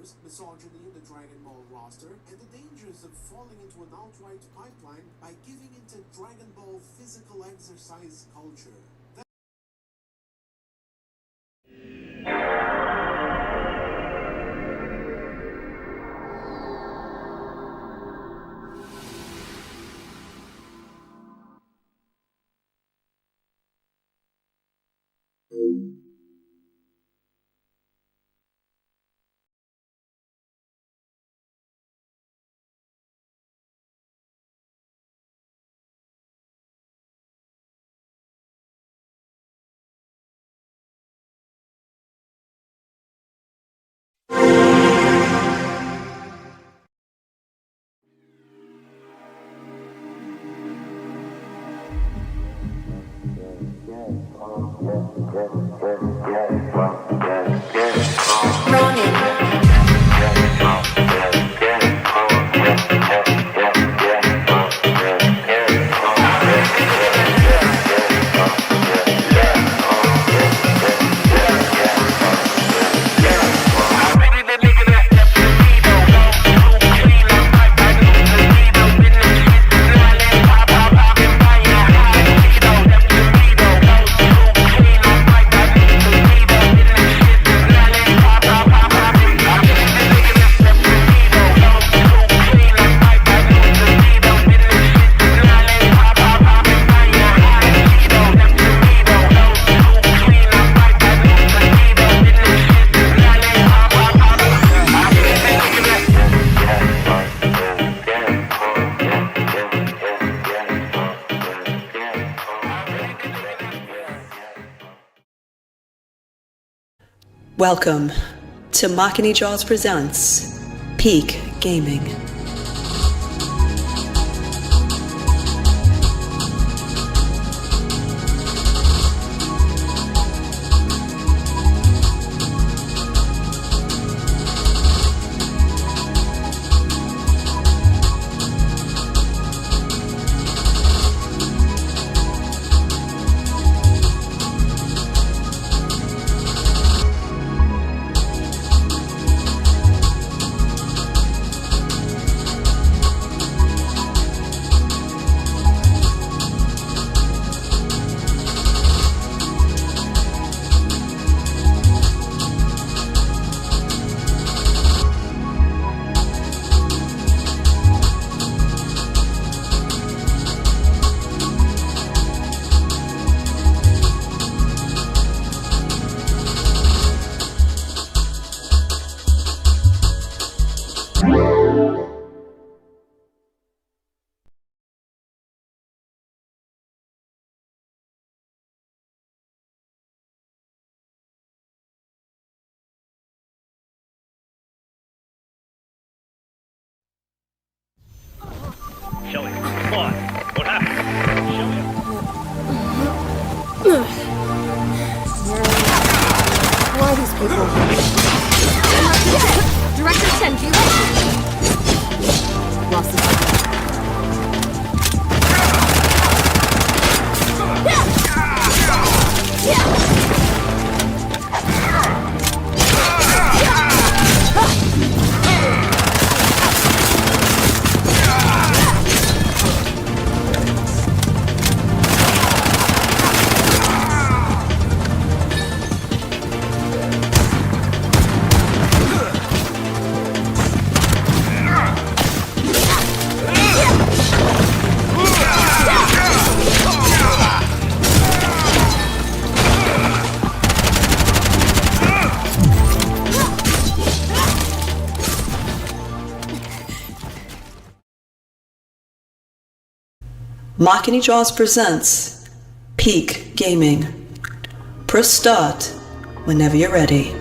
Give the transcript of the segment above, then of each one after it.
wars, misogyny in the Dragon Ball roster, and the dangers of falling into an outright pipeline by giving into Dragon Ball physical exercise culture. Welcome to Makini Jaws presents Peak Gaming. Show him. Come on. What happened? Show him. Why are these people? Director Senju. Lost the signal. Makini Jaws presents Peak Gaming. Press start whenever you're ready.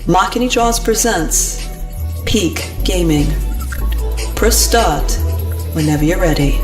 Makini Jaws presents Peak Gaming. Press start whenever you're ready.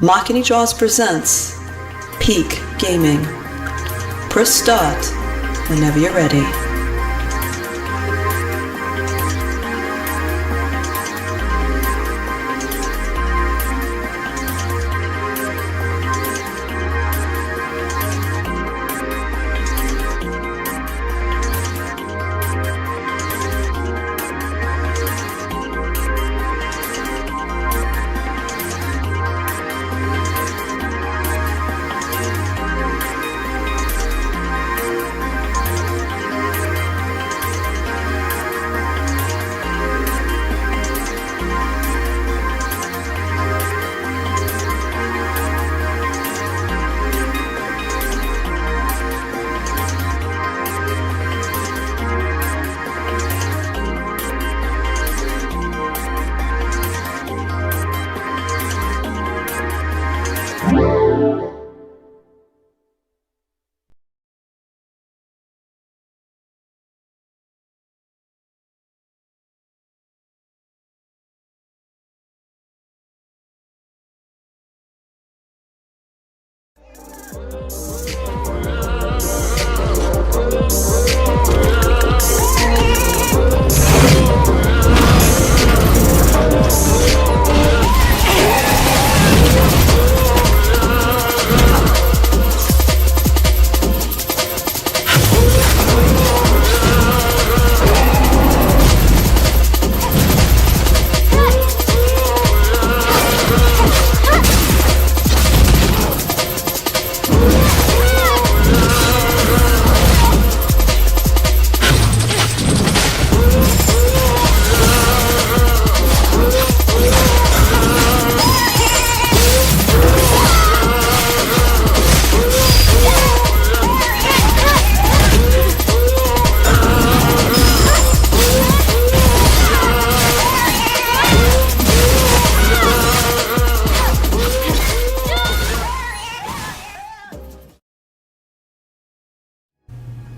Makini Jaws presents Peak Gaming. Press start whenever you're ready.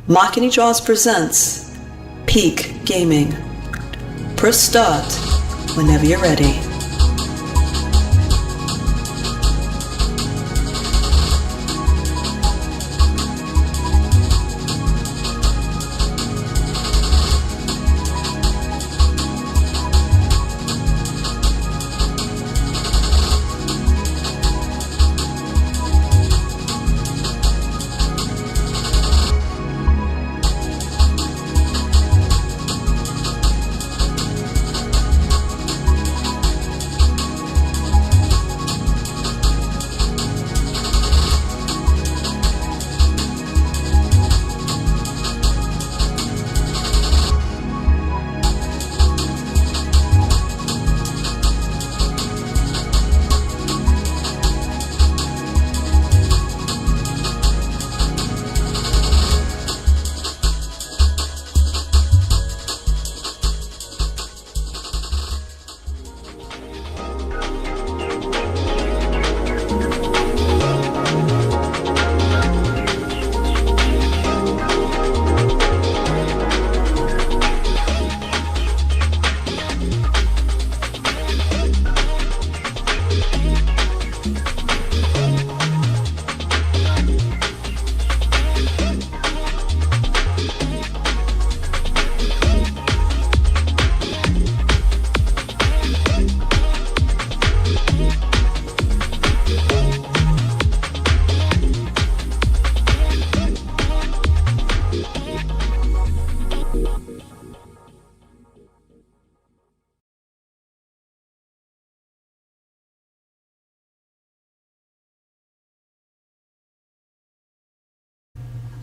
Makini Jaws presents Peak Gaming. Press start whenever you're ready.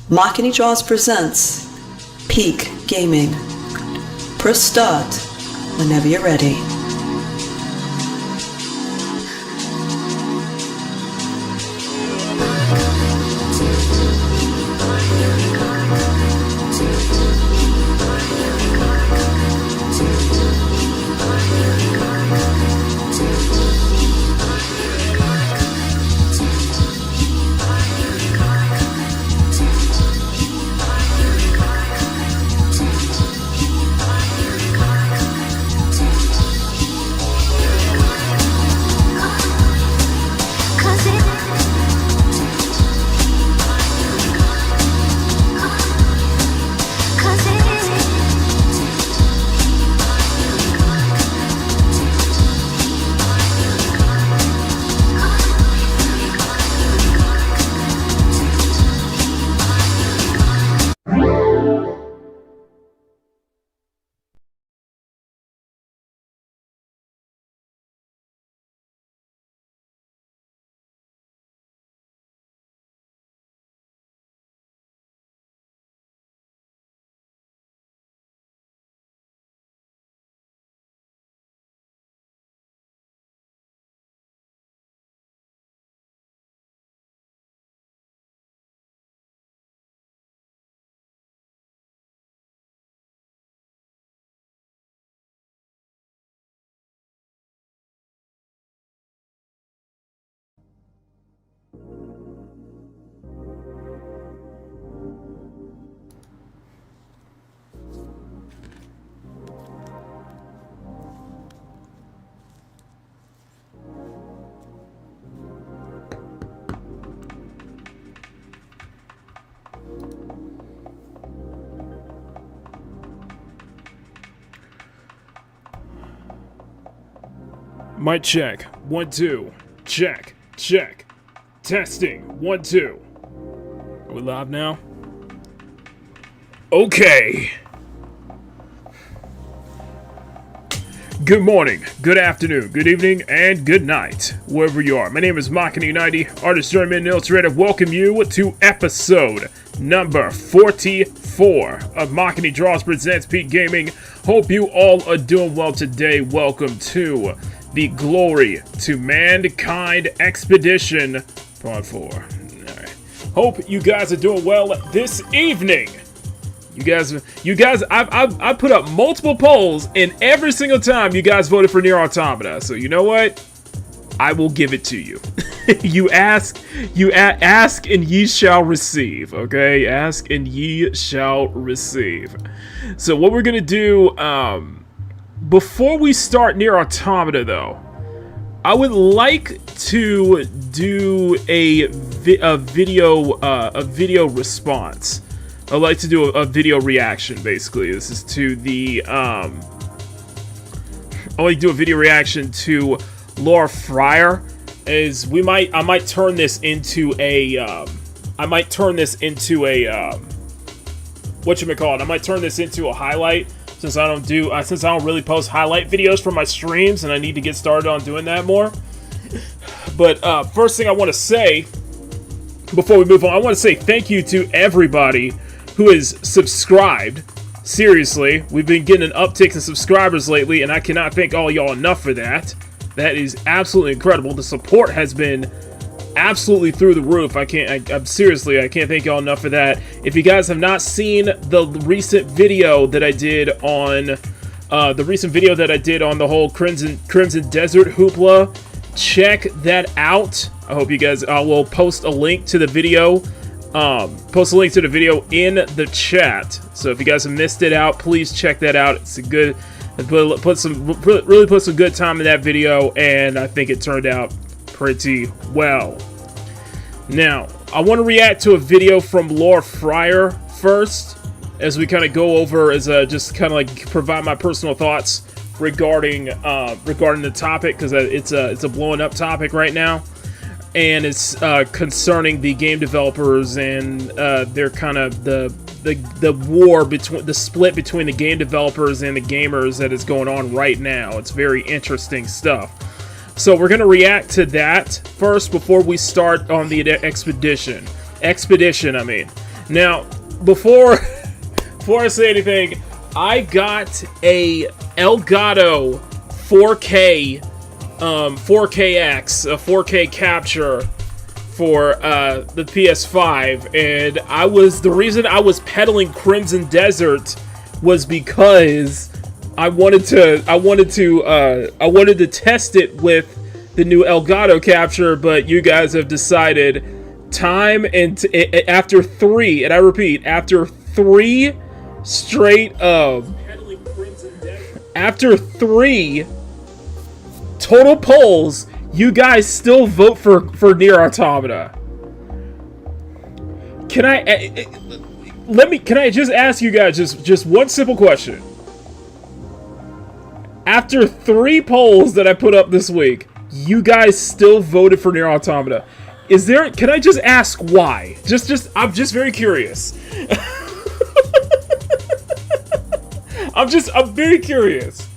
Makini Draws presents Peak Gaming. Press start whenever you're ready. Mic check. 1, 2. Check. Check. Testing. 1, 2. Are we live now? Okay. Good morning, good afternoon, good evening, and good night, wherever you are. My name is Makini 90, artist, journeyman, and illustrator. Welcome you to episode number 44 of Makini Draws presents Peak Gaming. Hope you all are doing well today. Welcome to the Glory to Mankind Expedition Part 4. Alright. Hope you guys are doing well this evening. You guys, I put up multiple polls, and every single time you guys voted for Nier Automata. So you know what? I will give it to you. You ask, ask, and ye shall receive. Okay, ask and ye shall receive. So what we're gonna do, before we start Nier Automata, though, I would like to do a video response. I'd like to do a video reaction, basically. This is to the, I like to do a video reaction to Laura Fryer. I might turn this into a, whatchamacallit? I might turn this into a highlight, since I don't really post highlight videos for my streams, and I need to get started on doing that more. But, first thing I want to say, before we move on, I want to say thank you to everybody who is subscribed. Seriously, we've been getting an uptick in subscribers lately, and I cannot thank all y'all enough for that. That is absolutely incredible. The support has been absolutely through the roof. I can't thank y'all enough for that. If you guys have not seen the recent video that I did on the whole Crimson Desert hoopla, check that out. I hope you guys. I will post a link to the video. In the chat. So if you guys have missed it out, please check that out. It's a good, really put some good time in that video, and I think it turned out pretty well. Now, I want to react to a video from Laura Fryer first, as we kind of go over, just kind of like provide my personal thoughts regarding the topic, because it's a blowing up topic right now. And it's concerning the game developers and their kind of the war between the split between the game developers and the gamers that is going on right now. It's very interesting stuff. So we're gonna react to that first before we start on the expedition. I mean. Now, before I say anything, I got a Elgato 4K 4KX, a 4K capture for the PS5, and the reason I was peddling Crimson Desert was because I wanted to test it with the new Elgato capture, but you guys have decided after three, and I repeat, after three total polls, you guys still vote for Nier Automata. Can I just ask you guys just one simple question? After 3 polls that I put up this week, you guys still voted for Nier Automata. Can I just ask why? I'm just very curious. I'm very curious.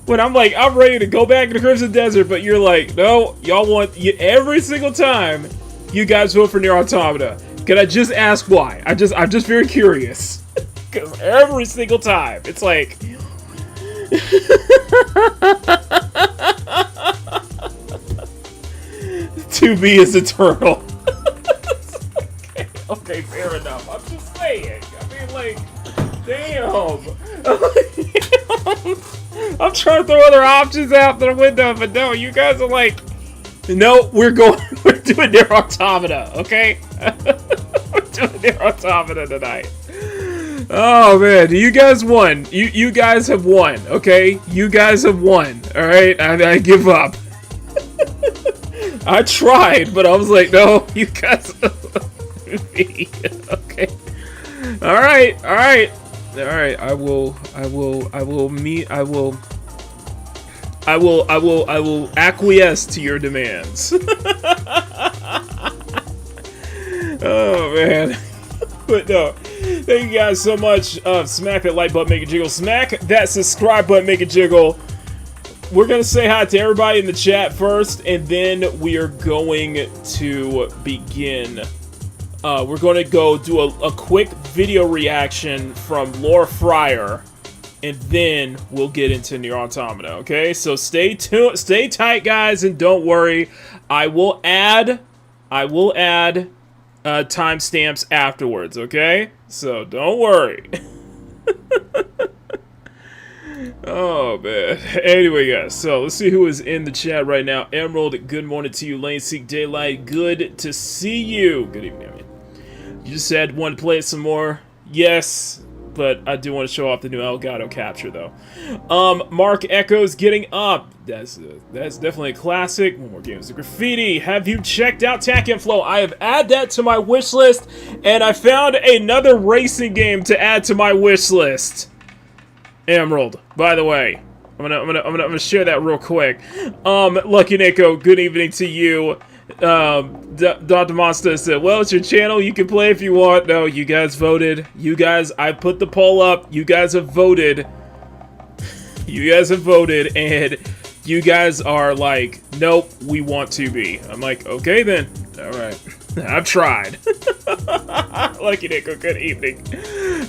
When I'm ready to go back to Crimson Desert, but you're like, no, y'all want every single time you guys vote for Nier Automata. Can I just ask why? I'm just very curious. Because every single time, it's like... To be is eternal. Okay, fair enough. I'm just saying. I mean, like, damn. I'm trying to throw other options out the window, but no, you guys are like, no, we're doing Nier Automata, okay? We're doing Nier Automata tonight. Oh man, you guys won. You guys have won, okay? You guys have won, alright? I give up. I tried, but I was like, no, you guys. Okay. Alright. I will acquiesce to your demands. Oh man. But no. Thank you guys so much. Smack that like button, make it jiggle. Smack that subscribe button, make it jiggle. We're going to say hi to everybody in the chat first, and then we are going to begin. We're going to go do a quick video reaction from Laura Fryer, and then we'll get into Nier Automata, okay? So stay tuned, stay tight, guys, and don't worry. I will add timestamps afterwards, okay? So don't worry. Oh man. Anyway, guys, so let's see who is in the chat right now. Emerald, good morning to you. Lane Seek Daylight, good to see you. Good evening, I mean. You just said want to play it some more. Yes, but I do want to show off the new Elgato capture though. Mark Echoes getting up. That's definitely a classic. One more Games of Graffiti. Have you checked out Tack and Flow? I have added that to my wish list, and I found another racing game to add to my wish list. Emerald, by the way, I'm gonna share that real quick. Lucky Nico, good evening to you. Dr. Monster said, well, it's your channel, you can play if you want. No, you guys voted. You guys, I put the poll up. You guys have voted. You guys have voted, and you guys are like, nope, we want to be. I'm like, okay then. Alright. I've tried. Lucky Nico, good evening.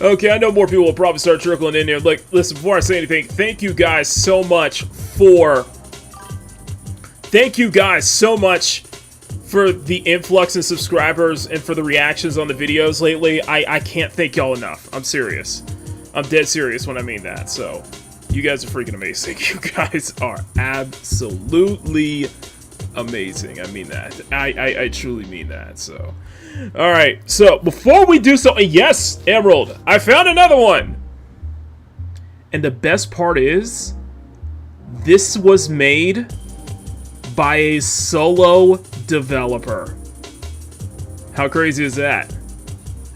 Okay, I know more people will probably start trickling in here. Look, listen, before I say anything, thank you guys so much for the influx in subscribers and for the reactions on the videos lately. I can't thank y'all enough. I'm serious. I'm dead serious when I mean that. So, you guys are freaking amazing. You guys are absolutely amazing. I mean that. I truly mean that. So, alright. So, before we do so, yes, Emerald, I found another one. And the best part is, this was made by a solo developer. How crazy is that?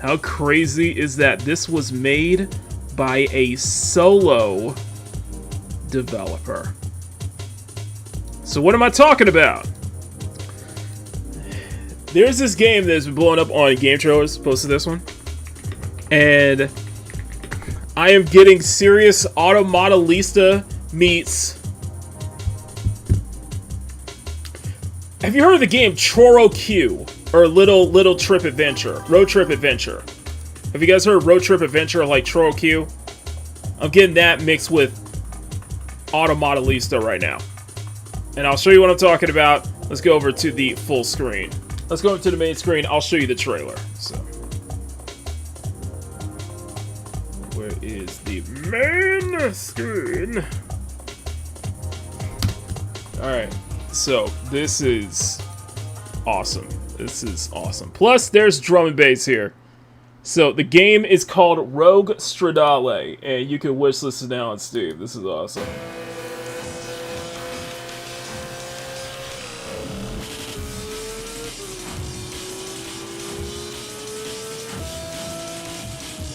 How crazy is that? This was made by a solo developer. So what am I talking about? There's this game that's been blowing up on Game Trailers, posted this one, and I am getting serious Automata Lista meets. Have you heard of the game Choro Q? or Little Trip Adventure, Road Trip Adventure. Have you guys heard Road Trip Adventure like Troll Q? I'm getting that mixed with Automata Lista right now. And I'll show you what I'm talking about. Let's go over to the full screen. Let's go over to the main screen. I'll show you the trailer. So, where is the main screen? Alright, so this is awesome. This is awesome. Plus, there's drum and bass here. So, the game is called Rogue Stradale, and you can wishlist it now on Steam. This is awesome.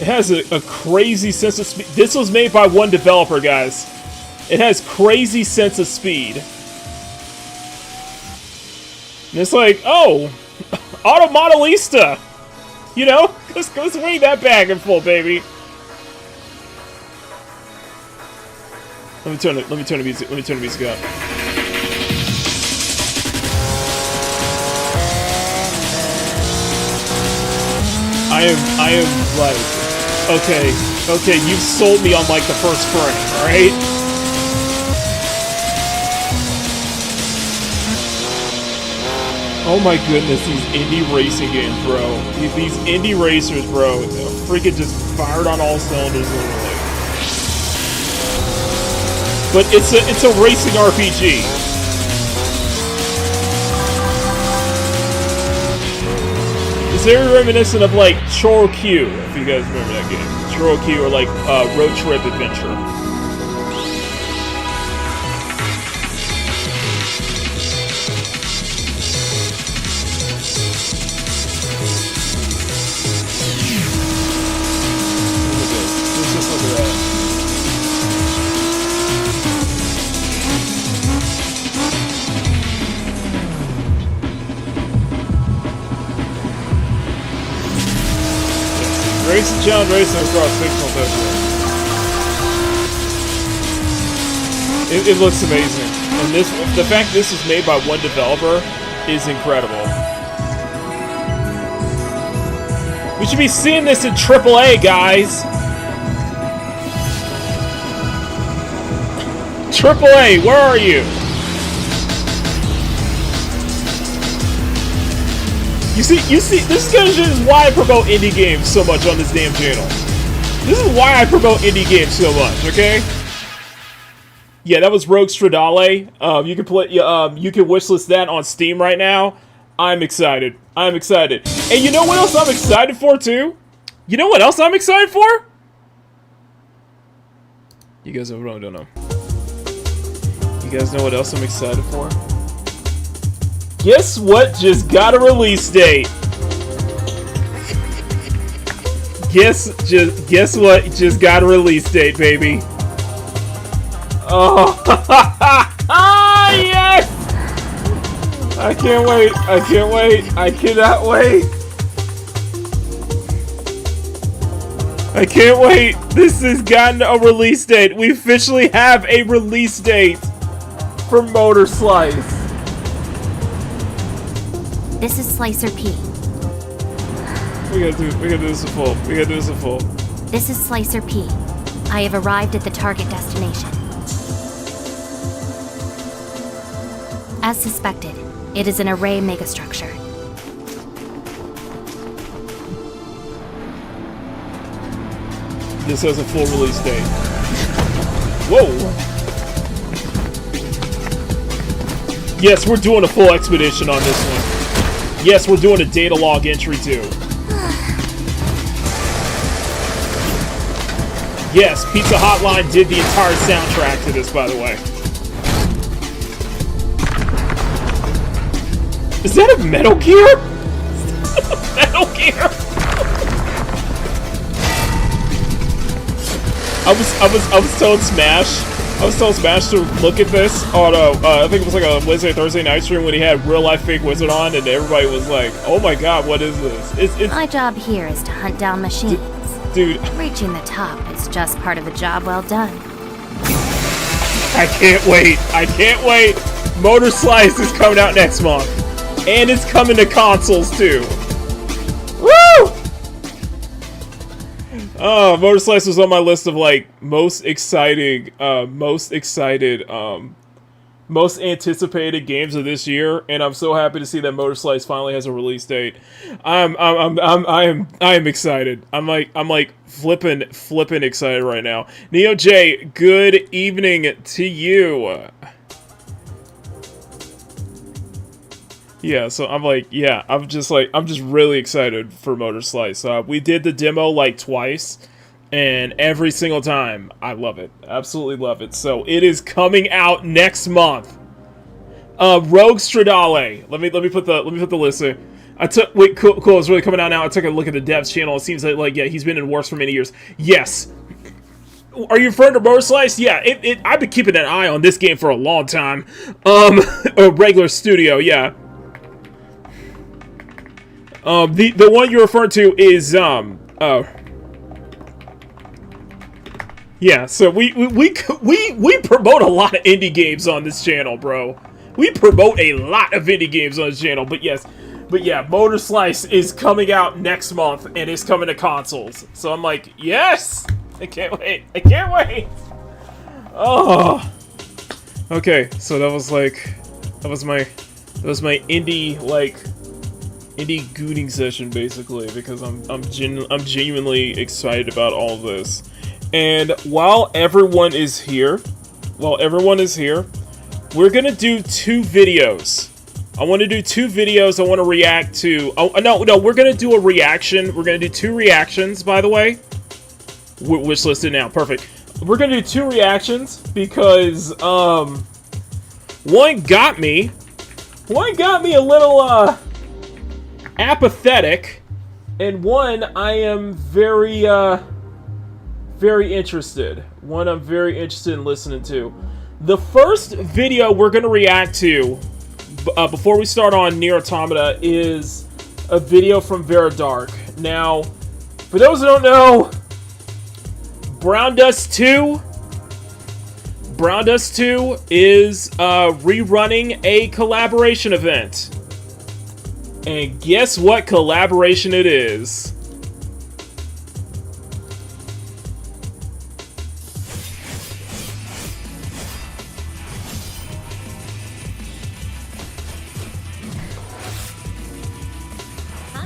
It has a crazy sense of speed. This was made by one developer, guys. It has crazy sense of speed. And it's like, oh, Automata Lista. You know, let's swing that back in full, baby. Let me turn the music up. I am like, okay, you've sold me on like the first frame, alright? Oh my goodness, these indie racing games, bro. These indie racers, bro, freaking just fired on all cylinders, literally. But it's a racing RPG. It's very reminiscent of like Chorokyu, if you guys remember that game. Chorokyu, or like Road Trip Adventure. Racing challenge racing across fictional territory. It looks amazing, and the fact this is made by one developer is incredible. We should be seeing this in AAA, guys. AAA, where are you? You see, this is why I promote indie games so much on this damn channel. This is why I promote indie games so much, okay? Yeah, that was Rogue Stradale. You can wishlist that on Steam right now. I'm excited. I'm excited. And you know what else I'm excited for, too? You know what else I'm excited for? You guys don't know. You guys know what else I'm excited for? Guess what just got a release date? Guess what just got a release date, baby? Oh, yes! I can't wait. I can't wait. I cannot wait. I can't wait. This has gotten a release date. We officially have a release date for Motor Slice. This is Slicer P. We gotta do this in full. This is Slicer P. I have arrived at the target destination. As suspected, it is an array megastructure. This has a full release date. Whoa! Yes, we're doing a full expedition on this one. Yes, we're doing a data log entry too. Yes, Pizza Hotline did the entire soundtrack to this, by the way. Is that a Metal Gear? Metal Gear? I was telling Smash. I was telling Smash to look at this on I think it was like a Wednesday, Thursday night stream when he had Real Life Fake Wizard on, and everybody was like, "Oh my God, what is this?" It's my job here is to hunt down machines. Dude, reaching the top is just part of the job well done. I can't wait. I can't wait. Motor Slice is coming out next month. And it's coming to consoles too. Woo! Oh, Motor Slice was on my list of like most anticipated games of this year, and I'm so happy to see that Motor Slice finally has a release date. I am excited. I'm like flipping excited right now. Neo J, good evening to you. Yeah, so I'm like, yeah, I'm just really excited for Motor Slice. We did the demo like twice, and every single time, I love it. Absolutely love it. So it is coming out next month. Rogue Stradale. Let me put the list there. Cool. It's really coming out now. I took a look at the devs channel. It seems like yeah, he's been in works for many years. Yes. Are you referring to Motor Slice? Yeah, I've been keeping an eye on this game for a long time. A regular studio, yeah. The one you're referring to is yeah, so we promote a lot of indie games on this channel, bro. We promote a lot of indie games on this channel, but yeah, Motor Slice is coming out next month and it's coming to consoles. So I'm like, yes! I can't wait. Oh. Okay, so that was my indie gooning session basically, because I'm genuinely excited about all this. And while everyone is here, we're gonna do 2 videos. I want to do 2 videos. I want to react to. Oh no, we're gonna do a reaction. We're gonna do 2 reactions, by the way. Wish listed now, perfect. We're gonna do 2 reactions because one got me a little apathetic, and one I am very interested. One I'm very interested in listening to. The first video we're gonna react to before we start on Nier Automata is a video from Vera Dark. Now, for those who don't know, Brown Dust 2 is rerunning a collaboration event. And guess what collaboration it is?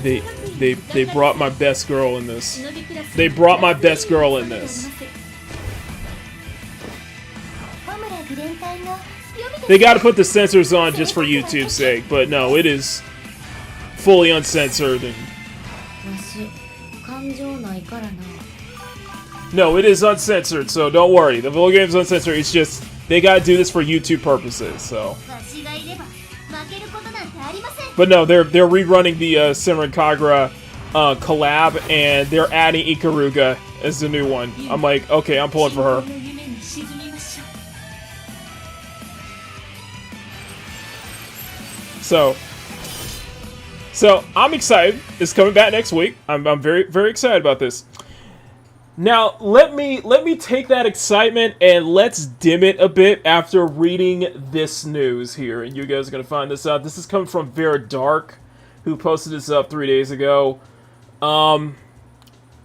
They brought my best girl in this. They brought my best girl in this. They got to put the censors on just for YouTube's sake, but no, it is fully uncensored. And no, it is uncensored, so don't worry. The full game's uncensored. It's just they got to do this for YouTube purposes. So, but no, they're rerunning the Senran Kagura collab, and they're adding Ikaruga as the new one. I'm like, okay, I'm pulling for her. So I'm excited. It's coming back next week. I'm very, very excited about this. Now, let me take that excitement and let's dim it a bit after reading this news here. And you guys are going to find this out. This is coming from Vera Dark, who posted this up 3 days ago.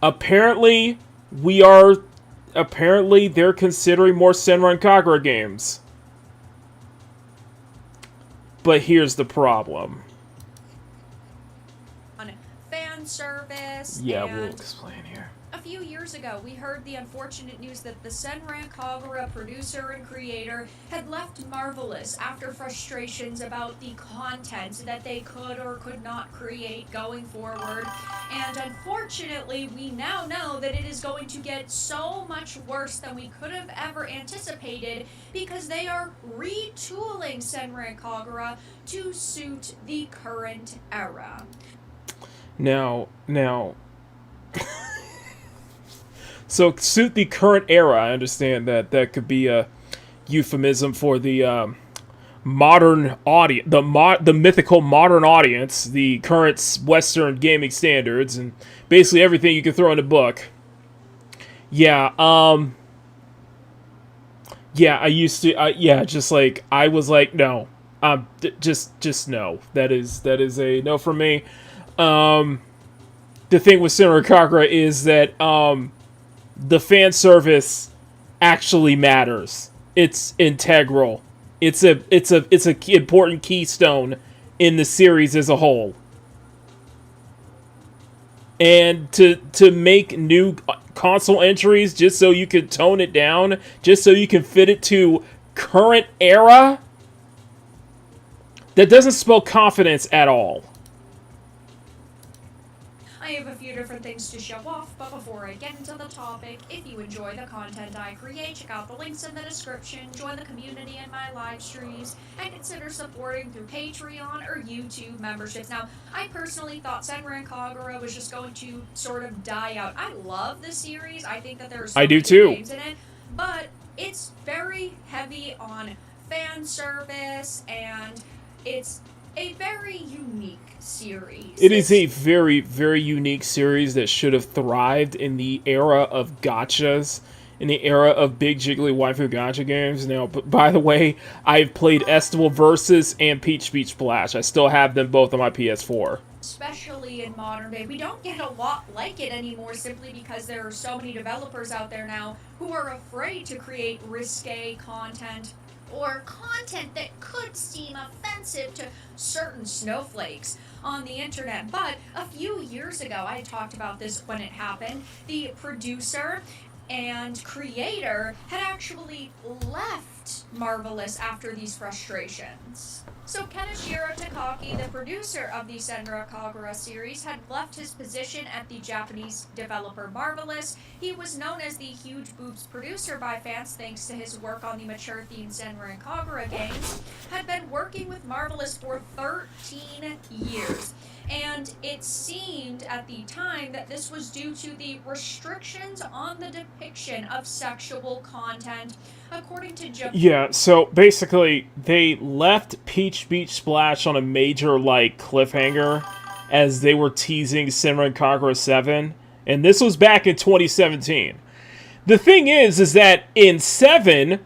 Apparently they're considering more Senran Kagura games. But here's the problem. On fan service. Yeah, we'll explain here. A few years ago, we heard the unfortunate news that the Senran Kagura producer and creator had left Marvelous after frustrations about the content that they could or could not create going forward. And unfortunately, we now know that it is going to get so much worse than we could have ever anticipated, because they are retooling Senran Kagura to suit the current era. Now so suit the current era. I understand that could be a euphemism for the modern audience, the mythical modern audience, the current Western gaming standards, and basically everything you can throw in a book. Yeah, yeah, I used to, just like, I was like, no, Just no. That is a no for me. The thing with Senran Kagura is that the fan service actually matters. It's integral. It's a important keystone in the series as a whole. And to make new console entries just so you can tone it down, just so you can fit it to current era, that doesn't spell confidence at all. I have a few different things to show off, but before I get into the topic, if you enjoy the content I create, check out the links in the description, join the community in my live streams, and consider supporting through Patreon or YouTube memberships. Now, I personally thought Senran Kagura was just going to sort of die out. I love the series. I think that there's so many good games in it, but it's very heavy on fan service, and it's a very unique series. It is a very, very unique series that should have thrived in the era of gachas, in the era of big jiggly waifu gacha games. Now, by the way, I've played Estival Versus and Peach Beach Splash. I still have them both on my PS4. Especially in modern day, we don't get a lot like it anymore simply because there are so many developers out there now who are afraid to create risque content or content that could seem offensive to certain snowflakes on the internet. But a few years ago, I talked about this when it happened, the producer and creator had actually left Marvelous after these frustrations. So Kenishiro Takaki, the producer of the Senran Kagura series, had left his position at the Japanese developer Marvelous. He was known as the huge boobs producer by fans thanks to his work on the mature-themed Senran Kagura games, had been working with Marvelous for 13 years. And it seemed at the time that this was due to the restrictions on the depiction of sexual content, according to Japan. Yeah, so basically, they left Peach Beach Splash on a major, cliffhanger as they were teasing Senran Kagura 7, and this was back in 2017. The thing is that in 7,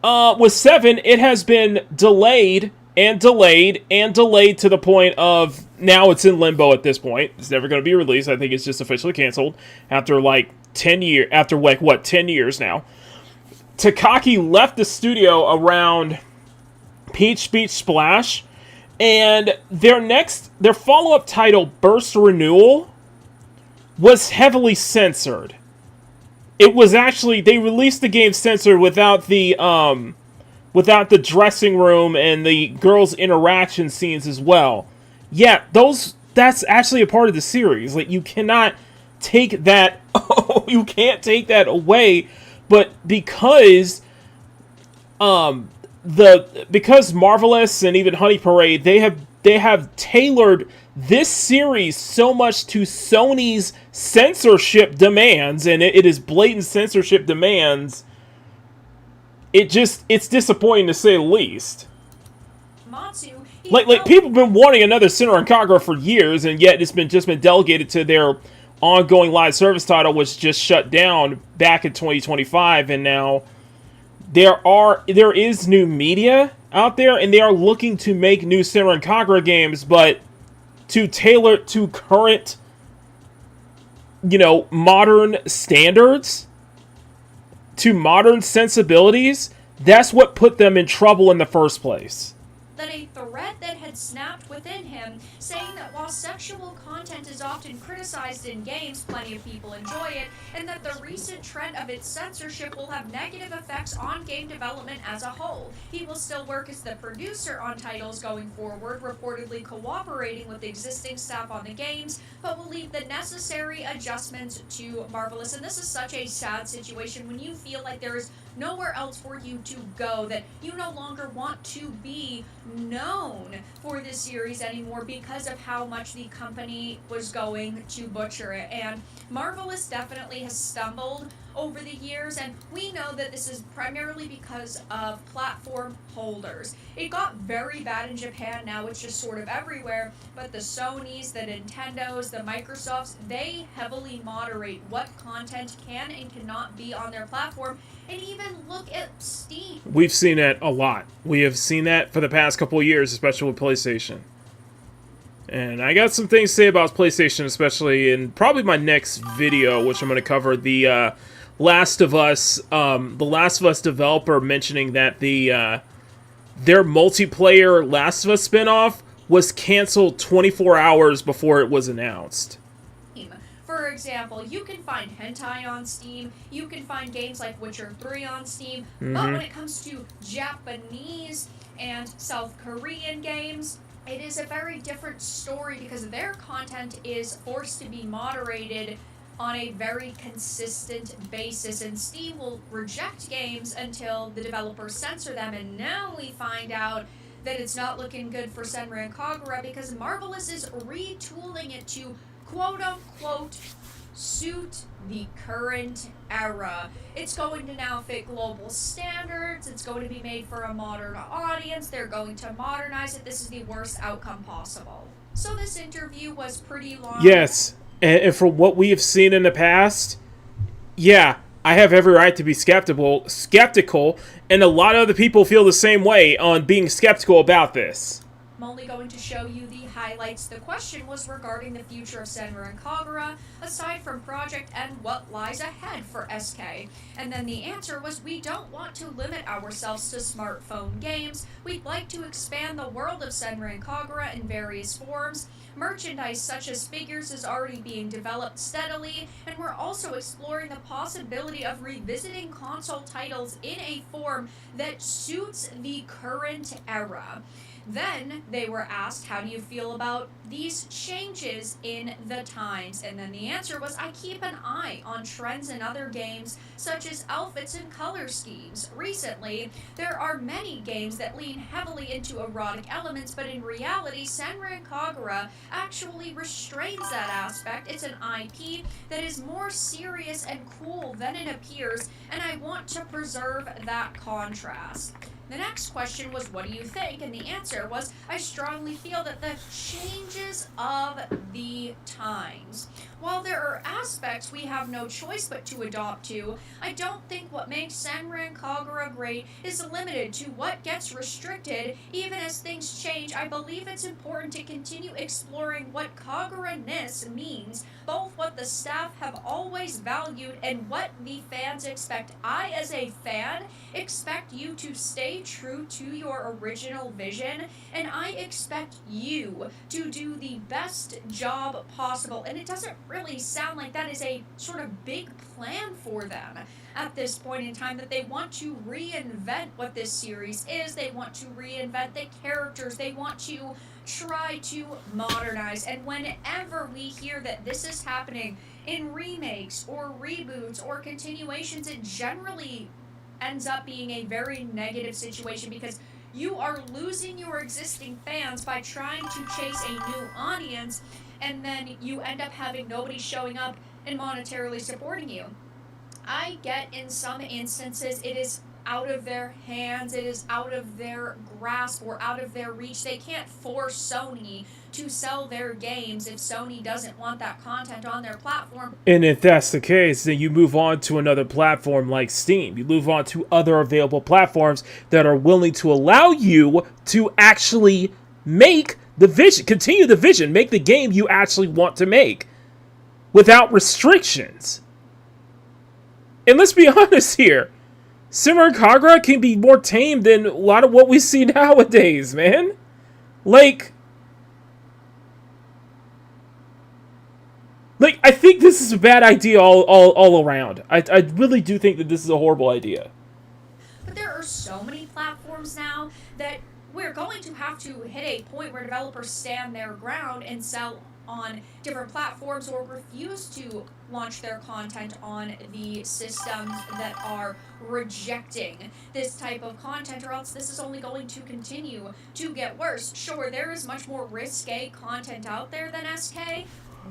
with 7, it has been delayed and delayed and delayed to the point of now it's in limbo at this point. It's never going to be released. I think it's just officially canceled after 10 years. After 10 years now. Takaki left the studio around Peach Beach Splash, and their follow-up title, Burst Renewal, was heavily censored. It was actually, they released the game censored without the dressing room and the girls' interaction scenes as well. Yeah, that's actually a part of the series. You cannot take that you can't take that away, but because because Marvelous and even Honey Parade, they have tailored this series so much to Sony's censorship demands, and it is blatant censorship demands. It's disappointing to say the least. Matsu, people have been wanting another Senran Kagura for years, and yet it's just been delegated to their ongoing live service title, which just shut down back in 2025, and now there is new media out there, and they are looking to make new Senran Kagura games, but to tailor to current, modern standards, to modern sensibilities. That's what put them in trouble in the first place. That a thread that had snapped within him, saying that while sexual content is often criticized in games, plenty of people enjoy it, and that the recent trend of its censorship will have negative effects on game development as a whole. He will still work as the producer on titles going forward, reportedly cooperating with existing staff on the games, but will leave the necessary adjustments to Marvelous. And this is such a sad situation when you feel like there is nowhere else for you to go, that you no longer want to be known for this series anymore because because of how much the company was going to butcher it. And Marvelous definitely has stumbled over the years, and we know that this is primarily because of platform holders. It got very bad in Japan, now it's just sort of everywhere, but the Sonys, the Nintendos, the Microsofts, they heavily moderate what content can and cannot be on their platform. And even look at Steam. We've seen that a lot. We have seen that for the past couple of years, especially with PlayStation. And I got some things to say about PlayStation, especially in probably my next video, which I'm going to cover the Last of Us developer mentioning that their multiplayer Last of Us spinoff was canceled 24 hours before it was announced. For example, you can find hentai on Steam, you can find games like Witcher 3 on Steam, but when it comes to Japanese and South Korean games, it is a very different story because their content is forced to be moderated on a very consistent basis, and Steam will reject games until the developers censor them, and now we find out that it's not looking good for Senran Kagura because Marvelous is retooling it to quote-unquote suit the current era. It's going to now fit global standards, it's going to be made for a modern audience, they're going to modernize it. This is the worst outcome possible. So this interview was pretty long. Yes, and from what we have seen in the past, yeah, I have every right to be skeptical, and a lot of other people feel the same way on being skeptical about this. I'm only going to show you the highlights. The question was regarding the future of Senran Kagura, aside from Project and what lies ahead for SK. And then the answer was, we don't want to limit ourselves to smartphone games. We'd like to expand the world of Senran Kagura in various forms. Merchandise such as figures is already being developed steadily, and we're also exploring the possibility of revisiting console titles in a form that suits the current era. Then they were asked, how do you feel about these changes in the times? And then the answer was, I keep an eye on trends in other games, such as outfits and color schemes. Recently, there are many games that lean heavily into erotic elements, but in reality, Senran Kagura actually restrains that aspect. It's an IP that is more serious and cool than it appears, and I want to preserve that contrast. The next question was, what do you think? And the answer was, I strongly feel that the changes of the times. While there are aspects we have no choice but to adopt to, I don't think what makes Senran Kagura great is limited to what gets restricted. Even as things change, I believe it's important to continue exploring what Kagura-ness means, both what the staff have always valued and what the fans expect. I, as a fan, expect you to stay true to your original vision, and I expect you to do the best job possible. And it doesn't really sound like that is a sort of big plan for them at this point in time, that they want to reinvent what this series is. They want to reinvent the characters. They want to try to modernize. And whenever we hear that this is happening in remakes or reboots or continuations, it generally ends up being a very negative situation because you are losing your existing fans by trying to chase a new audience, and then you end up having nobody showing up and monetarily supporting you. I get in some instances it is out of their hands, it is out of their grasp or out of their reach. They can't force Sony to sell their games if Sony doesn't want that content on their platform. And if that's the case, then you move on to another platform like Steam. You move on to other available platforms that are willing to allow you to actually make the vision, continue the vision, make the game you actually want to make without restrictions. And let's be honest here, Senran Kagura can be more tame than a lot of what we see nowadays, man. Like, I think this is a bad idea all around. I really do think that this is a horrible idea. But there are so many platforms now that we're going to have to hit a point where developers stand their ground and sell on different platforms or refuse to launch their content on the systems that are rejecting this type of content, or else this is only going to continue to get worse. Sure, there is much more risque content out there than SK,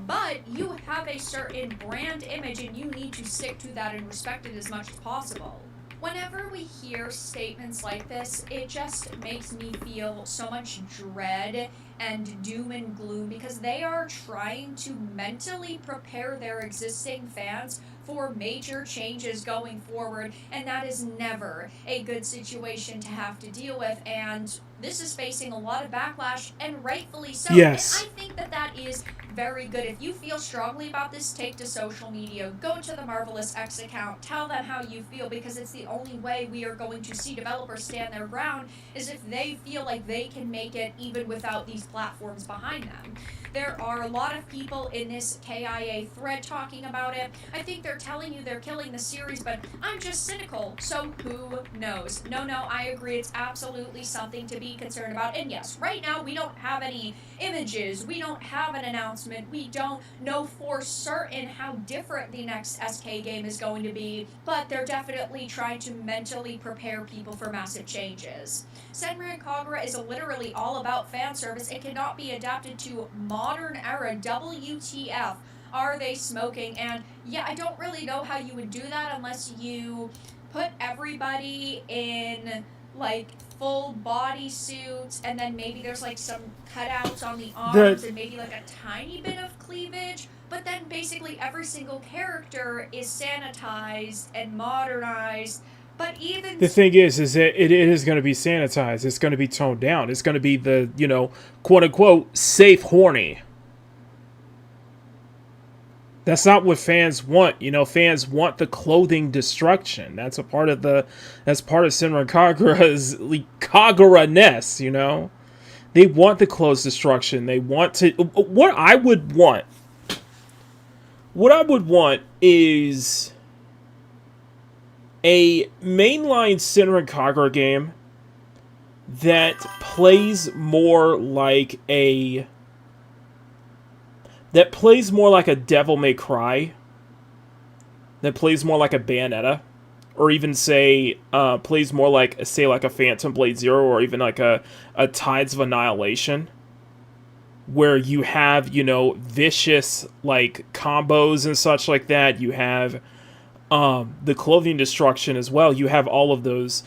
but you have a certain brand image and you need to stick to that and respect it as much as possible. Whenever we hear statements like this, it just makes me feel so much dread and doom and gloom, because they are trying to mentally prepare their existing fans for major changes going forward, and that is never a good situation to have to deal with, and this is facing a lot of backlash, and rightfully so. Yes. And I think that that is very good. If you feel strongly about this, take to social media, go to the Marvelous X account, tell them how you feel, because it's the only way we are going to see developers stand their ground, is if they feel like they can make it even without these platforms behind them. There are a lot of people in this KIA thread talking about it. I think they're telling you they're killing the series, but I'm just cynical, so who knows? No, I agree, it's absolutely something to be concerned about. And yes, right now we don't have any images, we don't have an announcement, we don't know for certain how different the next SK game is going to be, but they're definitely trying to mentally prepare people for massive changes. Senran Kagura is literally all about fan service. It cannot be adapted to modern era. WTF are they smoking? And yeah, I don't really know how you would do that unless you put everybody in like full body suits, and then maybe there's like some cutouts on the arms and maybe like a tiny bit of cleavage, but then basically every single character is sanitized and modernized. But even the thing is that it is going to be sanitized. It's going to be toned down. It's going to be the, you know, quote unquote safe horny. That's not what fans want. You know, fans want the clothing destruction. That's a part of Senran Kagura's Kagura-ness, you know? They want the clothes destruction. They want to... What I would want is a mainline Senran Kagura game that plays more like a... that plays more like a Devil May Cry, that plays more like a Bayonetta, or even say plays more like, say, like a Phantom Blade Zero, or even like a Tides of Annihilation, where you have, you know, vicious like combos and such like that. You have the clothing destruction as well. You have all of those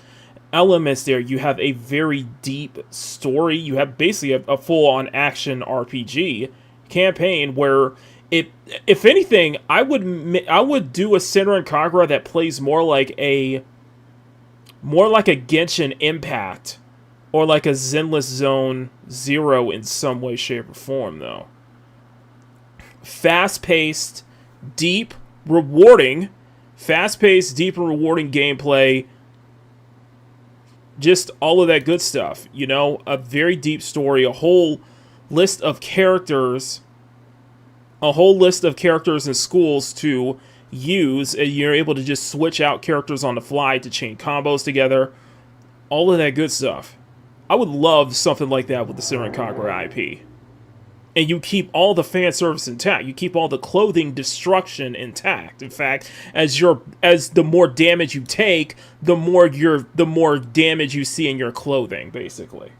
elements there. You have a very deep story. You have basically a full-on action RPG campaign where, if anything, I would do a Senran Kagura that plays more like a Genshin Impact or like a Zenless Zone Zero in some way, shape, or form, though. Fast-paced, deep, rewarding gameplay, just all of that good stuff, you know, a very deep story, a whole list of characters and schools to use, and you're able to just switch out characters on the fly to chain combos together, all of that good stuff. I would love something like that with the Senran Kagura IP. And you keep all the fan service intact. You keep all the clothing destruction intact. In fact, as the more damage you take, the more damage you see in your clothing, basically.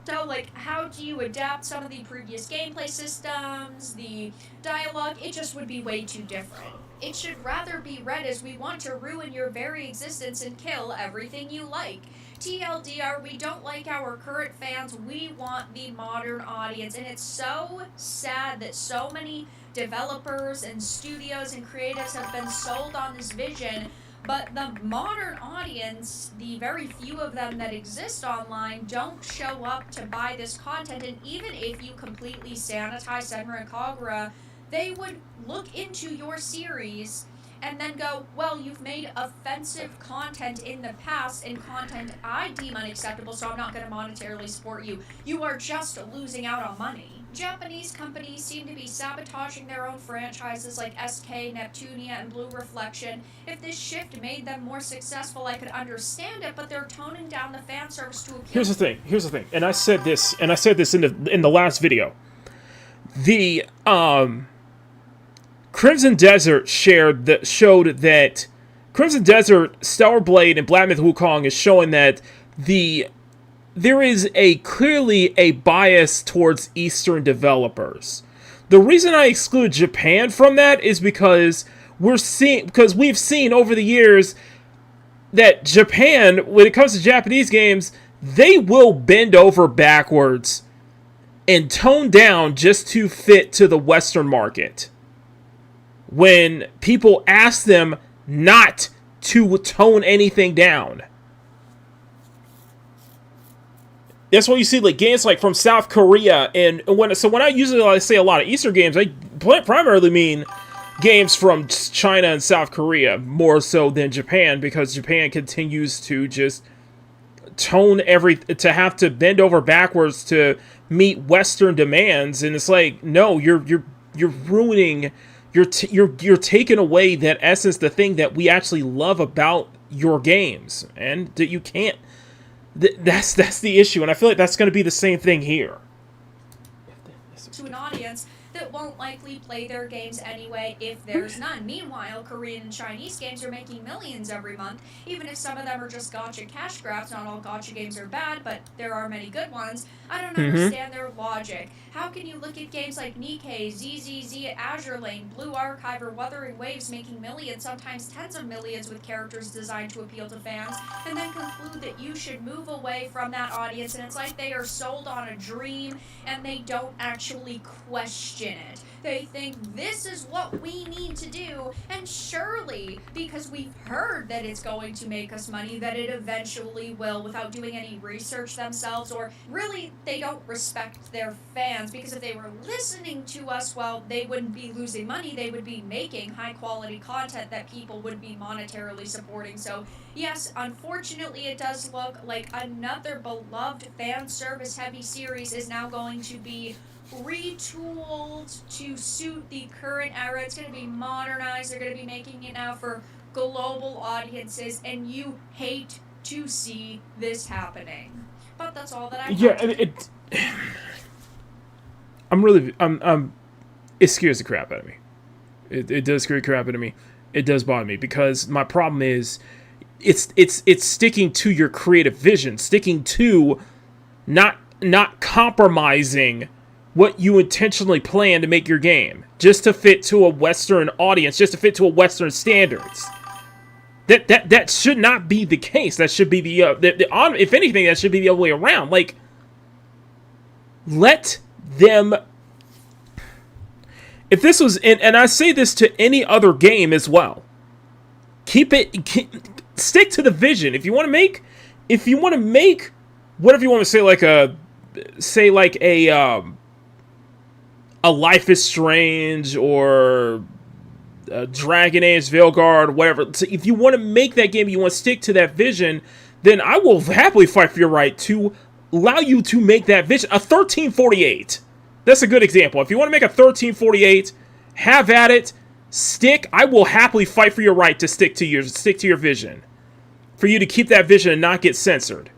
So, like, how do you adapt some of the previous gameplay systems, the dialogue? It just would be way too different. It should rather be read as we want to ruin your very existence and kill everything you like. TLDR, we don't like our current fans, we want the modern audience. And it's so sad that so many developers and studios and creatives have been sold on this vision, but the modern audience, the very few of them that exist online, don't show up to buy this content. And even if you completely sanitize Senran Kagura, they would look into your series and then go, well, you've made offensive content in the past and content I deem unacceptable, so I'm not going to monetarily support you. You are just losing out on money. Japanese companies seem to be sabotaging their own franchises like SK, Neptunia, and Blue Reflection. If this shift made them more successful, I could understand it, but they're toning down the fan service to appeal. Here's the thing, and I said this in the last video. the Crimson Desert showed that Crimson Desert, Stellar Blade, and Black Myth Wukong is showing that there is clearly a bias towards Eastern developers. The reason I exclude Japan from that is because we've seen over the years that Japan, when it comes to Japanese games, they will bend over backwards and tone down just to fit to the Western market. When people ask them not to tone anything down. That's why you see like games like from South Korea, and when I usually say a lot of Eastern games, I primarily mean games from China and South Korea more so than Japan, because Japan continues to just to have to bend over backwards to meet Western demands, and it's like, no, you're ruining, you're taking away that essence, the thing that we actually love about your games, and that you can't. That's the issue, and I feel like that's going to be the same thing here. To an audience that won't likely play their games anyway if there's none. Meanwhile, Korean and Chinese games are making millions every month, even if some of them are just gacha cash grabs. Not all gacha games are bad, but there are many good ones. I don't understand their logic. How can you look at games like Nikkei, ZZZ, Azure Lane, Blue Archive, or Wuthering Waves making millions, sometimes tens of millions, with characters designed to appeal to fans, and then conclude that you should move away from that audience, and it's like they are sold on a dream and they don't actually question it. They think this is what we need to do, and surely, because we've heard that it's going to make us money, that it eventually will, without doing any research themselves, or really, they don't respect their fans, because if they were listening to us, well, they wouldn't be losing money, they would be making high-quality content that people would be monetarily supporting. So, yes, unfortunately, it does look like another beloved fan service-heavy series is now going to be retooled to suit the current era. It's going to be modernized. They're going to be making it now for global audiences, and you hate to see this happening. But that's all that I it scares the crap out of me. It does scare the crap out of me. It does bother me, because my problem is it's sticking to your creative vision, sticking to not compromising what you intentionally plan to make your game, just to fit to a Western audience, just to fit to a Western standards. That should not be the case. That should be if anything, that should be the other way around. Like, let them. If this was, and I say this to any other game as well, stick to the vision. If you want to make, whatever you want to say, like a Life is Strange or Dragon Age Veilguard, whatever. So if you want to make that game, you want to stick to that vision, then I will happily fight for your right to allow you to make that vision. A 1348. That's a good example. If you want to make a 1348, have at it. Stick. I will happily fight for your right to stick to your vision. For you to keep that vision and not get censored.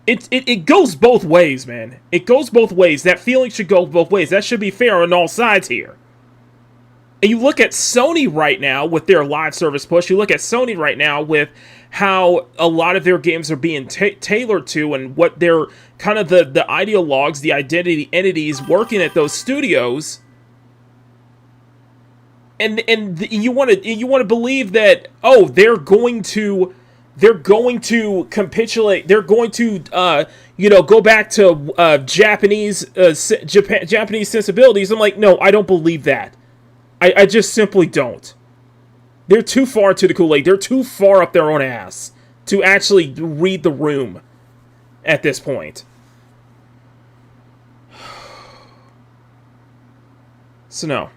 It goes both ways, man. It goes both ways. That feeling should go both ways. That should be fair on all sides here. And you look at Sony right now with their live service push. You look at Sony right now with how a lot of their games are being tailored to, and what they're kind of the ideologues, the identity entities working at those studios. And you want to believe that, oh, they're going to capitulate. They're going to go back to Japanese sensibilities. I'm like, no, I don't believe that. I just simply don't. They're too far to the Kool-Aid. They're too far up their own ass to actually read the room at this point. So no.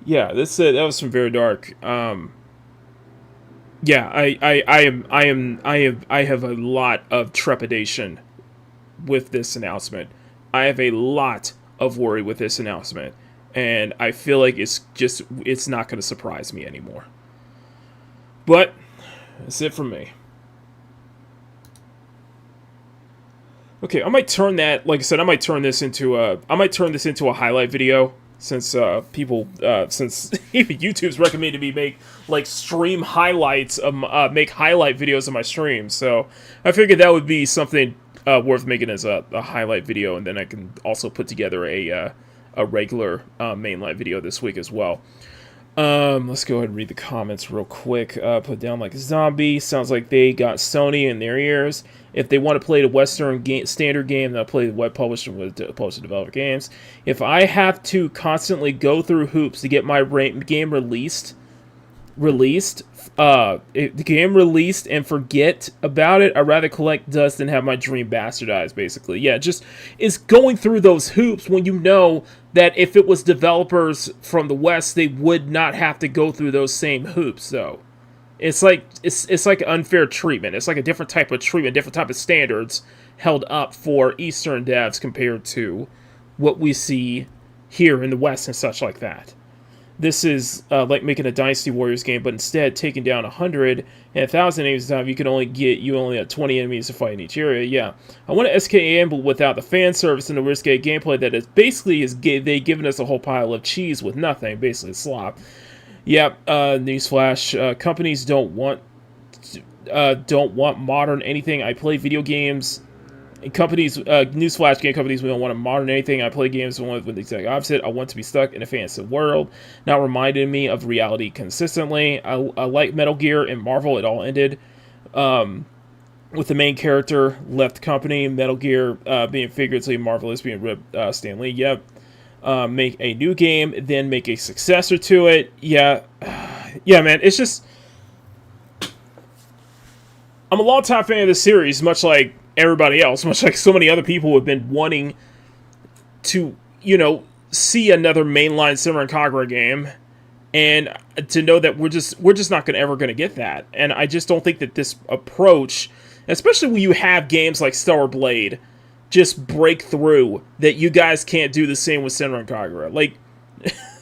Yeah, that was some very dark. Yeah, I have a lot of trepidation with this announcement. I have a lot of worry with this announcement, and I feel like it's not going to surprise me anymore. But that's it from me. Okay, I might turn that, like I said, I might turn this into a highlight video, since since even YouTube's recommended me make like stream highlights of make highlight videos of my streams. So I figured that would be something worth making as a highlight video, and then I can also put together a regular mainline video this week as well. Let's go ahead and read the comments real quick. Put down like a zombie. Sounds like they got Sony in their ears. If they want to play the Western standard game, they'll play the web publisher with publisher developer games. If I have to constantly go through hoops to get my game released, the game released and forget about it, I'd rather collect dust than have my dream bastardized, basically. Yeah, just is going through those hoops when you know that if it was developers from the West, they would not have to go through those same hoops, though. It's like unfair treatment. It's like a different type of treatment, different type of standards held up for Eastern devs compared to what we see here in the West and such like that. This is like making a Dynasty Warriors game, but instead taking down 100 and 1,000 enemies at a time. You only have 20 enemies to fight in each area. Yeah, I want an SKAM, but without the fan service and the risque gameplay that is basically they giving us a whole pile of cheese with nothing, basically slop. Yeah, newsflash: companies don't want modern anything. I play video games. Companies, newsflash: game companies, we don't want to modern anything. I play games with the exact opposite. I want to be stuck in a fantasy world, not reminding me of reality consistently. I like Metal Gear and Marvel. It all ended with the main character left the company. Metal Gear being figuratively, marvelous being ripped. Stan Lee. Yep. Make a new game, then make a successor to it. Yeah, yeah, man. It's just I'm a long-time fan of this series, much like everybody else, much like so many other people who have been wanting to, see another mainline Senran Kagura game, and to know that we're just not ever going to get that. And I just don't think that this approach, especially when you have games like Stellar Blade, just break through, that you guys can't do the same with Senran Kagura. Like,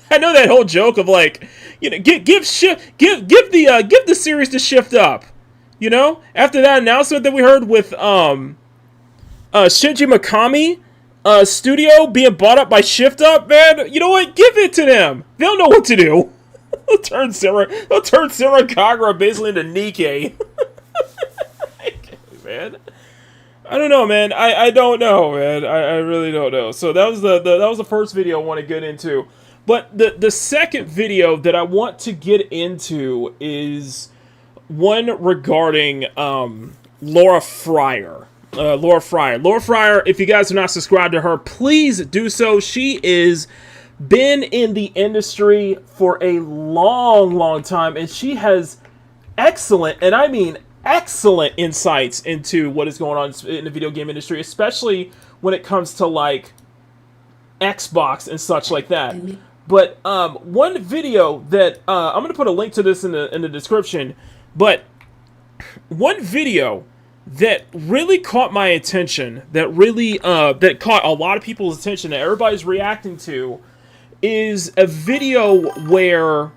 I know that whole joke of like, give the series to shift up. After that announcement that we heard with Shinji Mikami studio being bought up by Shift Up, man, you know what? Give it to them. They'll know what to do. They'll turn Senran Kagura basically into Nikkei. Man, I don't know, man. I don't know, man. I really don't know. So that was the first video I want to get into. But the second video that I want to get into is one regarding Laura Fryer. Laura Fryer, if you guys are not subscribed to her, please do so. She is been in the industry for a long time, and she has excellent, and I mean excellent, insights into what is going on in the video game industry, especially when it comes to like Xbox and such like that. But one video that I'm going to put a link to this in the description. But one video that really caught my attention, that caught a lot of people's attention, that everybody's reacting to, is a video where,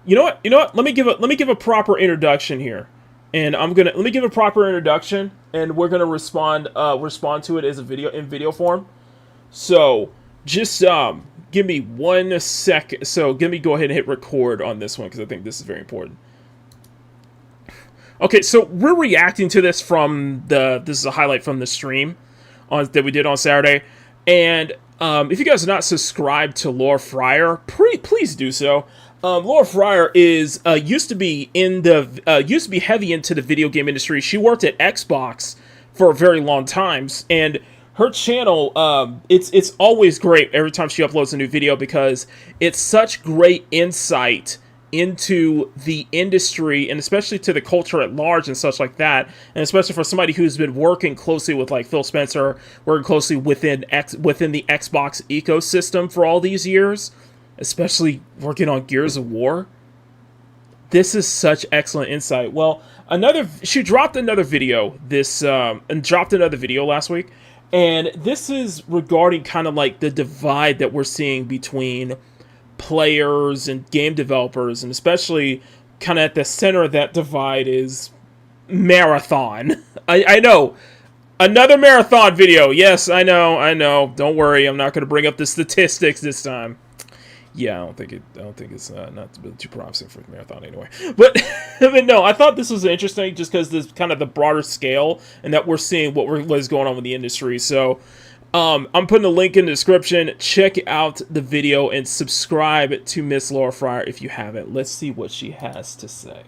you know what? Let me give a proper introduction here, and let me give a proper introduction, and we're gonna respond to it as a video in video form. So just give me 1 second. So go ahead and hit record on this one, because I think this is very important. Okay, so we're reacting to this from this is a highlight from the stream that we did on Saturday. And if you guys are not subscribed to Laura Fryer, please do so. Laura Fryer is used to be heavy into the video game industry. She worked at Xbox for a very long time, and her channel, it's always great every time she uploads a new video, because it's such great insight into the industry, and especially to the culture at large and such like that, and especially for somebody who's been working closely with like Phil Spencer, working closely within the Xbox ecosystem for all these years, especially working on Gears of War. This is such excellent insight. Well, she dropped another video last week, and this is regarding kind of like the divide that we're seeing between players and game developers, and especially kind of at the center of that divide is Marathon. I know Another marathon video. Yes, I know. Don't worry, I'm not going to bring up the statistics this time. Yeah, I don't think it's not too promising for the marathon anyway. But no, I thought this was interesting just because this kind of the broader scale and that we're seeing what is going on with the industry. So I'm putting a link in the description. Check out the video and subscribe to Miss Laura Fryer if you haven't. Let's see what she has to say.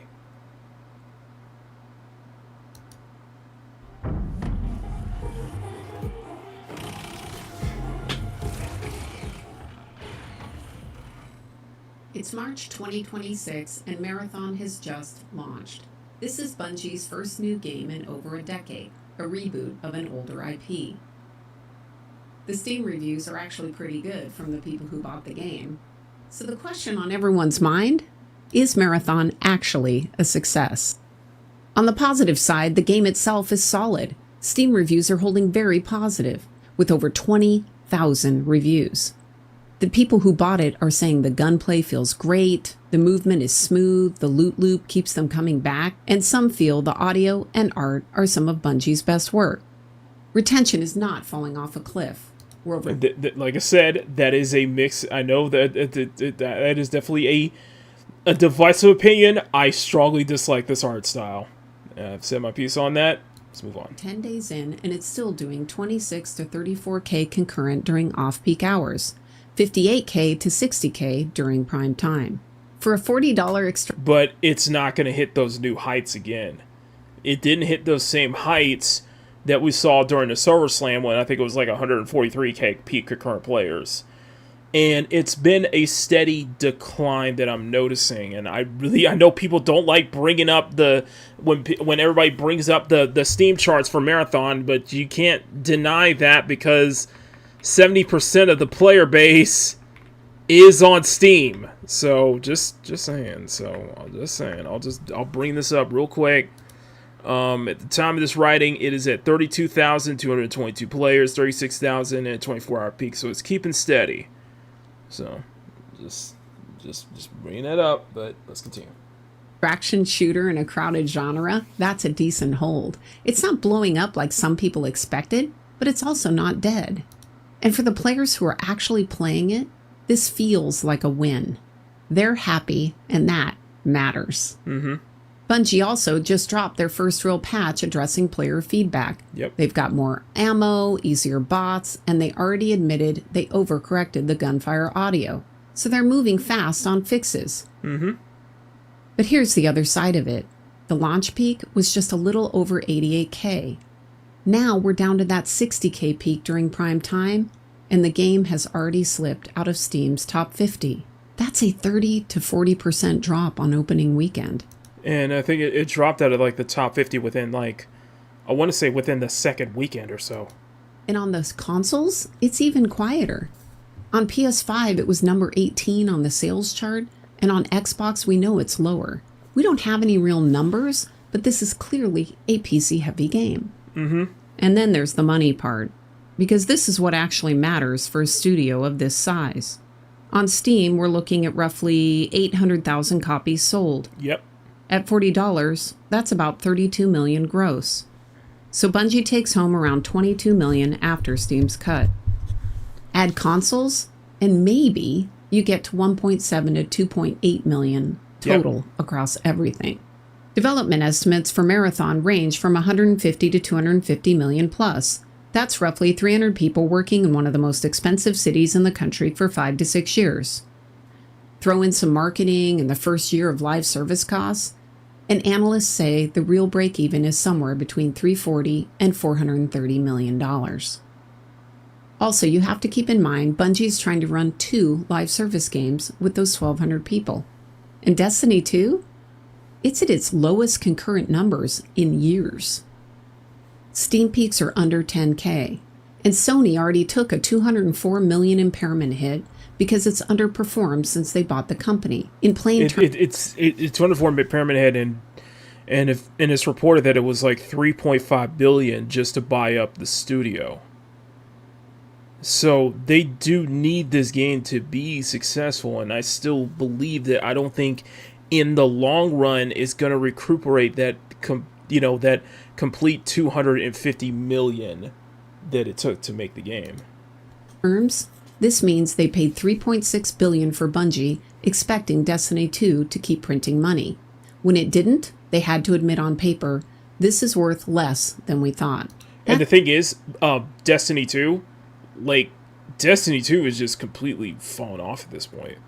It's March 2026 and Marathon has just launched. This is Bungie's first new game in over a decade, a reboot of an older IP. The Steam reviews are actually pretty good from the people who bought the game. So the question on everyone's mind, is Marathon actually a success? On the positive side, the game itself is solid. Steam reviews are holding very positive, with over 20,000 reviews. The people who bought it are saying the gunplay feels great, the movement is smooth, the loot loop keeps them coming back, and some feel the audio and art are some of Bungie's best work. Retention is not falling off a cliff. We're over. Like I said, that is a mix. I know that that is definitely a divisive opinion. I strongly dislike this art style. I've said my piece on that. Let's move on. 10 days in, and it's still doing 26 to 34K concurrent during off-peak hours. 58K to 60K during prime time. For a $40 extra... But it's not going to hit those new heights again. It didn't hit those same heights that we saw during the Server Slam when I think it was like 143K peak concurrent players. And it's been a steady decline that I'm noticing. And I know people don't like bringing up when everybody brings up the Steam charts for Marathon, but you can't deny that because 70% of the player base is on Steam. So just saying. I'll bring this up real quick. At the time of this writing, it is at 32,222 players, 36,000 and 24-hour peak. So it's keeping steady. So just bringing that up, but let's continue. Action shooter in a crowded genre, that's a decent hold. It's not blowing up like some people expected, but it's also not dead. And for the players who are actually playing it, this feels like a win. They're happy, and that matters. Mm-hmm. Bungie also just dropped their first real patch addressing player feedback. Yep. They've got more ammo, easier bots, and they already admitted they overcorrected the gunfire audio. So they're moving fast on fixes. Mm-hmm. But here's the other side of it. The launch peak was just a little over 88K. Now we're down to that 60K peak during prime time, and the game has already slipped out of Steam's top 50. That's a 30 to 40% drop on opening weekend. And I think it dropped out of like the top 50 within I want to say within the second weekend or so. And on the consoles, it's even quieter. On PS5, it was number 18 on the sales chart, and on Xbox, we know it's lower. We don't have any real numbers, but this is clearly a PC-heavy game. Mm-hmm. And then there's the money part, because this is what actually matters for a studio of this size. On Steam, we're looking at roughly 800,000 copies sold. Yep. At $40, that's about 32 million gross. So Bungie takes home around 22 million after Steam's cut. Add consoles, and maybe you get to 1.7 to 2.8 million total across everything. Development estimates for Marathon range from 150 to 250 million plus. That's roughly 300 people working in one of the most expensive cities in the country for 5 to 6 years. Throw in some marketing and the first year of live service costs, and analysts say the real break-even is somewhere between $340 and $430 million. Also, you have to keep in mind Bungie's trying to run 2 live service games with those 1,200 people. And Destiny 2? It's at its lowest concurrent numbers in years. Steam peaks are under 10K, and Sony already took a $204 million impairment hit because it's underperformed since they bought the company. In plain terms, it's wonderful impairment hit, and it's reported that it was like $3.5 billion just to buy up the studio. So they do need this game to be successful, and I still believe that I don't think in the long run it's going to recuperate that complete 250 million that it took to make the game. Terms, this means they paid $3.6 billion for Bungie, expecting Destiny 2 to keep printing money. When it didn't, they had to admit on paper, this is worth less than we thought. And the thing is, Destiny 2, Destiny 2 is just completely fallen off at this point.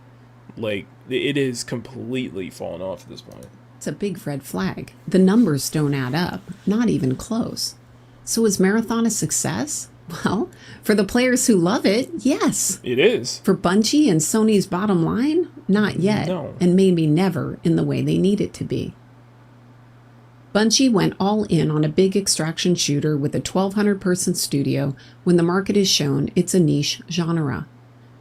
It is completely fallen off at this point. It's a big red flag. The numbers don't add up, not even close. So is Marathon a success? Well, for the players who love it, yes. It is. For Bungie and Sony's bottom line, not yet. No. And maybe never in the way they need it to be. Bungie went all in on a big extraction shooter with a 1,200-person studio when the market is shown it's a niche genre.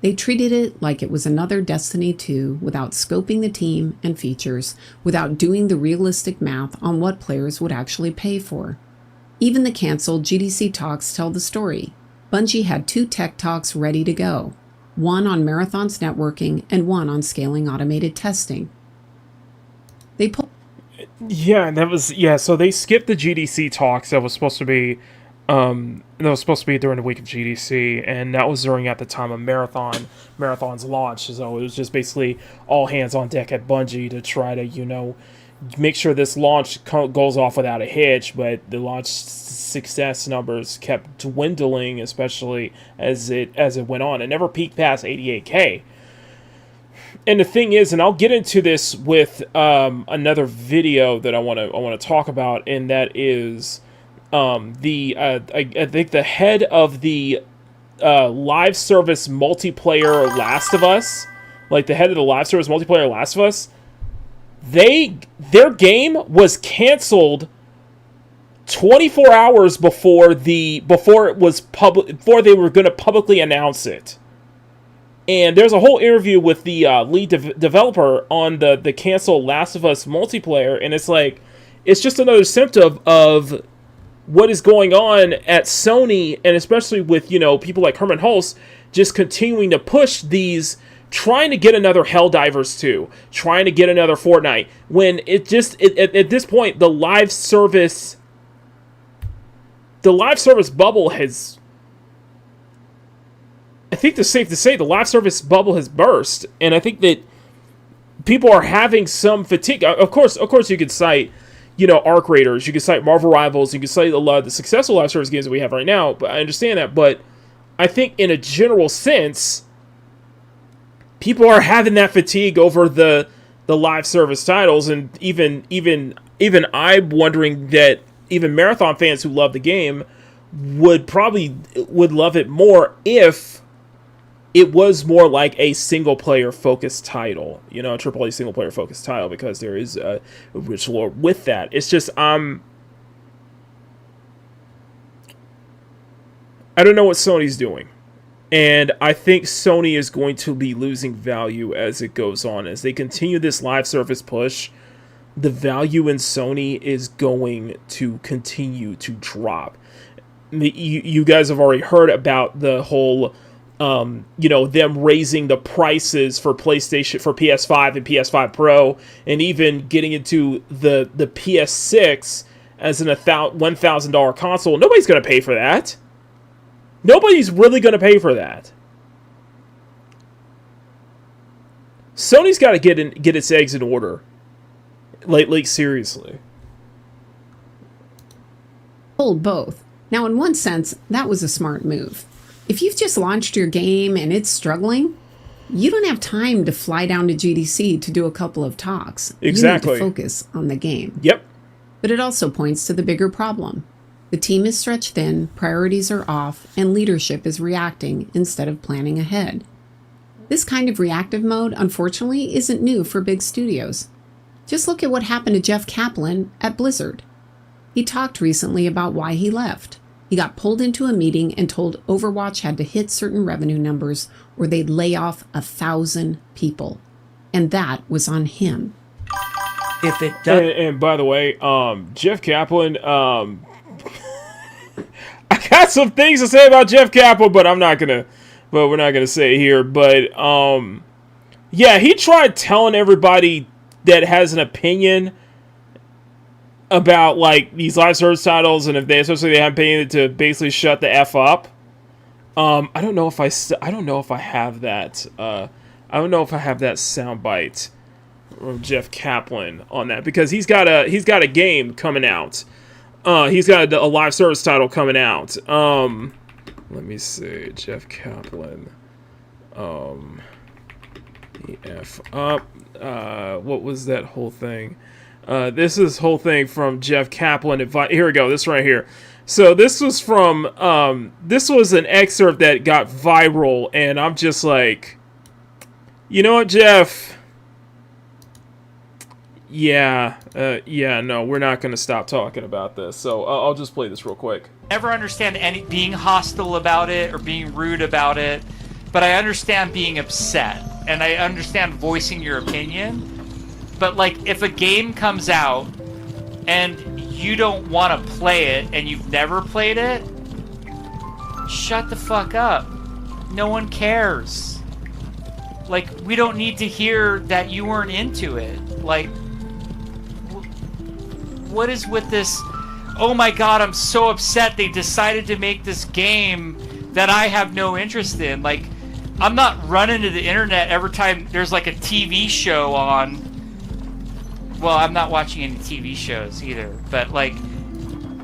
They treated it like it was another Destiny 2 without scoping the team and features, without doing the realistic math on what players would actually pay for. Even the canceled GDC talks tell the story. Bungie had 2 tech talks ready to go, one on Marathon's networking and one on scaling automated testing. They pulled. So they skipped the GDC talks that was supposed to be during the week of GDC, and that was during at the time of Marathon's launch. So it was just basically all hands on deck at Bungie to try to, make sure this launch goes off without a hitch, but the launch success numbers kept dwindling, especially as it went on. It never peaked past 88K. And the thing is, and I'll get into this with another video that I want to talk about, and that is I think the head of the live service multiplayer Last of Us, the head of the live service multiplayer Last of Us, their game was canceled 24 hours before they were going to publicly announce it. And there's a whole interview with the lead developer on the canceled Last of Us multiplayer, and it's just another symptom of what is going on at Sony, and especially with people like Herman Hulst just continuing to push these, trying to get another Helldivers 2, trying to get another Fortnite, when at this point the live service bubble has. I think it's safe to say the live service bubble has burst, and I think that people are having some fatigue. Of course, you could cite, Arc Raiders, you could cite Marvel Rivals, you could cite a lot of the successful live service games that we have right now. But I understand that. But I think, in a general sense, people are having that fatigue over the live service titles, and even I'm wondering that even Marathon fans who love the game would love it more if it was more like a single-player focused title, a AAA single-player focused title, because there is a rich lore with that. It's just, I don't know what Sony's doing. And I think Sony is going to be losing value as it goes on. As they continue this live service push, the value in Sony is going to continue to drop. You guys have already heard about the whole... them raising the prices for PlayStation, for PS5 and PS5 Pro, and even getting into the PS6 as an $1,000 console. Nobody's going to pay for that. Nobody's really going to pay for that. Sony's got to get its eggs in order. Seriously. Hold both. Now, in one sense, that was a smart move. If you've just launched your game and it's struggling, you don't have time to fly down to GDC to do a couple of talks. Exactly. You need to focus on the game. Yep. But it also points to the bigger problem. The team is stretched thin, priorities are off, and leadership is reacting instead of planning ahead. This kind of reactive mode, unfortunately, isn't new for big studios. Just look at what happened to Jeff Kaplan at Blizzard. He talked recently about why he left. He got pulled into a meeting and told Overwatch had to hit certain revenue numbers or they'd lay off 1,000 people. And that was on him. If it does... And by the way, Jeff Kaplan, I got some things to say about Jeff Kaplan, but we're not gonna say it here. But he tried telling everybody that has an opinion about like these live service titles, and if they especially they haven't paid to basically shut the f up. I don't know if I don't know if I have that. I don't know if I have that soundbite from Jeff Kaplan on that, because he's got a game coming out. He's got a live service title coming out. Let me see, Jeff Kaplan. What was that whole thing? This is whole thing from Jeff Kaplan. Here we go. This right here. So this was from this was an excerpt that got viral, and I'm just like, you know what, Jeff? Yeah, no, we're not going to stop talking about this. So I'll just play this real quick. Never understand any being hostile about it or being rude about it, but I understand being upset, and I understand voicing your opinion. But like, if a game comes out and you don't want to play it and you've never played it, shut the fuck up. No one cares. Like, we don't need to hear that you weren't into it. Like, what is with this? Oh my god, I'm so upset they decided to make this game that I have no interest in. Like, I'm not running to the internet every time there's like a TV show on. Well, I'm not watching any TV shows either, but like...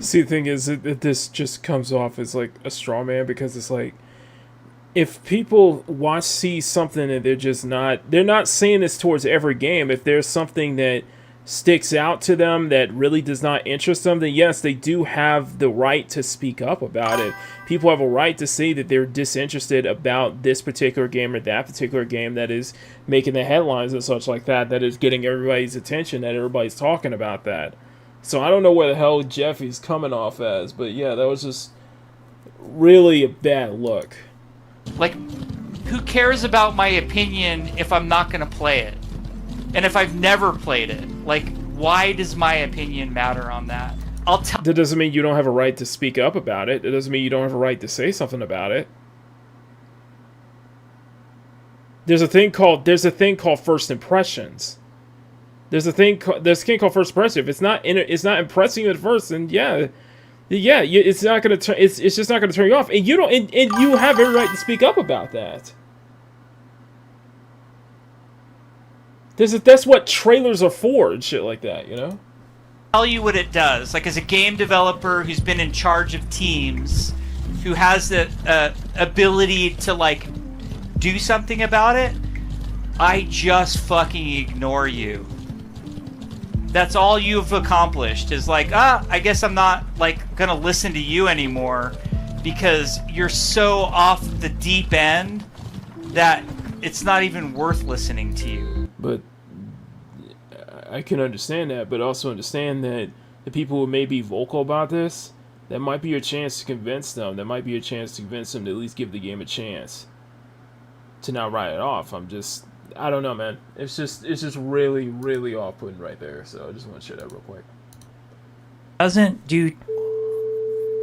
See, the thing is that this just comes off as like a straw man, because it's like, if people see something and they're not saying this towards every game. If there's something that sticks out to them that really does not interest them, then yes, they do have the right to speak up about it. People have a right to say that they're disinterested about this particular game or that particular game that is making the headlines and such like that, that is getting everybody's attention, that everybody's talking about that. So I don't know where the hell Jeffy's coming off as, but yeah, that was just really a bad look. Like, who cares about my opinion if I'm not going to play it? And if I've never played it? Like, why does my opinion matter on that? That doesn't mean you don't have a right to speak up about it. It doesn't mean you don't have a right to say something about it. There's a thing called first impressions. There's a thing called first impression. If it's not impressing you at first, then it's not gonna turn. It's just not gonna turn you off, and you don't. And you have every right to speak up about that. That's what trailers are for and shit like that, you know? Tell you what it does. Like, as a game developer who's been in charge of teams, who has the ability to, like, do something about it, I just fucking ignore you. That's all you've accomplished, is like, I guess I'm not, like, gonna listen to you anymore because you're so off the deep end that it's not even worth listening to you. But I can understand that, but also understand that the people who may be vocal about this, that might be your chance to convince them. That might be your chance to convince them to at least give the game a chance to not write it off. I don't know, man. It's just really, really off-putting right there. So I just want to share that real quick. Doesn't do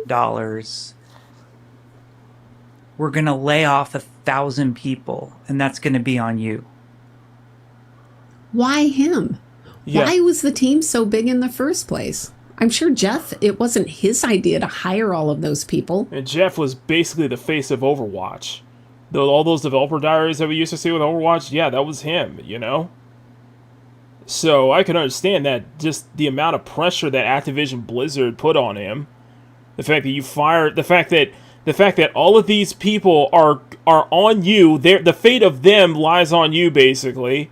$. We're gonna lay off 1,000 people, and that's gonna be on you. Why him? Yeah. Why was the team so big in the first place? I'm sure Jeff, it wasn't his idea to hire all of those people. And Jeff was basically the face of Overwatch. All those developer diaries that we used to see with Overwatch, yeah, that was him, you know? So I can understand that, just the amount of pressure that Activision Blizzard put on him. The fact that you fired, the fact that all of these people are on you, the fate of them lies on you, basically.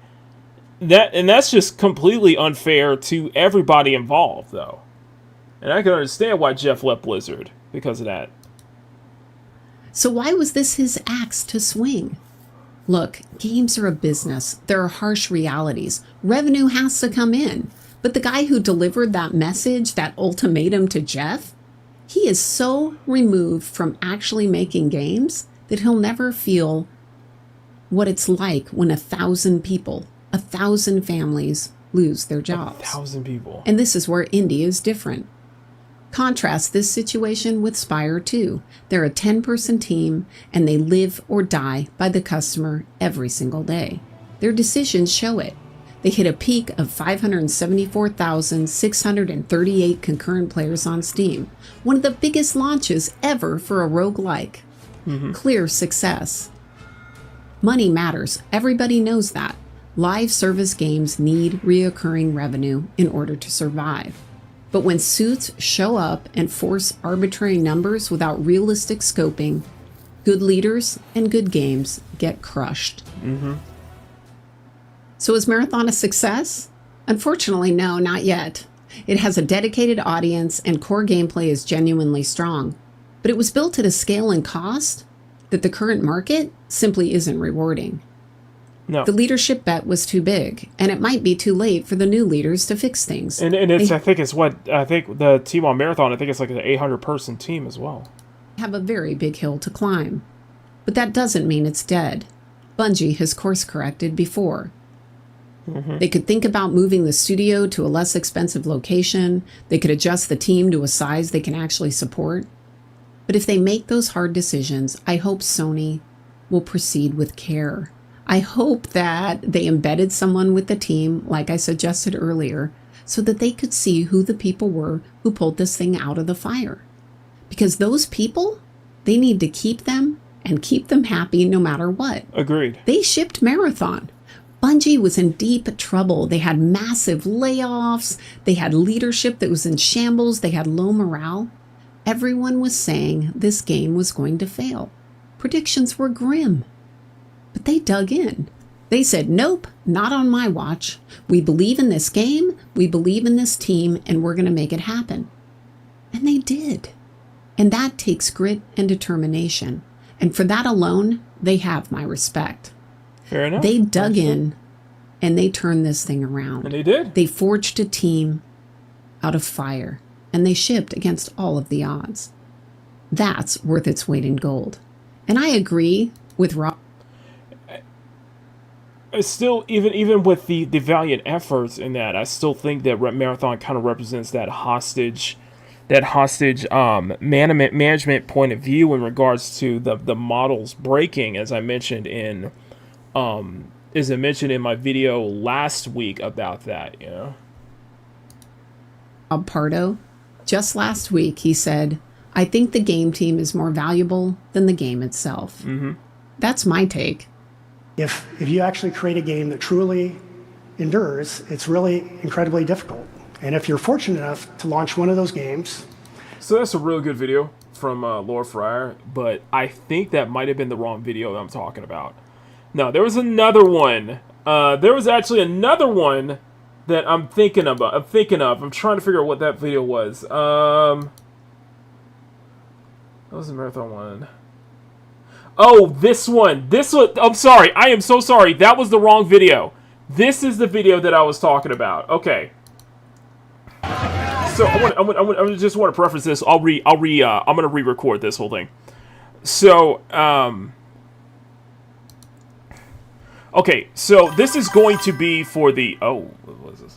That's just completely unfair to everybody involved, though. And I can understand why Jeff left Blizzard because of that. So why was this his axe to swing? Look, games are a business. There are harsh realities. Revenue has to come in. But the guy who delivered that message, that ultimatum to Jeff, he is so removed from actually making games that he'll never feel what it's like when 1,000 people, 1,000 families lose their jobs. 1,000 people. And this is where indie is different. Contrast this situation with Spire 2. They're a 10-person team, and they live or die by the customer every single day. Their decisions show it. They hit a peak of 574,638 concurrent players on Steam, one of the biggest launches ever for a roguelike. Clear success. Money matters. Everybody knows that. Live service games need reoccurring revenue in order to survive. But when suits show up and force arbitrary numbers without realistic scoping, good leaders and good games get crushed. So is Marathon a success? Unfortunately, no, not yet. It has a dedicated audience and core gameplay is genuinely strong. But it was built at a scale and cost that the current market simply isn't rewarding. No. The leadership bet was too big, and it might be too late for the new leaders to fix things. And it's, I think the team on Marathon, I think it's like an 800-person team as well. Have a very big hill to climb. But that doesn't mean it's dead. Bungie has course corrected before. They could think about moving the studio to a less expensive location. They could adjust the team to a size they can actually support. But if they make those hard decisions, I hope Sony will proceed with care. I hope that they embedded someone with the team, like I suggested earlier, so that they could see who the people were who pulled this thing out of the fire. Because those people, they need to keep them and keep them happy no matter what. Agreed. They shipped Marathon. Bungie was in deep trouble. They had massive layoffs. They had leadership that was in shambles. They had low morale. Everyone was saying this game was going to fail. Predictions were grim. But they dug in. They said, nope, not on my watch. We believe in this game, we believe in this team, and we're going to make it happen. And they did. And that takes grit and determination. And for that alone, they have my respect. Fair enough. They dug in, and they turned this thing around. And they did. They forged a team out of fire, and they shipped against all of the odds. That's worth its weight in gold. And I agree with Rob. Still, even with the valiant efforts in that, I still think that Marathon kind of represents that hostage management point of view in regards to the models breaking, as I mentioned in my video last week about that, you know. Bob Pardo, just last week, he said, I think the game team is more valuable than the game itself. That's my take. If you actually create a game that truly endures, it's really incredibly difficult. And if you're fortunate enough to launch one of those games... So that's a really good video from Lord Fryer, but I think that might have been the wrong video that I'm talking about. No, there was another one. There was actually another one that I'm thinking of. I'm trying to figure out what that video was. That was the Marathon one. Oh, this one. I'm sorry. I am so sorry. That was the wrong video. This is the video that I was talking about. Okay. So I just want to preface this. I'm gonna re-record this whole thing. So, okay. So this is going to be for the. Oh, what was this?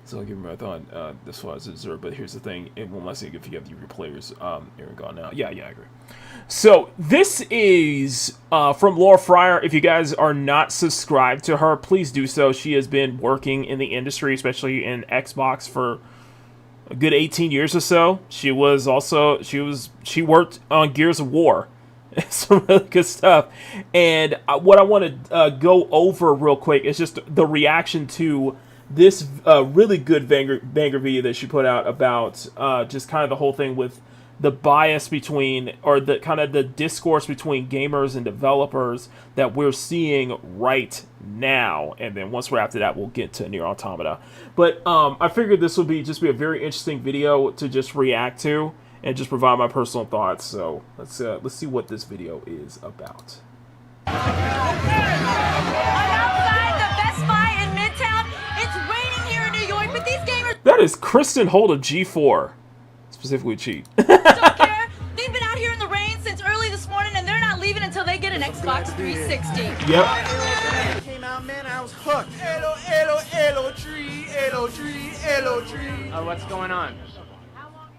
So I'll give him a marathon. This was deserved, but here's the thing: it won't let you if you have your players. Aaron gone now. Yeah, I agree. So this is from Laura Fryer. If you guys are not subscribed to her, please do so. She has been working in the industry, especially in Xbox, for a good 18 years or so. She worked on Gears of War. Some really good stuff. And what I want to go over real quick is just the reaction to this really good banger video that she put out about just kind of the whole thing with the bias between, or the kind of the discourse between gamers and developers that we're seeing right now. And then once we're after that, we'll get to Nier Automata. But I figured this would be a very interesting video to just react to and just provide my personal thoughts. So let's see what this video is about. I'm outside the Best Buy in Midtown. It's raining here in New York, but these gamers That is Kristen Holt of G4. Specifically cheat. don't care. They've been out here in the rain since early this morning, and they're not leaving until they get an Xbox 360. Yep. Came out, man, I was hooked. What's going on?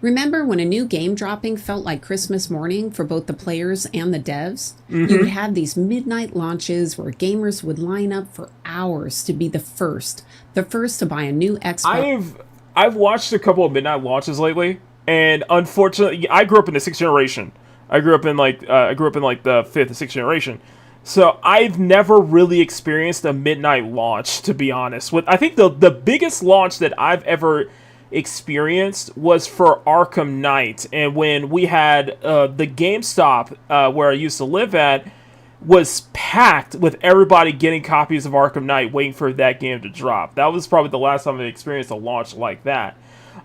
Remember when a new game dropping felt like Christmas morning for both the players and the devs? You would have these midnight launches where gamers would line up for hours to be the first to buy a new Xbox. I've watched a couple of midnight launches lately, and unfortunately, I grew up in the 6th generation. I grew up in like the 5th and 6th generation. So I've never really experienced a midnight launch, to be honest. I think the biggest launch that I've ever experienced was for Arkham Knight, and when we had the GameStop where I used to live at was packed with everybody getting copies of Arkham Knight, waiting for that game to drop. That was probably the last time I experienced a launch like that.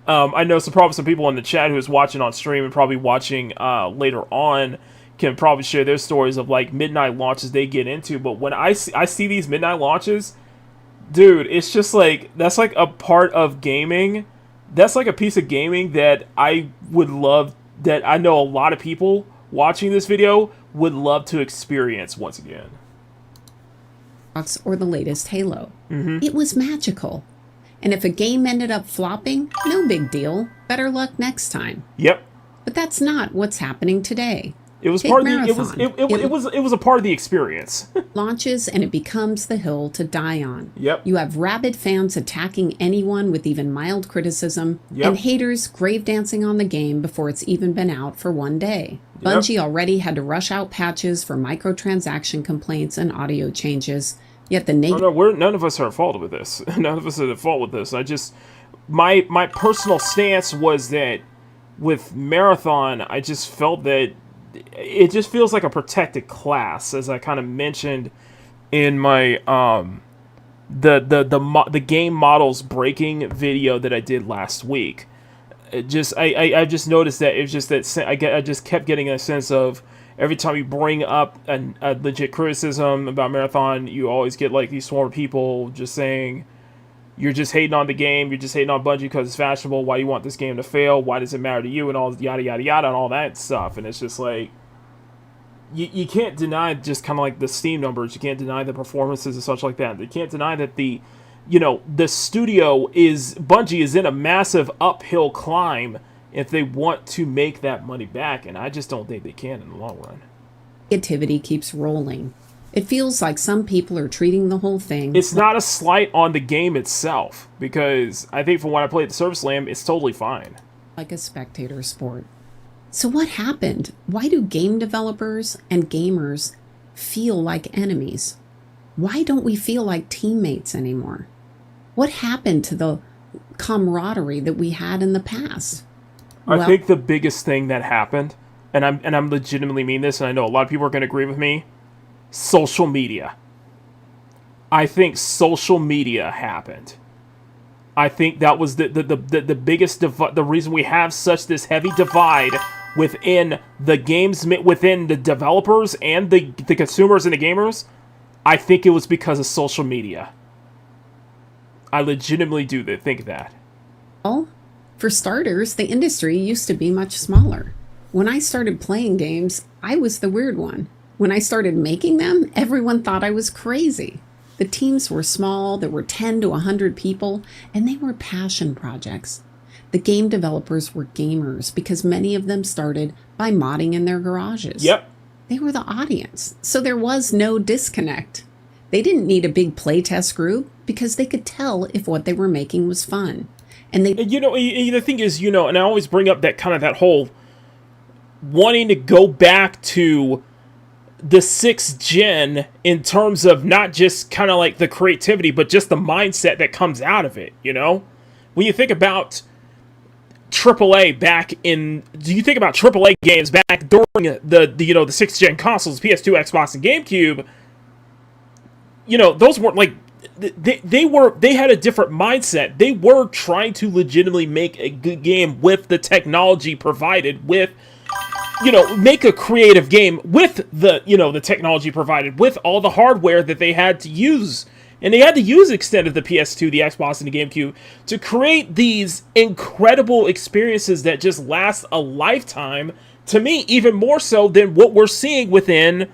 I know some people in the chat who is watching on stream and probably watching later on can probably share their stories of like midnight launches they get into. But when I see these midnight launches, dude, it's just like, that's like a part of gaming. That's like a piece of gaming that I would love, that I know a lot of people watching this video would love to experience once again. Or the latest Halo. Mm-hmm. It was magical. And if a game ended up flopping, no big deal. Better luck next time. Yep. But that's not what's happening today. It was Take part of Marathon. it was a part of the experience. Launches and it becomes the hill to die on. Yep. You have rabid fans attacking anyone with even mild criticism, Yep. and haters grave dancing on the game before it's even been out for one day. Bungie already had to rush out patches for microtransaction complaints and audio changes. Yet the none of us are at fault with this. None of us are at fault with this. I just my personal stance was that with Marathon, I just felt that it just feels like a protected class, as I kind of mentioned in my the game models breaking video that I did last week. I just noticed that it's just that I just kept getting a sense of every time you bring up a legit criticism about Marathon, you always get like these swarm of people just saying you're just hating on the game, you're just hating on Bungie because it's fashionable, why do you want this game to fail, why does it matter to you, and all yada yada yada and all that stuff. And it's just like you can't deny just kind of like the Steam numbers, you can't deny the performances and such like that. You can't deny that the studio Bungie is in a massive uphill climb if they want to make that money back, and I just don't think they can in the long run. Negativity keeps rolling. It feels like some people are treating the whole thing. It's not a slight on the game itself, because I think from when I played the Service Lamb, it's totally fine. Like a spectator sport. So what happened? Why do game developers and gamers feel like enemies? Why don't we feel like teammates anymore? What happened to the camaraderie that we had in the past? I think the biggest thing that happened, and I'm legitimately mean this, and I know a lot of people are going to agree with me, social media. I think social media happened. I think that was the biggest the reason we have such this heavy divide within the games, within the developers and the consumers and the gamers. I think it was because of social media. I legitimately do think that. Well, for starters, the industry used to be much smaller. When I started playing games, I was the weird one. When I started making them, everyone thought I was crazy. The teams were small, there were 10 to 100 people, and they were passion projects. The game developers were gamers because many of them started by modding in their garages. Yep. They were the audience, so there was no disconnect. They didn't need a big playtest group because they could tell if what they were making was fun. And the thing is, and I always bring up that kind of that whole wanting to go back to the 6th gen in terms of not just kind of like the creativity, but just the mindset that comes out of it, When you think about AAA do you think about AAA games back during the 6th gen consoles, PS2, Xbox, and GameCube, those weren't like, they had a different mindset. They were trying to legitimately make a good game with the technology provided, with make a creative game with the technology provided, with all the hardware that they had to use. And they had to use extended the PS2, the Xbox, and the GameCube to create these incredible experiences that just last a lifetime, to me, even more so than what we're seeing within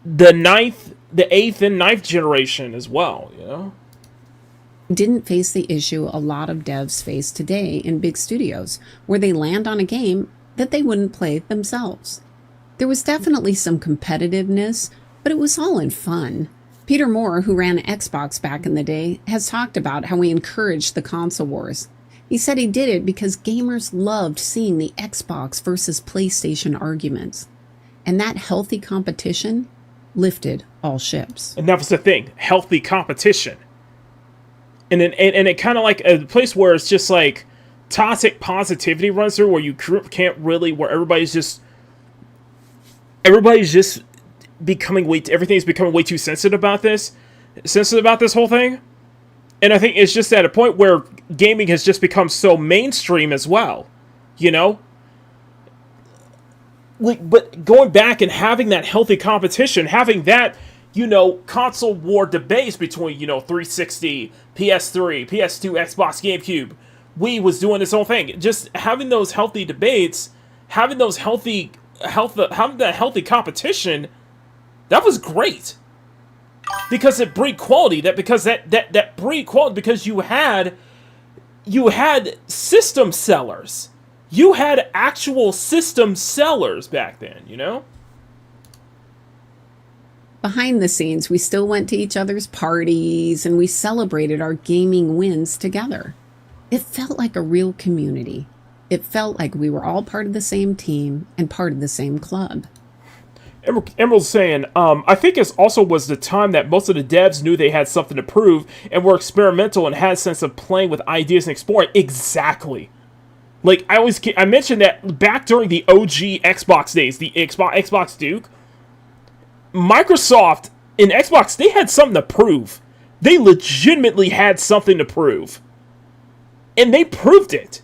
the 8th and 9th generation as well, Didn't face the issue a lot of devs face today in big studios, where they land on a game that they wouldn't play themselves. There was definitely some competitiveness, but it was all in fun. Peter Moore, who ran Xbox back in the day, has talked about how he encouraged the console wars. He said he did it because gamers loved seeing the Xbox versus PlayStation arguments. And that healthy competition lifted all ships. And that was the thing, healthy competition. And it kind of like a place where it's just like toxic positivity runs through, where you can't really, where everybody's just becoming everything's becoming way too sensitive about this whole thing. And I think it's just at a point where gaming has just become so mainstream as well, you know? Like, but going back and having that healthy competition, having that, you know, console war debates between, you know, 360, PS3, PS2, Xbox, GameCube, Wii was doing its own thing. Just having those healthy debates, having that healthy competition, that was great. Because it breed quality, that breed quality, because you had system sellers. You had actual system sellers back then, you know? Behind the scenes, we still went to each other's parties and we celebrated our gaming wins together. It felt like a real community. It felt like we were all part of the same team and part of the same club. Emerald's saying, I think it also was the time that most of the devs knew they had something to prove and were experimental and had a sense of playing with ideas and exploring. Exactly. Like, I mentioned that back during the OG Xbox days, the Xbox Duke, Microsoft and Xbox, they had something to prove. They legitimately had something to prove. And they proved it.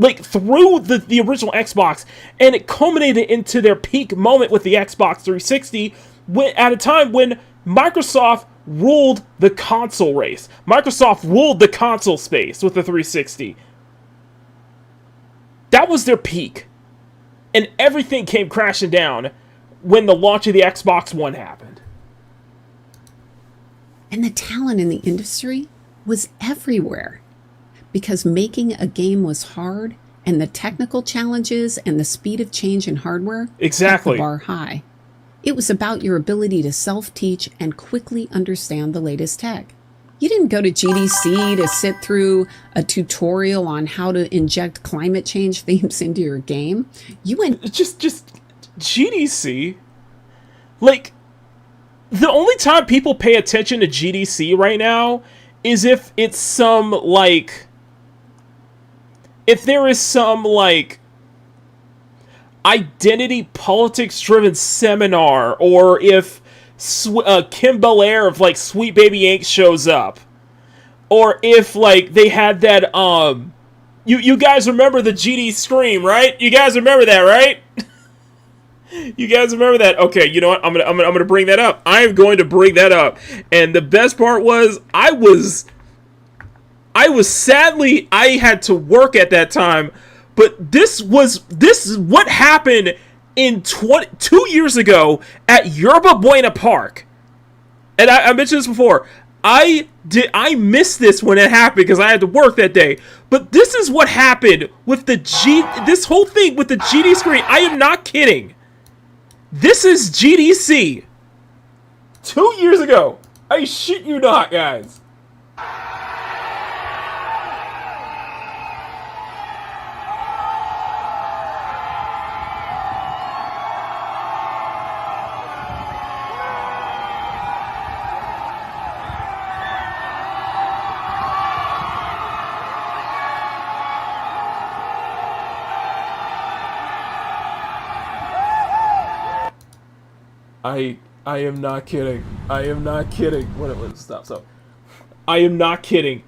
Like, through the original Xbox, and it culminated into their peak moment with the Xbox 360 at a time when Microsoft ruled the console race. Microsoft ruled the console space with the 360. That was their peak. And everything came crashing down when the launch of the Xbox One happened. And the talent in the industry was everywhere. Because making a game was hard, and the technical challenges and the speed of change in hardware kept the bar high. It was about your ability to self-teach and quickly understand the latest tech. You didn't go to GDC to sit through a tutorial on how to inject climate change themes into your game. You went... Just GDC? Like, the only time people pay attention to GDC right now is if it's some, like... If there is some, like, identity politics-driven seminar, or if Kim Belair of, like, Sweet Baby Inc. shows up, or if, like, they had that, you guys remember the GD Scream, right? You guys remember that, right? You guys remember that? Okay, you know what? I'm gonna bring that up. I am going to bring that up. And the best part was, I was sadly, I had to work at that time, but this is what happened in 2 years ago at Yerba Buena Park. And I mentioned this before. I missed this when it happened because I had to work that day. But this is what happened with this whole thing with the GD screen. I am not kidding. This is GDC 2 years ago. I shit you not, guys. I am not kidding. I am not kidding. What stop. So, I am not kidding.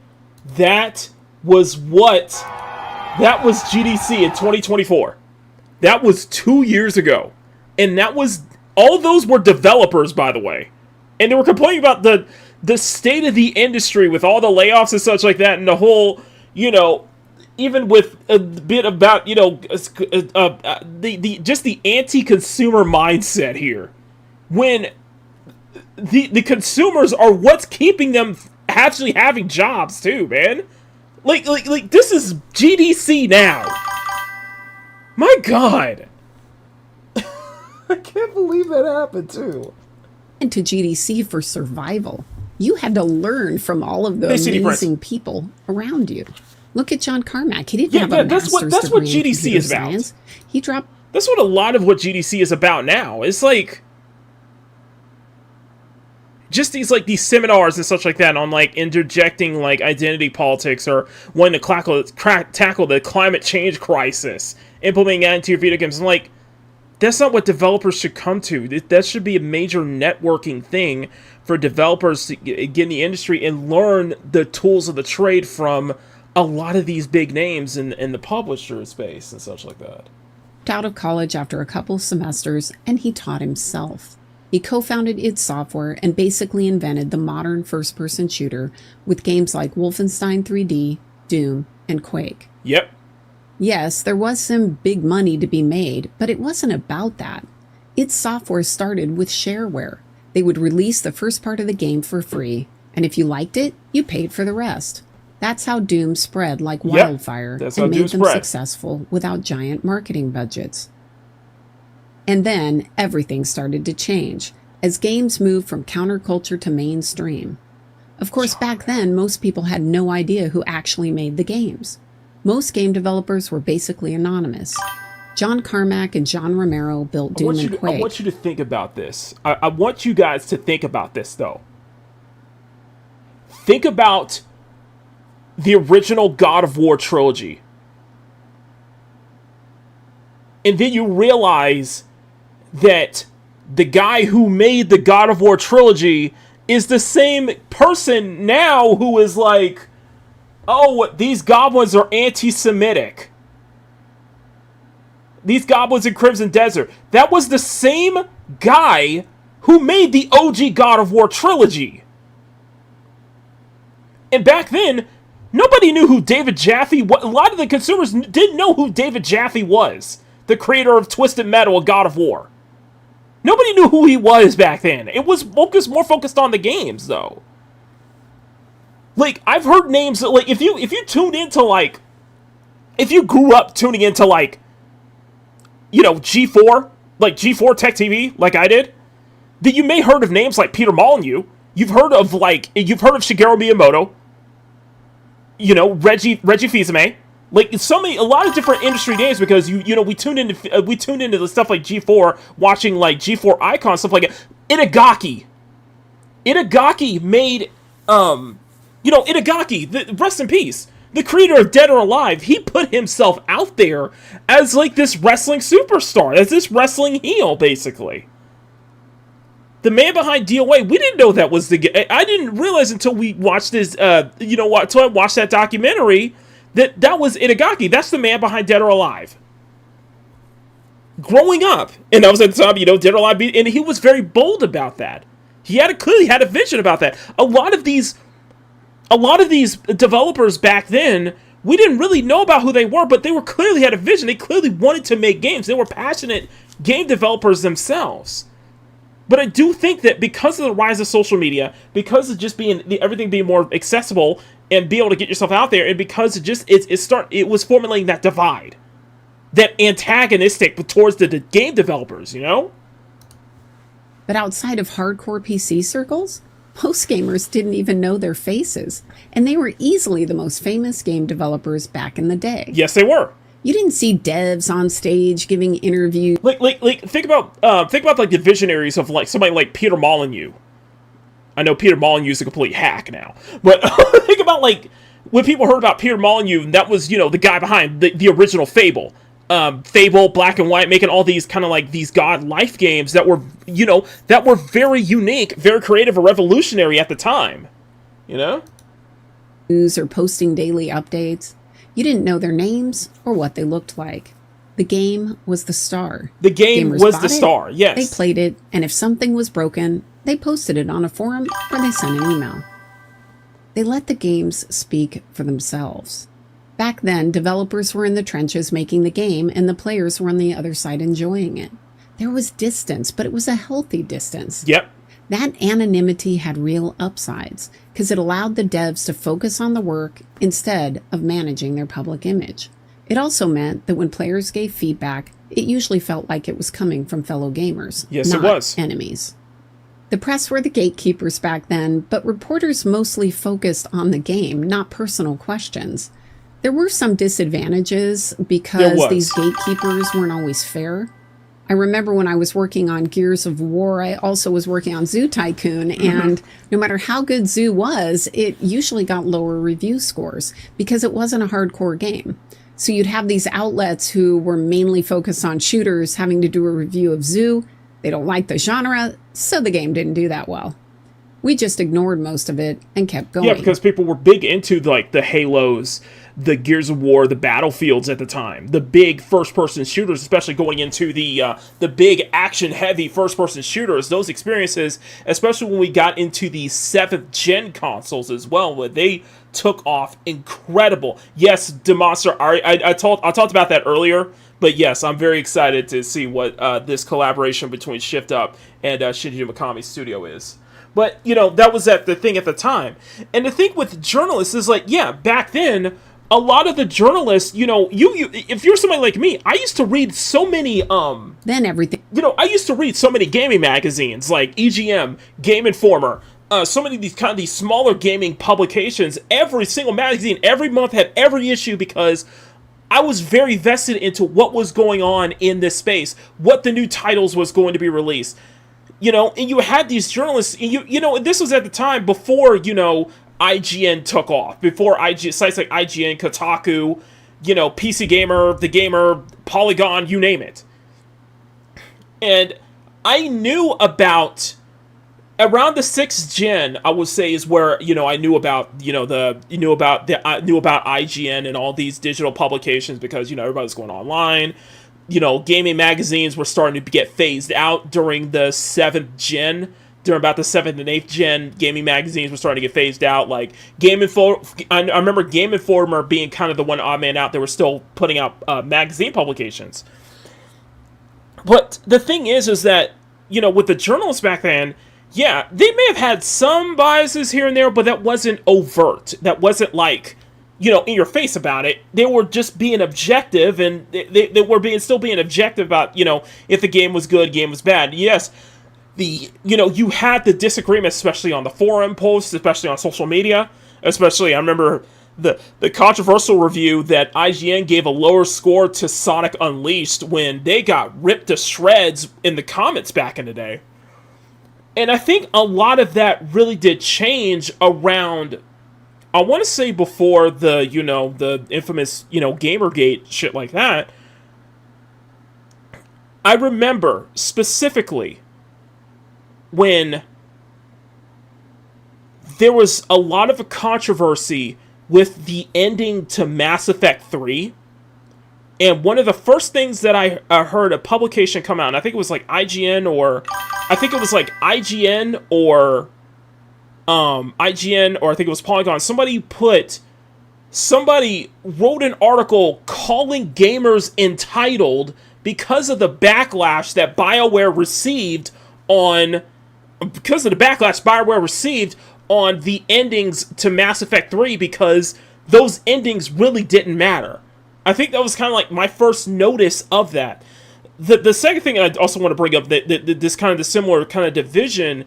That was GDC in 2024. That was 2 years ago. And that was, all those were developers, by the way. And they were complaining about the state of the industry with all the layoffs and such like that, and the whole, you know, even with a bit about, you know, the anti-consumer mindset here. When the consumers are what's keeping them actually having jobs too, man. Like this is GDC now. My God. I can't believe that happened too. And to GDC for survival. You had to learn from all of the amazing people around you. Look at John Carmack. He didn't have a master's that's what degree in GDC is about. science. He dropped. That's what a lot of what GDC is about now. It's like just these seminars and such like that on like interjecting like identity politics or wanting to tackle the climate change crisis, implementing that into your video games. And like, that's not what developers should come to. That should be a major networking thing for developers to get in the industry and learn the tools of the trade from a lot of these big names in the publisher space and such like that. Out of college after a couple semesters, and he taught himself. He co-founded id Software and basically invented the modern first-person shooter with games like Wolfenstein 3D, Doom, and Quake. Yep. Yes, there was some big money to be made, but it wasn't about that. id Software started with shareware. They would release the first part of the game for free, and if you liked it, you paid for the rest. That's how Doom spread like wildfire and made them successful without giant marketing budgets. And then everything started to change as games moved from counterculture to mainstream. Of course, back then, most people had no idea who actually made the games. Most game developers were basically anonymous. John Carmack and John Romero built Doom and Quake. I want you to think about this. I want you guys to think about this, though. Think about the original God of War trilogy. And then you realize that the guy who made the God of War trilogy is the same person now who is like, oh, these goblins are anti-Semitic. These goblins in Crimson Desert. That was the same guy who made the OG God of War trilogy. And back then, nobody knew who David Jaffe was. A lot of the consumers didn't know who David Jaffe was, the creator of Twisted Metal and God of War. Nobody knew who he was back then. It was more focused on the games, though. Like, I've heard names that, like, if you tuned into, like, if you grew up tuning into, like, you know, G4, like G4 Tech TV, like I did, then you may heard of names like Peter Molyneux. You've heard of Shigeru Miyamoto. You know, Reggie Fils-Aimé. Like, a lot of different industry names because, you know, we tuned into the stuff like G4, watching, like, G4 Icon, stuff like that. Itagaki made, you know, rest in peace, the creator of Dead or Alive, he put himself out there as, like, this wrestling superstar, as this wrestling heel, basically. The man behind DOA, we didn't know that was I didn't realize until we watched this, until I watched that documentary, that was Itagaki. That's the man behind Dead or Alive. Growing up, and that was at the time, you know, Dead or Alive, and he was very bold about that. He clearly had a vision about that. A lot of these developers back then, we didn't really know about who they were, but they clearly had a vision. They clearly wanted to make games. They were passionate game developers themselves. But I do think that because of the rise of social media, because of just everything being more accessible and be able to get yourself out there, and because it was formulating that divide, that antagonistic towards the game developers, you know? But outside of hardcore PC circles, most gamers didn't even know their faces, and they were easily the most famous game developers back in the day. Yes, they were. You didn't see devs on stage giving interviews. Like think about like the visionaries of like somebody like Peter Molyneux. I know Peter Molyneux is a complete hack now, but think about like when people heard about Peter Molyneux, that was, you know, the guy behind the original Fable. Fable, Black and White, making all these kind of like these God life games that were, you know, that were very unique, very creative, and revolutionary at the time. You know? News or posting daily updates. You didn't know their names or what they looked like. The game was the star. The game was the star, yes. They played it, and if something was broken, they posted it on a forum or they sent an email. They let the games speak for themselves. Back then, developers were in the trenches making the game, and the players were on the other side enjoying it. There was distance, but it was a healthy distance. Yep. That anonymity had real upsides, because it allowed the devs to focus on the work instead of managing their public image. It also meant that when players gave feedback, it usually felt like it was coming from fellow gamers, yes, not it was. enemies. The press were the gatekeepers back then, but reporters mostly focused on the game, not personal questions. There were some disadvantages because these gatekeepers weren't always fair. I remember when I was working on Gears of War, I also was working on Zoo Tycoon, and no matter how good Zoo was, it usually got lower review scores because it wasn't a hardcore game. So you'd have these outlets who were mainly focused on shooters having to do a review of Zoo. They don't like the genre, so the game didn't do that well. We just ignored most of it and kept going. Yeah, because people were big into like the Halos, the Gears of War, the Battlefields at the time, the big first-person shooters, especially going into the big action-heavy first-person shooters. Those experiences, especially when we got into the 7th gen consoles as well, where they took off incredible. Yes, Demonster, I talked about that earlier. But yes, I'm very excited to see what this collaboration between Shift Up and Shinji Mikami's studio is. But, you know, that was the thing at the time. And the thing with journalists is, like, yeah, back then, a lot of the journalists, you know, if you're somebody like me, I used to read so many, Then everything. You know, I used to read so many gaming magazines, like EGM, Game Informer, so many of these smaller gaming publications. Every single magazine, every month had every issue because I was very vested into what was going on in this space, what the new titles was going to be released. You know, and you had these journalists, and you know, this was at the time before, you know, IGN took off, before sites like IGN, Kotaku, you know, PC Gamer, The Gamer, Polygon, you name it. And I knew about around the 6th gen, I would say, is where, you know, I knew about, you know, I knew about IGN and all these digital publications because, you know, everybody was going online. You know, gaming magazines were starting to get phased out during the 7th gen. During about the 7th and 8th gen, gaming magazines were starting to get phased out. Like, I remember Game Informer being kind of the one odd man out. They were still putting out magazine publications. But the thing is that, you know, with the journalists back then, yeah, they may have had some biases here and there, but that wasn't overt. That wasn't like, you know, in your face about it. They were just being objective, and they were still being objective about, you know, if the game was good, game was bad. Yes, you know, you had the disagreements, especially on the forum posts, especially on social media. Especially, I remember the controversial review that IGN gave a lower score to Sonic Unleashed when they got ripped to shreds in the comments back in the day. And I think a lot of that really did change around, I want to say before the, you know, the infamous, you know, Gamergate shit like that. I remember specifically when there was a lot of a controversy with the ending to Mass Effect 3. And one of the first things that I heard a publication come out, and I think it was like IGN or I think it was Polygon. Somebody wrote an article calling gamers entitled because of the backlash that BioWare received on the endings to Mass Effect 3 because those endings really didn't matter. I think that was kind of like my first notice of that. The second thing I also want to bring up, this kind of the similar kind of division,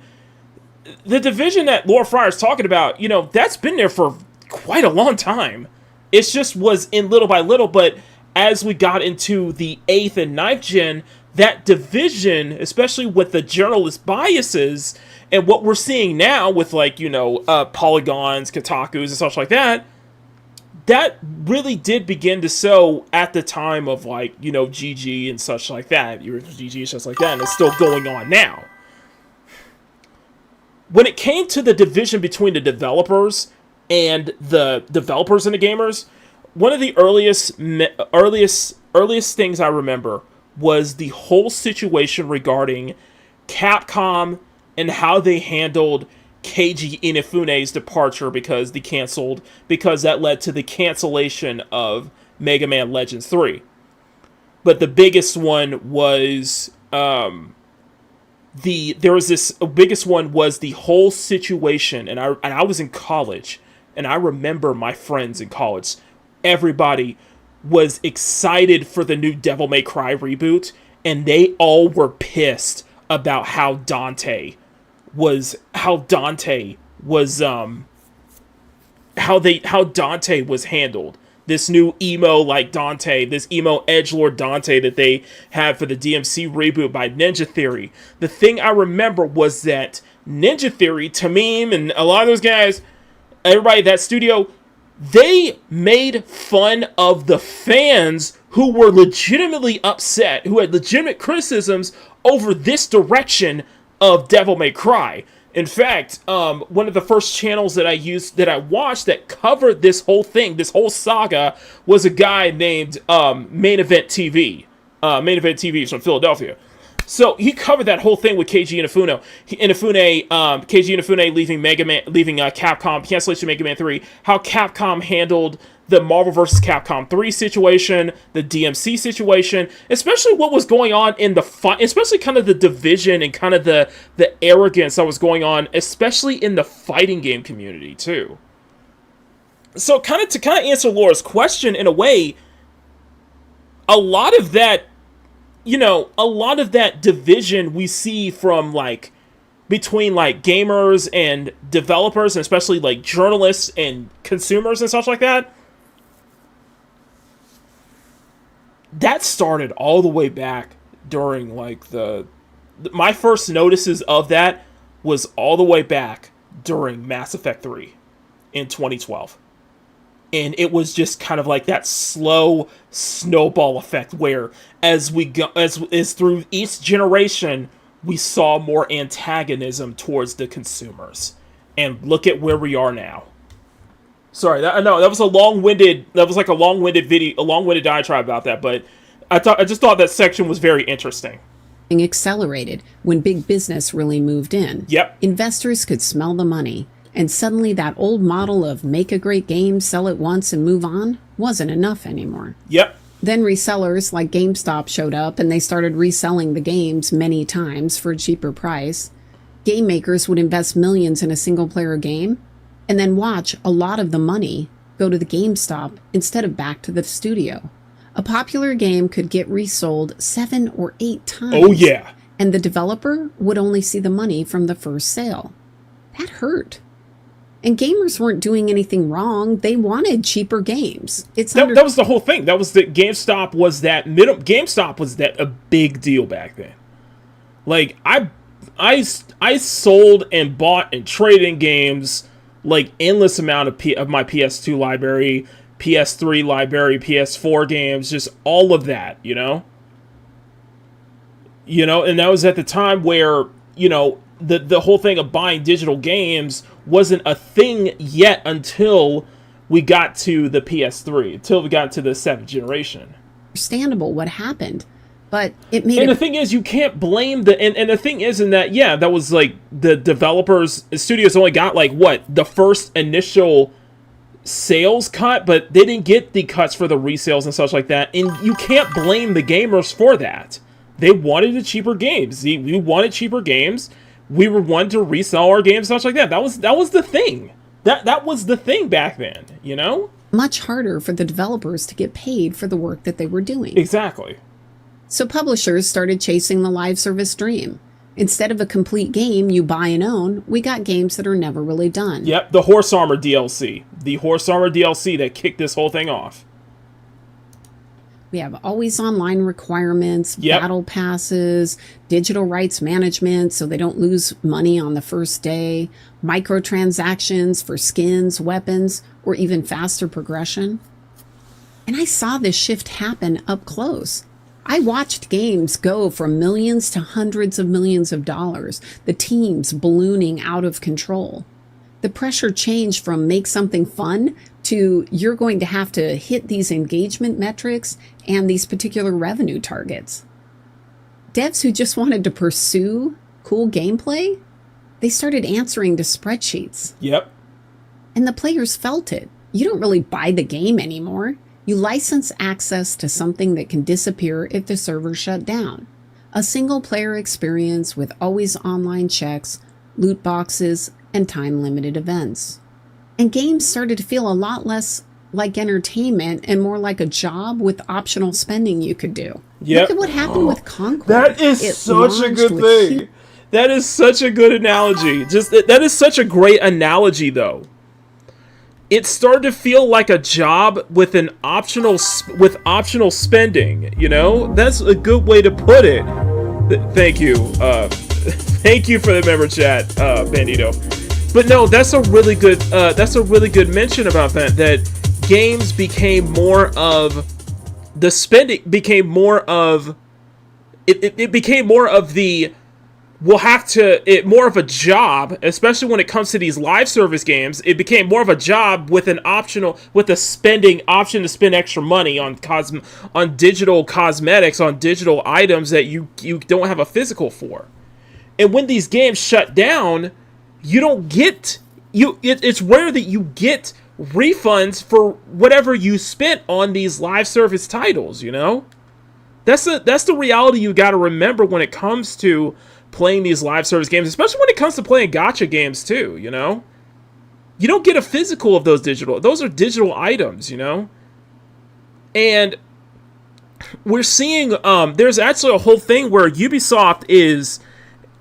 the division that Laura Fryer is talking about, you know, that's been there for quite a long time. It just was in little by little, but as we got into the 8th and 9th gen, that division, especially with the journalist biases and what we're seeing now with, like, you know, Polygons, Kotakus, and such like that, that really did begin to sow at the time of, like, you know, GG and such like that. GG and such like that, and it's still going on now. When it came to the division between the developers and the developers and the gamers, one of the earliest things I remember was the whole situation regarding Capcom and how they handled Keiji Inafune's departure because that led to the cancellation of Mega Man Legends 3. But the biggest one was the whole situation, and I was in college, and I remember my friends in college. Everybody was excited for the new Devil May Cry reboot, and they all were pissed about how Dante was how Dante was how Dante was handled. This new emo like Dante, this emo edgelord Dante that they had for the DMC reboot by Ninja Theory. The thing I remember was that Ninja Theory, Tamim, and a lot of those guys, everybody at that studio, they made fun of the fans who were legitimately upset, who had legitimate criticisms over this direction of Devil May Cry. In fact, one of the first channels that I watched that covered this whole thing, this whole saga, was a guy named Main Event TV. Main Event TV is from Philadelphia. So he covered that whole thing with Keiji Inafune. Keiji Inafune leaving Capcom, cancellation of Mega Man 3. How Capcom handled the Marvel vs. Capcom 3 situation, the DMC situation, especially what was going on in the fight, especially kind of the division and kind of the arrogance that was going on, especially in the fighting game community too. So to answer Laura's question in a way, a lot of that division we see from between gamers and developers, and especially journalists and consumers and such like that, that started all the way back during my first notices of that was all the way back during Mass Effect 3 in 2012. And it was just kind of like that slow snowball effect where as through each generation, we saw more antagonism towards the consumers. And look at where we are now. Sorry, that was a long-winded video, a long-winded diatribe about that, but I just thought that section was very interesting. Accelerated when big business really moved in. Yep. Investors could smell the money. And suddenly that old model of make a great game, sell it once, and move on wasn't enough anymore. Yep. Then resellers like GameStop showed up and they started reselling the games many times for a cheaper price. Game makers would invest millions in a single-player game and then watch a lot of the money go to the GameStop instead of back to the studio. A popular game could get resold 7 or 8 times. Oh, yeah. And the developer would only see the money from the first sale. That hurt. And gamers weren't doing anything wrong. They wanted cheaper games. That was the whole thing. That was that GameStop was that a big deal back then. I sold and bought and traded in games endless amount of my PS2 library, PS3 library, PS4 games, just all of that, and that was at the time where, the whole thing of buying digital games wasn't a thing yet until we got to the PS3, until we got to the 7th generation. Understandable what happened, but it made. And the thing is, you can't blame and the thing is in that, yeah, that was the developers, studios only got the first initial sales cut, but they didn't get the cuts for the resales and such like that. And you can't blame the gamers for that. They wanted the cheaper games. We wanted cheaper games. We were wanting to resell our games, such like that. That was the thing. That was the thing back then, Much harder for the developers to get paid for the work that they were doing. Exactly. So publishers started chasing the live service dream. Instead of a complete game you buy and own, we got games that are never really done. Yep, the Horse Armor DLC. The Horse Armor DLC that kicked this whole thing off. We have always online requirements, battle passes, digital rights management so they don't lose money on the first day, microtransactions for skins, weapons, or even faster progression. And I saw this shift happen up close. I watched games go from millions to hundreds of millions of dollars, the teams ballooning out of control. The pressure changed from make something fun to you're going to have to hit these engagement metrics and these particular revenue targets. Devs who just wanted to pursue cool gameplay, they started answering to spreadsheets. Yep. And the players felt it. You don't really buy the game anymore. You license access to something that can disappear if the server shut down. A single-player experience with always online checks, loot boxes, and time-limited events. And games started to feel a lot less like entertainment and more like a job with optional spending you could do. Yep. Look at what happened with Concord. That is such a good thing. That is such a good analogy. That is such a great analogy, though. It started to feel like a job with an optional spending. You know, that's a good way to put it. Thank you, thank you for the member chat, Bandito. But no, that's a really good mention about that. That games became more of the spending, became more of it became more of the more of a job, especially when it comes to these live service games. It became more of a job with a spending option to spend extra money on digital cosmetics, on digital items that you don't have a physical for. And when these games shut down, you don't get it's rare that you get refunds for whatever you spent on these live service titles, you know? That's the reality you got to remember when it comes to playing these live service games, especially when it comes to playing gacha games too, you know? You don't get a physical of those are digital items, you know? And we're seeing, there's actually a whole thing where Ubisoft is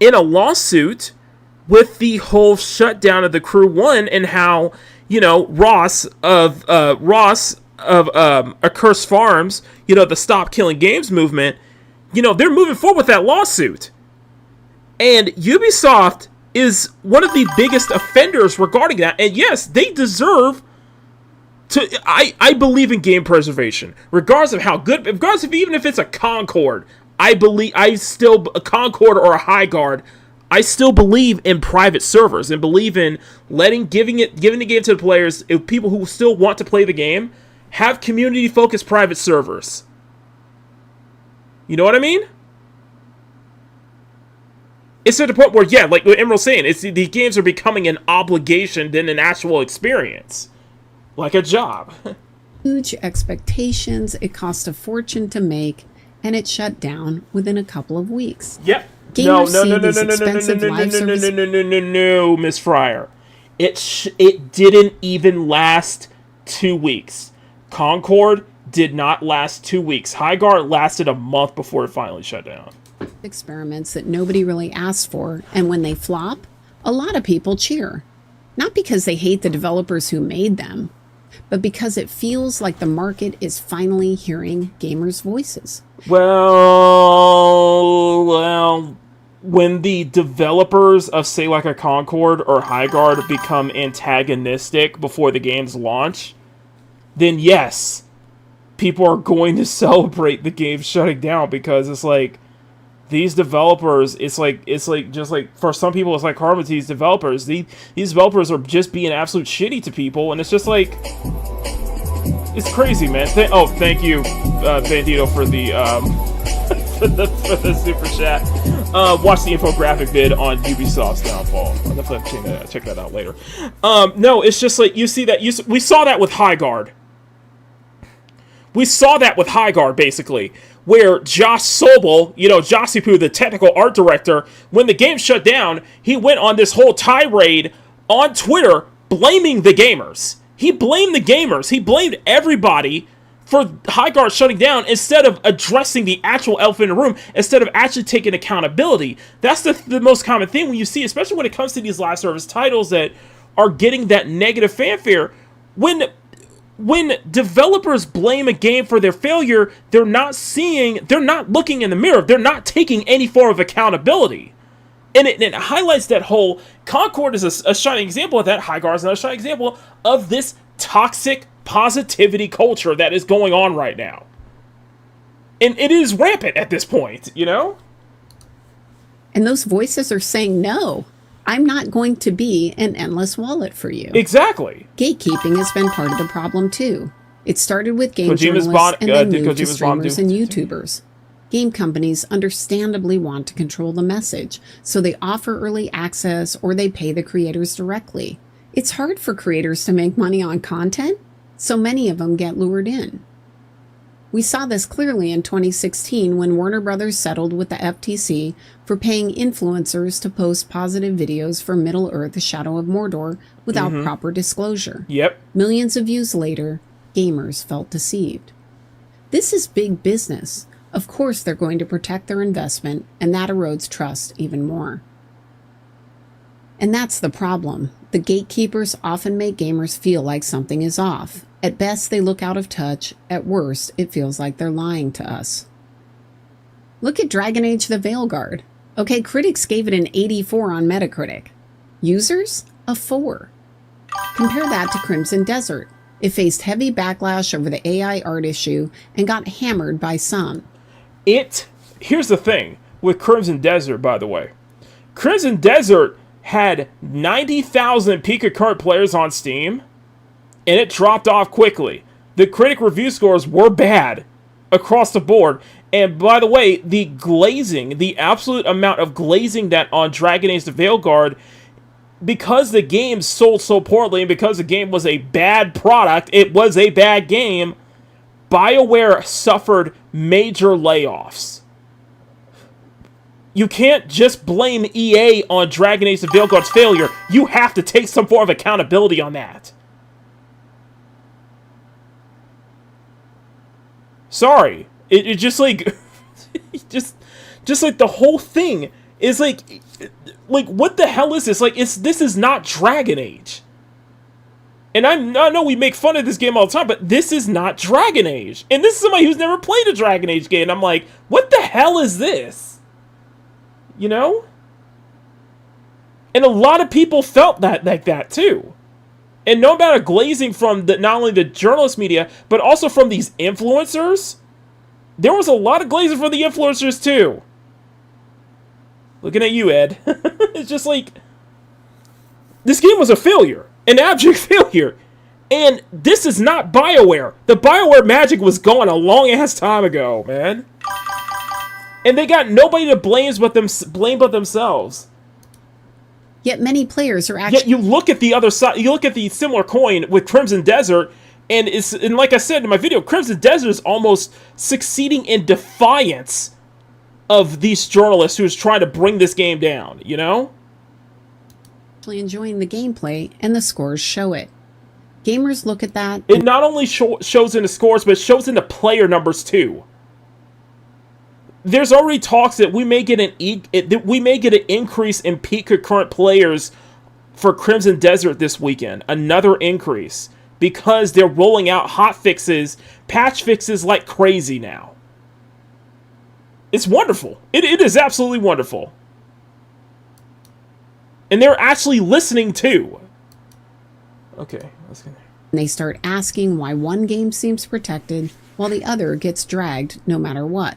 in a lawsuit with the whole shutdown of the Crew 1 and how, you know, Ross of Accursed Farms, you know, the Stop Killing Games movement, you know, they're moving forward with that lawsuit. And Ubisoft is one of the biggest offenders regarding that. And yes, they deserve to... I believe in game preservation. Regardless of how good... Regardless of even if it's a Concord. A Concord or a High Guard. I still believe in private servers. And believe in giving the game to the players. If people who still want to play the game have community-focused private servers. You know what I mean? It's at the point where, yeah, like what Emerald's saying, these games are becoming an obligation than an actual experience. Like a job. Huge expectations, it cost a fortune to make, and it shut down within a couple of weeks. Yep. No, Miss Fryer. It didn't even last 2 weeks. Concord did not last 2 weeks. Highguard lasted a month before it finally shut down. Experiments that nobody really asked for, and when they flop, a lot of people cheer. Not because they hate the developers who made them, but because it feels like the market is finally hearing gamers' voices. Well, when the developers of, say, like a Concord or Highguard become antagonistic before the game's launch, then yes, people are going to celebrate the game shutting down, because it's like, these developers, it's like just like for some people, it's like karma to these developers. These developers are just being absolute shitty to people, and it's just like, it's crazy, man. Thank you, Bandito, for the for the super chat. Watch the infographic vid on Ubisoft's downfall. I'll definitely check that out later. No, it's just like we saw that with Highguard. We saw that with Highguard, basically, where Josh Sobel, you know, Josipu, the technical art director, when the game shut down, he went on this whole tirade on Twitter blaming the gamers. He blamed the gamers. He blamed everybody for Highguard shutting down instead of addressing the actual elephant in the room, instead of actually taking accountability. That's the most common thing when you see, especially when it comes to these live service titles that are getting that negative fanfare. When developers blame a game for their failure, they're not looking in the mirror. They're not taking any form of accountability. And it highlights that whole... Concord is a shining example of that. Highguard is another shining example of this toxic positivity culture that is going on right now. And it is rampant at this point, you know? And those voices are saying no. I'm not going to be an endless wallet for you. Exactly. Gatekeeping has been part of the problem too. It started with game journalists and then moved to streamers and YouTubers. Game companies understandably want to control the message, so they offer early access or they pay the creators directly. It's hard for creators to make money on content, so many of them get lured in. We saw this clearly in 2016 when Warner Brothers settled with the FTC for paying influencers to post positive videos for Middle-earth: Shadow of Mordor without proper disclosure. Yep. Millions of views later, gamers felt deceived. This is big business. Of course they're going to protect their investment, and that erodes trust even more. And that's the problem. The gatekeepers often make gamers feel like something is off. At best, they look out of touch. At worst, it feels like they're lying to us. Look at Dragon Age the Veilguard. Okay, critics gave it an 84 on Metacritic. Users? A 4. Compare that to Crimson Desert. It faced heavy backlash over the AI art issue and got hammered by some. Here's the thing with Crimson Desert, by the way. Crimson Desert had 90,000 peak concurrent players on Steam, and it dropped off quickly. The critic review scores were bad across the board. And by the way, the glazing, the absolute amount of glazing that on Dragon Age the Veilguard, because the game sold so poorly and because the game was a bad product, it was a bad game, BioWare suffered major layoffs. You can't just blame EA on Dragon Age the Veilguard's failure. You have to take some form of accountability on that. Sorry. It just like... just like the whole thing is like what the hell is this? Like, this is not Dragon Age. And I know we make fun of this game all the time, but this is not Dragon Age. And this is somebody who's never played a Dragon Age game. And I'm like, what the hell is this? You know? And a lot of people felt that like that too. And no amount of glazing from not only the journalist media, but also from these influencers. There was a lot of glazing from the influencers too. Looking at you, Ed. It's just like, this game was a failure. An abject failure. And this is not BioWare. The BioWare magic was gone a long-ass time ago, man. And they got nobody to blame but themselves. Yet many players are actually... Yet you look at the other side, you look at the similar coin with Crimson Desert, and like I said in my video, Crimson Desert is almost succeeding in defiance of these journalists who's trying to bring this game down, you know? Enjoying the gameplay, and the scores show it. Gamers look at that... It not only shows in the scores, but it shows in the player numbers too. There's already talks that we may get an increase in peak concurrent players for Crimson Desert this weekend. Another increase. Because they're rolling out hot fixes, patch fixes like crazy now. It's wonderful. It is absolutely wonderful. And they're actually listening too. Okay, let's go. They start asking why one game seems protected while the other gets dragged no matter what.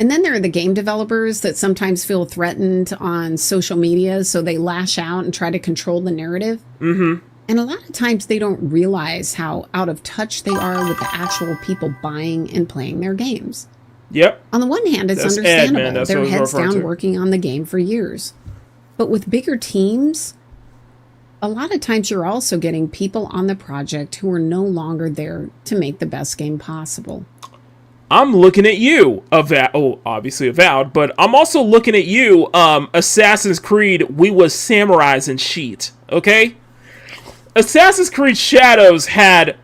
And then there are the game developers that sometimes feel threatened on social media, so they lash out and try to control the narrative. Mm-hmm. And a lot of times they don't realize how out of touch they are with the actual people buying and playing their games. Yep. On the one hand, it's understandable. They're heads down working on the game for years. But with bigger teams, a lot of times you're also getting people on the project who are no longer there to make the best game possible. I'm looking at you, obviously Avowed, but I'm also looking at you, Assassin's Creed, we was samurais and shit, okay? Assassin's Creed Shadows had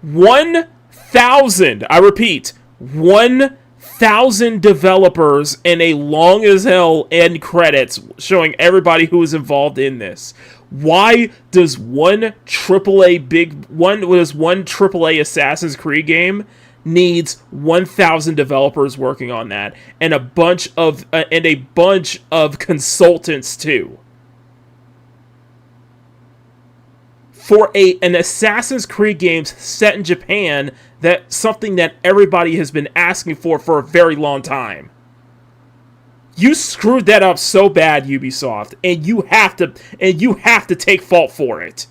1,000, I repeat, 1,000 developers and a long as hell end credits showing everybody who was involved in this. Why does one AAA Assassin's Creed game needs 1,000 developers working on that and a bunch of consultants too? For an Assassin's Creed game set in Japan, that's something that everybody has been asking for a very long time. You screwed that up so bad, Ubisoft, and you have to take fault for it.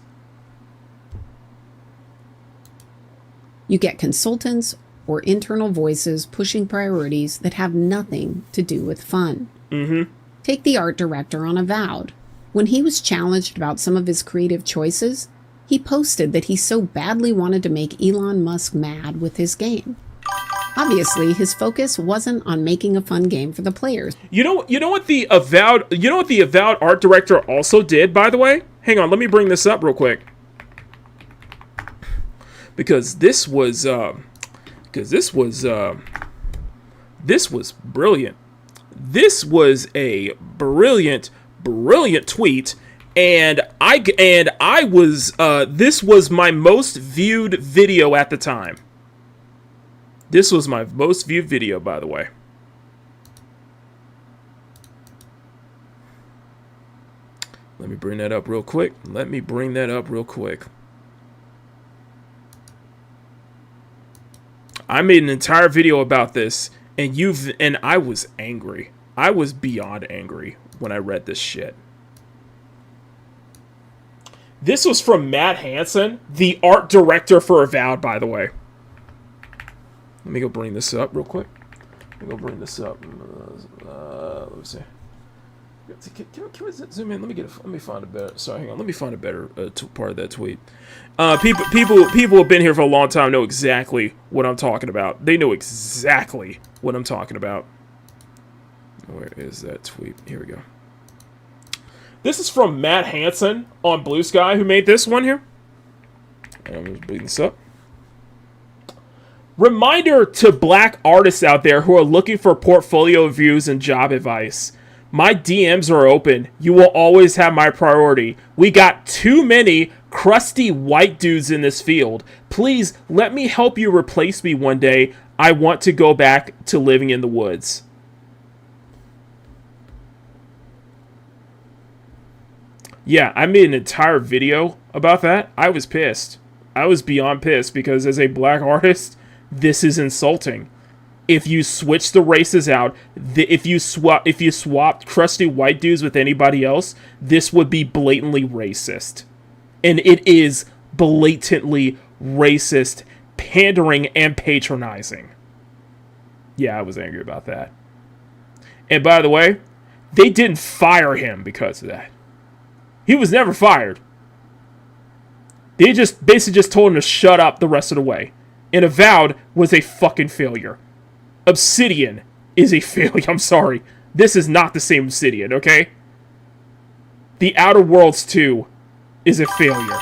You get consultants or internal voices pushing priorities that have nothing to do with fun. Mm-hmm. Take the art director on Avowed. When he was challenged about some of his creative choices, he posted that he so badly wanted to make Elon Musk mad with his game. Obviously, his focus wasn't on making a fun game for the players. You know what the Avowed art director also did, by the way? Hang on, let me bring this up real quick. Because this was brilliant. This was a brilliant tweet, And I was this was my most viewed video at the time. This was my most viewed video, by the way. Let me bring that up real quick. I made an entire video about this, and I was angry. I was beyond angry when I read this shit. This was from Matt Hansen, the art director for Avowed, by the way. Let me go bring this up real quick. Let me see. Can we zoom in? Let me find a better. Sorry, hang on. Let me find a better part of that tweet. People have been here for a long time know exactly what I'm talking about. They know exactly what I'm talking about. Where is that tweet? Here we go. This is from Matt Hansen on Blue Sky, who made this one here. I'm going to bring this up. Reminder to black artists out there who are looking for portfolio views and job advice. My DMs are open. You will always have my priority. We got too many crusty white dudes in this field. Please let me help you replace me one day. I want to go back to living in the woods. Yeah, I made an entire video about that. I was pissed. I was beyond pissed because as a black artist, this is insulting. If you switch the races out, if you swapped crusty white dudes with anybody else, this would be blatantly racist. And it is blatantly racist, pandering, and patronizing. Yeah, I was angry about that. And by the way, they didn't fire him because of that. He was never fired. They just basically just told him to shut up the rest of the way. And Avowed was a fucking failure. Obsidian is a failure. I'm sorry. This is not the same Obsidian, okay? The Outer Worlds 2 is a failure.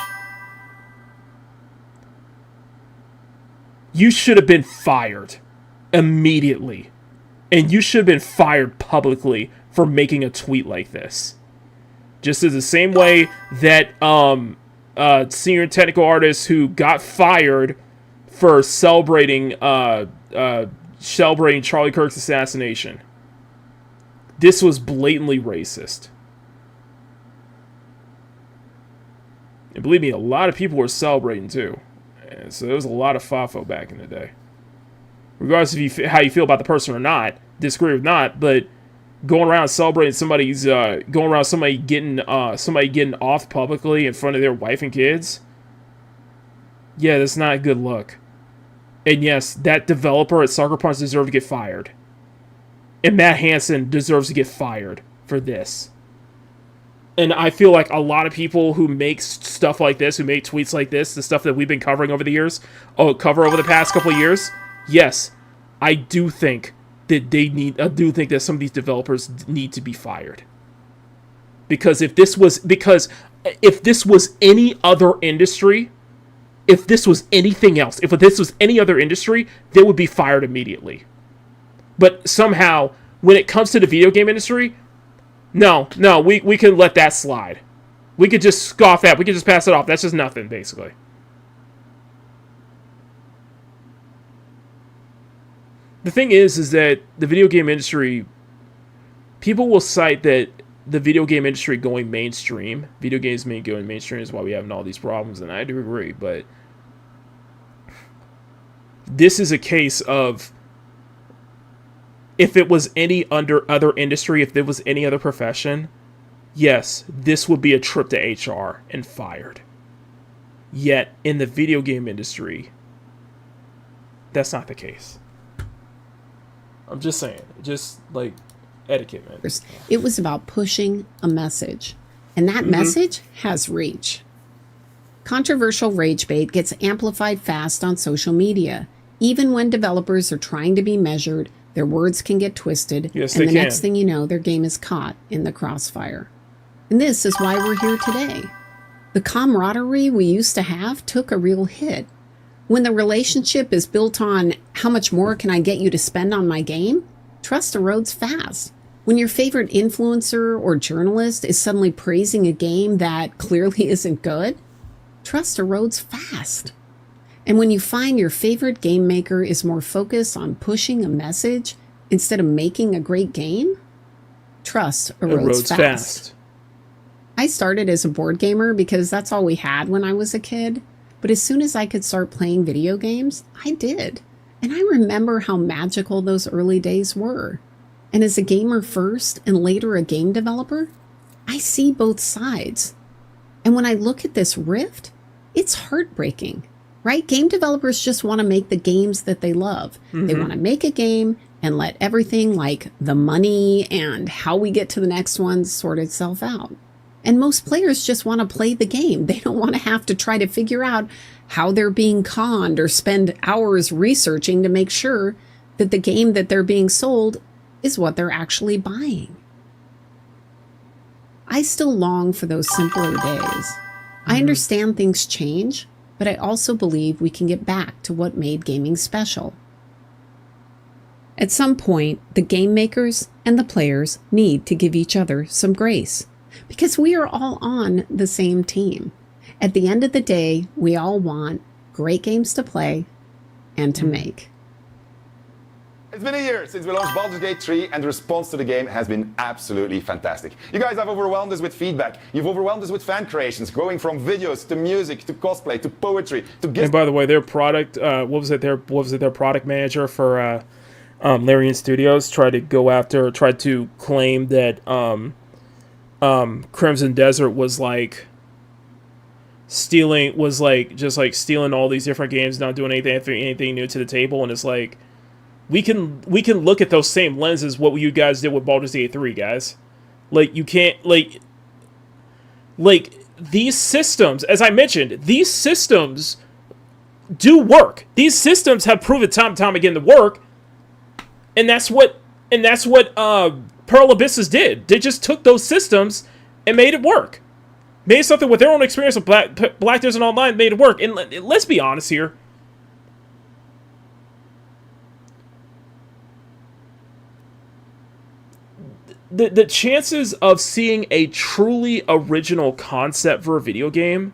You should have been fired immediately. And you should have been fired publicly for making a tweet like this. Just as the same way that senior technical artists who got fired for celebrating Charlie Kirk's assassination. This was blatantly racist. And believe me, a lot of people were celebrating too. And so there was a lot of FAFO back in the day. Regardless of how you feel about the person or not, disagree or not, but going around celebrating somebody getting off publicly in front of their wife and kids, yeah, that's not a good look. And yes, that developer at Sucker Punch deserved to get fired. And Matt Hansen deserves to get fired for this. And I feel like a lot of people who make stuff like this, who make tweets like this, the stuff that we've been covering over the years, over the past couple of years, yes, I do think that some of these developers need to be fired. Because if this was any other industry, if this was anything else, if this was any other industry, they would be fired immediately. But somehow, when it comes to the video game industry, no, we can let that slide. We could just scoff that. We could just pass it off. That's just nothing, basically. The thing is that the video game industry, people will cite that the video game industry going mainstream, video games going mainstream is why we have all these problems, and I do agree, but this is a case of if it was any other industry, if there was any other profession, yes, this would be a trip to HR and fired. Yet, in the video game industry, that's not the case. I'm just saying, just like etiquette, man. It was about pushing a message, and that message has reach. Controversial rage bait gets amplified fast on social media. Even when developers are trying to be measured, their words can get twisted, yes, and the next thing you know, their game is caught in the crossfire. And this is why we're here today. The camaraderie we used to have took a real hit. When the relationship is built on how much more can I get you to spend on my game, trust erodes fast. When your favorite influencer or journalist is suddenly praising a game that clearly isn't good, trust erodes fast. And when you find your favorite game maker is more focused on pushing a message instead of making a great game, trust erodes fast. I started as a board gamer because that's all we had when I was a kid. But as soon as I could start playing video games, I did. And I remember how magical those early days were. And as a gamer first and later a game developer, I see both sides. And when I look at this rift, it's heartbreaking, right? Game developers just want to make the games that they love. Mm-hmm. They want to make a game and let everything like the money and how we get to the next one sort itself out. And most players just want to play the game. They don't want to have to try to figure out how they're being conned or spend hours researching to make sure that the game that they're being sold is what they're actually buying. I still long for those simpler days. I understand things change, but I also believe we can get back to what made gaming special. At some point, the game makers and the players need to give each other some grace. Because we are all on the same team. At the end of the day, we all want great games to play and to make. It's been a year since we launched Baldur's Gate 3 and the response to the game has been absolutely fantastic. You guys have overwhelmed us with feedback. You've overwhelmed us with fan creations, going from videos to music to cosplay to poetry to And by the way, their product, what was it? Their product manager for Larian Studios tried to claim that Crimson Desert was stealing all these different games, not doing anything new to the table, and it's like we can look at those same lenses what you guys did with Baldur's Gate 3, guys. Like, you can't like these systems, as I mentioned, these systems do work. These systems have proven time and time again to work, and that's what Pearl Abysses did. They just took those systems and made it work. Made something with their own experience of Black Desert Online, made it work. And let's be honest here. The chances of seeing a truly original concept for a video game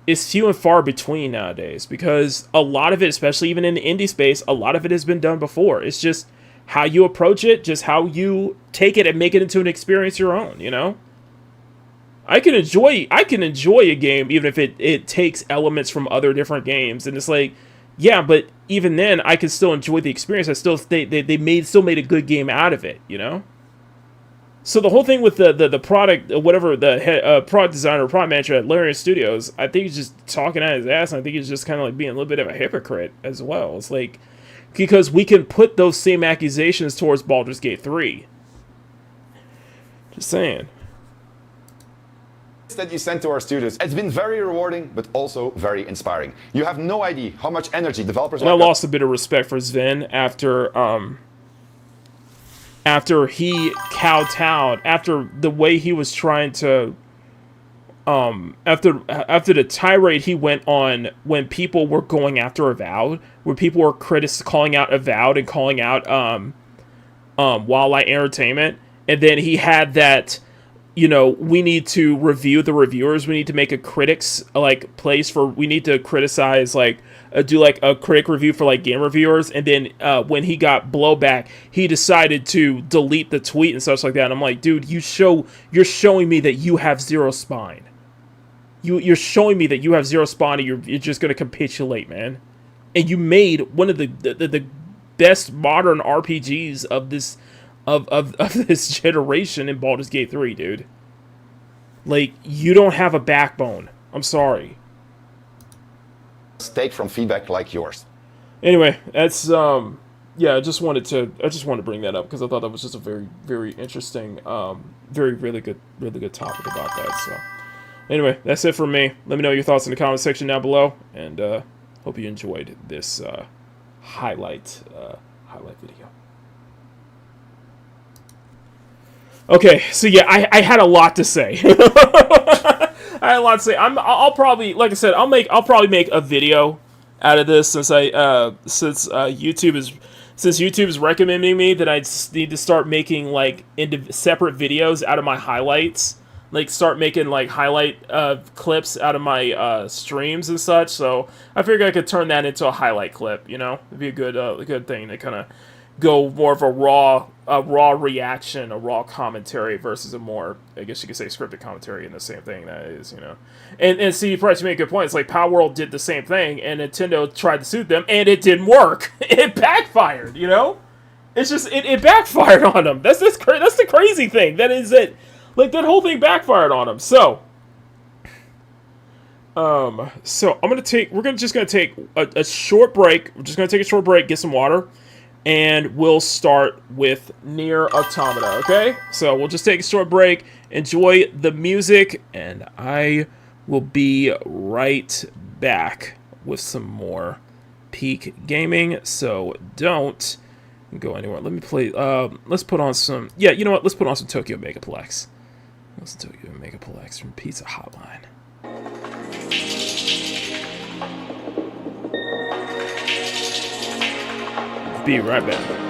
is few and far between nowadays. Because a lot of it, especially even in the indie space, a lot of it has been done before. It's just how you approach it, just how you take it and make it into an experience your own, you know? I can enjoy a game even if it takes elements from other different games, and it's like, yeah, but even then I can still enjoy the experience. They still made a good game out of it, you know? So the whole thing with the product, whatever, the product designer or product manager at Larian Studios, I think he's just talking out his ass, and I think he's just kind of like being a little bit of a hypocrite as well. It's like, because we can put those same accusations towards Baldur's Gate 3. Just saying. That you sent to our students. It's been very rewarding, but also very inspiring. You have no idea how much energy developers... And I lost a bit of respect for Sven after he kowtowed, after the way he was trying to... after the tirade he went on when people were going after Avowed, where people were calling out Avowed and calling out Wildlight Entertainment, and then he had that, you know, we need to review the reviewers, we need to make a critics place for, we need to criticize do a critic review for game reviewers, and then when he got blowback, he decided to delete the tweet and stuff like that. And I'm like, dude, you're showing me that you have zero spine. You're showing me that you have zero spine, and you're just gonna capitulate, man. And you made one of the best modern RPGs of this this generation in Baldur's Gate 3, dude. Like, you don't have a backbone. I'm sorry. Take from feedback like yours. Anyway, that's yeah, I just wanted to bring that up because I thought that was just a very, very interesting, really good topic about that. So anyway, that's it for me. Let me know your thoughts in the comment section down below, and hope you enjoyed this highlight video. Okay, so yeah, I had a lot to say. I had a lot to say. I'll probably, like I said, I'll probably make a video out of this since YouTube is since YouTube's recommending me that I just need to start making like separate videos out of my highlights, like start making like highlight clips out of my streams and such. So I figured I could turn that into a highlight clip. You know, it'd be a good thing to kind of go more of a raw reaction, a raw commentary versus a more, I guess you could say, scripted commentary, and the same thing that is, you know. And see, you probably made a good point. It's like Power World did the same thing, and Nintendo tried to suit them, and it didn't work. It backfired, you know. It's just it backfired on them. That's the crazy thing. That is it. Like that whole thing backfired on them. So we're just gonna take a short break. We're just gonna take a short break, get some water. And we'll start with Nier Automata, okay? So we'll just take a short break, enjoy the music, and I will be right back with some more Peak Gaming. So don't go anywhere. Let me play, let's put on some, yeah, you know what? Let's put on some Tokyo Megaplex. Let's Tokyo Megaplex from Pizza Hotline. Be right back.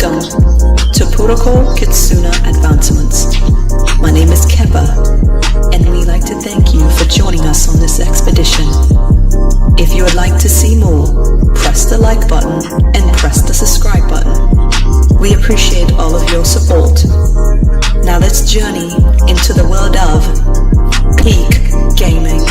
Welcome to Protocol Kitsuna Advancements. My name is Keppa, and we'd like to thank you for joining us on this expedition. If you would like to see more, press the like button and press the subscribe button. We appreciate all of your support. Now let's journey into the world of Peak Gaming.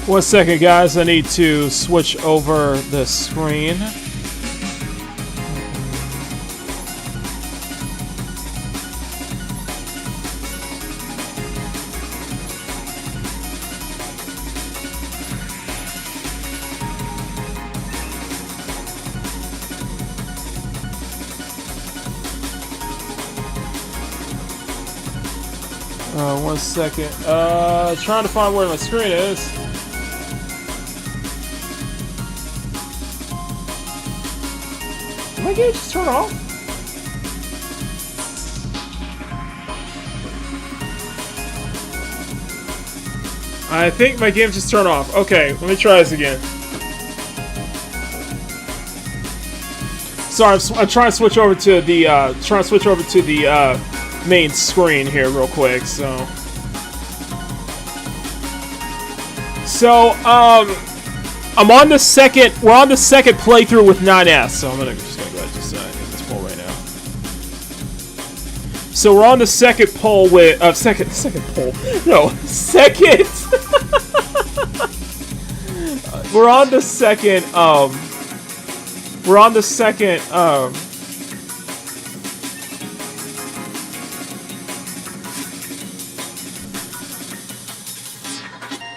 One second, guys. I need to switch over the screen. One second. Trying to find where my screen is. Did my game just turn off? I think my game just turned off. Okay, let me try this again. Sorry, I'm trying to switch over to the main screen here real quick. I'm on the second. We're on the second playthrough with 9S. So I'm just gonna go ahead and just hit this poll right now. So we're on the second poll with second poll. No, second. We're on the second. We're on the second.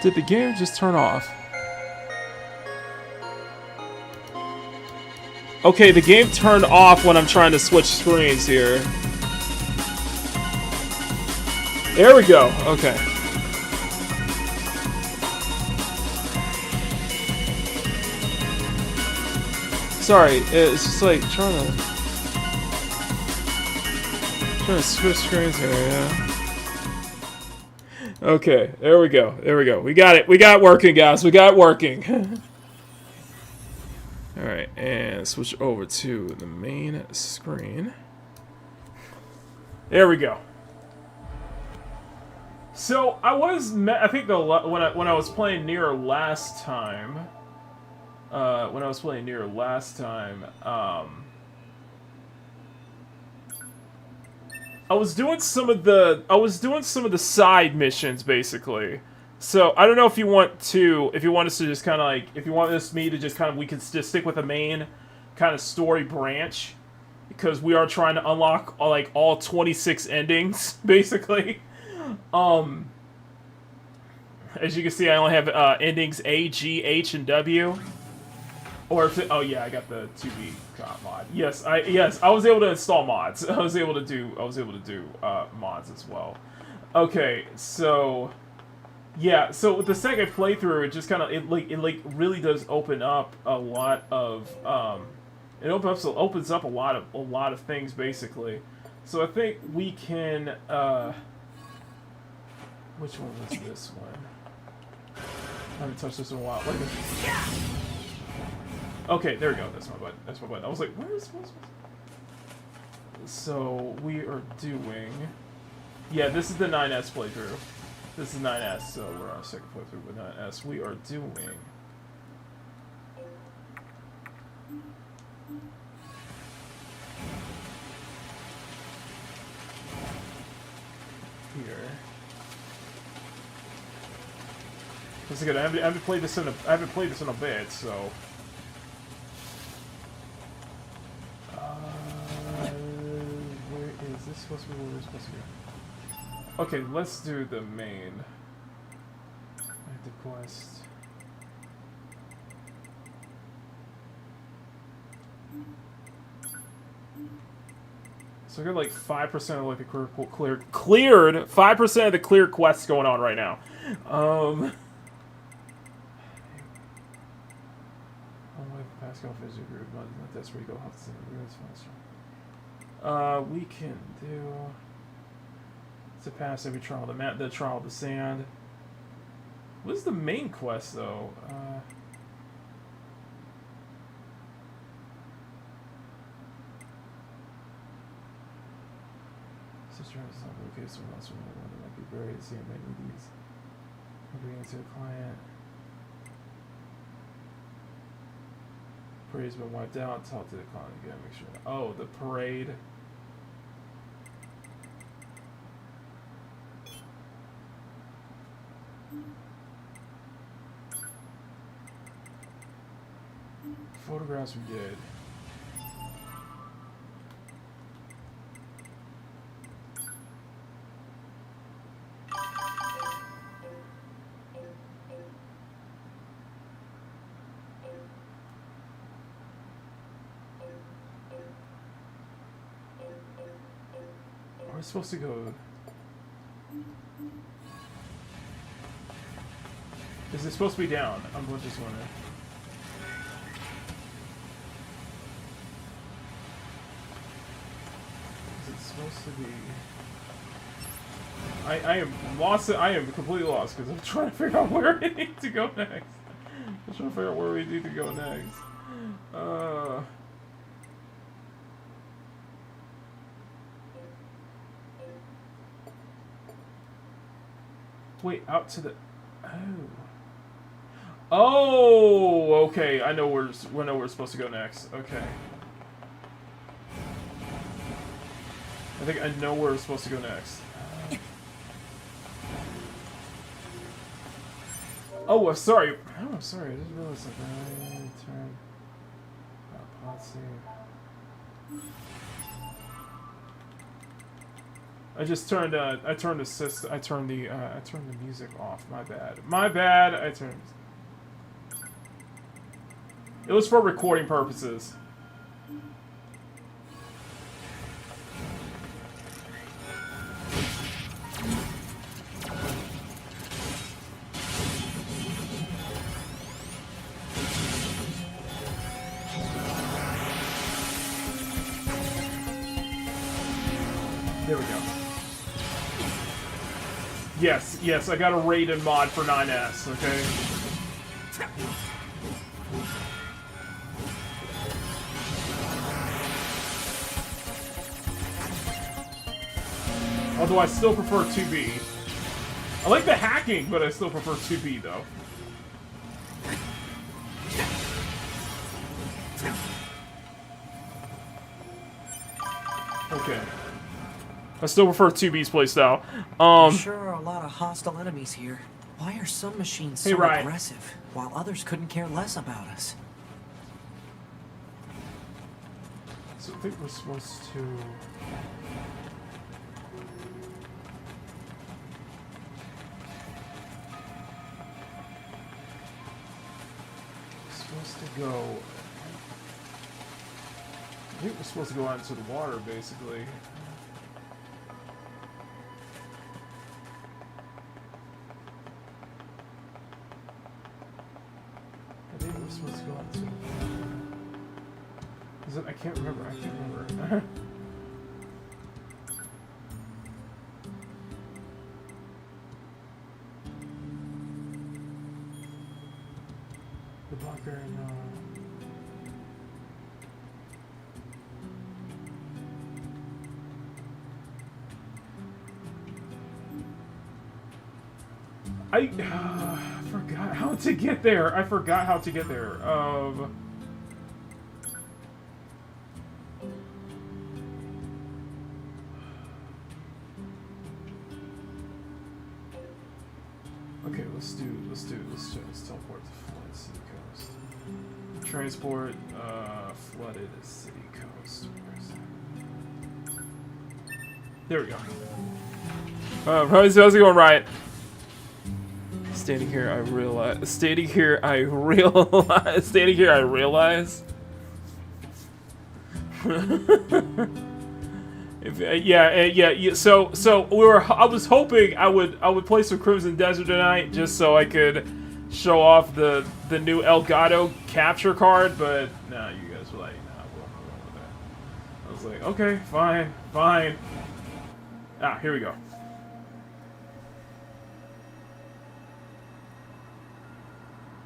Did the game just turn off? Okay, the game turned off when I'm trying to switch screens here. There we go. Okay. Sorry, it's just like trying to switch screens here, yeah. Okay, there we go. There we go. We got it. We got it working, guys. We got it working. Alright, and switch over to the main screen. There we go. So I think when I was playing Nier last time, I was doing some of the side missions basically. So I don't know if you want us to just kind of like, if you want me to just kind of, we can just stick with the main kind of story branch, because we are trying to unlock like all 26 endings basically. As you can see, I only have endings A, G, H, and W. Or if oh yeah, I got the 2B mod. Yes, I was able to install mods. I was able to do mods as well. Okay, so yeah, so with the second playthrough, it just kind of it really does open up a lot of it opens up a lot of things basically. So I think we can which one was this one? I haven't touched this in a while. Okay, there we go. That's my button. That's my button. I was like, where's so we are doing. Yeah, this is the 9S playthrough. This is 9S, so we're on our second playthrough with 9S. We are doing. Here. This is good. I haven't played this in a bit, so. Where is this supposed to be? Where we're supposed to be? Okay, let's do the main. Active quest. So I got like 5% of like the cleared 5% of the clear quests going on right now. Pascal Physical Group, not that's where you go. We can do to pass every trial. The trial of the sand. What is the main quest though? Sister has not located someone else from one that might be buried. See, it might need these. Agreeing to a client. Parade's been wiped out. Talk to the client again. Make sure. Oh, the parade. Photographs we did. We're supposed to go. Is it supposed to be down? I'm just wondering. Is it supposed to be? I am lost. I am completely lost because I'm trying to figure out where I need to go next. I'm trying to figure out where we need to go next. Wait, out to the... Oh, okay. I know where we're supposed to go next. Okay. I think I know where we're supposed to go next. Oh, sorry. Oh, sorry. I just realized something. Turn. Potsy. I just turned. I turned the music off. My bad. My bad. I turned. It was for recording purposes. There we go. Yes, yes, I got a raid mod for 9S, okay? Although I still prefer 2B. I like the hacking, but I still prefer 2B, though. Okay. I still prefer 2B's playstyle. There sure are a lot of hostile enemies here. Why are some machines so aggressive, while others couldn't care less about us? So I think we're supposed to... go. I think we're supposed to go out into the water, basically. I think we're supposed to go out into the water. Is it? I can't remember. I can't remember. The bunker and I forgot how to get there. I forgot how to get there. Okay, let's teleport to Flooded City Coast. Transport, Flooded City Coast. Where is that? There we go. How's it going, Riot? Standing here, I realize. Standing here, I realize. Standing here, I realize. Yeah. So I was hoping I would play some Crimson Desert tonight, just so I could show off the new Elgato capture card. But no, you guys were like, nah, we'll with that. I was like, okay, fine. Ah, here we go.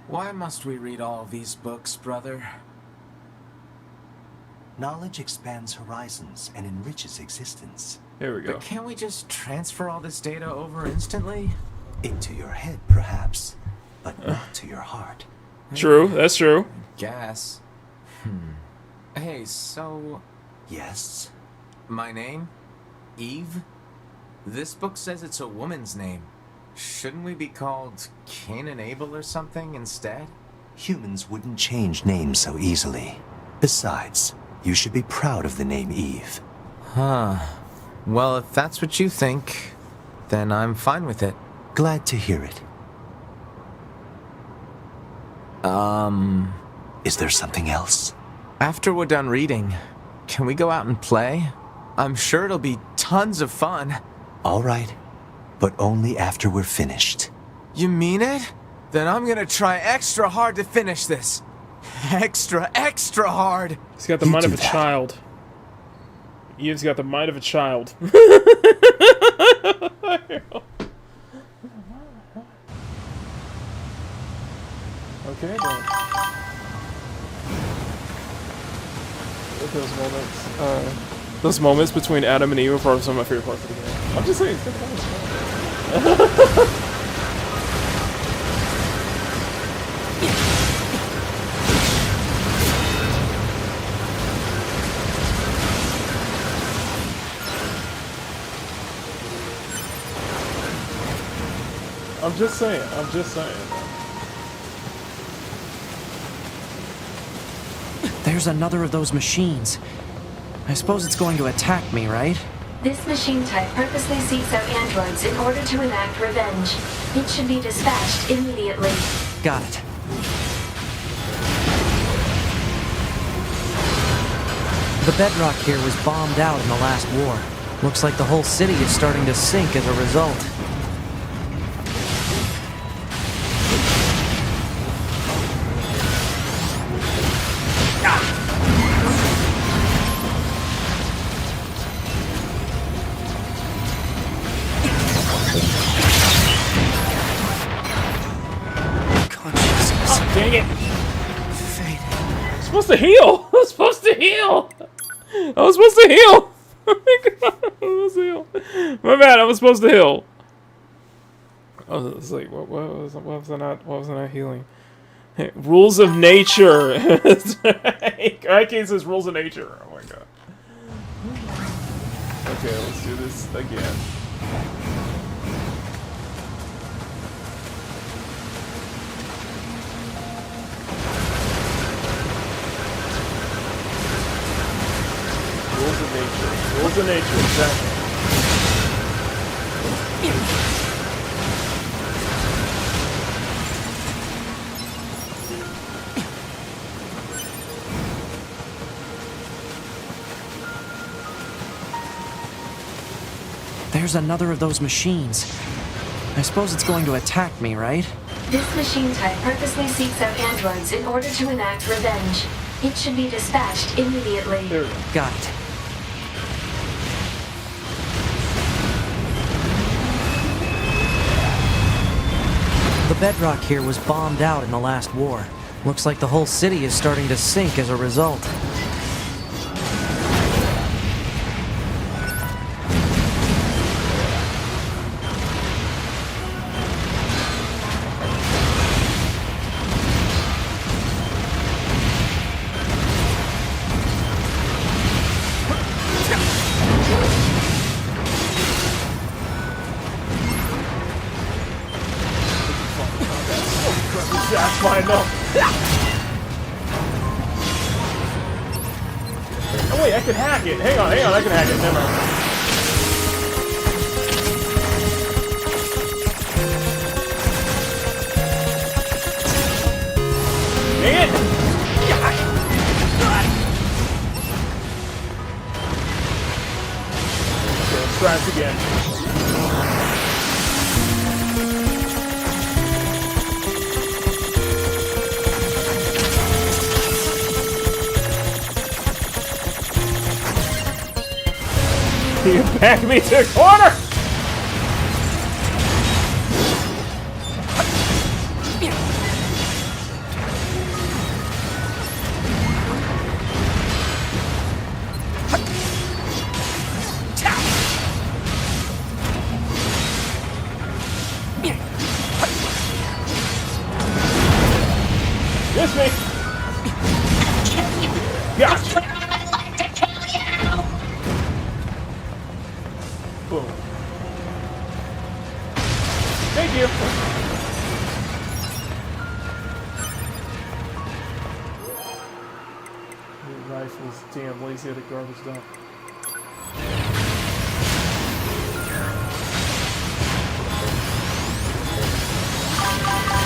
Why must we read all these books, brother? Knowledge expands horizons and enriches existence. Here we go. But can't we just transfer all this data over instantly? Into your head, perhaps, but not to your heart. True, that's true. Guess. Hey, so... Yes? My name? Eve? This book says it's a woman's name. Shouldn't we be called Cain and Abel or something instead? Humans wouldn't change names so easily. Besides, you should be proud of the name Eve. Huh. Well, if that's what you think, then I'm fine with it. Glad to hear it. Is there something else? After we're done reading, can we go out and play? I'm sure it'll be tons of fun. All right, but only after we're finished. You mean it? Then I'm gonna try extra hard to finish this. Extra hard! He's got the mind of a child. Eve's got the mind of a child. Okay, then. Those moments between Adam and Eve are probably some of my favorite parts of the game. I'm just saying, it's good fun. I'm just saying. There's another of those machines. I suppose it's going to attack me, right? This machine type purposely seeks out androids in order to enact revenge. It should be dispatched immediately. Got it. The bedrock here was bombed out in the last war. Looks like the whole city is starting to sink as a result. Dang it! I'm supposed to heal! I was supposed to heal! Oh my god, I was supposed to heal! My bad, I was supposed to heal. I was like, what was I not healing? Hey, rules of nature! Ike says rules of nature. Oh my god. Okay, let's do this again. Rules of nature, exactly. There's another of those machines. I suppose it's going to attack me, right? This machine type purposely seeks out androids in order to enact revenge. It should be dispatched immediately. There we go. Got it. The bedrock here was bombed out in the last war. Looks like the whole city is starting to sink as a result. That's fine, no. Oh wait, I can hack it. Hang on, I can hack it. Never mind. it! Okay, let's try this again. You back me to the corner! Miss me! Gotcha! Boom. Thank you! New rifles, damn lazy at a garbage dump.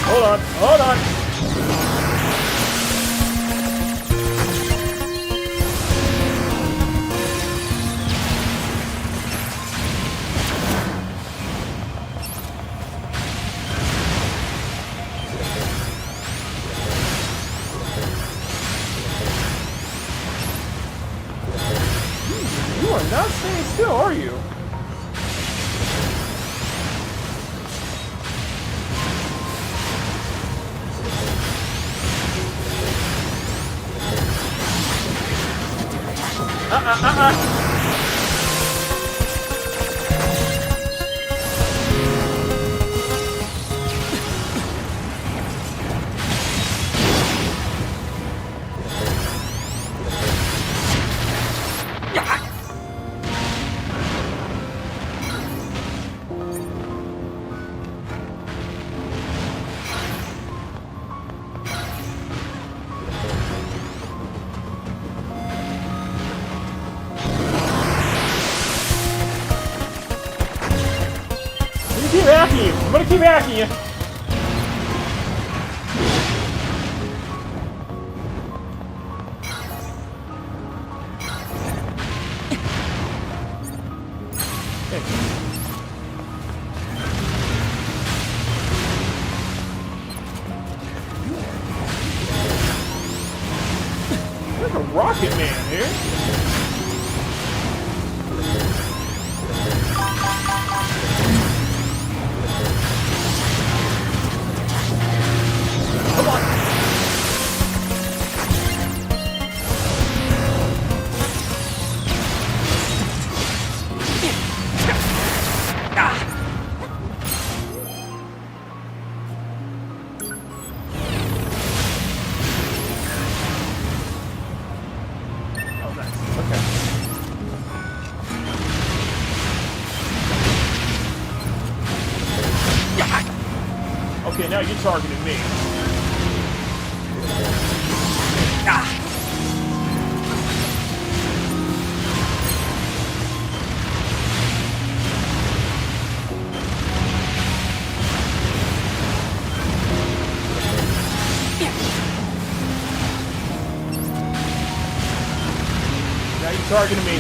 Hold on, hold on! You are not staying still, are you? Keep hacking you. I'm gonna keep hacking you. Like a rocket man here. Come on. Oh, nice. Okay. Okay, now you're targeting me. Now you're targeting me.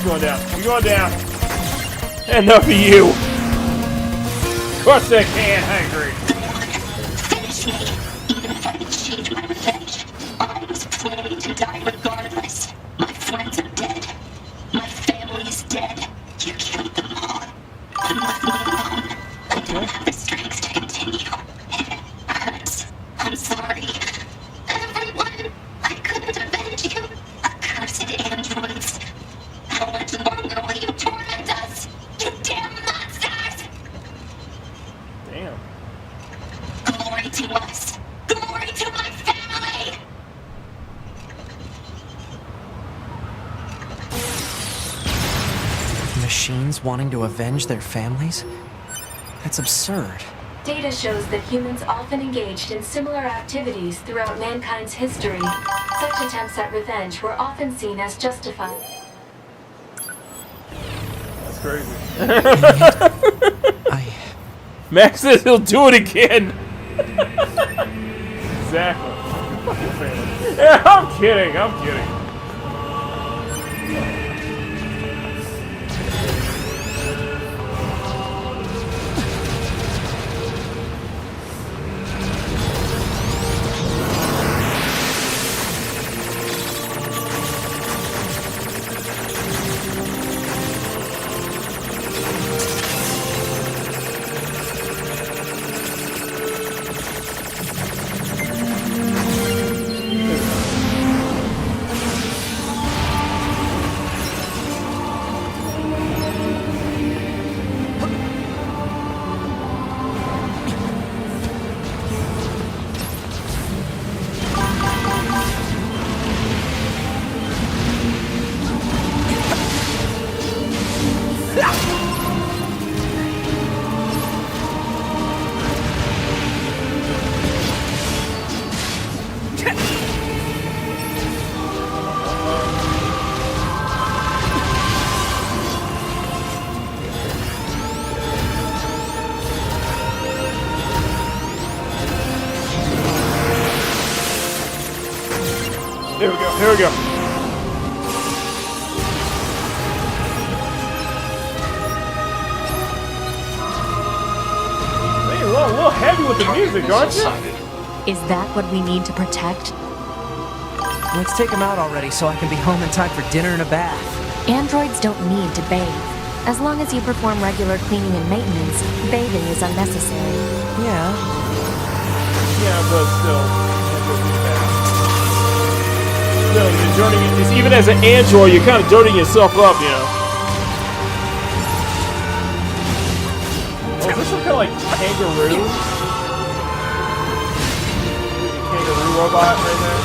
You're going down. You're going down. Enough of you. Of course they can, hungry. Finish me. Even if I achieved my revenge, I was planning to die regardless. My friends are dead. My family is dead. You killed them all. I'm left me alone. I don't have the strength to continue. It hurts. I'm sorry. Everyone, I couldn't avenge you. Accursed androids. How much longer will you torment us? You damn monsters! Damn. Glory to us! Glory to my family! Machines wanting to avenge their families? That's absurd. Data shows that humans often engaged in similar activities throughout mankind's history. Such attempts at revenge were often seen as justified. That's crazy. Max says he'll do it again. Exactly. Yeah, I'm kidding. I'm kidding. Here we go. Here we go. Man, a little heavy with the music, aren't you? Is that what we need to protect? Let's take him out already so I can be home in time for dinner and a bath. Androids don't need to bathe. As long as you perform regular cleaning and maintenance, bathing is unnecessary. Yeah. Yeah, but still. Still, you're dirtying, even as an android, you're kind of dirtying yourself up, you know. Oh, is this some kind of like kangaroo? Kangaroo robot right there?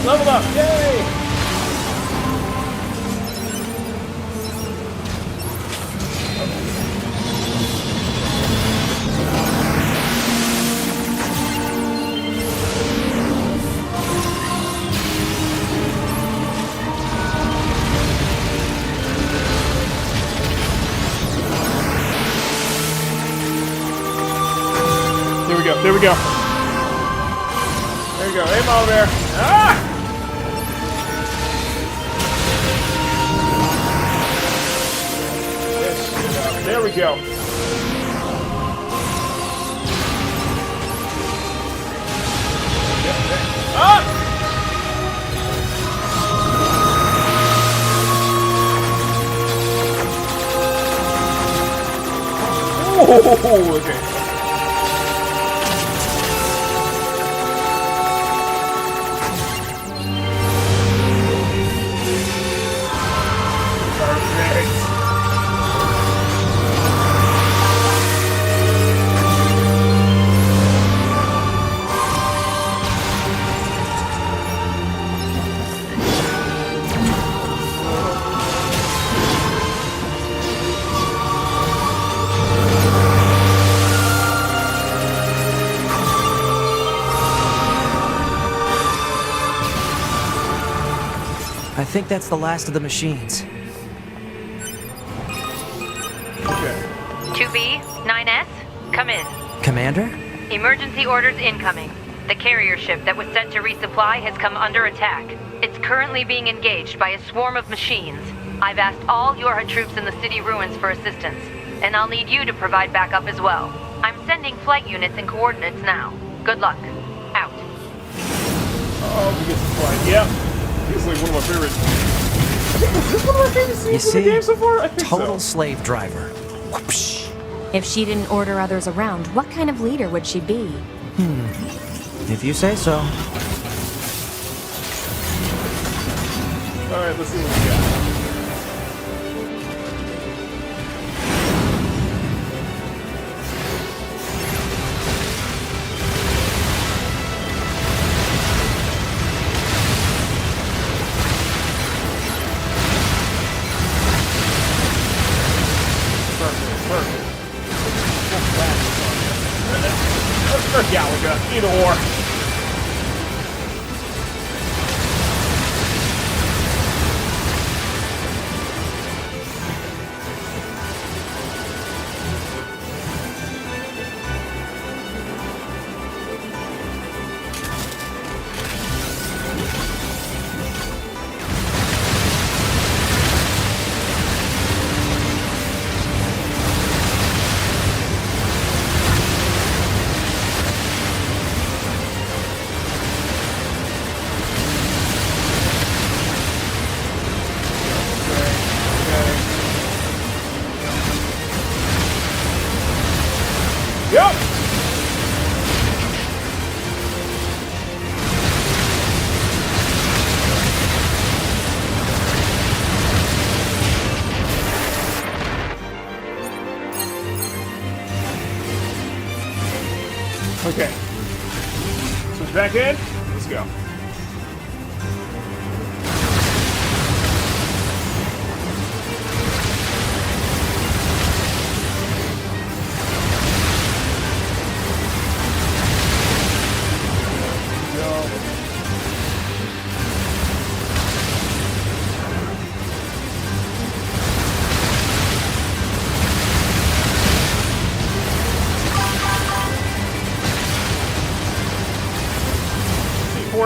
Level up! Yay! There we go. There we go. There we go. Hey, Mama Bear. Ah! There we go. Ah! Oh, okay. I think that's the last of the machines. Okay. 2B, 9S, come in. Commander? Emergency orders incoming. The carrier ship that was sent to resupply has come under attack. It's currently being engaged by a swarm of machines. I've asked all Yorha troops in the city ruins for assistance, and I'll need you to provide backup as well. I'm sending flight units and coordinates now. Good luck. Out. Oh, we get some flight. Yep. It's like one of my favorites. I think is this one of my favorite scenes in the game so far? I think total slave driver. Whoopsh. If she didn't order others around, what kind of leader would she be? If you say so. Alright, let's see what we got. Or Galaga, either or. Yep. Okay. Switch back in. Let's go.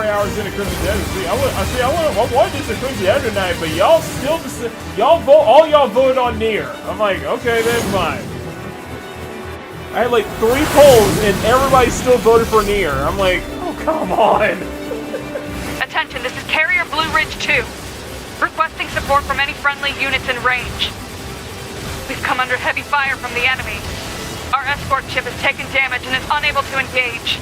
Hours into Crimson Desert. See, I wanted this to Crimson Desert tonight, but y'all still all y'all voted on Nier. I'm like, okay, then fine. I had like 3 polls and everybody still voted for Nier. I'm like, oh come on. Attention, this is Carrier Blue Ridge 2. Requesting support from any friendly units in range. We've come under heavy fire from the enemy. Our escort ship has taken damage and is unable to engage.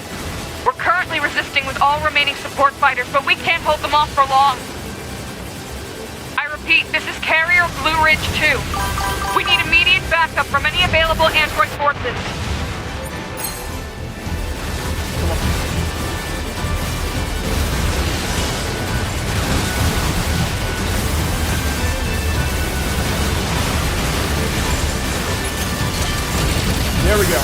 We're currently resisting with all remaining support fighters, but we can't hold them off for long. I repeat, this is Carrier Blue Ridge 2. We need immediate backup from any available android forces. There we go.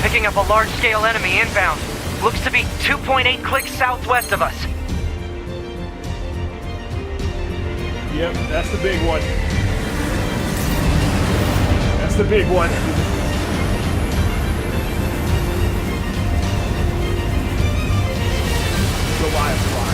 Picking up a large-scale enemy inbound. Looks to be 2.8 clicks southwest of us. Yep, that's the big one. That's the big one. Goliath fire.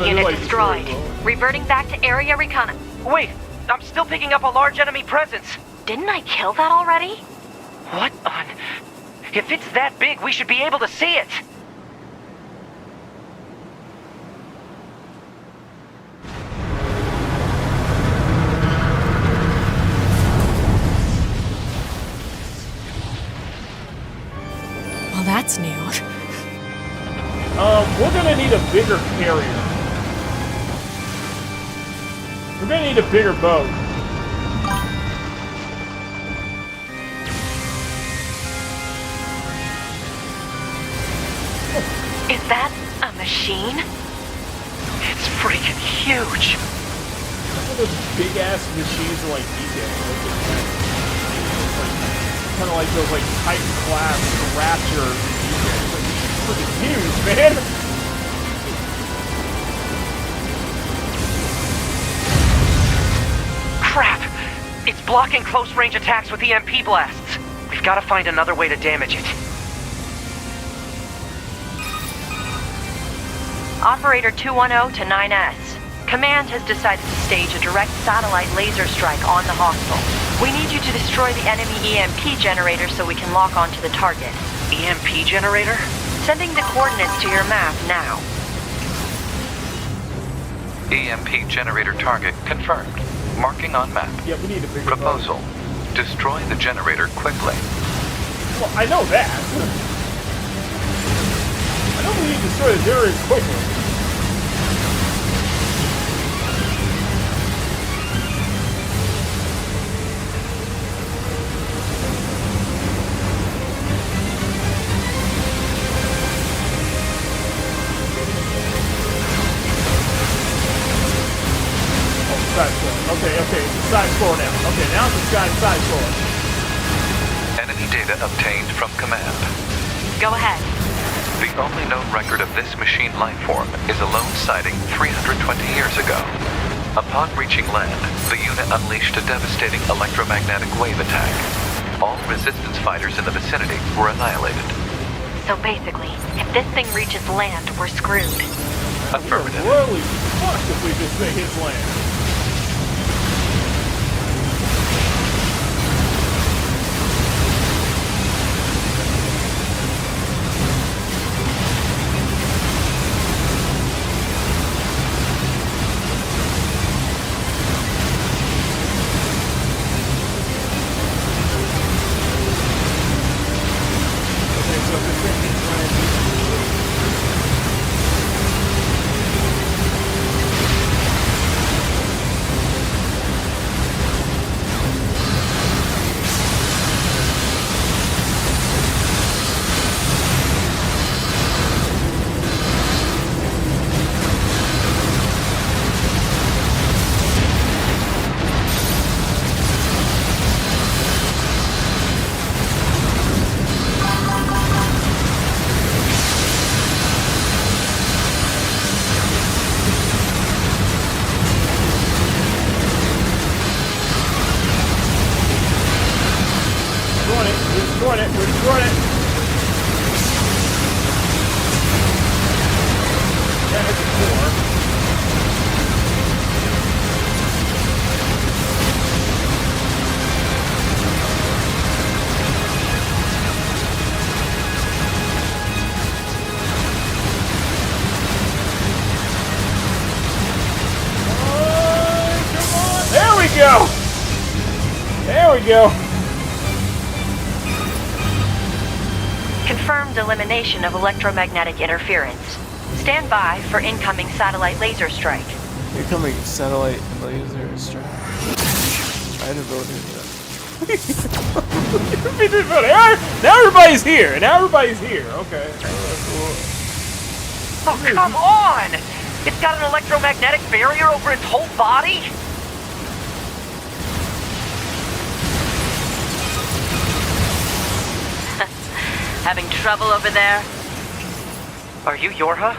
Unit destroyed. Reverting back to area reconnaissance. Wait, I'm still picking up a large enemy presence. Didn't I kill that already? What on... If it's that big, we should be able to see it! Well, that's new. We're gonna need a bigger carrier. We're gonna need a bigger boat. Is that a machine? It's freaking huge. Look at those big ass machines are like detailed. Kind of like those like Titan class Raptor. It's freaking huge, man. Crap! It's blocking close range attacks with EMP blasts. We've got to find another way to damage it. Operator 210 to 9S. Command has decided to stage a direct satellite laser strike on the hostile. We need you to destroy the enemy EMP generator so we can lock onto the target. EMP generator? Sending the coordinates to your map now. EMP generator target confirmed. Marking on map. Yeah, we need a bigger proposal. Destroy the generator quickly. Well, I know that. I know we need to destroy the generator quickly. Side floor. Okay, it's the side floor now. Okay, now it's the side floor. Enemy data obtained from command. Go ahead. The only known record of this machine life form is a lone sighting 320 years ago. Upon reaching land, the unit unleashed a devastating electromagnetic wave attack. All resistance fighters in the vicinity were annihilated. So basically, if this thing reaches land, we're screwed. Affirmative. We're really fucked if we just say his land. There we go. Confirmed elimination of electromagnetic interference. Stand by for incoming satellite laser strike. Incoming satellite laser strike. Try to vote in. Now everybody's here. Okay. Oh, come on! It's got an electromagnetic barrier over its whole body? Having trouble over there? Are you Yorha?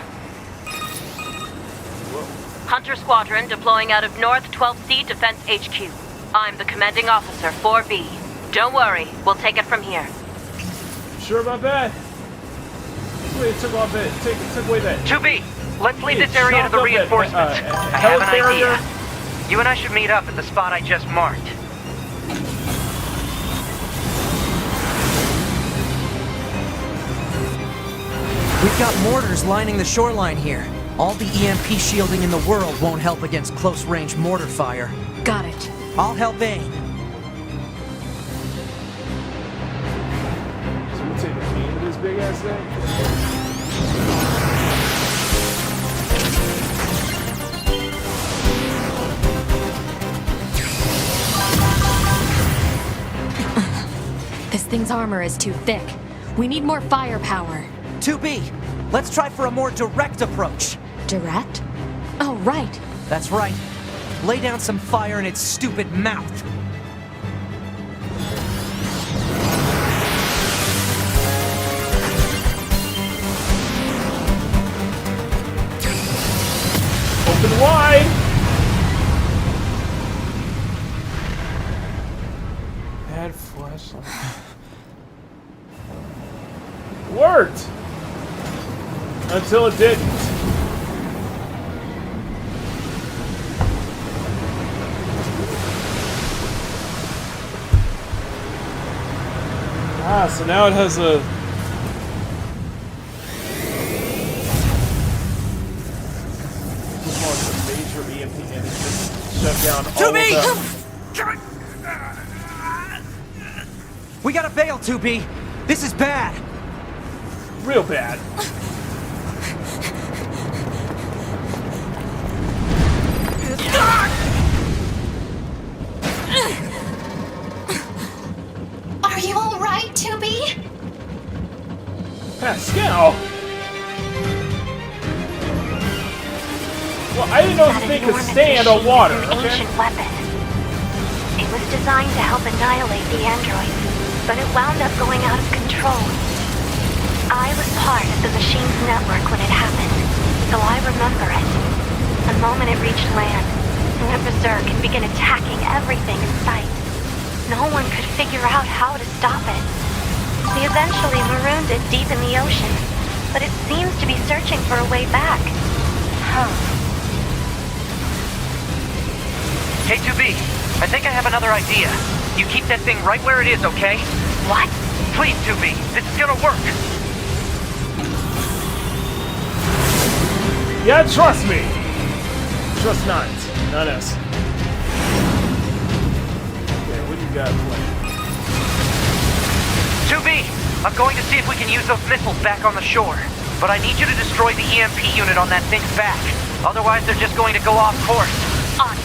Hunter Squadron deploying out of North 12C Defense HQ. I'm the commanding officer, 4B. Don't worry, we'll take it from here. Sure about that? Wait, took away that. 2B, let's leave this area to the reinforcements. I have an idea. You and I should meet up at the spot I just marked. We've got mortars lining the shoreline here. All the EMP shielding in the world won't help against close-range mortar fire. Got it. I'll help aim. So we take a key into this big ass thing? This thing's armor is too thick. We need more firepower. 2B, let's try for a more direct approach. Direct? Oh, right. That's right. Lay down some fire in its stupid mouth. Open wide! Bad flashlight. Worked! Until it didn't. Ah, so now it has a... major EMP and it just shut down all of them. We gotta bail, 2B. This is bad. Real bad. Are you alright, 2B? Pascal? Well, I didn't know this thing could stand on water, okay? Ancient weapon. It was designed to help annihilate the androids, but it wound up going out of control. I was part of the machine's network when it happened, so I remember it. The moment it reached land, it went berserk and began attacking everything in sight. No one could figure out how to stop it. We eventually marooned it deep in the ocean, but it seems to be searching for a way back. Huh. Hey, 2B, I think I have another idea. You keep that thing right where it is, okay? What? Please, 2B, this is gonna work. Yeah, trust me. Trust not. Not us. Okay, what do you got planned? 2B, I'm going to see if we can use those missiles back on the shore. But I need you to destroy the EMP unit on that thing's back. Otherwise, they're just going to go off course. On.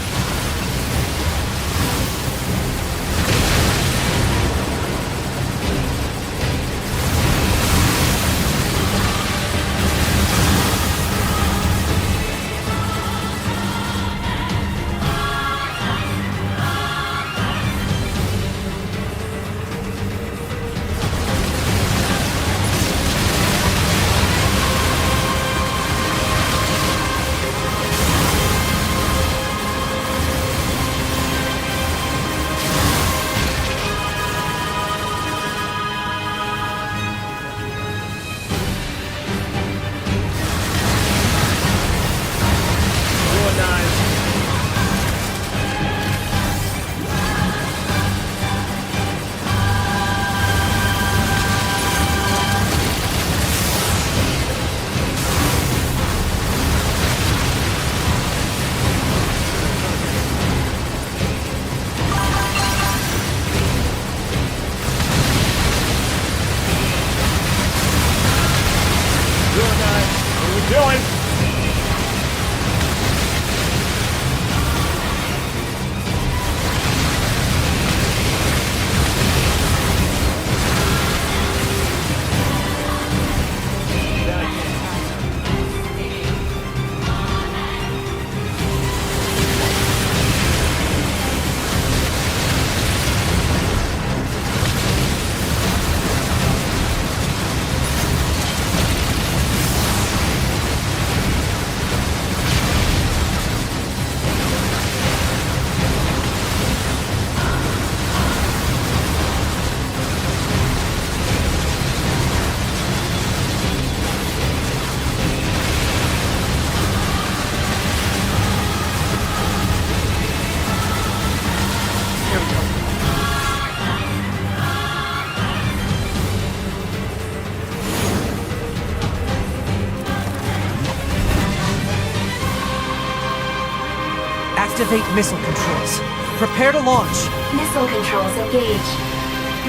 Activate missile controls. Prepare to launch. Missile controls engaged.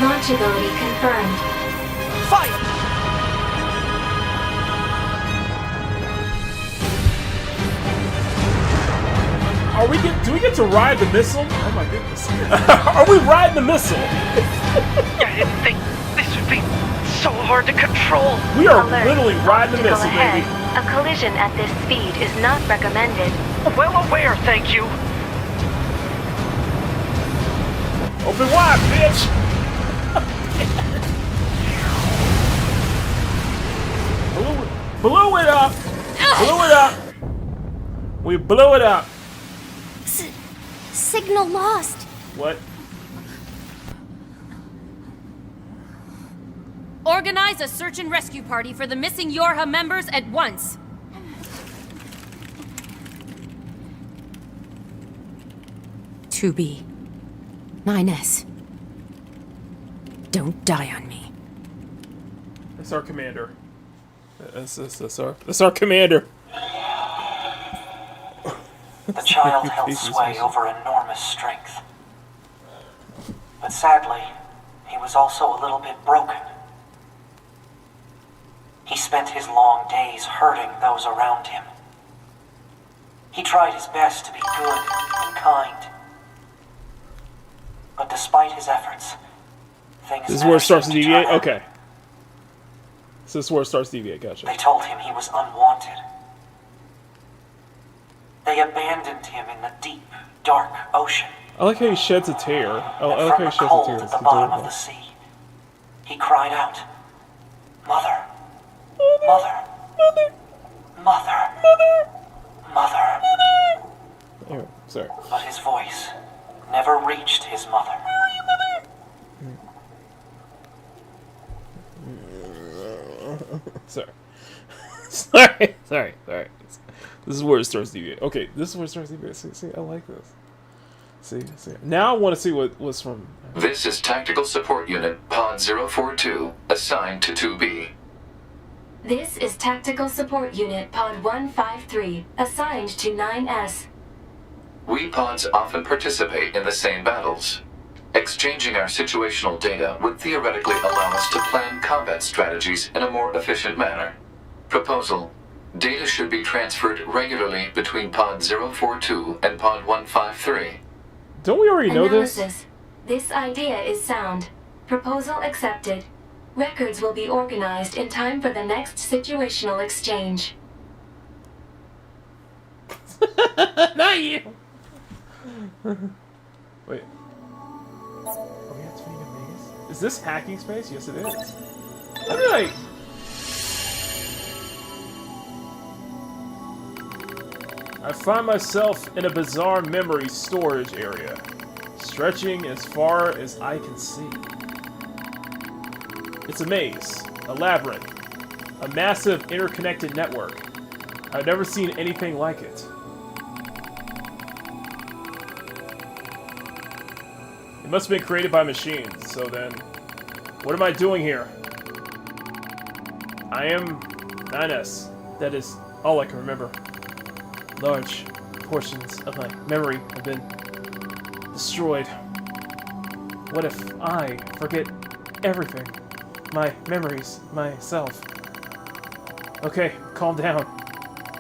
Launchability confirmed. Fire! Do we get to ride the missile? Oh my goodness. Are we riding the missile? I didn't think this would be so hard to control. We are Alert. literally riding the missile, Ahead. baby. A collision at this speed is not recommended. Well aware, thank you. Open wide, bitch! Blew it up! Blew it up! We blew it up! Signal lost. What? Organize a search and rescue party for the missing Yorha members at once. To be 9S. Don't die on me. That's our commander. That's our commander. The child held sway over enormous strength. But sadly, he was also a little bit broken. He spent his long days hurting those around him. He tried his best to be good and kind. But despite his efforts, things This is where it starts to never seemed deviate? turn out. Okay. So this is where it starts to deviate, gotcha. They told him he was unwanted. They abandoned him in the deep, dark ocean. I like how he sheds a tear. I like how From he the sheds a cold tear. at It's the bottom of adorable. the sea, he cried out, "Mother, Mother, Mother, Mother." Oh, sorry. But his voice never reached his mother. Sorry. Sorry. This is where it starts to deviate. Okay, this is where it starts to deviate. See, I like this. See. Now I want to see what was from... This is Tactical Support Unit Pod 042, assigned to 2B. This is Tactical Support Unit Pod 153, assigned to 9S. We pods often participate in the same battles. Exchanging our situational data would theoretically allow us to plan combat strategies in a more efficient manner. Proposal: data should be transferred regularly between Pod 042 and Pod 153. Don't we already know this? Analysis. This idea is sound. Proposal accepted. Records will be organized in time for the next situational exchange. Not you! Wait. Are we activating a maze? Is this hacking space? Yes, it is. I feel like... I find myself in a bizarre memory storage area, stretching as far as I can see. It's a maze, a labyrinth, a massive interconnected network. I've never seen anything like it. It must have been created by machines, so then... What am I doing here? I am 9S. That is all I can remember. Large portions of my memory have been destroyed. What if I forget everything? My memories, myself. Okay, calm down.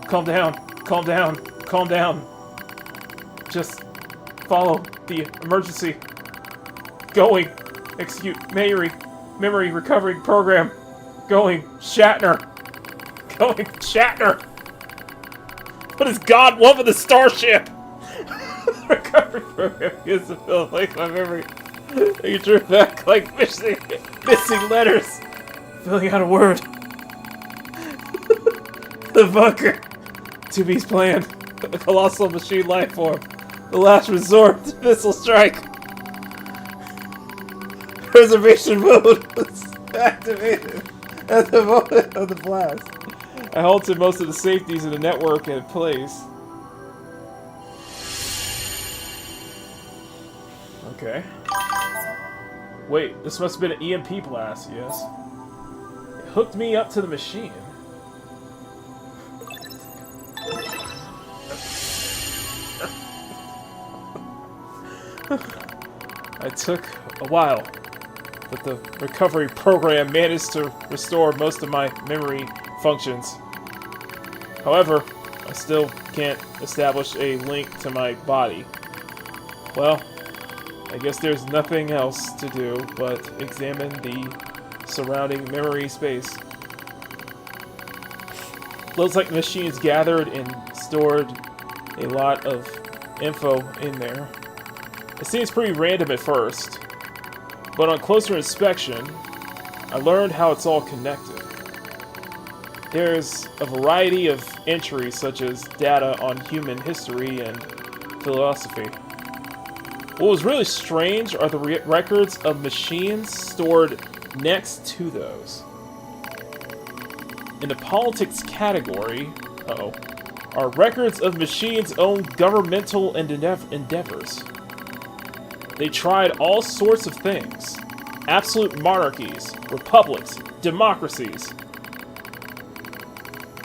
Calm down. Calm down. Calm down. Just follow the emergency. Going. Execute memory recovery program. Going. Shatner. Going. Shatner. What does God want with the starship? Recovery program gives the fill like my memory. You drew back like missing letters. Filling out a word. The bunker. 2B's plan. A colossal machine life form. The last resort to missile strike. Preservation mode was activated at the moment of the blast. I halted most of the safeties in the network in place. Okay. Wait, this must have been an EMP blast, yes. It hooked me up to the machine. It took a while, but the recovery program managed to restore most of my memory functions. However, I still can't establish a link to my body. Well, I guess there's nothing else to do but examine the surrounding memory space. Looks like the machines gathered and stored a lot of info in there. It seems pretty random at first, but on closer inspection, I learned how it's all connected. There's a variety of entries such as data on human history and philosophy. What was really strange are the records of machines stored next to those. In the politics category, are records of machines' own governmental endeavors. They tried all sorts of things. Absolute monarchies, republics, democracies.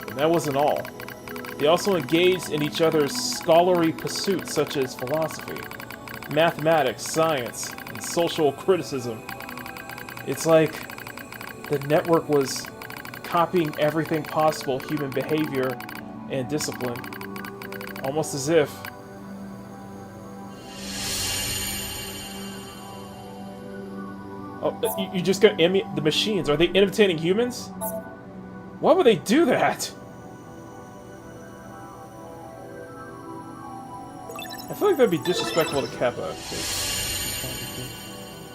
And that wasn't all. They also engaged in each other's scholarly pursuits such as philosophy, mathematics, science, and social criticism. It's like the network was copying everything possible, human behavior and discipline. Almost as if you just got the machines. Are they imitating humans? Why would they do that? I feel like that'd be disrespectful to Kappa.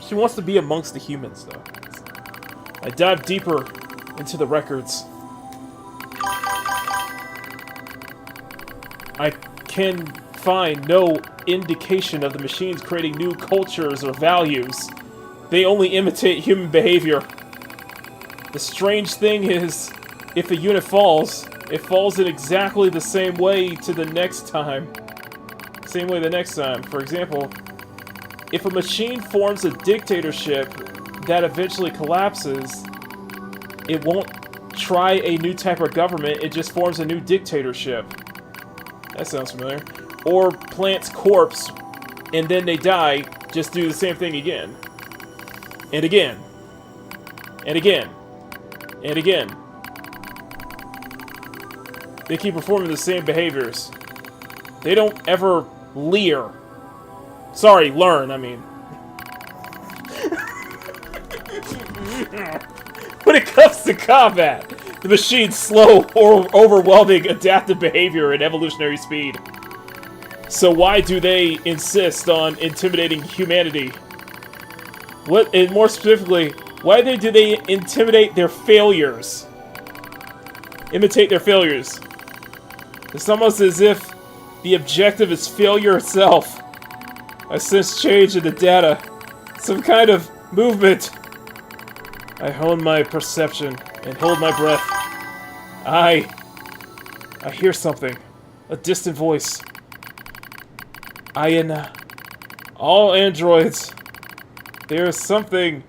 She wants to be amongst the humans, though. I dive deeper into the records. I can find no indication of the machines creating new cultures or values. They only imitate human behavior. The strange thing is, if a unit falls, it falls in exactly the same way to the next time. Same way the next time. For example, if a machine forms a dictatorship that eventually collapses, it won't try a new type of government, it just forms a new dictatorship. That sounds familiar. Or plants corpse, and then they die, just do the same thing again. And again. And again. And again. They keep performing the same behaviors. They don't ever leer. Sorry, learn, I mean. When it comes to combat, the machine's slow or overwhelming adaptive behavior and evolutionary speed. So why do they insist on intimidating humanity? What, and more specifically, why do they intimidate their failures? Imitate their failures. It's almost as if the objective is failure itself. I sense change in the data. Some kind of movement. I hone my perception and hold my breath. I hear something. A distant voice. All androids. There is something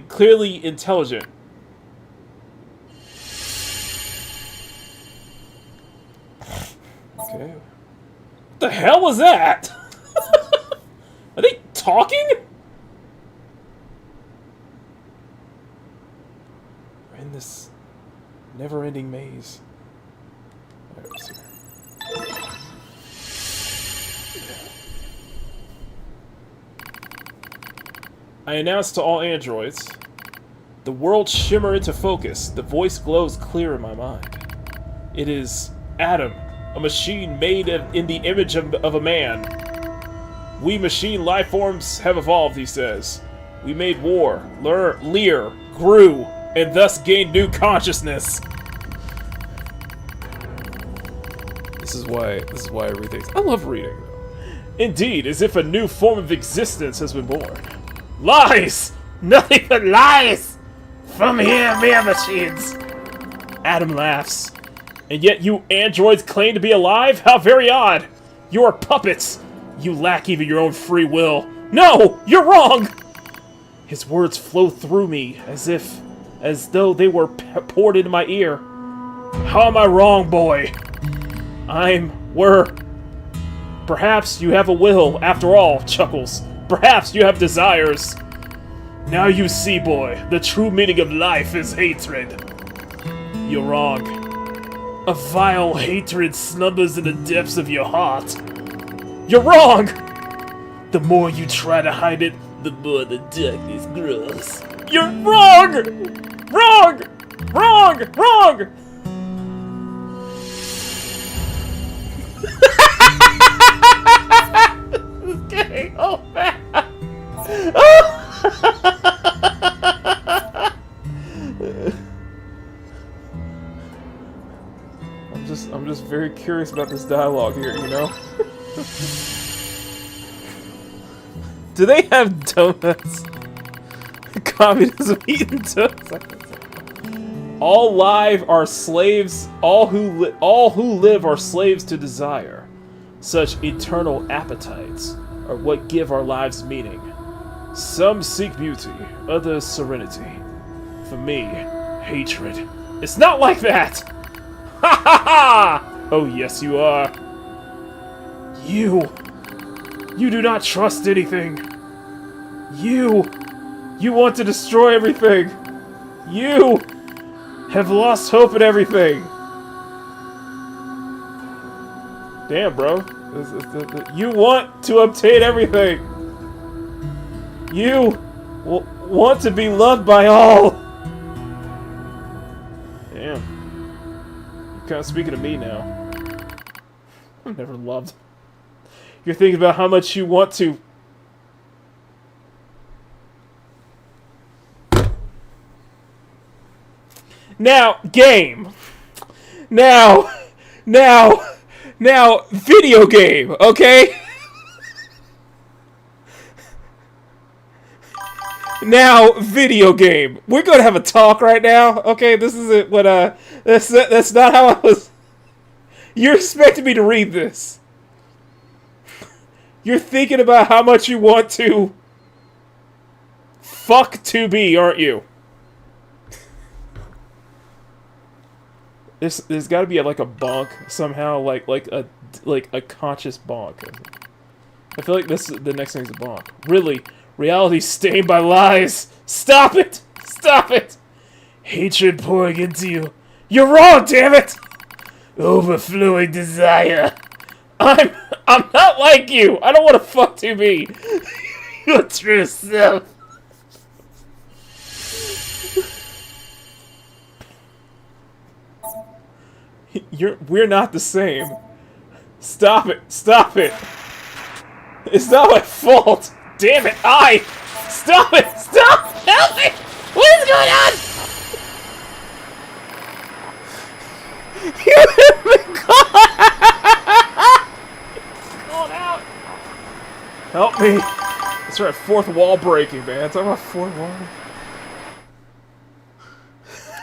clearly intelligent. Okay. What the hell was that? Are they talking? We're in this never-ending maze. Alright, let's see. I announce to all androids. The world shimmer into focus. The voice glows clear in my mind. It is Adam, a machine made in the image of a man. We machine life forms have evolved, he says. We made war, leer, grew, and thus gained new consciousness. This is why I read things. I love reading, though. Indeed, as if a new form of existence has been born. Lies! Nothing but lies! From here, mere machines! Adam laughs. And yet you androids claim to be alive? How very odd! You are puppets! You lack even your own free will. No! You're wrong! His words flow through me as though they were poured into my ear. How am I wrong, boy? Perhaps you have a will, after all, Chuckles. Perhaps you have desires. Now you see, boy, the true meaning of life is hatred. You're wrong. A vile hatred slumbers in the depths of your heart. You're wrong! The more you try to hide it, the more the darkness grows. You're wrong! Wrong! Wrong! Wrong! This is getting all bad. I'm just very curious about this dialogue here, you know? Do they have donuts? Communism eating donuts. All live are slaves. All who live are slaves to desire. Such eternal appetites are what give our lives meaning. Some seek beauty, others serenity. For me, hatred. It's not like that! Ha ha ha! Oh yes you are. You do not trust anything. You want to destroy everything. You have lost hope in everything. Damn, bro. You want to obtain everything. You want to be loved by all. Damn. You're kind of speaking to me now. I'm never loved. You're thinking about how much you want to. Now, game. Now, video game, okay? Now, video game. We're gonna have a talk right now, okay? This isn't what, that's not how I was. You're expecting me to read this. You're thinking about how much you want to fuck 2B, aren't you? There's got to be like a bonk somehow, like a conscious bonk. I feel like the next thing's a bonk. Really, reality stained by lies. Stop it! Stop it! Hatred pouring into you. You're wrong, damn it! Overflowing desire. I'm not like you. I don't want to fuck 2B. Your true self. We're not the same. Stop it. Stop it. It's not my fault. Damn it. Stop it. Stop. Help me. What is going on? You have been caught out. Help me. That's right. Fourth wall breaking, man. Talking about fourth wall.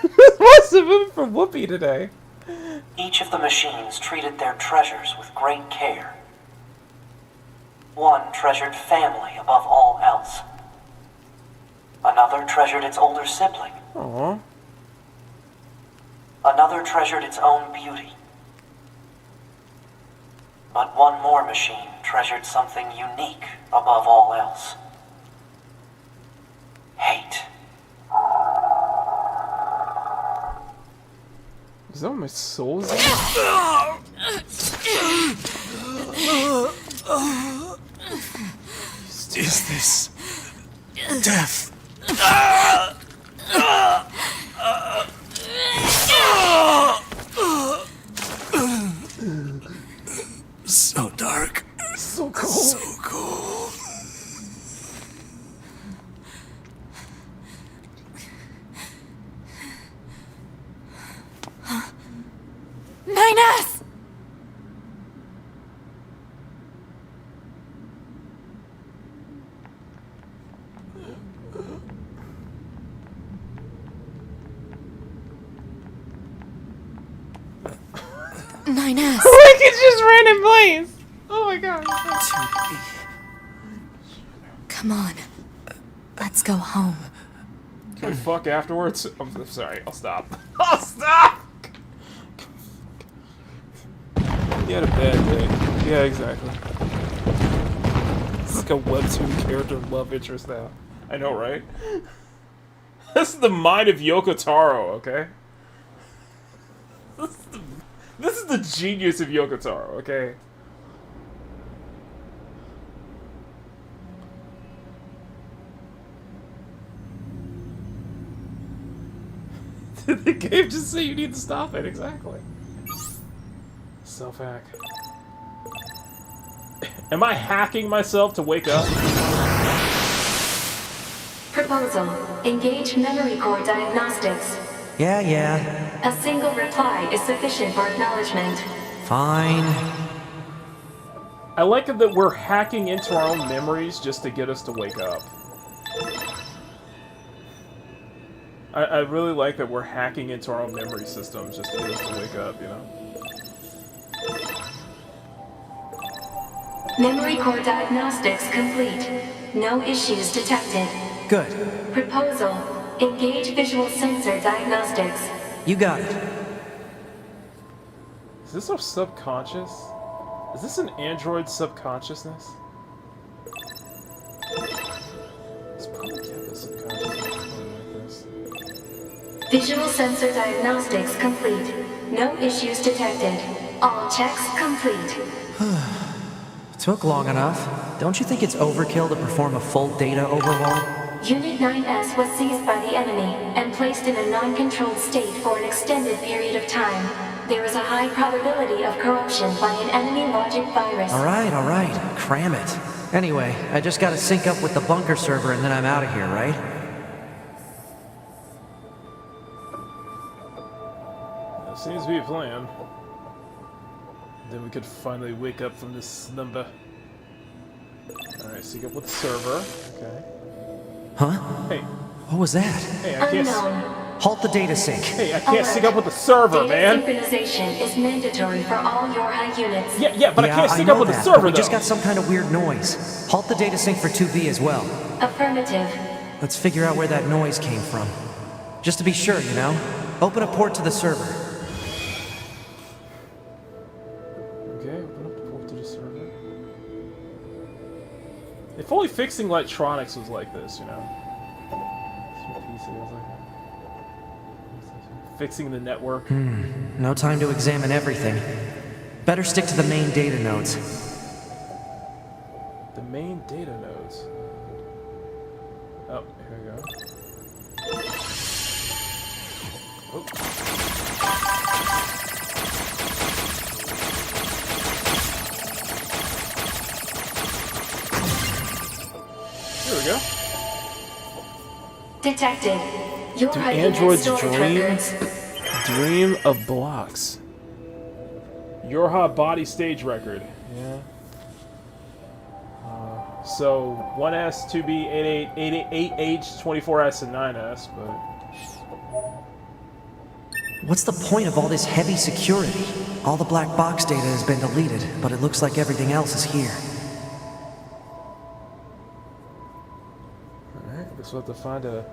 This must have been for Whoopi today. Each of the machines treated their treasures with great care. One treasured family above all else. Another treasured its older sibling. Aww. Another treasured its own beauty. But one more machine treasured something unique above all else. Hate. Is that what my soul's in? Is this death? So dark. So cold. So cold. Nines! Nines! Like it's just random place! Oh my god. Come on. Let's go home. Can we fuck afterwards? I'm sorry, I'll stop. I'll stop! You had a bad day. Yeah, exactly. It's like a webtoon character love interest now. I know, right? This is the mind of Yoko Taro, okay? This is the genius of Yoko Taro, okay? Did the game just say you need to stop it? Exactly. Self-hack. Am I hacking myself to wake up? Proposal. Engage memory core diagnostics. Yeah. A single reply is sufficient for acknowledgement. Fine. I like it that we're hacking into our own memories just to get us to wake up. I really like that we're hacking into our own memory systems just to get us to wake up, you know? Memory core diagnostics complete. No issues detected. Good. Proposal. Engage visual sensor diagnostics. You got it. Is this our subconscious? Is this an android subconsciousness? It's probably Keppa's subconsciousness. Like this. Visual sensor diagnostics complete. No issues detected. All checks complete. Took long enough. Don't you think it's overkill to perform a full data overhaul? Unit 9S was seized by the enemy and placed in a non-controlled state for an extended period of time. There is a high probability of corruption by an enemy logic virus. Alright. Cram it. Anyway, I just gotta sync up with the bunker server and then I'm out of here, right? That seems to be a plan. Then we could finally wake up from this slumber. Alright, sync up with the server. Okay. Huh? Hey. What was that? Hey, I can't... Halt the data sync. Hey, I can't sync up with the server, man! Synchronization is mandatory for all your high units. Yeah, but I can't sync up with the server, We though! just got some kind of weird noise. Halt the data sync for 2B as well. Affirmative. Let's figure out where that noise came from. Just to be sure, you know? Open a port to the server. Okay, open up the port to the server. If only fixing electronics was like this, you know? Fixing the network. No time to examine everything. Better stick to the main data nodes. The main data nodes. Oh, here we go. Oh. There we go. Detected. Your Do high androids unit storage dream? records. Dream of blocks. Your hot body stage record. Yeah. So 1S, 2B, 88, 8H, 24S, and 9S, but... What's the point of all this heavy security? All the black box data has been deleted, but it looks like everything else is here. Alright, guess we'll have to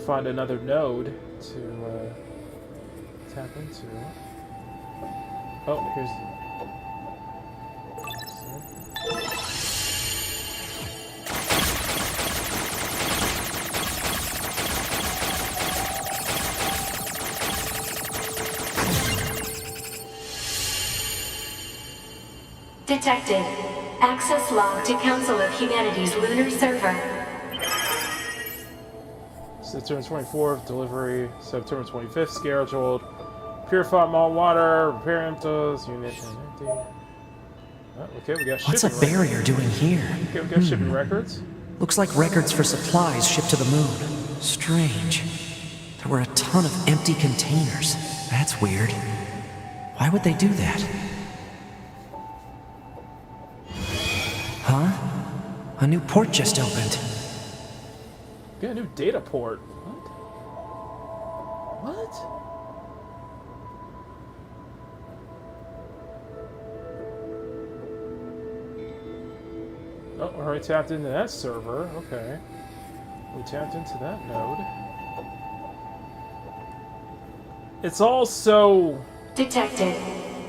find another node to tap into. Oh, here's... Detected. Access log to Council of Humanity's lunar server. September 24th, delivery September 25th, scheduled. Purified malt water, repair empties, unit empty. Oh, okay, we got shipping What's a barrier records. doing here? Okay, we got shipping records. Looks like records for supplies shipped to the moon. Strange. There were a ton of empty containers. That's weird. Why would they do that? Huh? A new port just opened. Got a new data port. What? Oh, already tapped into that server. Okay. We tapped into that node. It's all so... Detected.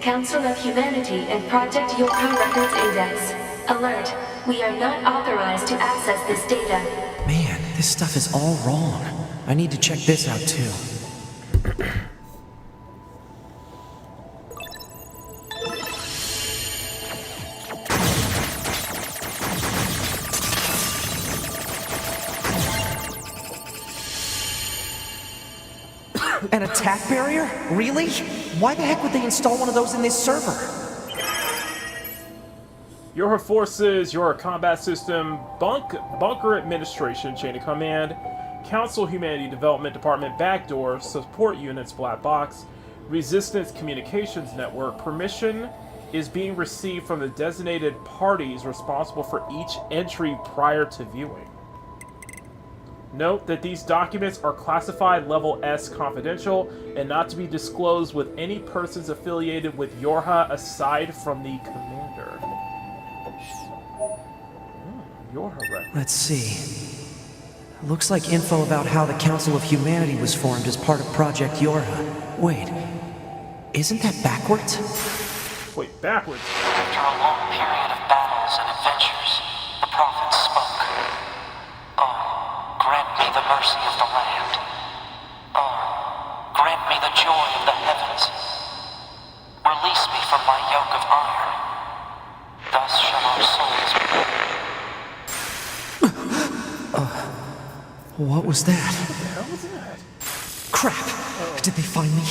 Council of Humanity and Project Yorka Records Index. Alert. We are not authorized to access this data. Man, this stuff is all wrong. I need to check this out too. An attack barrier? Really? Why the heck would they install one of those in this server? Your forces, your combat system, bunker administration, chain of command, council humanity development department backdoor, support units black box, resistance communications network. Permission is being received from the designated parties responsible for each entry prior to viewing. Note that these documents are classified level S confidential and not to be disclosed with any persons affiliated with Yorha aside from the commander. Yorha record. Let's see. Looks like info about how the Council of Humanity was formed as part of Project Yorha. Wait, isn't that backwards? Wait, backwards? After a long period of battles and adventures, the prophets spoke. Oh, grant me the mercy of the land. Oh, grant me the joy of the heavens. Release me from my yoke of iron. Thus shall our souls be. What was that? What the hell was that? Crap! Did they find me?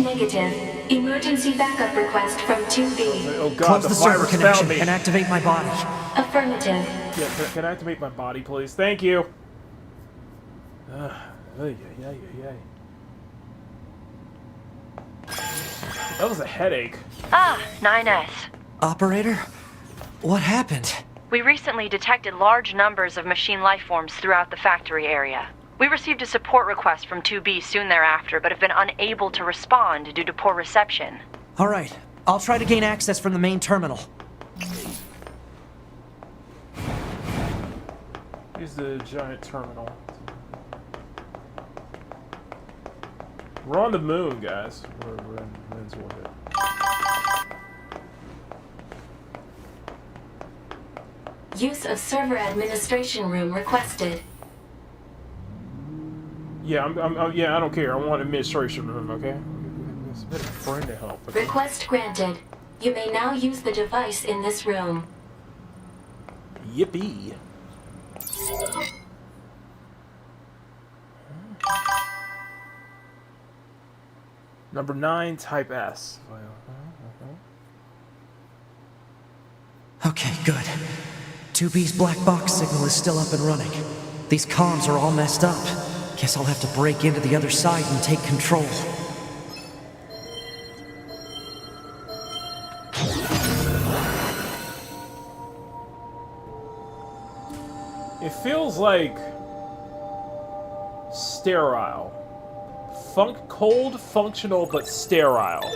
Negative. Emergency backup request from 2B. Oh god, Close the the server virus connection found me. and activate my body. Affirmative. Yeah, can I activate my body, please? Thank you. That was a headache. Ah, 9S. Operator? What happened? We recently detected large numbers of machine life forms throughout the factory area. We received a support request from 2B soon thereafter, but have been unable to respond due to poor reception. Alright, I'll try to gain access from the main terminal. Here's the giant terminal. We're on the moon, guys. We're in moon's orbit. Use of server administration room requested. Yeah, I don't care. I want administration room, okay? It's a bit of a friend to help. Okay? Request granted. You may now use the device in this room. Yippee. Number 9, type S. Okay, good. 2B's black box signal is still up and running. These comms are all messed up. Guess I'll have to break into the other side and take control. It feels like sterile. Cold, functional, but sterile.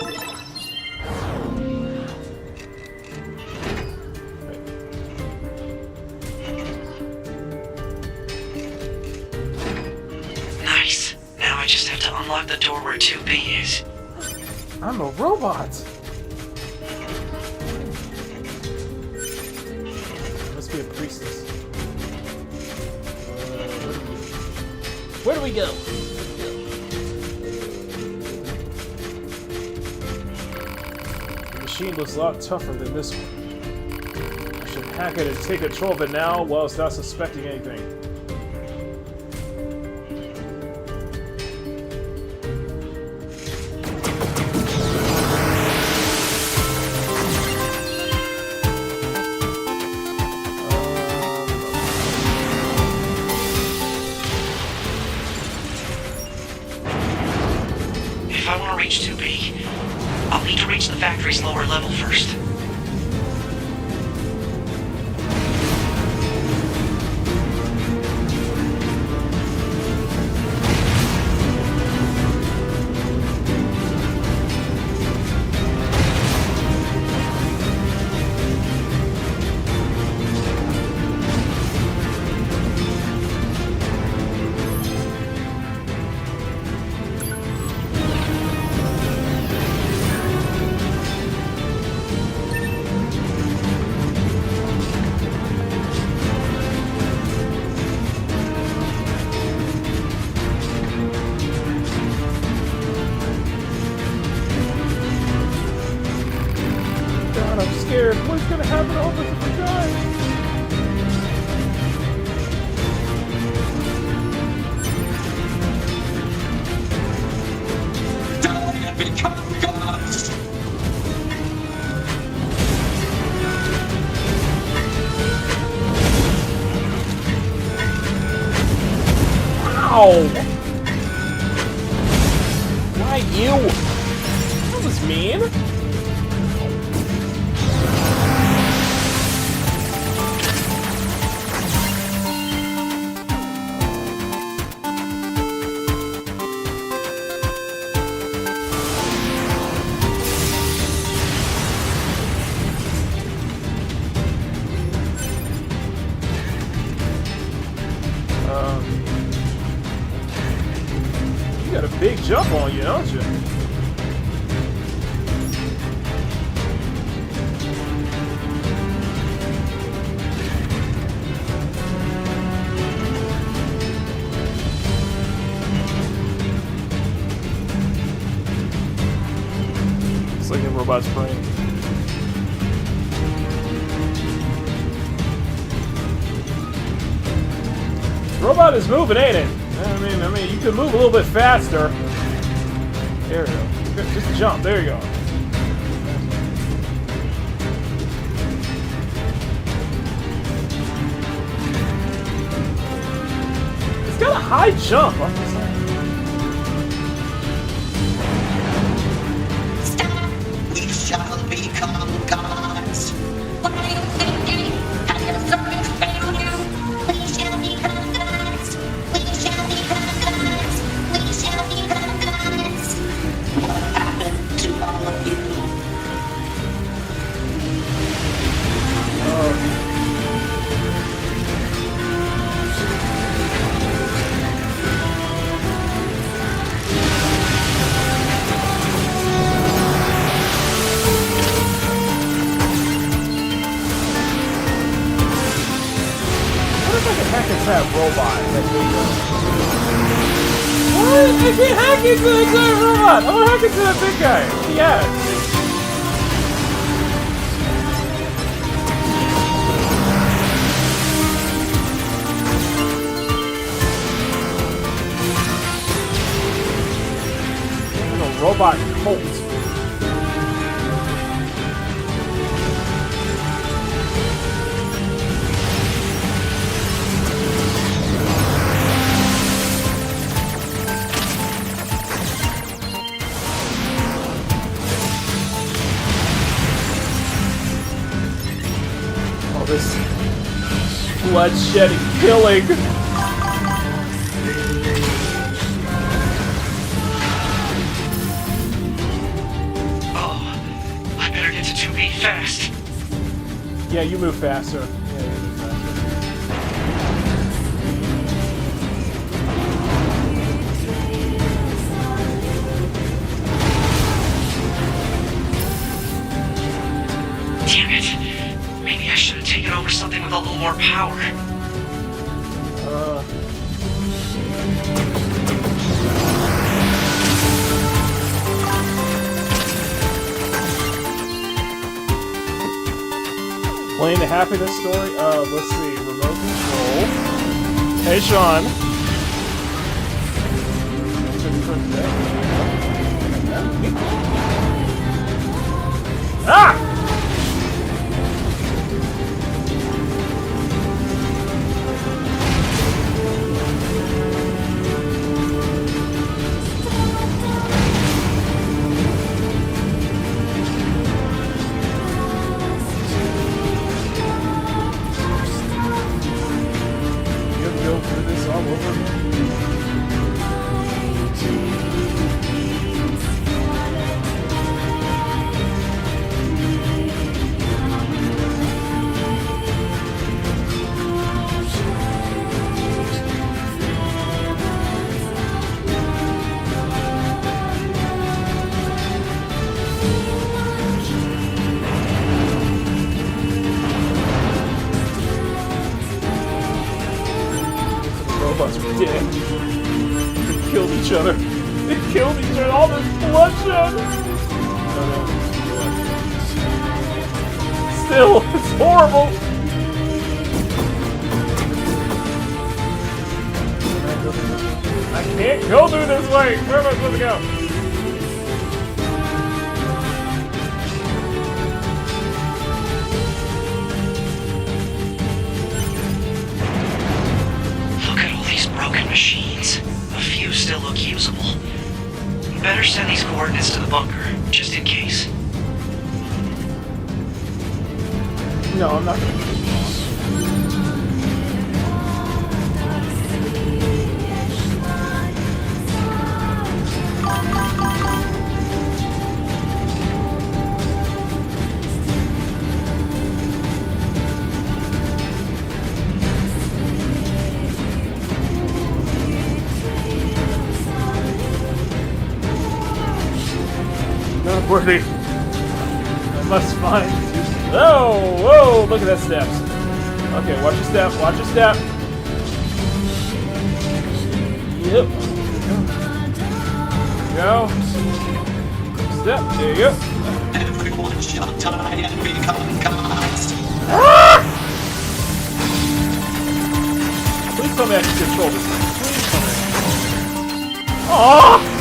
Nice. Now I just have to unlock the door where 2B is. I'm a robot. Must be a priestess. Where do we go? The machine looks a lot tougher than this one. I should hack it and take control of it now while it's not suspecting anything. If I want to reach 2B, I'll need to reach the factory's lower level first. happened to all the different guys? Die and become gods! Ow! Why you? That was mean. You got a big jump on you, don't you? It's like a robot's brain. Robot is moving, ain't it? I mean, you could move a little bit faster. There we go. Just jump. There you go. It's got a high jump. I'm just saying. We shall become gods. What are you thinking? Has your service failed you? We shall become gods. We shall become gods. We shall become gods. What happened to all of you? What if I can hack into that robot? What? I can't hack into that giant robot! I want to hack into that big guy! Yeah! Robot cult. All this bloodshed and killing. Fast. Yeah, you move faster. Yeah, you move faster. Damn it. Maybe I should have taken over something with a little more power. Playing the happiness story? Let's see. Remote control. Hey, Sean. Ah! Robots are dead. They killed each other. They killed each other. All this bloodshed. still. It's horrible. I can't go through this way. Where am I supposed to go? Look at all these broken machines. A few still look usable. Better send these coordinates to the bunker, just in case. No, I'm not gonna. Not worthy. I must find. Oh, whoa! Look at that steps. Okay, watch your step. Watch your step. Yep. Go. Step. There you go. Everyone shall die and become gods. Ah! Please tell me I can control this thing. Please tell me. Aww!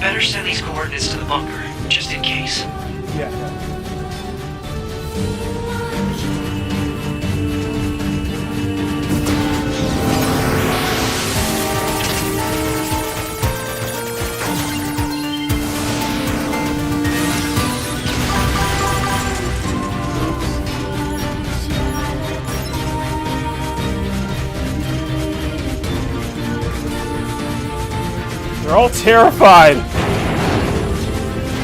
Better send these coordinates to the bunker, just in case. Yeah. They're all terrified.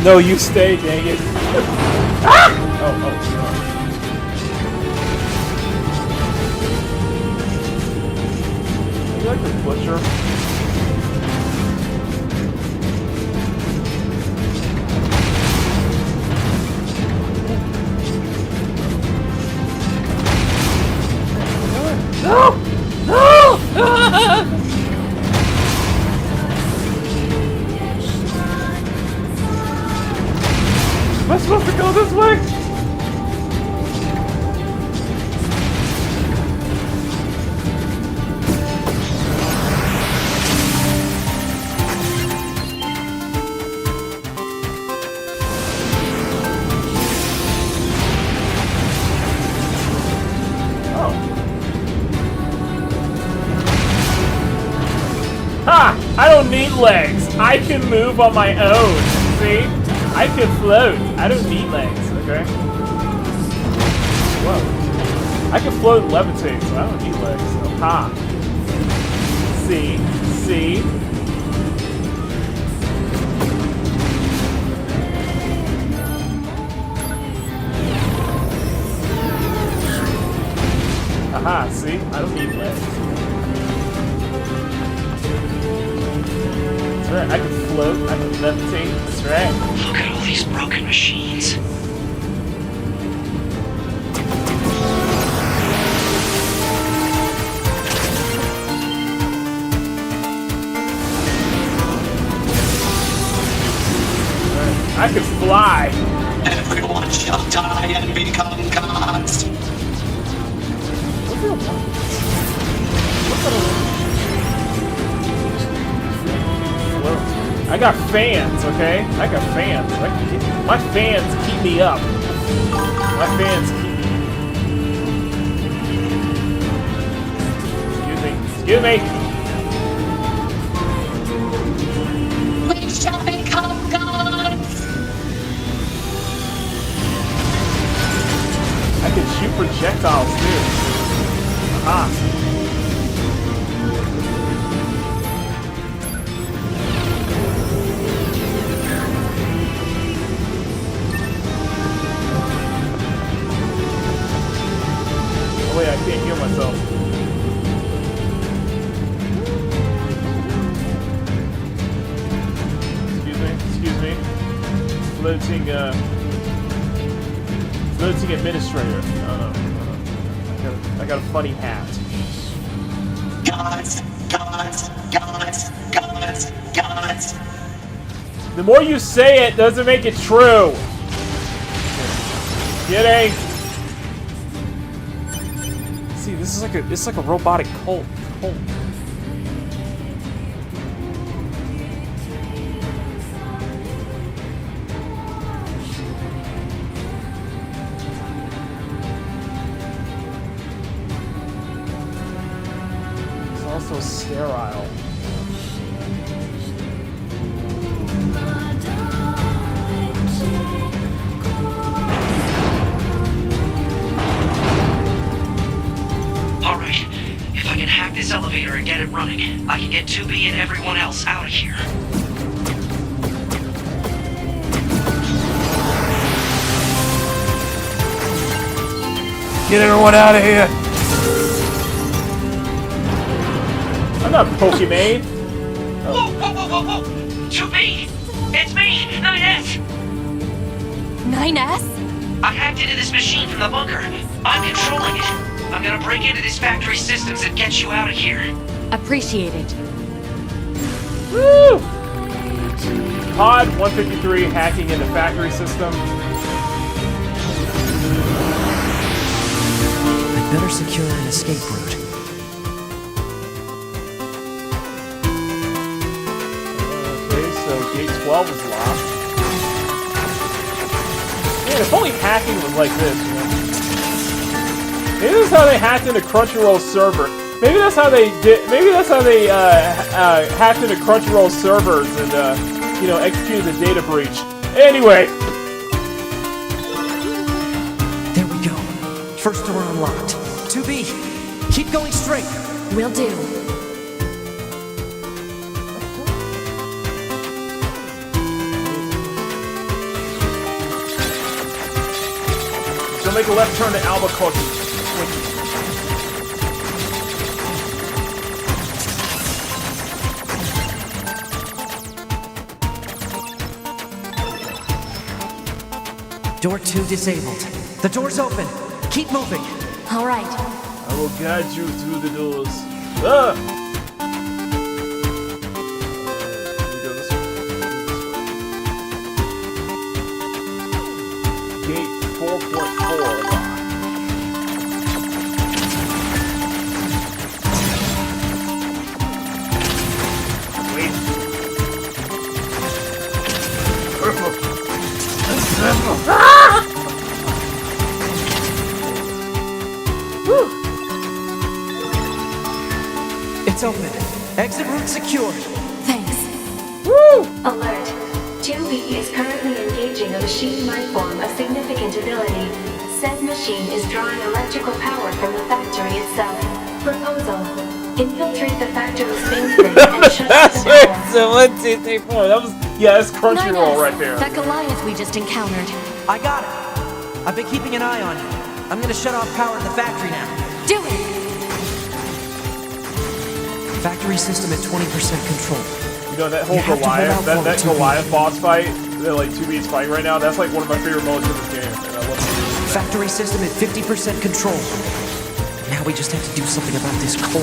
No, you stay, dang it. Ah! Oh, you like the butcher? No! No! Am I supposed to go this way? Oh. Ha! I don't need legs. I can move on my own. See? I can float. I don't need legs, okay? Whoa. I can float and levitate, so I don't need legs. Aha. See? See? Aha, see? I don't need legs. That's right, I can float, I can levitate, that's right. Look at all these broken machines. I can fly. Everyone shall die and become gods. I got fans, okay? I got fans. My fans keep me up. My fans keep me. Excuse me. Excuse me. We shall become gods. I can shoot projectiles too. Aha. Floating, floating administrator. I got a funny hat. Gods. The more you say it, doesn't make it true. Kidding. See, this is like a robotic cult. It's also sterile. Alright, if I can hack this elevator and get it running, I can get 2B and everyone else out of here. Get everyone out of here! I'm not Pokemon. Whoa! 2B! It's me, 9S! 9S? I hacked into this machine from the bunker. I'm controlling it. I'm gonna break into this factory systems and get you out of here. Appreciate it. Woo! Pod 153 hacking into factory system. I'd better secure an escape route. Okay, so gate 12 is locked. Man, if only hacking was like this, you know? Maybe that's how they hacked into Crunchyroll's server. Maybe that's how they did. Maybe that's how they hacked into Crunchyroll's servers and you know, executed the data breach. Anyway, There we go. First door unlocked. 2B, keep going straight. Will do. so make a left turn to Albuquerque. Door 2 disabled. The door's open. Keep moving. All right. I will guide you through the doors. Ah! Gate 4.4. It's open. Exit route secured. Thanks. Woo! Alert. 2B is currently engaging a machine life form of significant ability. Said machine is drawing electrical power from the factory itself. Proposal. Infiltrate the factory's mainframe and shut off the power. So 1, 2, 3, 4. That was that's Crunchyroll 9S, right there. that Goliath we just encountered. I got it. I've been keeping an eye on you. I'm gonna shut off power to the factory now. Do it! Factory system at 20% control. You know, that whole Goliath, that Goliath boss fight, that like 2B's fighting right now, that's like one of my favorite moments in this game. And I love it. Factory system at 50% control. Now we just have to do something about this core.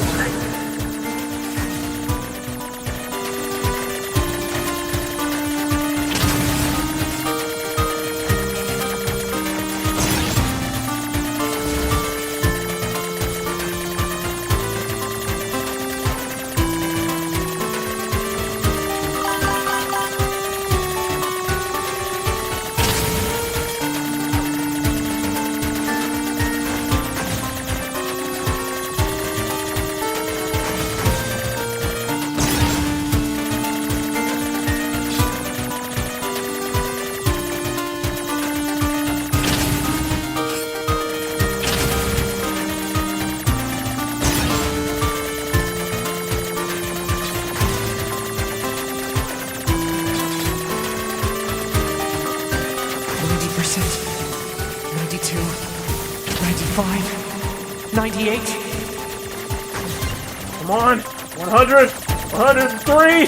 Come on! 100! 103!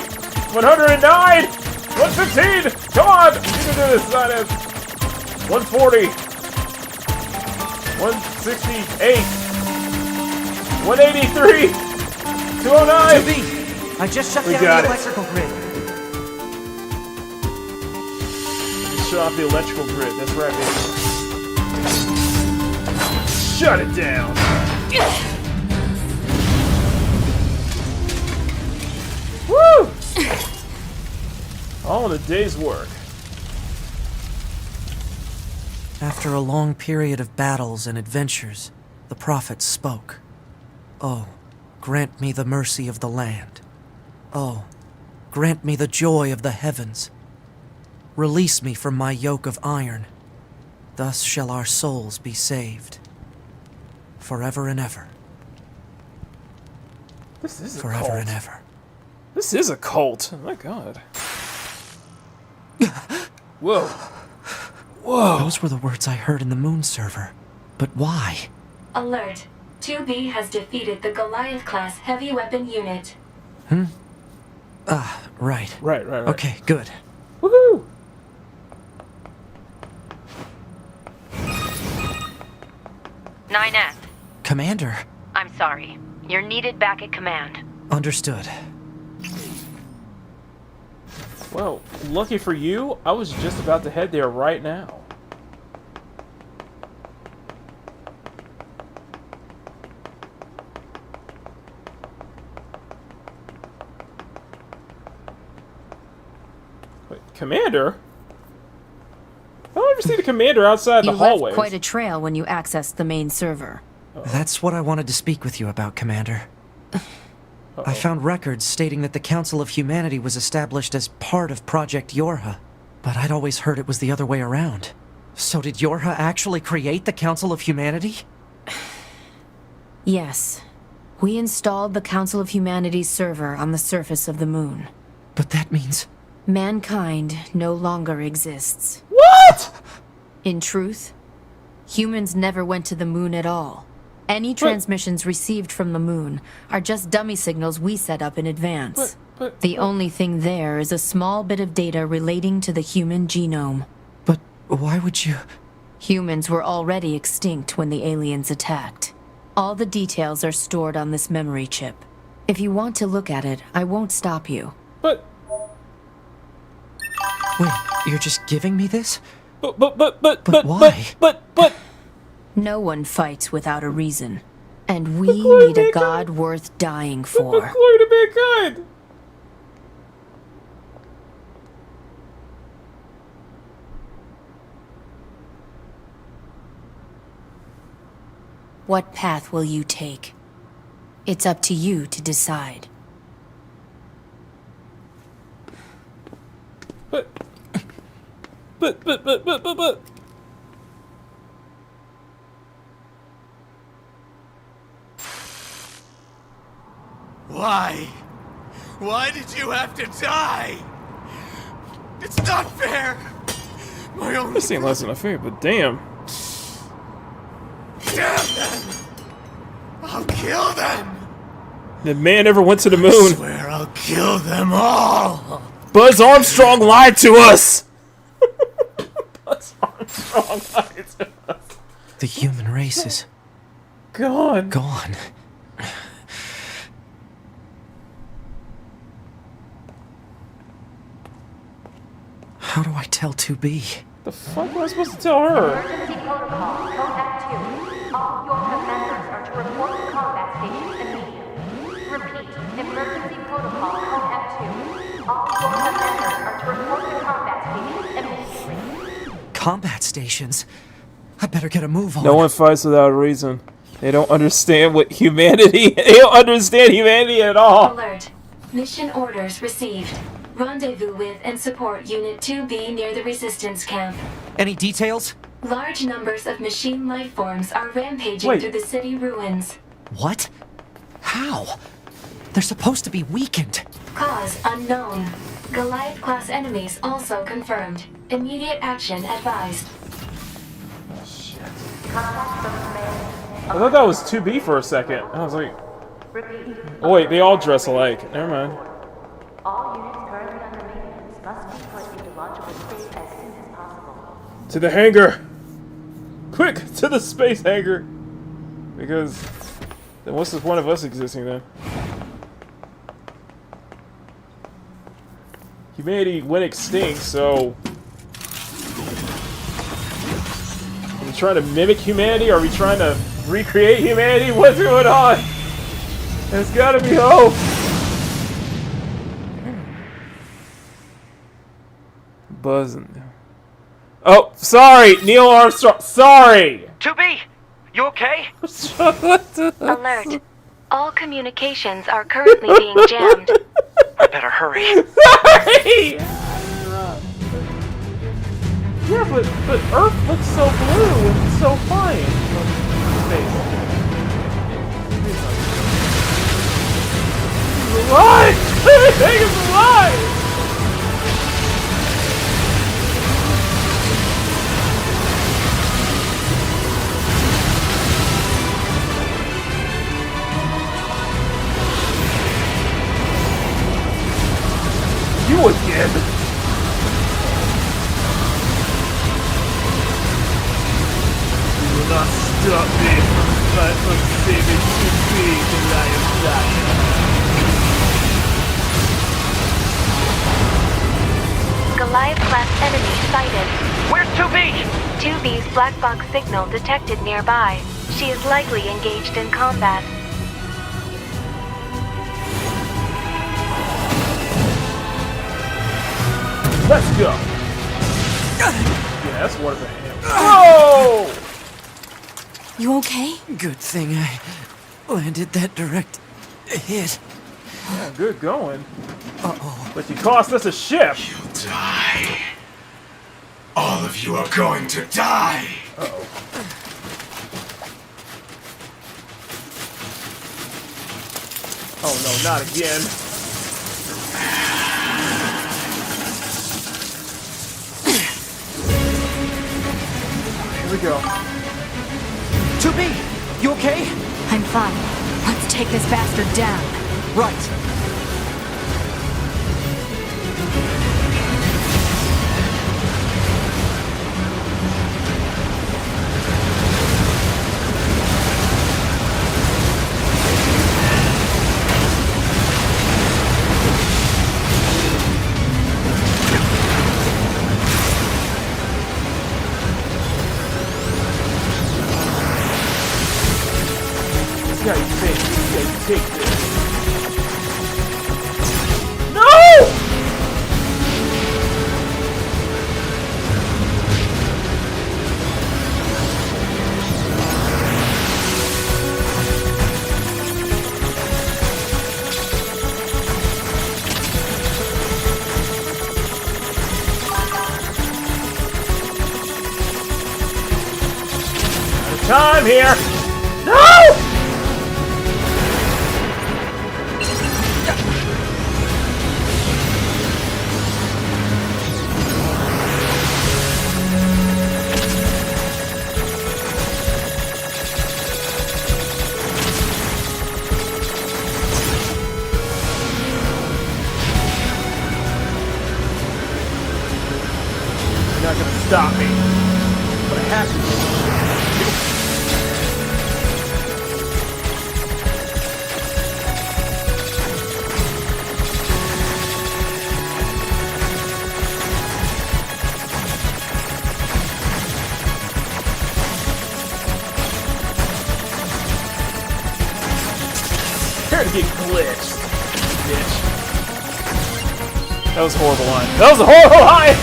109! 115! Come on! You can do this, Sinus! 140. 168. 183. 209. 2B, I just shut We down got the it. electrical grid. Shut off the electrical grid. That's right, baby. Shut it down. Woo! All in a day's work. After a long period of battles and adventures, the prophet spoke. Oh, grant me the mercy of the land. Oh, grant me the joy of the heavens. Release me from my yoke of iron. Thus shall our souls be saved. Forever and ever. This is a Forever cult. and ever. This is a cult. Oh my god. Whoa. Whoa. Those were the words I heard in the moon server. But why? Alert. 2B has defeated the Goliath-class heavy weapon unit. Right. Right. Okay, good. Woohoo! F. Commander. I'm sorry. You're needed back at command. Understood. Well, lucky for you, I was just about to head there right now. Wait, Commander? I don't ever see the commander outside the You hallways. left quite a trail when you accessed the main server. That's what I wanted to speak with you about, Commander. I found records stating that the Council of Humanity was established as part of Project Yorha, but I'd always heard it was the other way around. So did Yorha actually create the Council of Humanity? Yes. We installed the Council of Humanity's server on the surface of the moon. But that means... Mankind no longer exists. What?! In truth, humans never went to the moon at all. Any transmissions received from the moon are just dummy signals we set up in advance. The only thing there is a small bit of data relating to the human genome. But why would you... Humans were already extinct when the aliens attacked. All the details are stored on this memory chip. If you want to look at it, I won't stop you. But... Wait, you're just giving me this? But why? But... No one fights without a reason. And we need a god worth dying for. Glory to mankind! What path will you take? It's up to you to decide. But... Why? Why did you have to die? It's not fair! My only... This ain't less than a favor, but damn. Damn them! I'll kill them! The man never went to the moon. I swear I'll kill them all! Buzz Armstrong lied to us! Buzz Armstrong lied to us. The human race is... Gone. Gone. How do I tell 2B? The fuck am I supposed to tell her? Emergency protocol, Code F2. All your members are to report to combat station immediately. Repeat, emergency protocol, Code F2. All your members are to report to combat station immediately. Combat stations? I better get a move on. No one fights without a reason. They don't understand what humanity... They don't understand humanity at all. Alert. Mission orders received. Rendezvous with and support Unit 2B near the resistance camp. Any details? Large numbers of machine lifeforms are rampaging through the city ruins. What? How? They're supposed to be weakened. Cause unknown. Goliath-class enemies also confirmed. Immediate action advised. I thought that was 2B for a second. I was like... Oh wait, they all dress alike. Never mind. All units currently under maintenance must be put into logical state To the hangar! Quick! To the space hangar! Because... then what's the point of us existing then? Humanity went extinct, so... are we trying to mimic humanity? Are we trying to recreate humanity? What's going on? There's gotta be hope! Buzzing. Oh, sorry! Neil Armstrong, sorry! 2B! You okay? Alert. All communications are currently being jammed. I better hurry. Sorry! Yeah, but Earth looks so blue and so fine from space. He's alive! Everything is alive! You again! You will not stop me from saving 2B, Goliath Dire. Goliath-class enemy sighted. Where's 2B? 2B's black box signal detected nearby. She is likely engaged in combat. Let's go! Yeah, that's one of the hands. Oh! You okay? Good thing I landed that direct hit. Yeah, good going. Uh-oh. But you cost us a ship! You'll die. All of you are going to die! Uh-oh. Oh no, not again. Here we go. 2B! You okay? I'm fine. Let's take this bastard down. Right. Yeah, you take this. No! Out of time here! No! You're not gonna stop me. But I have to. Prepare to get glitched, bitch. That was a horrible line. That was a horrible line!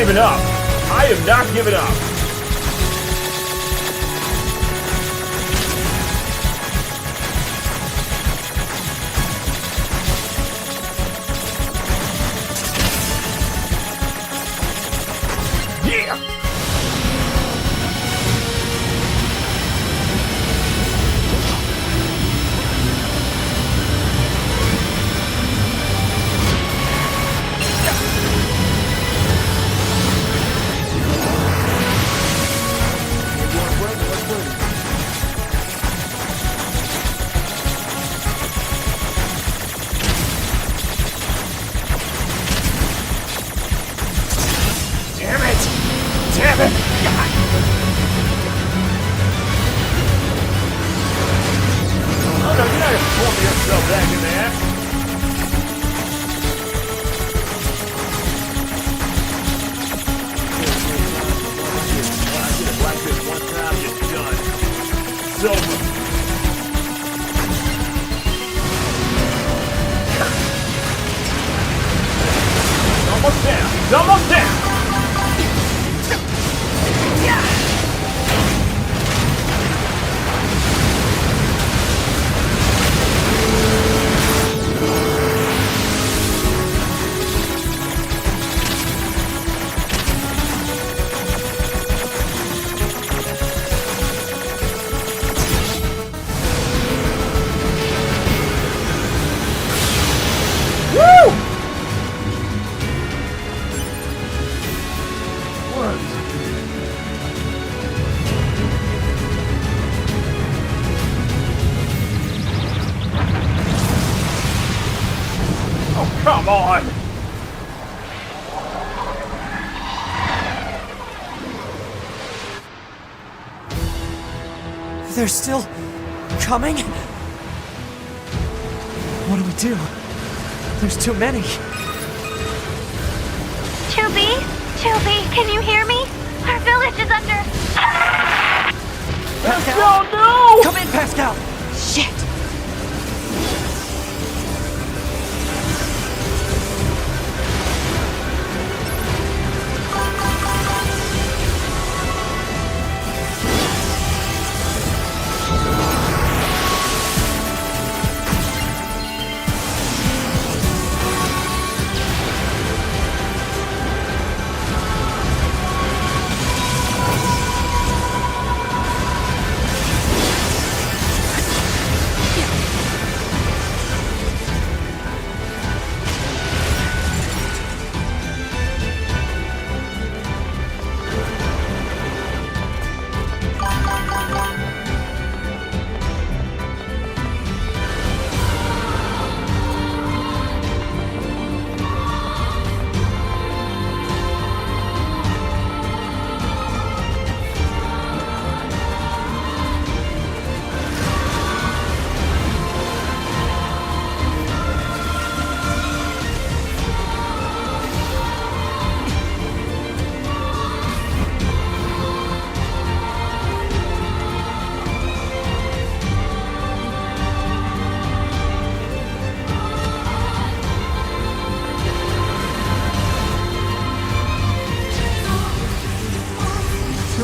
giving up. I am not giving up. Yeah! Damn it! Damn it! Oh no, you're not gonna pull yourself back in there. Like this one time, you're done. It's over. Almost down. He's almost down. Woo! Oh, come on! They're still coming? What do we do? There's too many. 2B? 2B, can you hear me? Our village is under... Pascal, no! Come in, Pascal! Shit!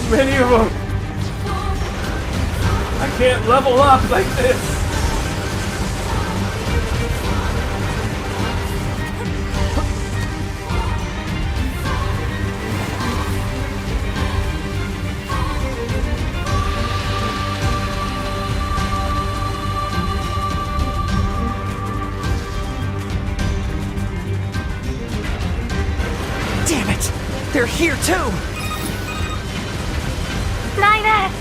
Many of them. I can't level up like this. Damn it! They're here too! 9S!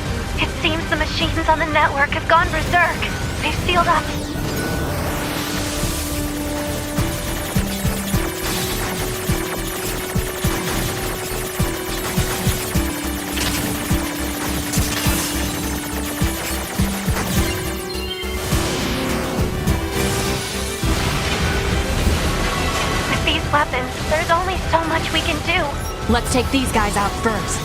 It seems the machines on the network have gone berserk. They've sealed up. With these weapons, there's only so much we can do. Let's take these guys out first.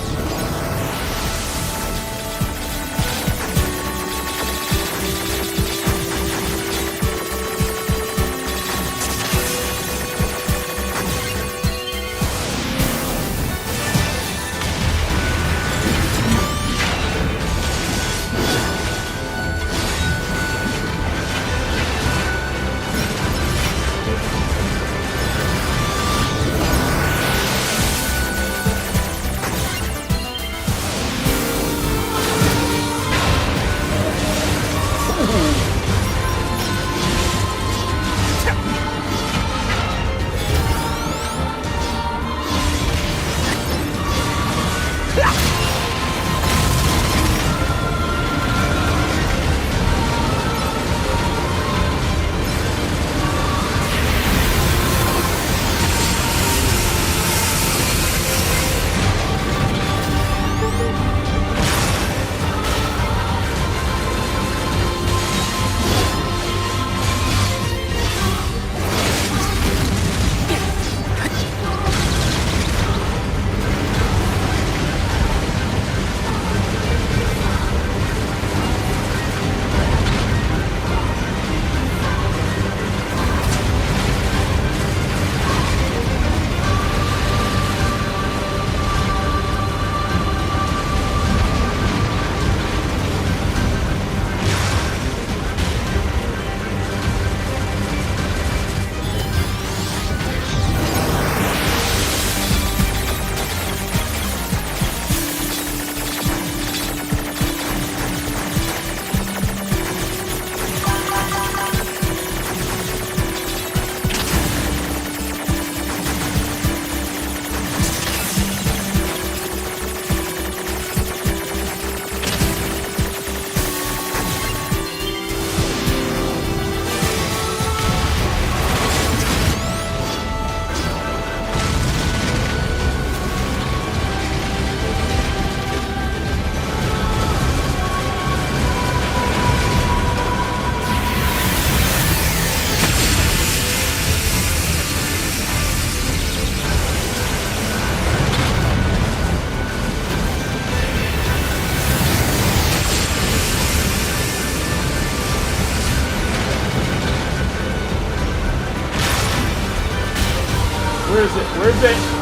Where is it? Where is it?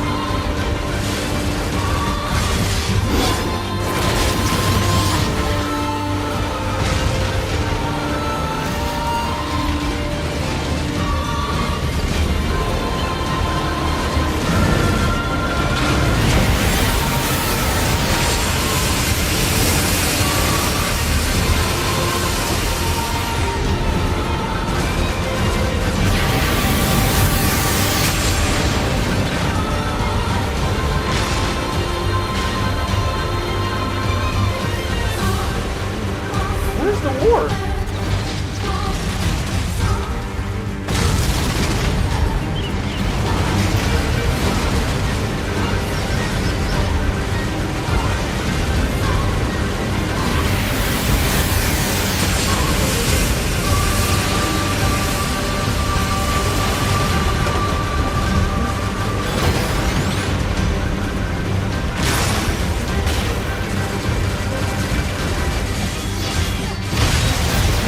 Where's the war?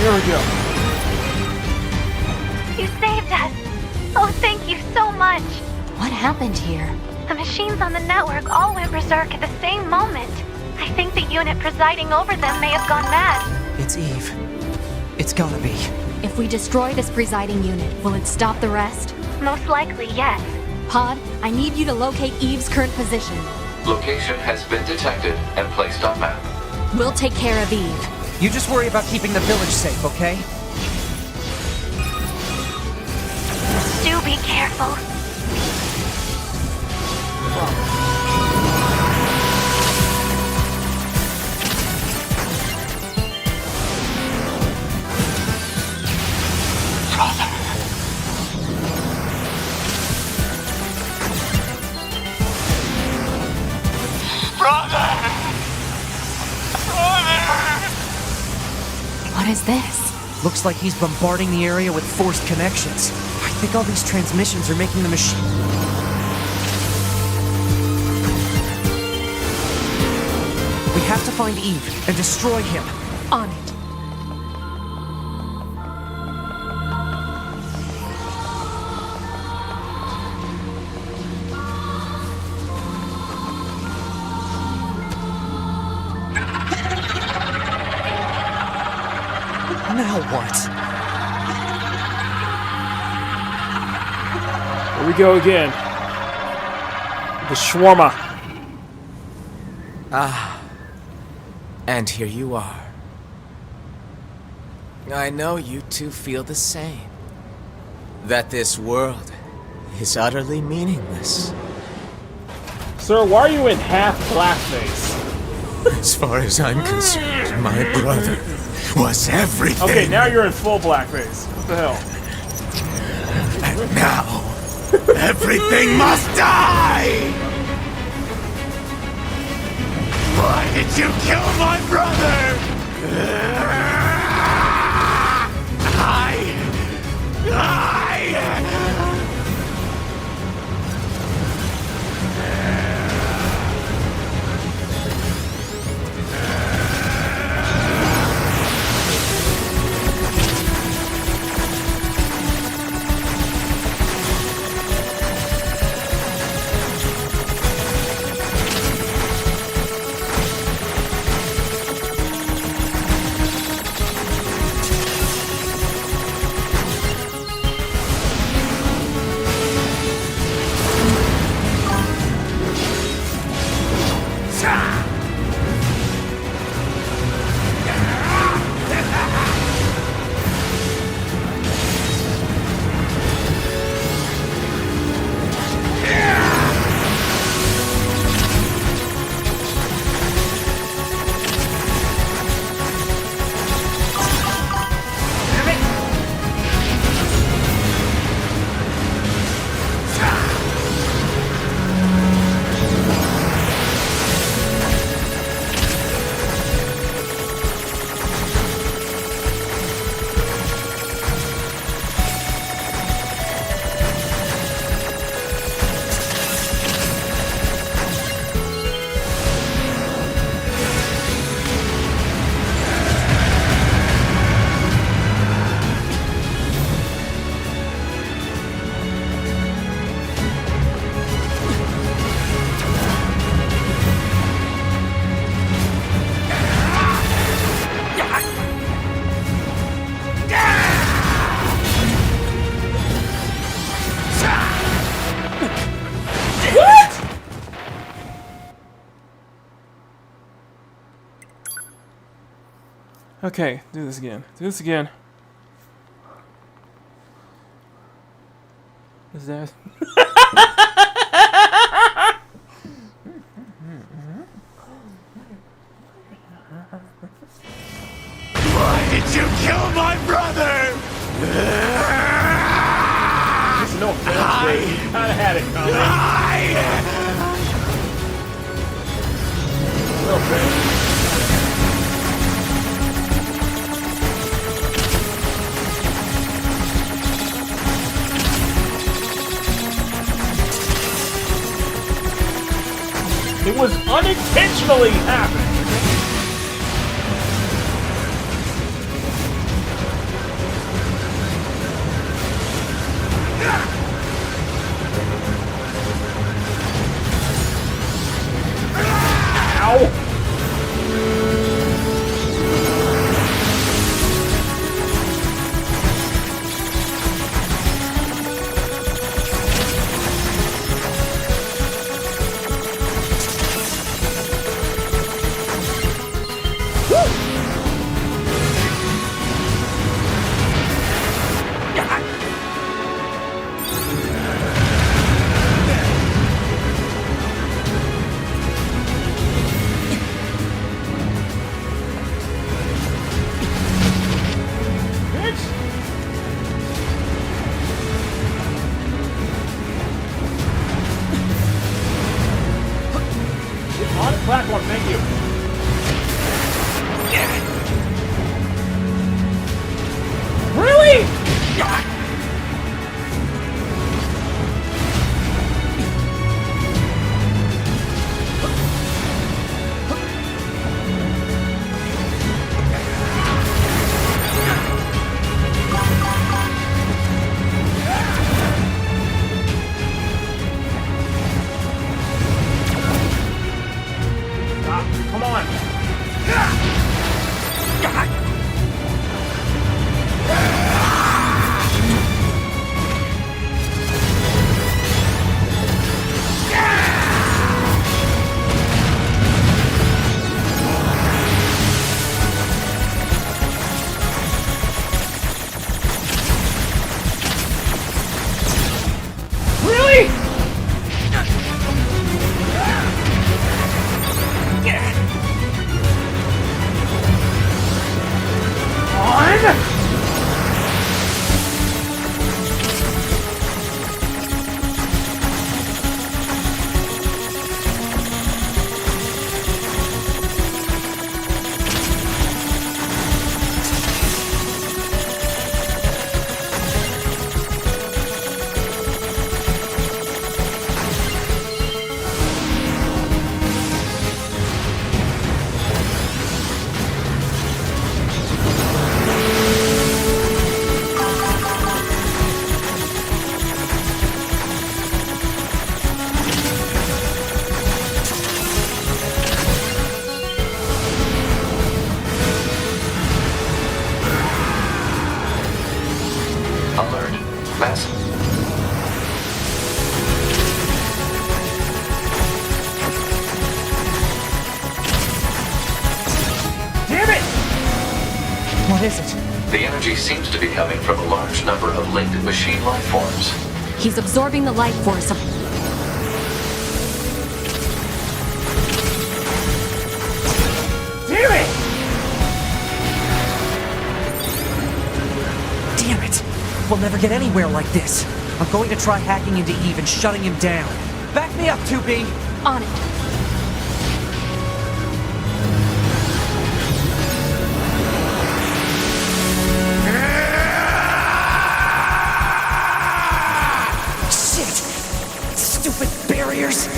Here we go. You saved us. Oh, thank you so much. What happened here? The machines on the network all went berserk at the same moment. I think the unit presiding over them may have gone mad. It's Eve. It's gotta be. If we destroy this presiding unit, will it stop the rest? Most likely, yes. Pod, I need you to locate Eve's current position. Location has been detected and placed on map. We'll take care of Eve. You just worry about keeping the village safe, okay? Do be careful. What is this? Looks like he's bombarding the area with forced connections. I think all these transmissions are making the machine... We have to find Eve and destroy him. On it. Now what? Here we go again. The shawarma. Ah. And here you are. I know you two feel the same. That this world is utterly meaningless. Sir, why are you in half blackface? As far as I'm concerned, my brother was everything. Okay, now you're in full blackface. What the hell? And now, everything must die! Why did you kill my brother? Okay, do this again. Do this again. Is that? Why did you kill my brother? Listen, no offense, you kinda had it coming. No offense. It was unintentionally happening. Ow! On the platform, thank you. Really? Come on. Really? On? Alert. Mess. Damn it! What is it? The energy seems to be coming from a large number of linked machine life forms. He's absorbing the life force of... Damn it! Damn it! We'll never get anywhere like this. I'm going to try hacking into Eve and shutting him down. Back me up, 2B! On it. Shit! Stupid barriers!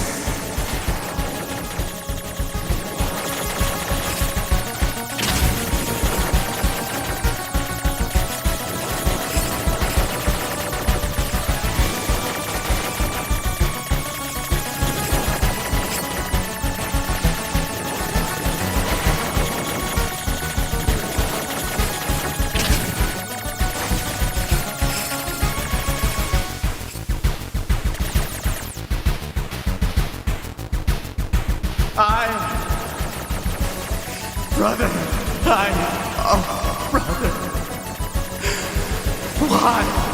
Oh, brother. Why?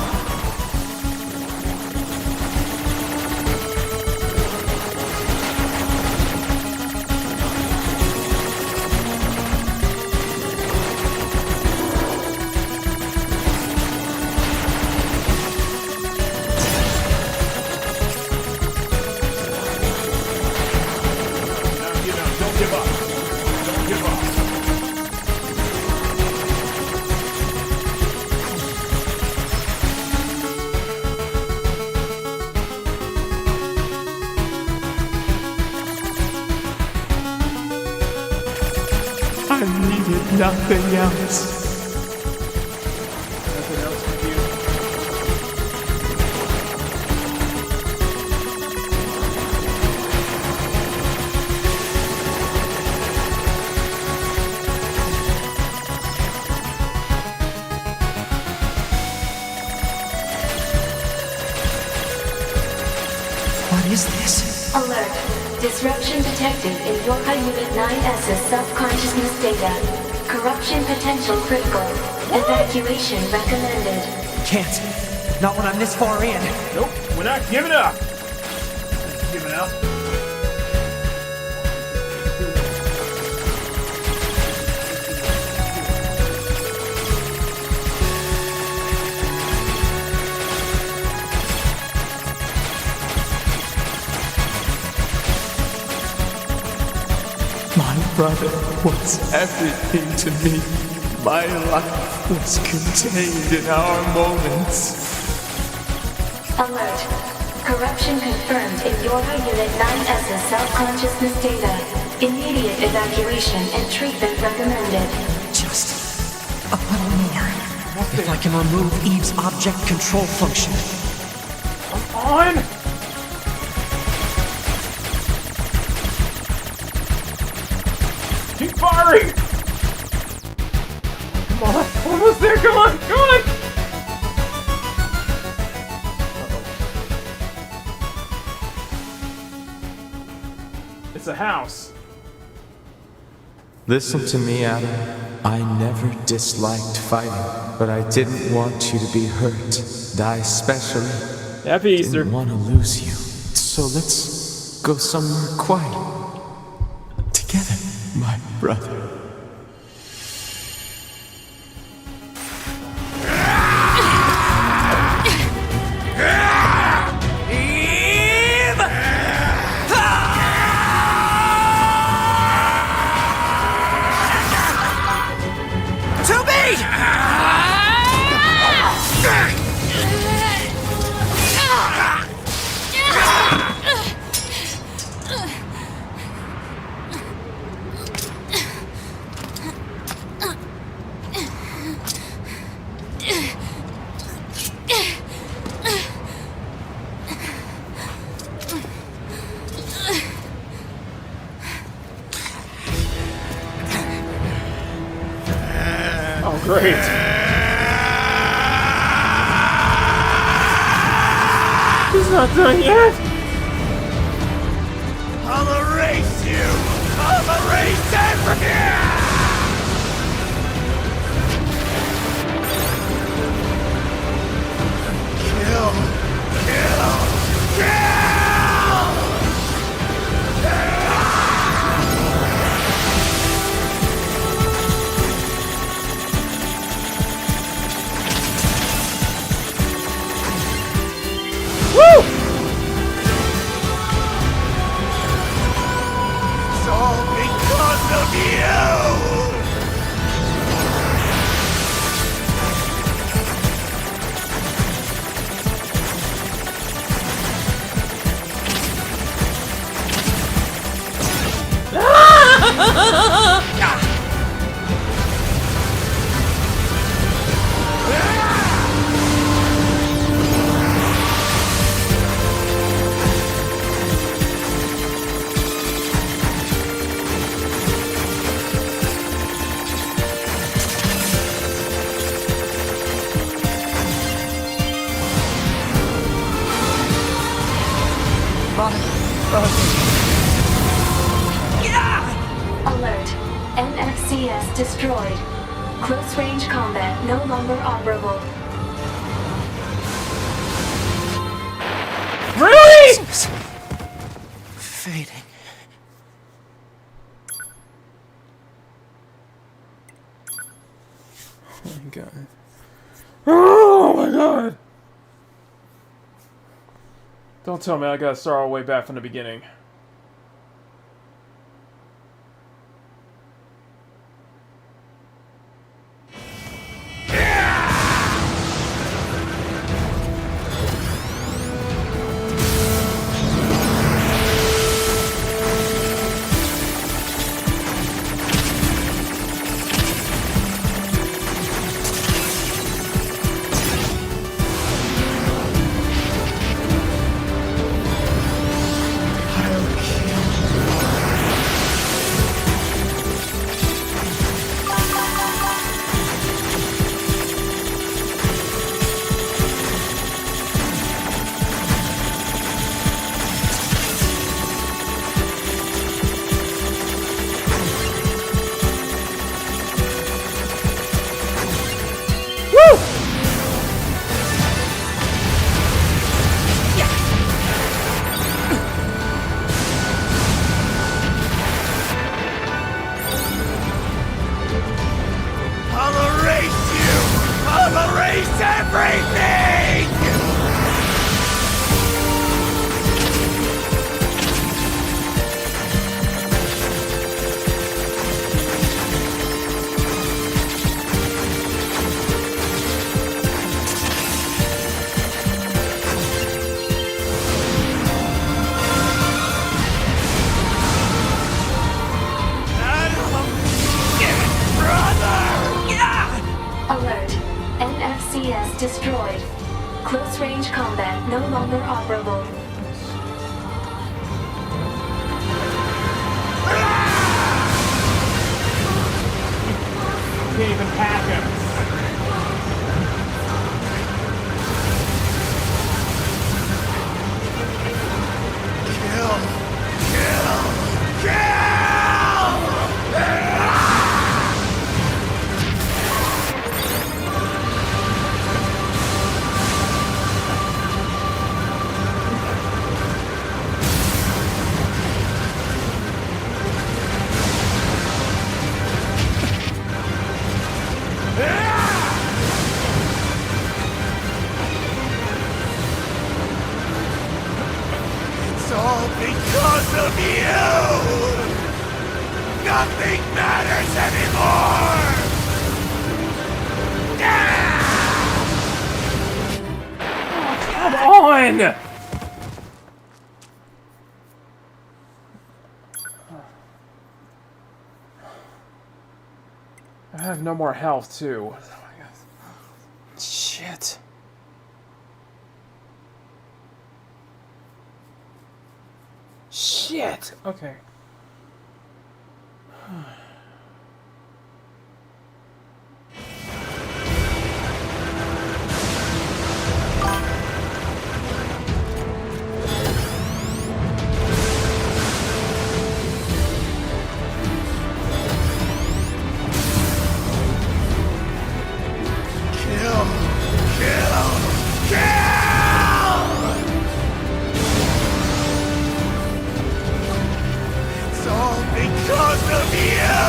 I needed nothing else. Nothing else with you. What is this? Alert. Disruption detected in Yorka Unit 9S's self-consciousness data. Corruption potential critical. Evacuation recommended. Can't. Not when I'm this far in. Nope, we're not giving up. Giving up. My brother was everything to me. My life was contained in our moments. Alert. Corruption confirmed in Yorka Unit 9S's self-consciousness data. Immediate evacuation and treatment recommended. Just a little more. If I can remove Eve's object control function. Come on! Keep firing! Come on, almost there, come on, come on! It's a house. Listen to me, Adam. I never disliked fighting, but I didn't want you to be hurt. And I especially Happy Easter. didn't want to lose you. So let's go somewhere quiet. Together, my brother. Oh, great. He's not done yet. I'll erase you! I'll erase everything! Kill! Kill! Kill! Woo! It's all because of you! Alert. NFCS destroyed. Close-range combat no longer operable. Really? Fading. Oh my god. Oh my god! Don't tell me I gotta start all the way back from the beginning. I'll erase you! I'll erase everything! Alert. NFCS destroyed. Close-range combat no longer operable. Can't even pack him. It's all because of you! Nothing matters anymore! Come on! I have no more health, too. Shit. Shit! Okay. It's all because of you!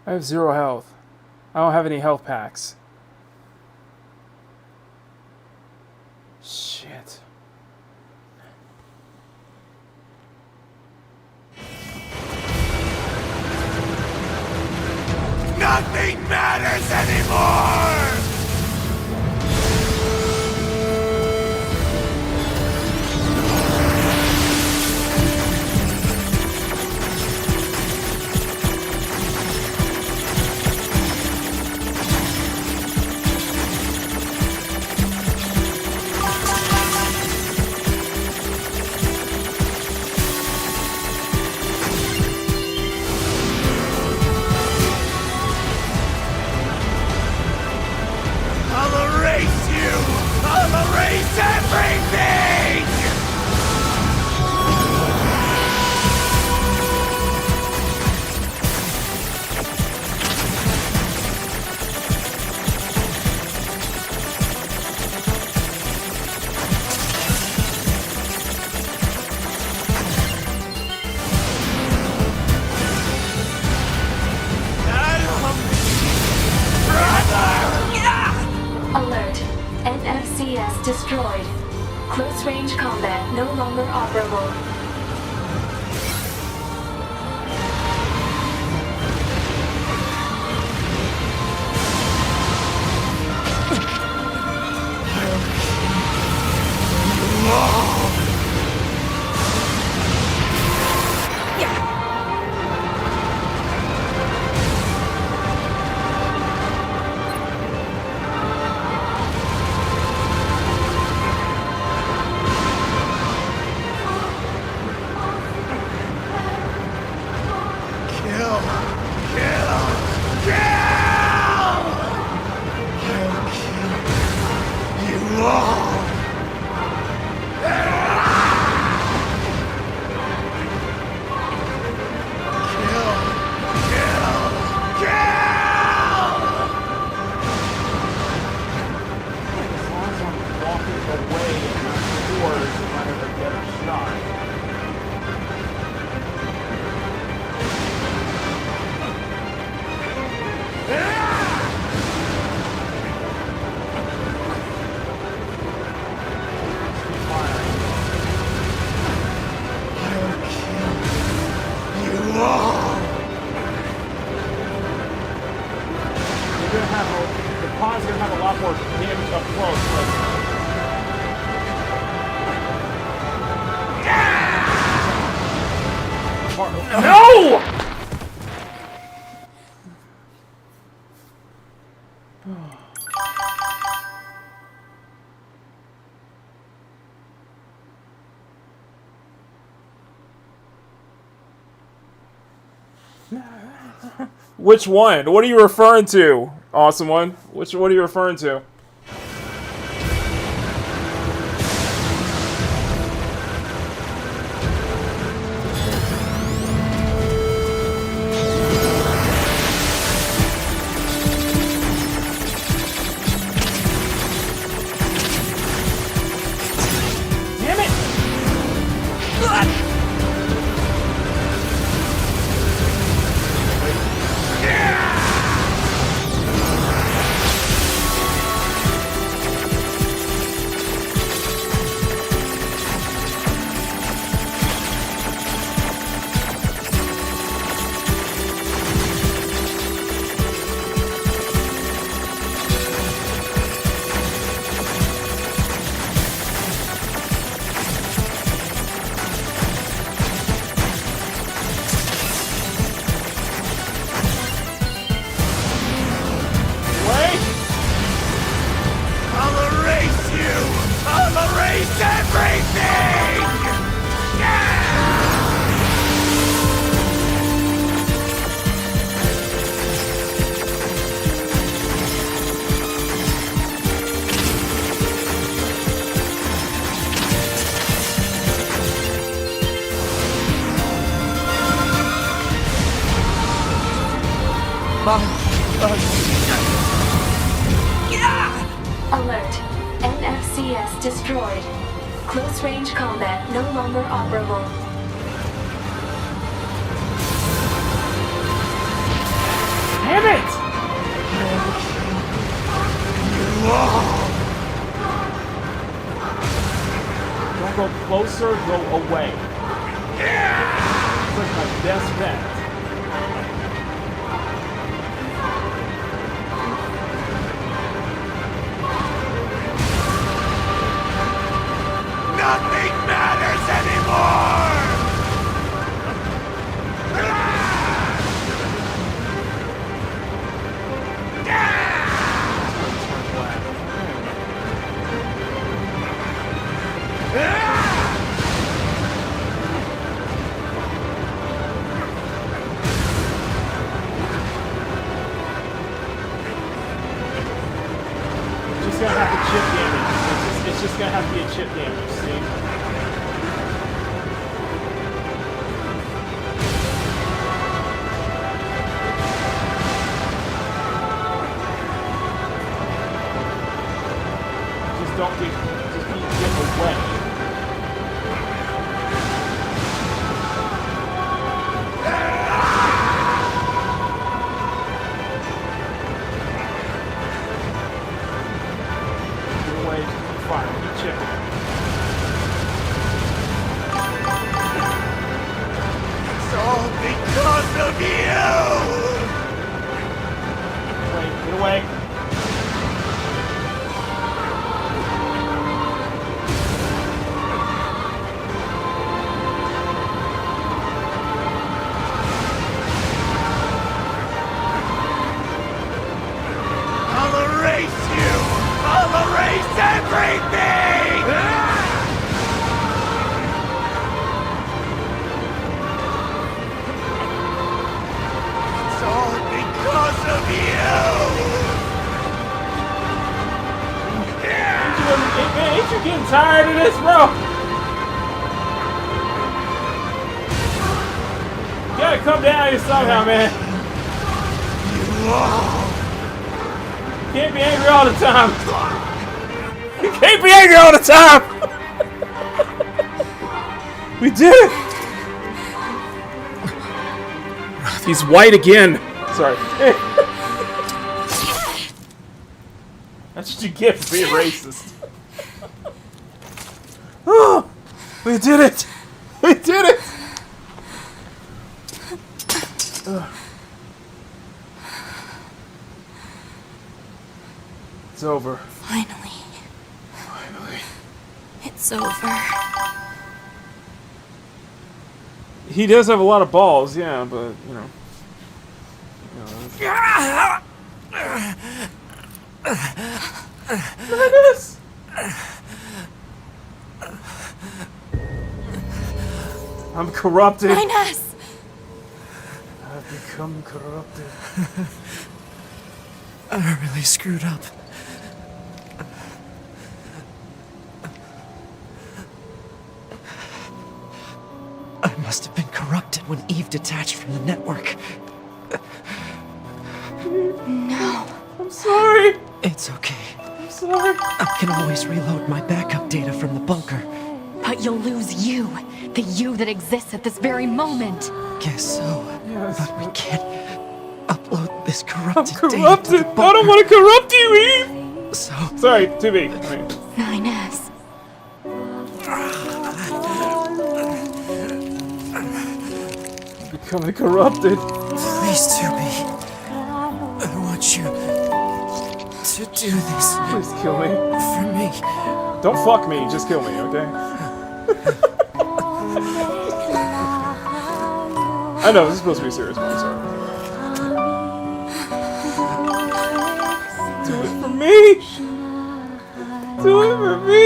I have 0 health. I don't have any health packs. Shit. Nothing matters anymore! I'll erase you! I'll erase everything! Alert. NFCS destroyed. Close range combat no longer operable. Kill! Kill! Kill! I'll kill you all! Kill! Kill! Kill! Walking away towards if I ever get a shot. You all! You're gonna have the pod's gonna have a lot more damage up close. No! Which one? What are you referring to? Awesome one. What are you referring to? Damn it! Alert. NFCS destroyed. Close range combat no longer operable. closer, go away. It's like my best bet. Nothing matters anymore! Just gonna have to chip damage. It's just gonna have to be a chip damage, see? Just don't get away. Of you! Get away. I'll erase you! I'll erase everything! It's all because of you! Ain't you getting tired of this, bro? You gotta come down here somehow, man. You can't be angry all the time. You can't be angry all the time. We did it. He's white again. Sorry. That's what you get for being racist. Oh, we did it. We did it. It's over. Finally. It's over. He does have a lot of balls, yeah, but, you know. Look at this! I'm corrupted. Minus! I've become corrupted. I really screwed up. I must have been corrupted when Eve detached from the network. No. I'm sorry. It's okay. I'm sorry. I can always reload my backup data from the bunker. But you'll lose you. The you that exists at this very moment. Guess so. Yes, but we can't upload this corrupted data. Corrupted. I don't want to corrupt you, Eve. So sorry, 2B. 9S. Becoming corrupted. Please, 2B. I want you to do this. Please kill me. For me. Don't fuck me, just kill me, okay? I know, this is supposed to be a serious one, sorry. Do it for me! Do it for me!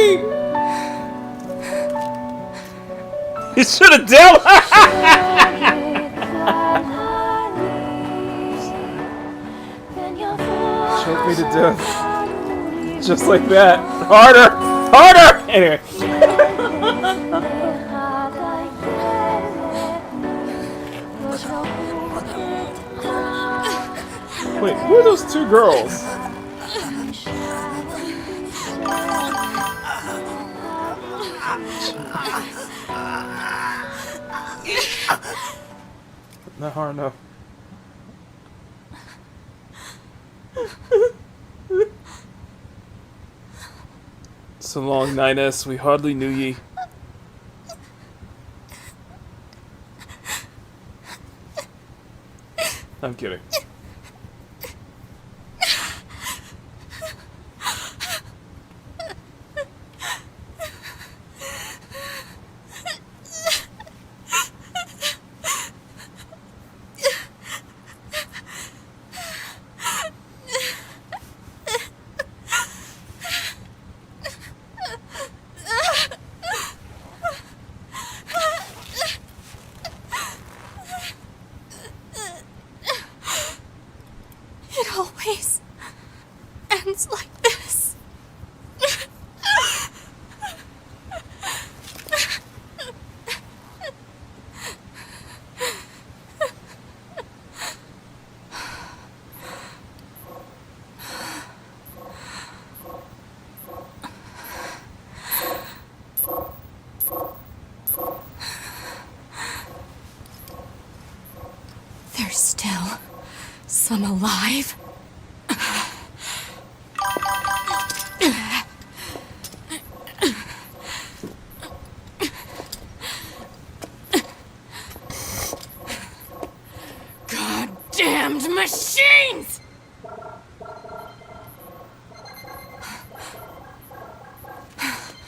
You should have dealt. Choke me to death. Just like that. Harder! Harder! Anyway. Wait, who are those two girls? Not hard enough. So long, 9S, we hardly knew ye. I'm kidding. It always ends like this. There's still some alive. Goddamned machines!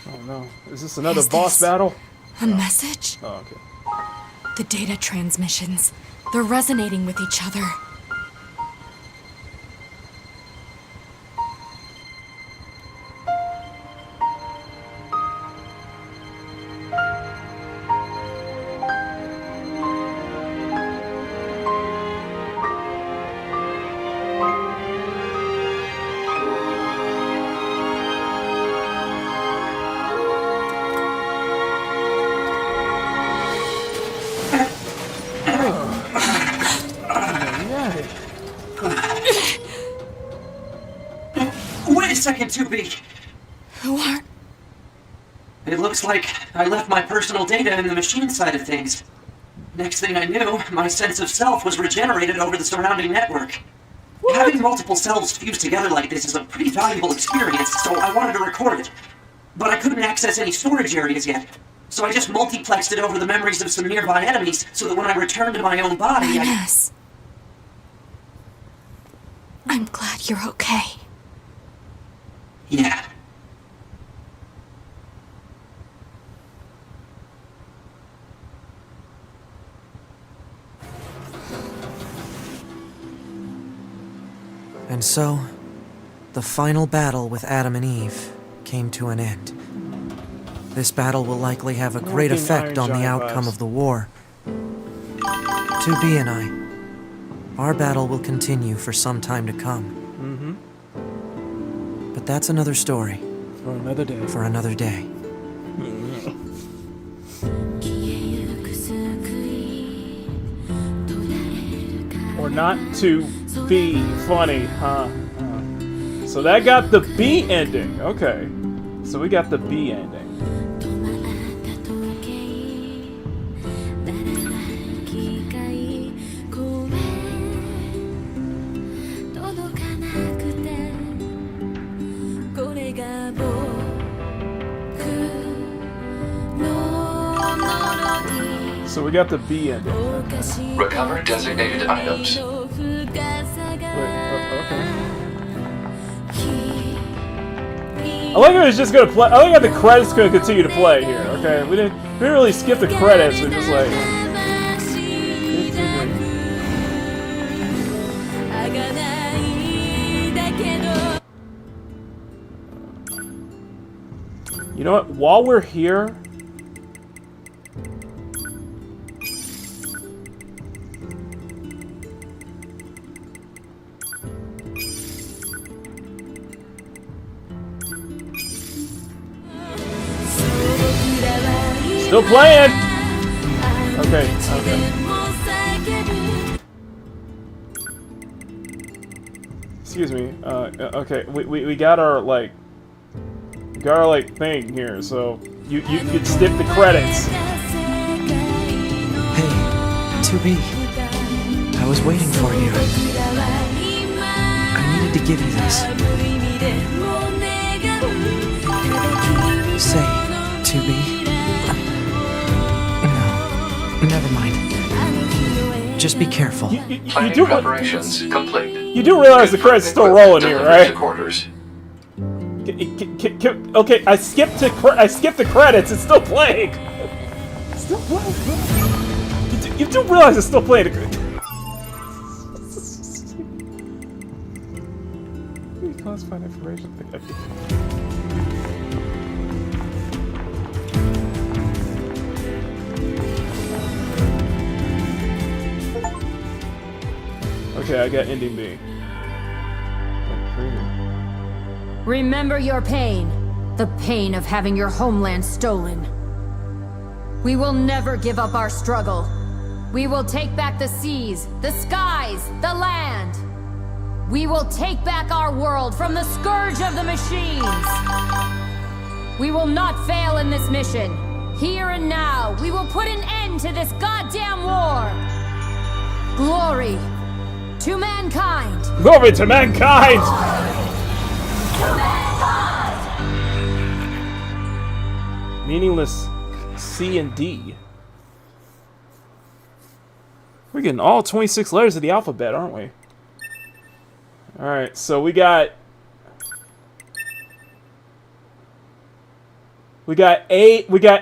Oh no. Is this another boss battle? A message? Oh, okay. The data transmissions. They're resonating with each other. Wait a second, 2B. Who are... It looks like I left my personal data in the machine side of things. Next thing I knew, my sense of self was regenerated over the surrounding network. Having multiple selves fused together like this is a pretty valuable experience, so I wanted to record it. But I couldn't access any storage areas yet, so I just multiplexed it over the memories of some nearby enemies so that when I returned to my own body, Yes. I'm glad you're okay. Yeah. And so, the final battle with Adam and Eve came to an end. This battle will likely have a great effect on the outcome of the war. 2B and I, our battle will continue for some time to come. But that's another story. For another day. For another day. Or not to be funny, huh? So that got the B ending. Okay. So we got the B ending. So we got the B ending. Recover designated items. Wait, okay. I like how it's just gonna play. I like how the credits gonna continue to play here. Okay, we didn't really skip the credits. We just like. You know what? While we're here. Still playing! Okay, okay. Excuse me, okay, we got our, like, thing here, so you could skip the credits. Hey, 2B. I was waiting for you. I needed to give you this. Say, 2B. No, never mind. Just be careful. You operations complete. You do realize the credit's still rolling here, right? Quarters. Okay, I skipped the credits. It's still playing. It's still playing. You do realize it's still playing. Classified information. Okay, I got ending B. Remember your pain. The pain of having your homeland stolen. We will never give up our struggle. We will take back the seas, the skies, the land. We will take back our world from the scourge of the machines. We will not fail in this mission. Here and now, we will put an end to this goddamn war. Glory to mankind. Glory to mankind. Meaningless C and D. We're getting all 26 letters of the alphabet, aren't we? Alright, so we got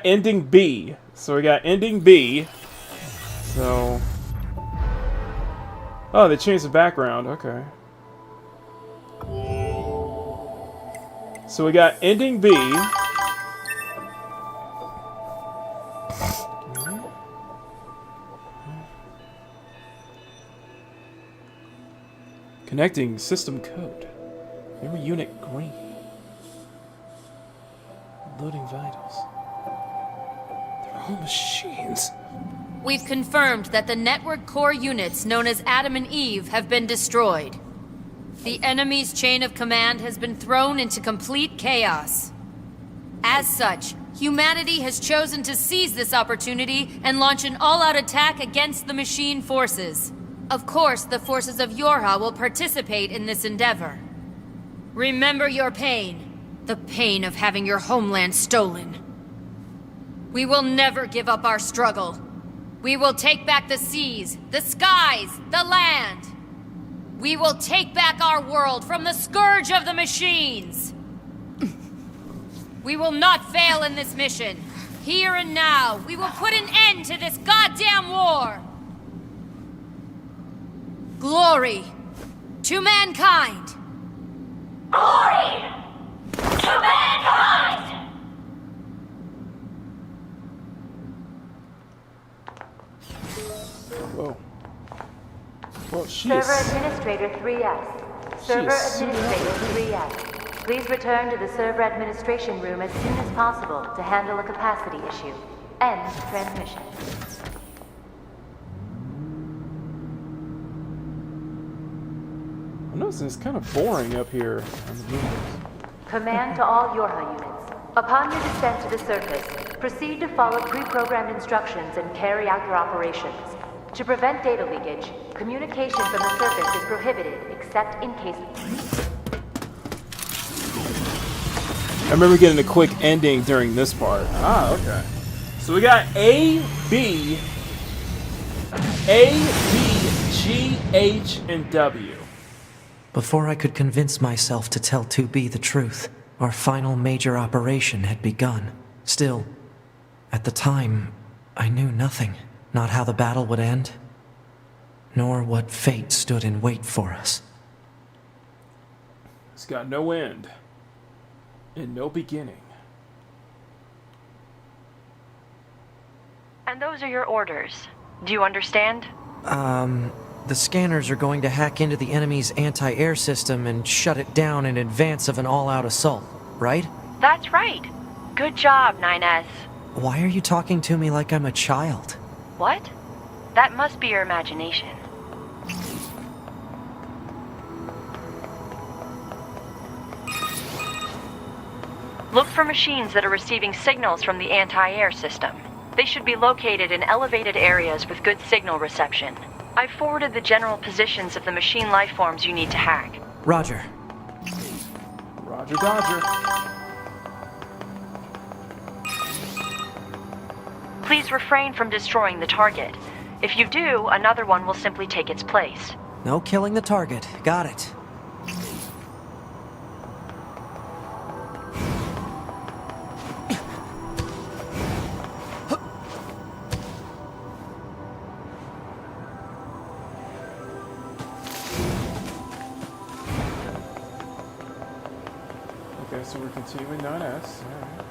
ending B. So we got ending B. So oh, they changed the background, okay. So we got ending B. Connecting system code. Memory unit green. Loading vitals. They're all machines. We've confirmed that the network core units known as Adam and Eve have been destroyed. The enemy's chain of command has been thrown into complete chaos. As such, humanity has chosen to seize this opportunity and launch an all-out attack against the machine forces. Of course, the forces of Yorha will participate in this endeavor. Remember your pain. The pain of having your homeland stolen. We will never give up our struggle. We will take back the seas, the skies, the land. We will take back our world from the scourge of the machines. We will not fail in this mission. Here and now, we will put an end to this goddamn war. Glory to mankind. Glory to mankind. Whoa. Well, Server Administrator 3S. Server Administrator 3S. Please return to the server administration room as soon as possible to handle a capacity issue. End transmission. I noticed it's kind of boring up here on the moon. Command to all Yorha units. Upon your descent to the surface, proceed to follow pre-programmed instructions and carry out your operations. To prevent data leakage, communication from the surface is prohibited except in case of... I remember getting a quick ending during this part. Ah, okay. So we got A, B, G, H, and W. Before I could convince myself to tell 2B the truth, our final major operation had begun. Still, at the time, I knew nothing. Not how the battle would end, nor what fate stood in wait for us. It's got no end, and no beginning. And those are your orders. Do you understand? The scanners are going to hack into the enemy's anti-air system and shut it down in advance of an all-out assault, right? That's right. Good job, 9S. Why are you talking to me like I'm a child? What? That must be your imagination. Look for machines that are receiving signals from the anti-air system. They should be located in elevated areas with good signal reception. I forwarded the general positions of the machine lifeforms you need to hack. Roger. Roger, Dodger. Please refrain from destroying the target. If you do, another one will simply take its place. No killing the target. Got it. Okay, so we're continuing 9S. Alright.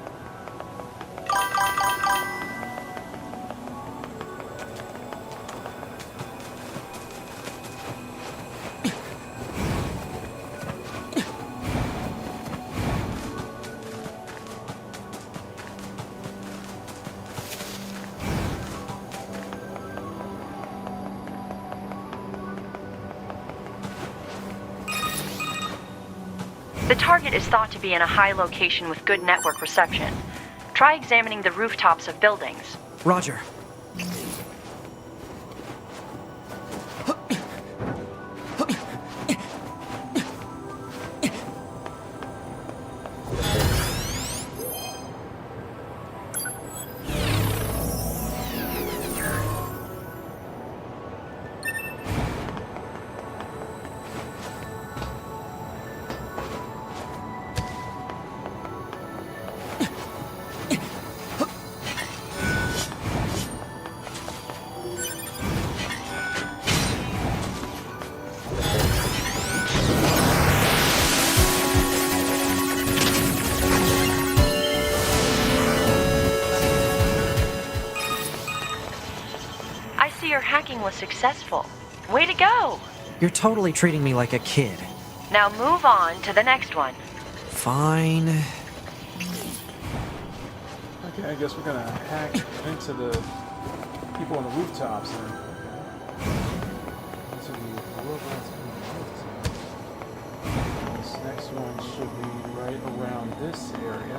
The target is thought to be in a high location with good network reception. Try examining the rooftops of buildings. Roger. Your hacking was successful. Way to go! You're totally treating me like a kid. Now move on to the next one. Fine. Okay, I guess we're gonna hack into the people on the rooftops then. Into the robots on the rooftops. This next one should be right around this area.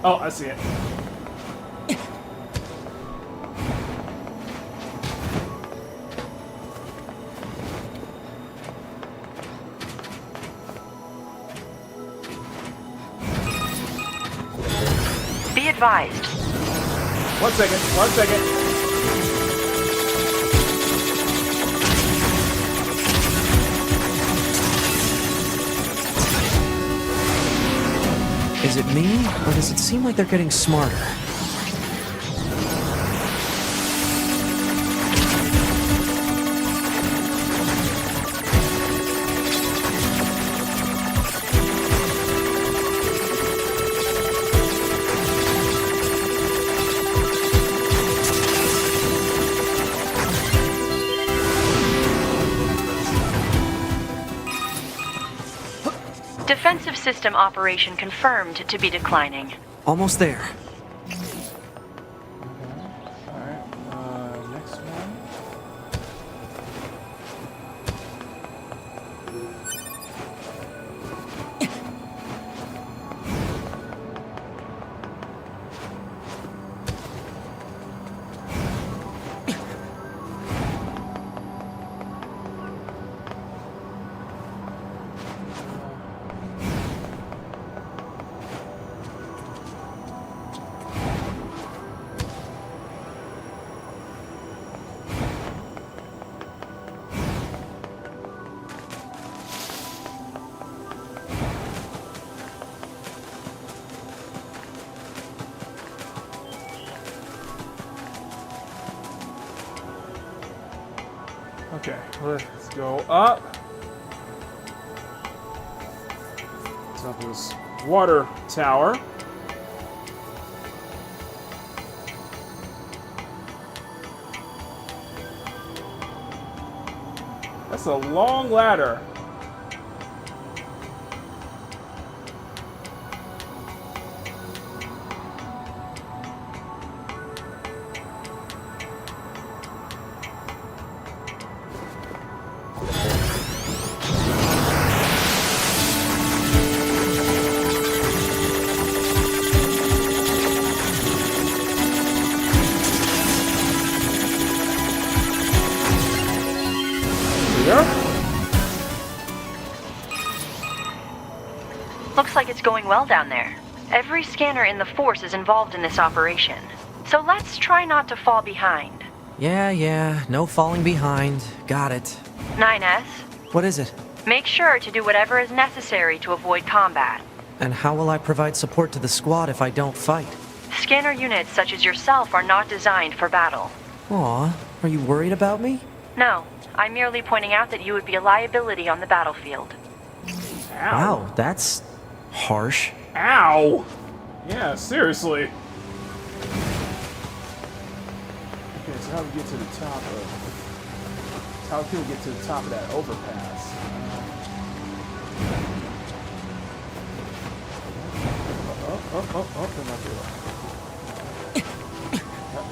Oh, I see it. Be advised. 1 second, 1 second. Is it me, or does it seem like they're getting smarter? Defensive system operation confirmed to be declining. Almost there. Alright, next one. Okay, let's go up. It's up this water tower. That's a long ladder. Looks like it's going well down there. Every scanner in the force is involved in this operation. So let's try not to fall behind. Yeah, no falling behind. Got it. 9S, What is it? make sure to do whatever is necessary to avoid combat. And how will I provide support to the squad if I don't fight? Scanner units such as yourself are not designed for battle. Aw, are you worried about me? No, I'm merely pointing out that you would be a liability on the battlefield. Wow, that's harsh. Ow! Yeah, seriously. Okay, so how do we get to the top of... How can we get to the top of that overpass?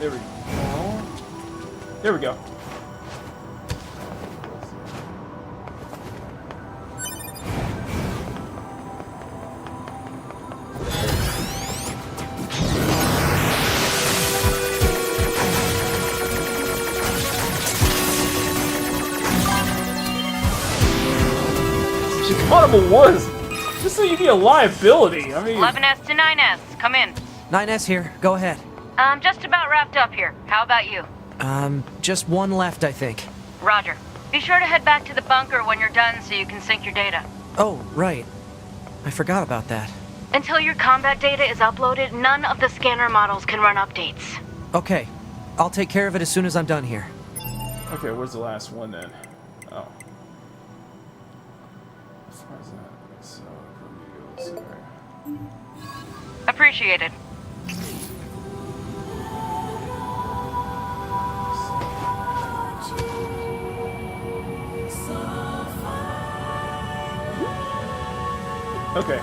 There we go. There we go. Chicago was just so you be a liability. I mean, 11S to 9S, come in. 9S here, go ahead. I'm just about wrapped up here. How about you? Just one left, I think. Roger. Be sure to head back to the bunker when you're done so you can sync your data. Oh, right. I forgot about that. Until your combat data is uploaded, none of the scanner models can run updates. Okay, I'll take care of it as soon as I'm done here. okay, where's the last one then? Oh. As far as that, so let's see right. Appreciated. Okay.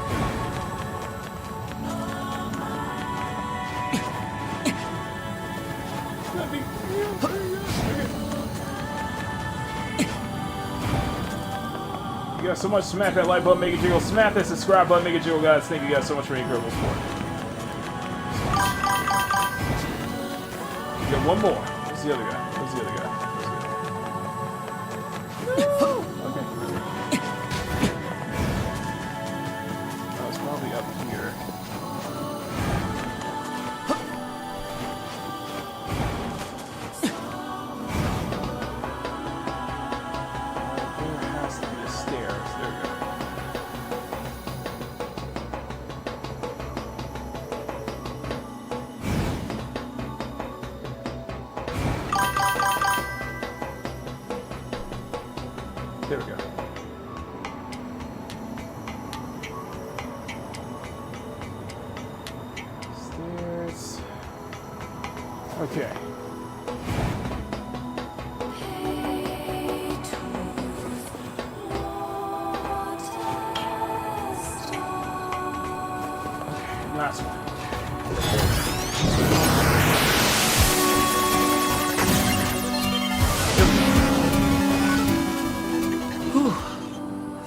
You guys so much. Smack that like button, make it jiggle. Smack that subscribe button, make it jiggle, guys. Thank you guys so much for your incredible support. We got one more. Where's the other guy? Where's the other guy? Okay. Oh, it's probably up here. There has to be a stairs. There we go. There we go. Stairs. Okay. Last one.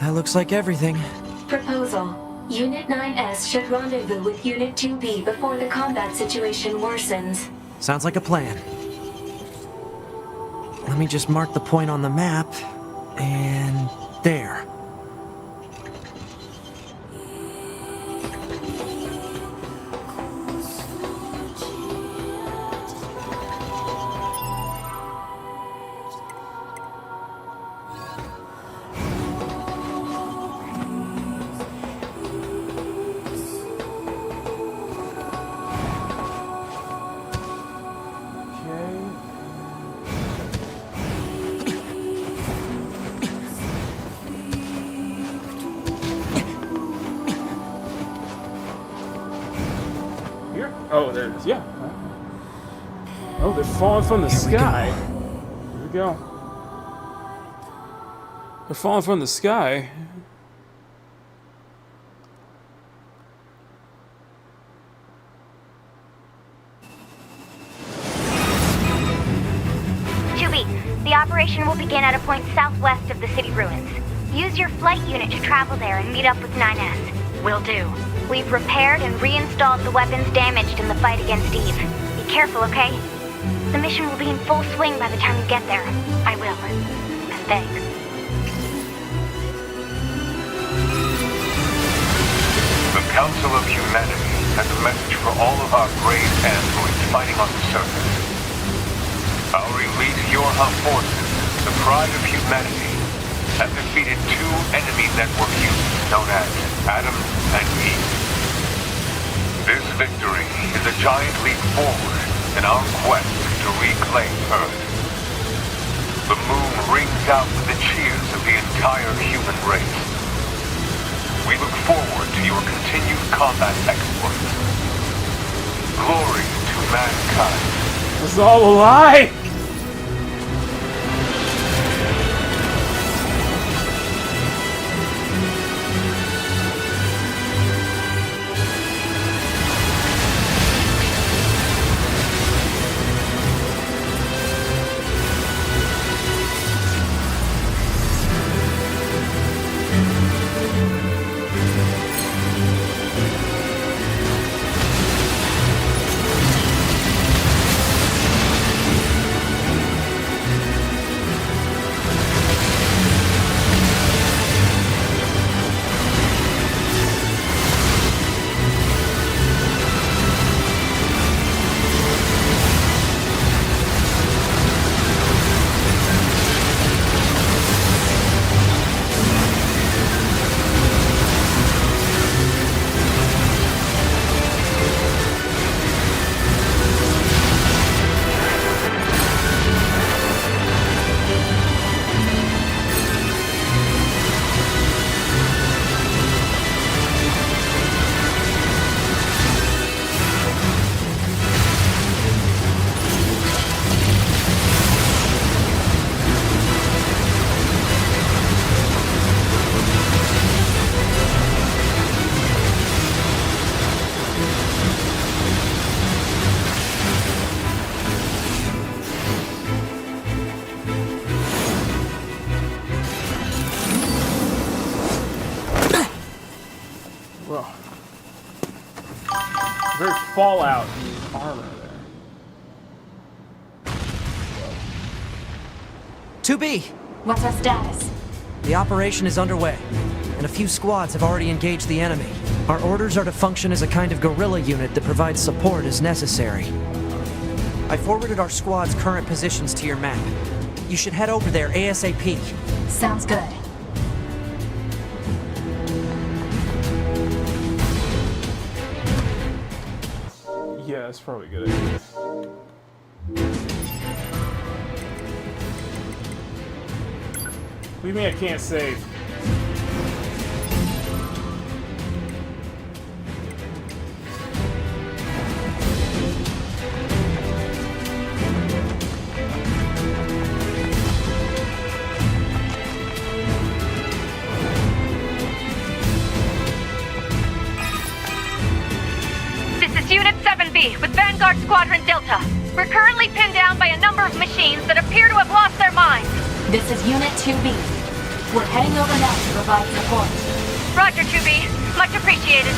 That looks like everything. Proposal. Unit 9S should rendezvous with Unit 2B before the combat situation worsens. Sounds like a plan. Let me just mark the point on the map. And there. Here? Oh, there it is. Yeah. Oh, they're falling from the sky. Here we go. They're falling from the sky. The operation will begin at a point southwest of the city ruins. Use your flight unit to travel there and meet up with 9S. Will do. We've repaired and reinstalled the weapons damaged in the fight against Eve. Be careful, okay? The mission will be in full swing by the time you get there. I will. And thanks. The Council of Humanity has a message for all of our brave androids fighting on the surface. Our elite Yorha forces, the pride of humanity, have defeated 2 enemy network units known as Adam and Eve. This victory is a giant leap forward in our quest to reclaim Earth. The moon rings out with the cheers of the entire human race. We look forward to your continued combat exploits. Glory to mankind. This is all a lie! Very Fallout armor there. 2B! What's our status? The operation is underway, and a few squads have already engaged the enemy. Our orders are to function as a kind of guerrilla unit that provides support as necessary. I forwarded our squad's current positions to your map. You should head over there ASAP. Sounds good. Yeah, that's probably a good idea. What do you mean I can't save? Unit 7B with Vanguard Squadron Delta. We're currently pinned down by a number of machines that appear to have lost their minds. This is Unit 2B. We're heading over now to provide support. Roger, 2B. Much appreciated.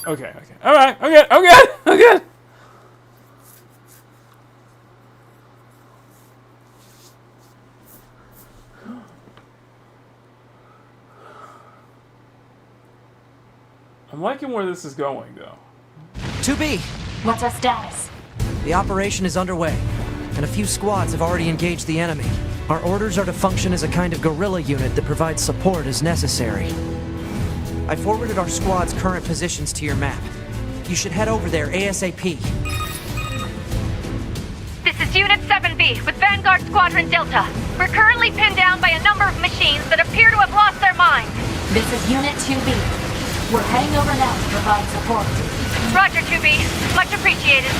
Okay. Alright, I'm good. I'm liking where this is going, though. 2B! What's our status? The operation is underway, and a few squads have already engaged the enemy. Our orders are to function as a kind of guerrilla unit that provides support as necessary. I forwarded our squad's current positions to your map. You should head over there ASAP. This is Unit 7B with Vanguard Squadron Delta. We're currently pinned down by a number of machines that appear to have lost their minds. This is Unit 2B. We're heading over now to provide support. Roger, 2B. Much appreciated.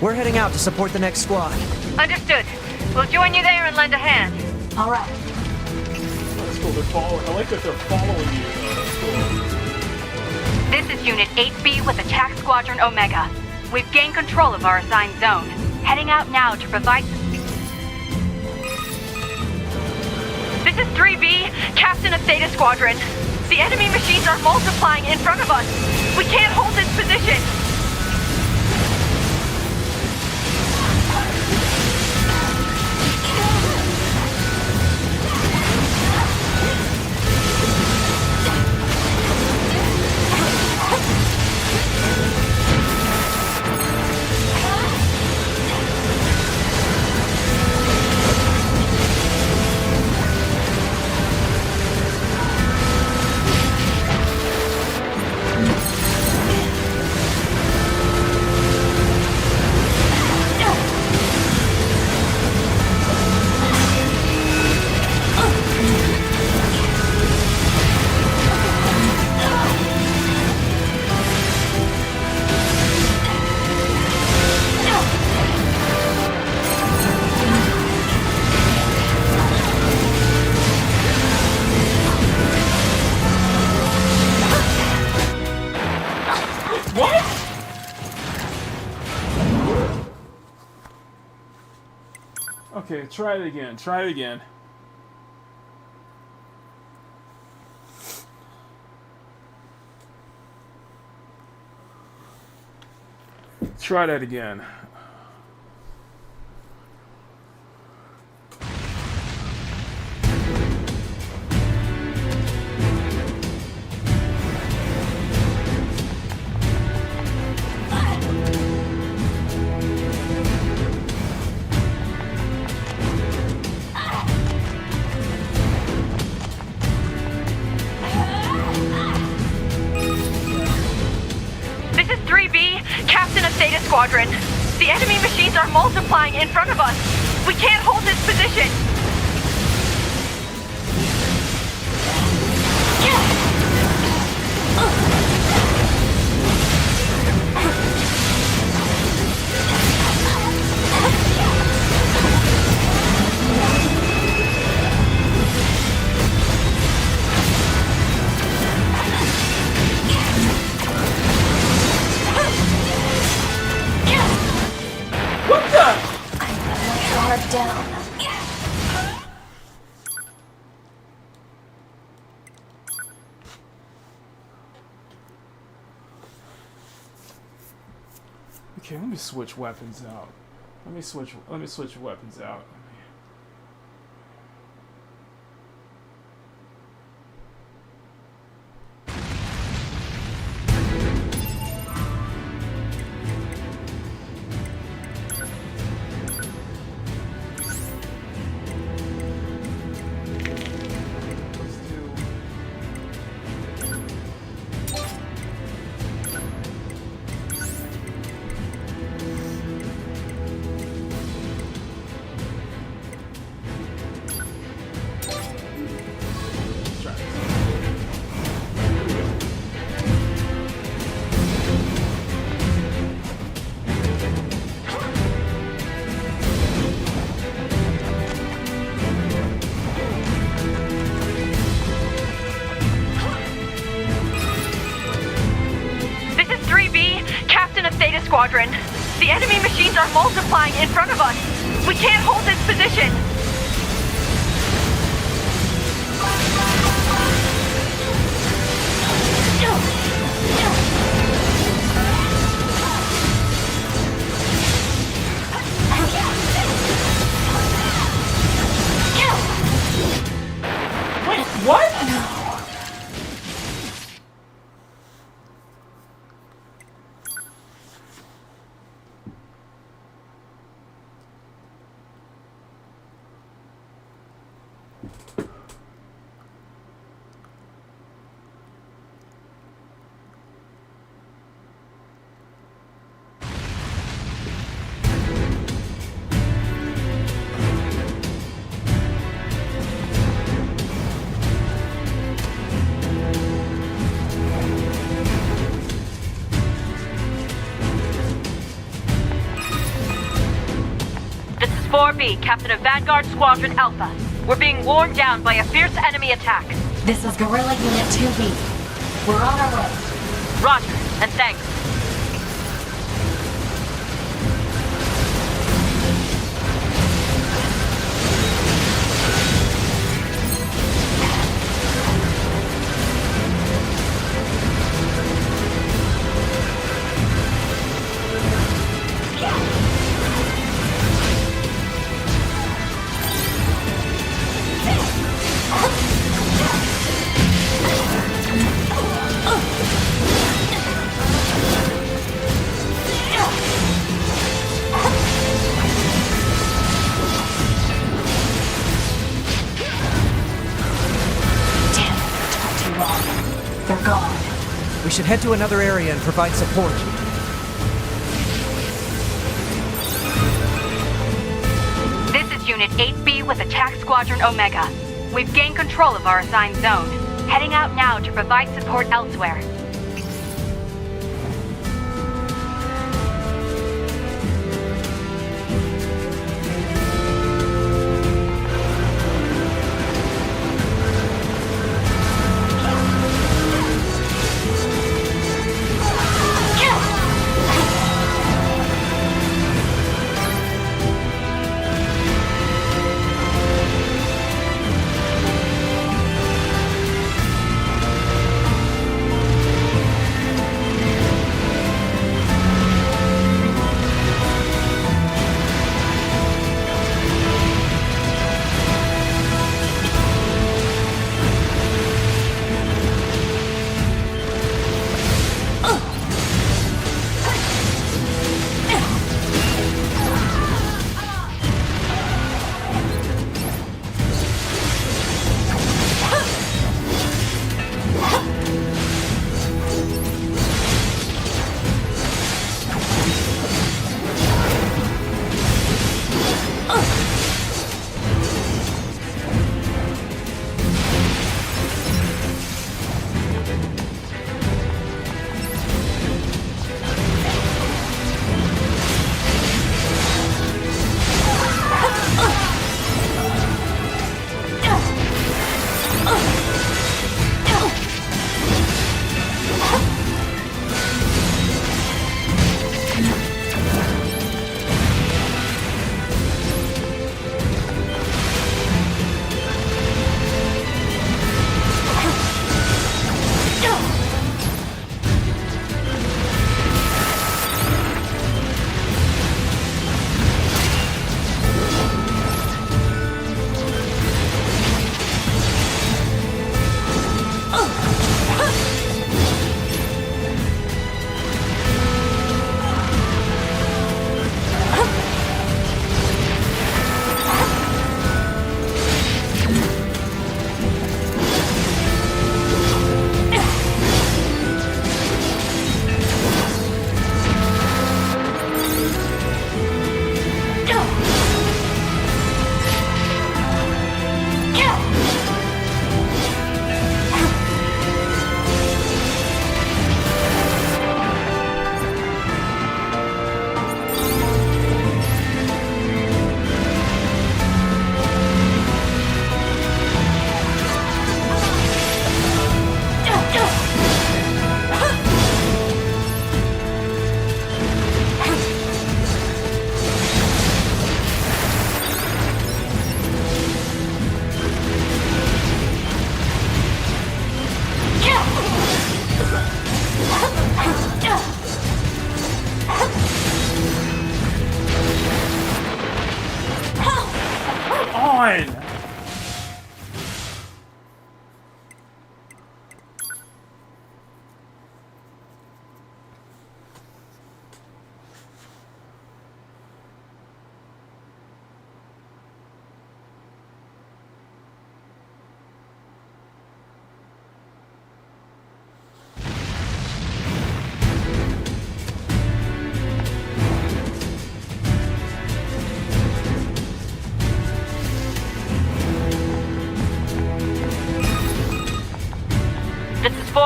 We're heading out to support the next squad. Understood. We'll join you there and lend a hand. All right. That's cool. They're following. I like that they're following you. That's cool. This is Unit 8B with Attack Squadron Omega. We've gained control of our assigned zone. Heading out now to provide... This is 3B, Captain of Theta Squadron. The enemy machines are multiplying in front of us. We can't hold this position. Okay, try it again. Try it again. Try that again. Squadron. The enemy machines are multiplying in front of us. We can't hold this position. Okay, let me switch weapons out. Let me switch weapons out. Squadron. The enemy machines are multiplying in front of us. We can't hold this position. Wait, what? This is 4B, Captain of Vanguard Squadron Alpha. We're being worn down by a fierce enemy attack. This is Guerrilla Unit 2B. We're on our way. Roger, and thanks. They're gone. We should head to another area and provide support. This is Unit 8B with Attack Squadron Omega. We've gained control of our assigned zone. Heading out now to provide support elsewhere.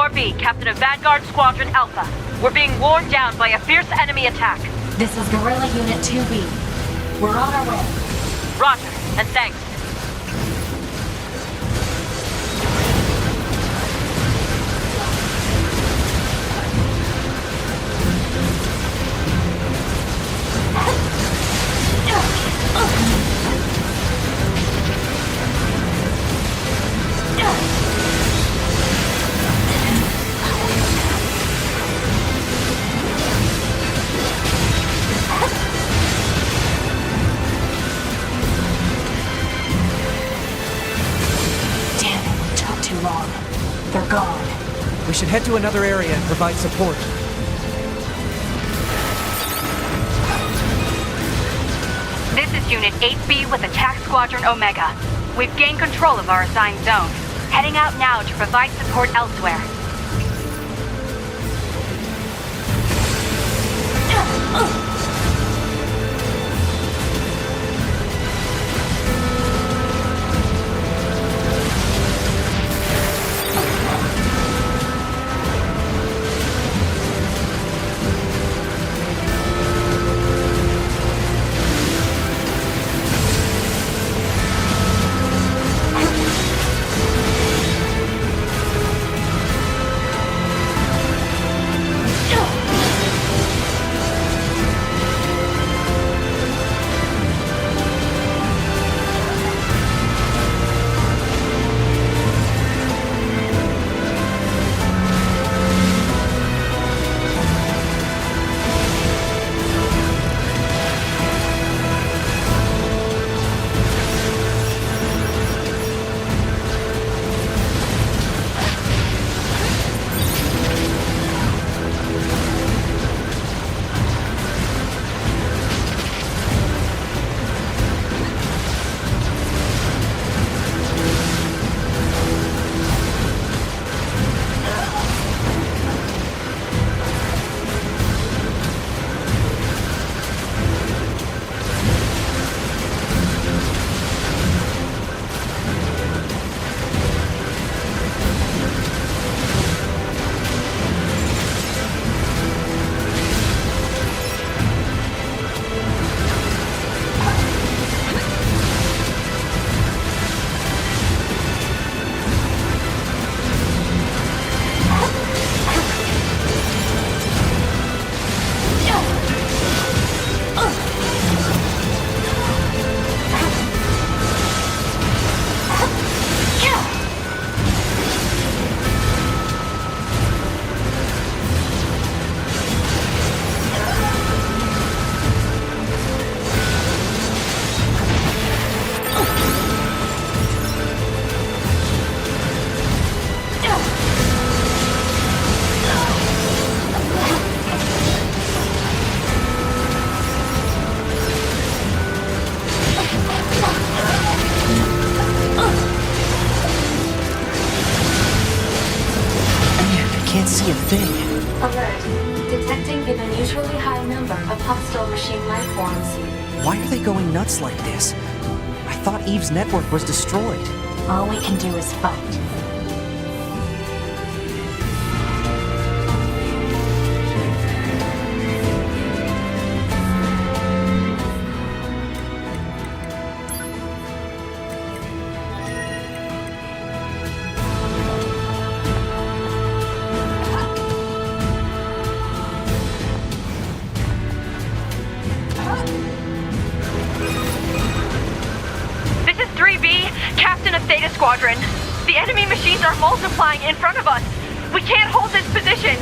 4B, Captain of Vanguard Squadron Alpha. We're being worn down by a fierce enemy attack. This is Guerrilla Unit 2B. We're on our way. Roger, and thanks. They're gone. We should head to another area and provide support. This is Unit 8B with Attack Squadron Omega. We've gained control of our assigned zone. Heading out now to provide support elsewhere. See a thing. Alert. Detecting an unusually high number of hostile machine life forms. Why are they going nuts like this? I thought Eve's network was destroyed. All we can do is fight. Squadron. The enemy machines are multiplying in front of us. We can't hold this position.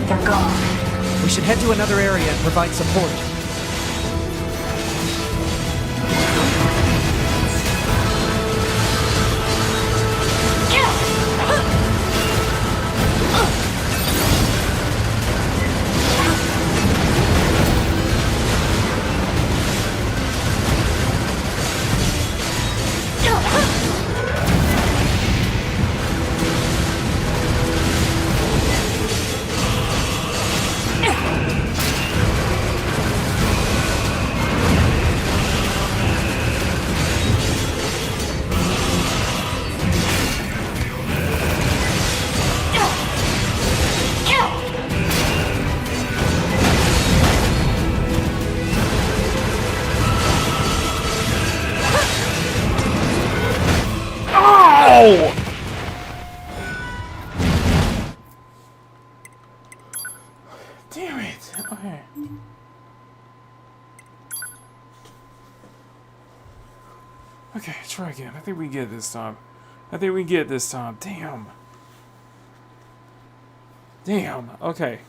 They're gone. We should head to another area and provide support. Oh! Damn it. Okay. Okay, try again. I think we get it this time. Damn. Damn. Okay.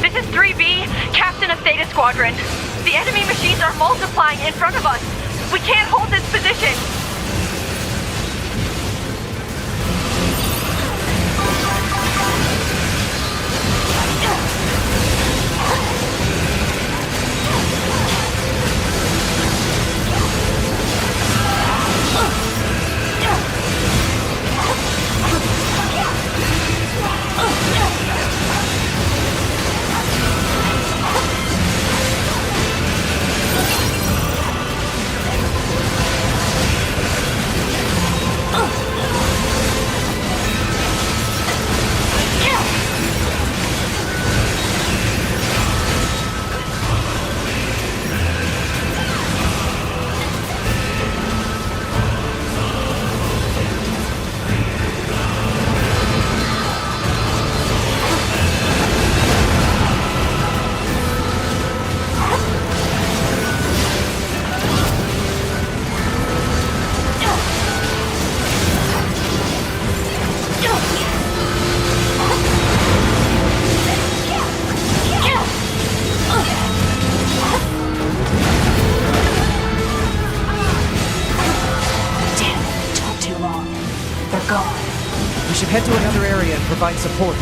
This is 3B, Captain of Theta Squadron. The enemy machines are multiplying in front of us. We can't hold this position. We should head to another area and provide support.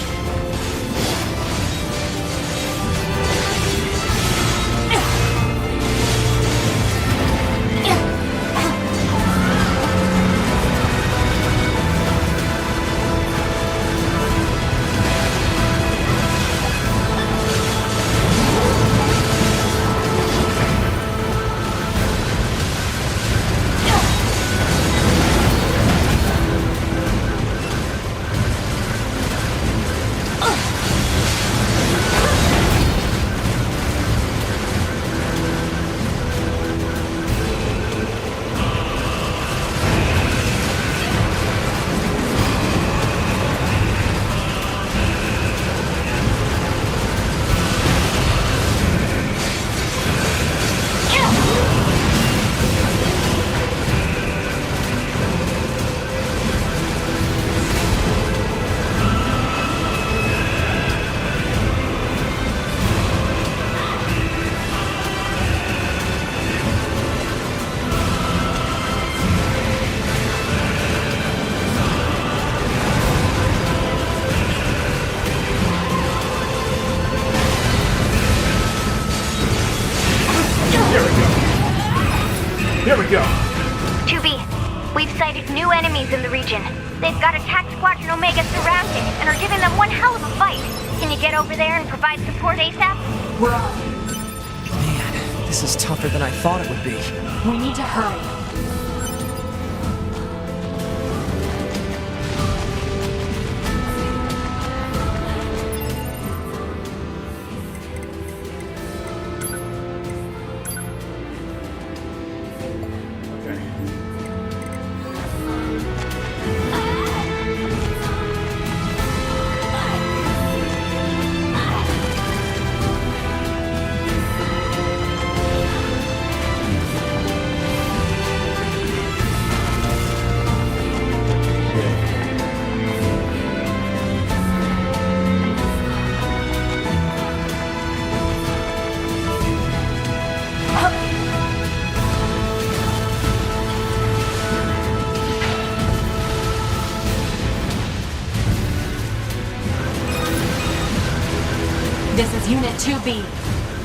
Here we go. 2B, we've sighted new enemies in the region. They've got attack Squadron Omega surrounded and are giving them one hell of a fight. Can you get over there and provide support ASAP? We're on. Man, this is tougher than I thought it would be. We need to hurry.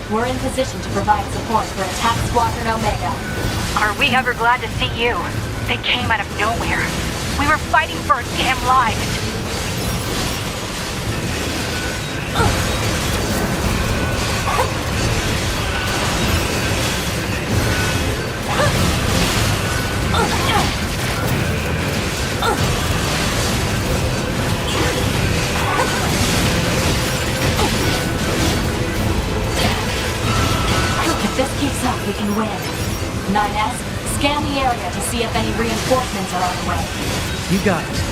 We're in position to provide support for Attack Squadron Omega. Are we ever glad to see you? They came out of nowhere. We were fighting for our damn lives. If this keeps up, we can win. 9S, scan the area to see if any reinforcements are on the way. You got it.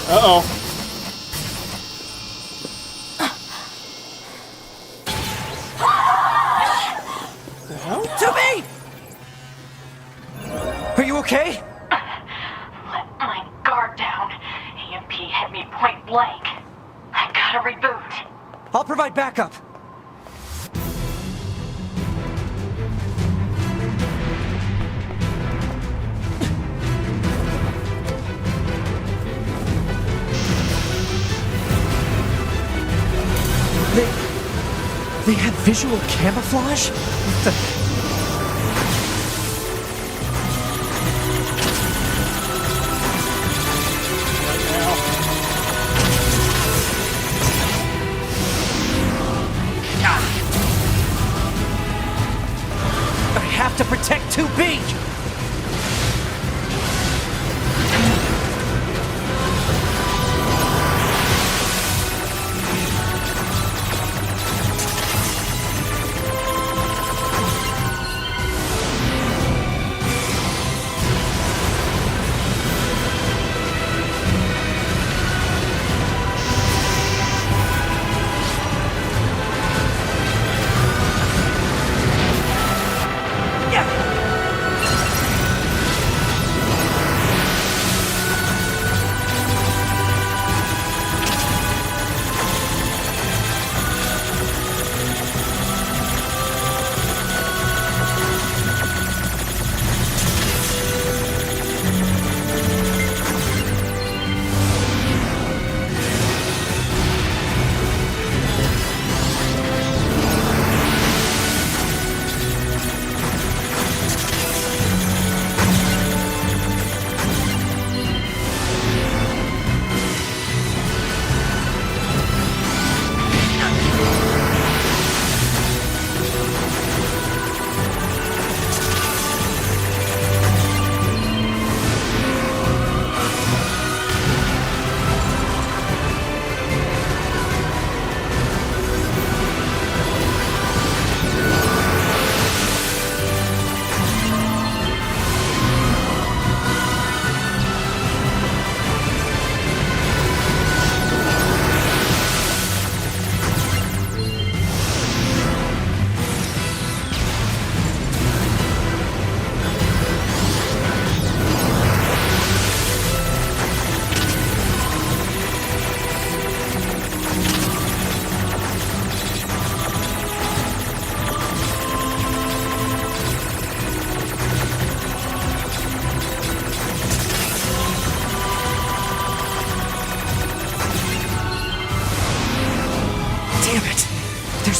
Uh-oh. The hell? To me! Are you okay? Let my guard down. EMP hit me point blank. I gotta reboot. I'll provide backup. They have visual camouflage? What the... I have to protect 2B!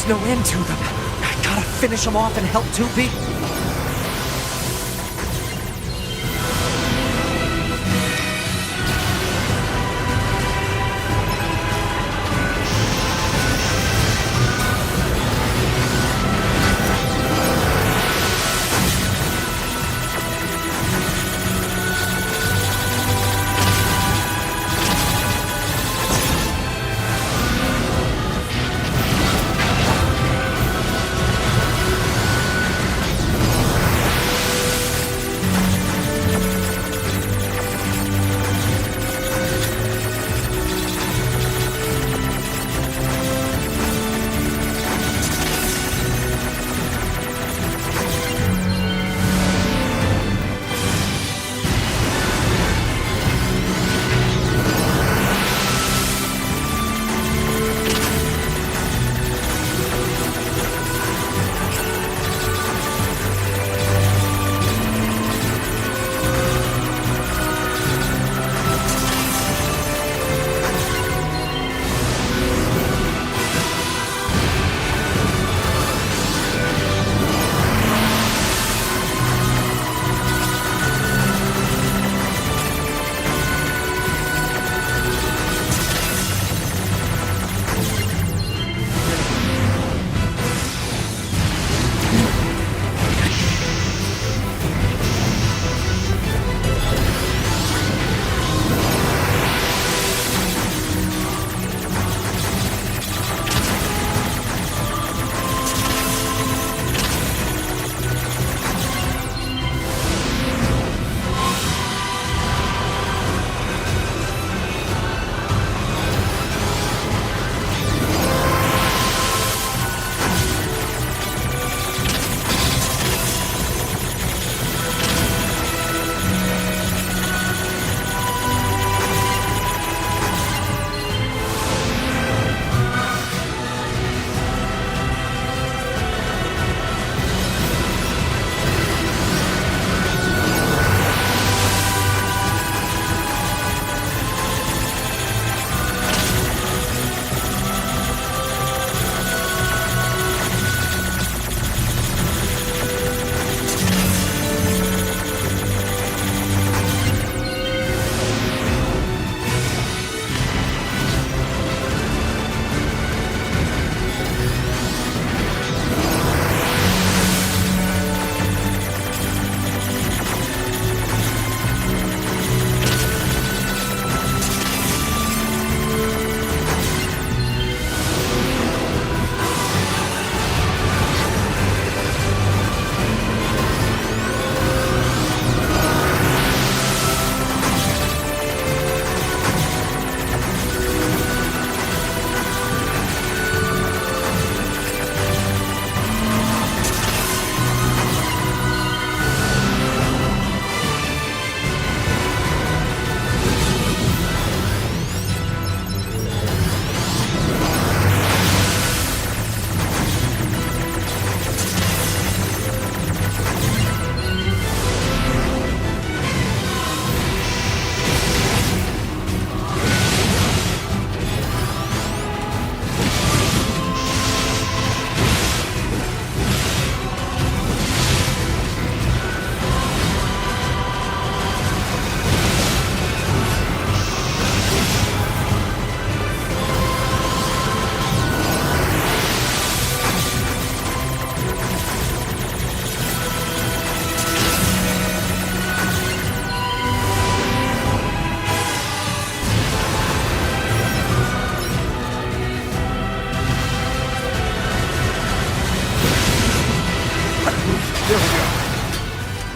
There's no end to them. I gotta finish them off and help 2B.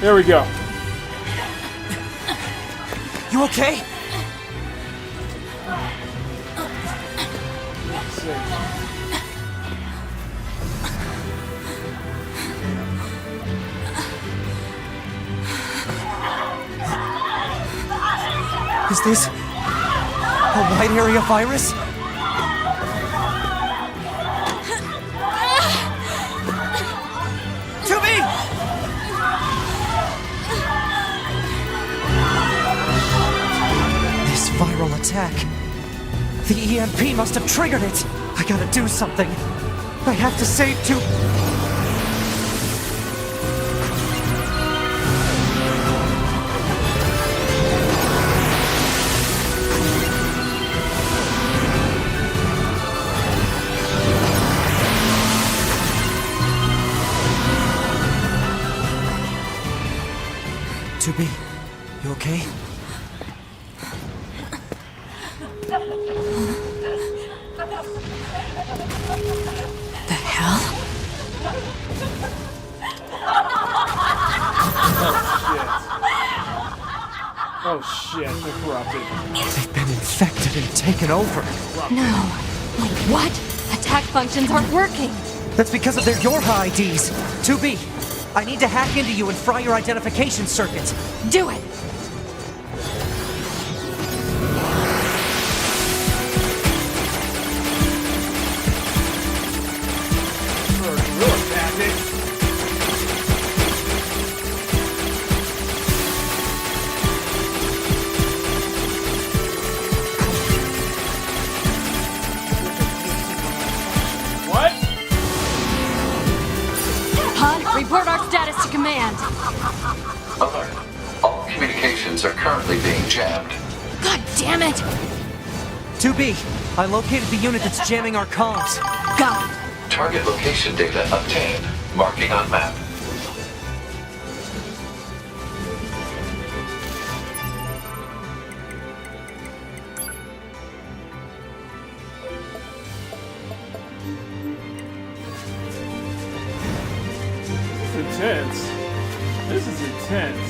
There we go. You okay? Is this a wide area virus? To me! This viral attack. The EMP must have triggered it. I gotta do something. I have to save two... To be, you okay? The hell? Oh shit, they're corrupted. They've been infected and taken over. No. Wait, what? Attack functions aren't working. That's because of their Yorha IDs. 2B, I need to hack into you and fry your identification circuits. Do it! What? Pod, report our status to command. Alert. All communications are currently being jammed. God damn it! 2B, I located the unit that's jamming our comms. Got it. Target location data obtained. Marking on map. Intense. This is intense.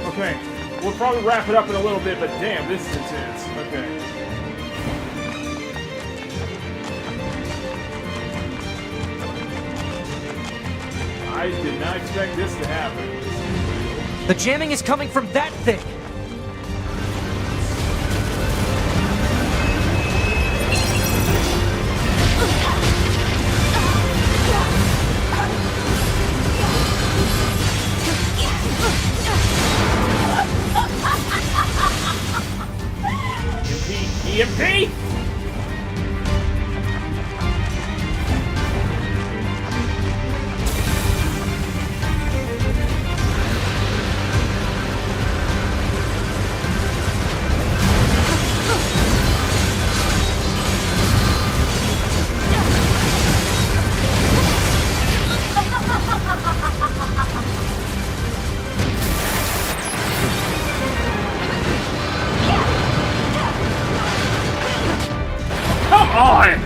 Okay, we'll probably wrap it up in a little bit, but damn, this is intense. Okay. I did not expect this to happen. The jamming is coming from that thing. EMP! Come on!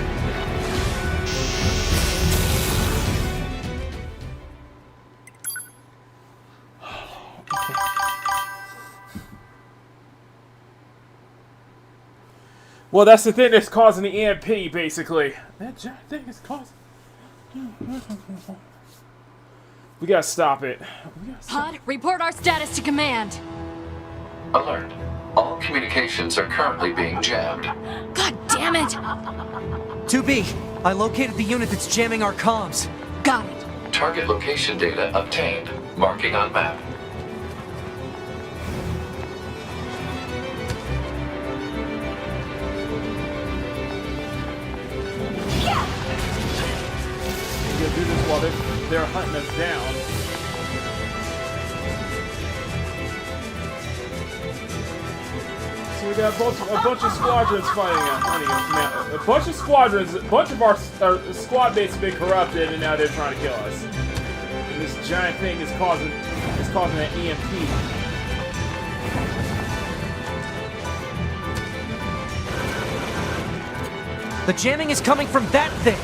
Well, that's the thing that's causing the EMP, basically. That giant thing is causing... We gotta stop it. Pod, report our status to command. Alert. All communications are currently being jammed. God damn it! 2B, I located the unit that's jamming our comms. Got it. Target location data obtained. Marking on map. We gotta do this while they're hunting us down. So we got a bunch of squadrons fighting us. A bunch of squadrons, a bunch of our squad mates have been corrupted, and now they're trying to kill us. And this giant thing is causing an EMP. The jamming is coming from that thing.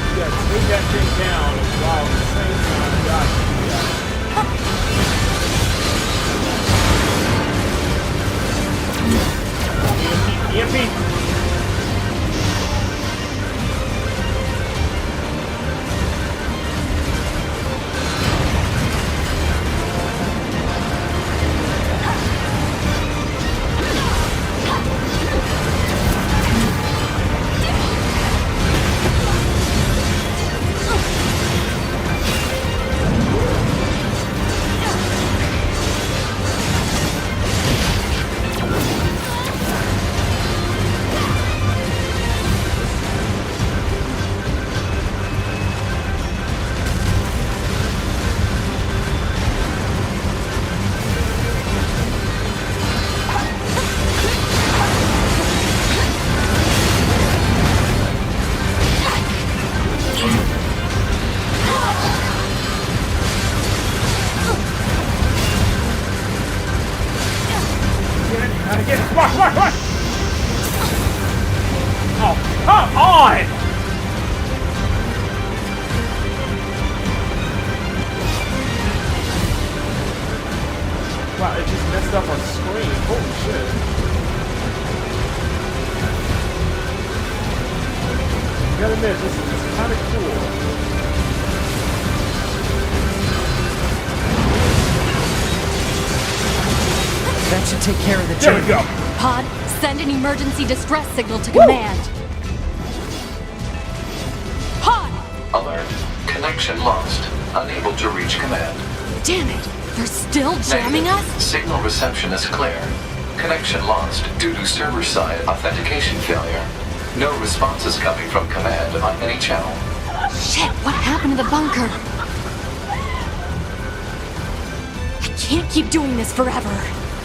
You gotta take that thing down while at the same time, God. EMP! gotta admit, this is kind of cool. That should take care of the There we go. Pod, send an emergency distress signal to command. Pod! Alert. Connection lost. Unable to reach command. Damn it! They're still jamming us? Signal reception is clear. Connection lost due to server-side authentication failure. No responses coming from command on any channel. Shit, what happened to the bunker? I can't keep doing this forever.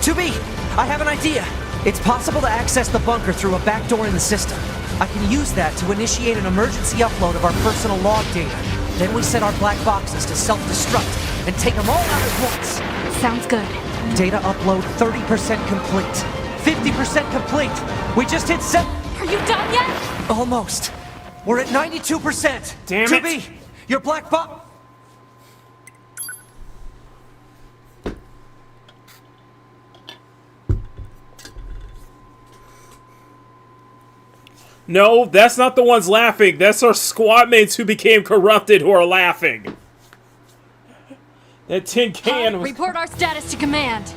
2B, I have an idea. It's possible to access the bunker through a back door in the system. I can use that to initiate an emergency upload of our personal log data. Then we set our black boxes to self-destruct and take them all out at once. Sounds good. Data upload 30% complete. 50% complete. We just hit 7. Are you done yet? Almost. We're at 92%. Damn 2B, it. your black box. No, that's not the ones laughing. That's our squad mates who became corrupted who are laughing. That tin can was... Report our status to command.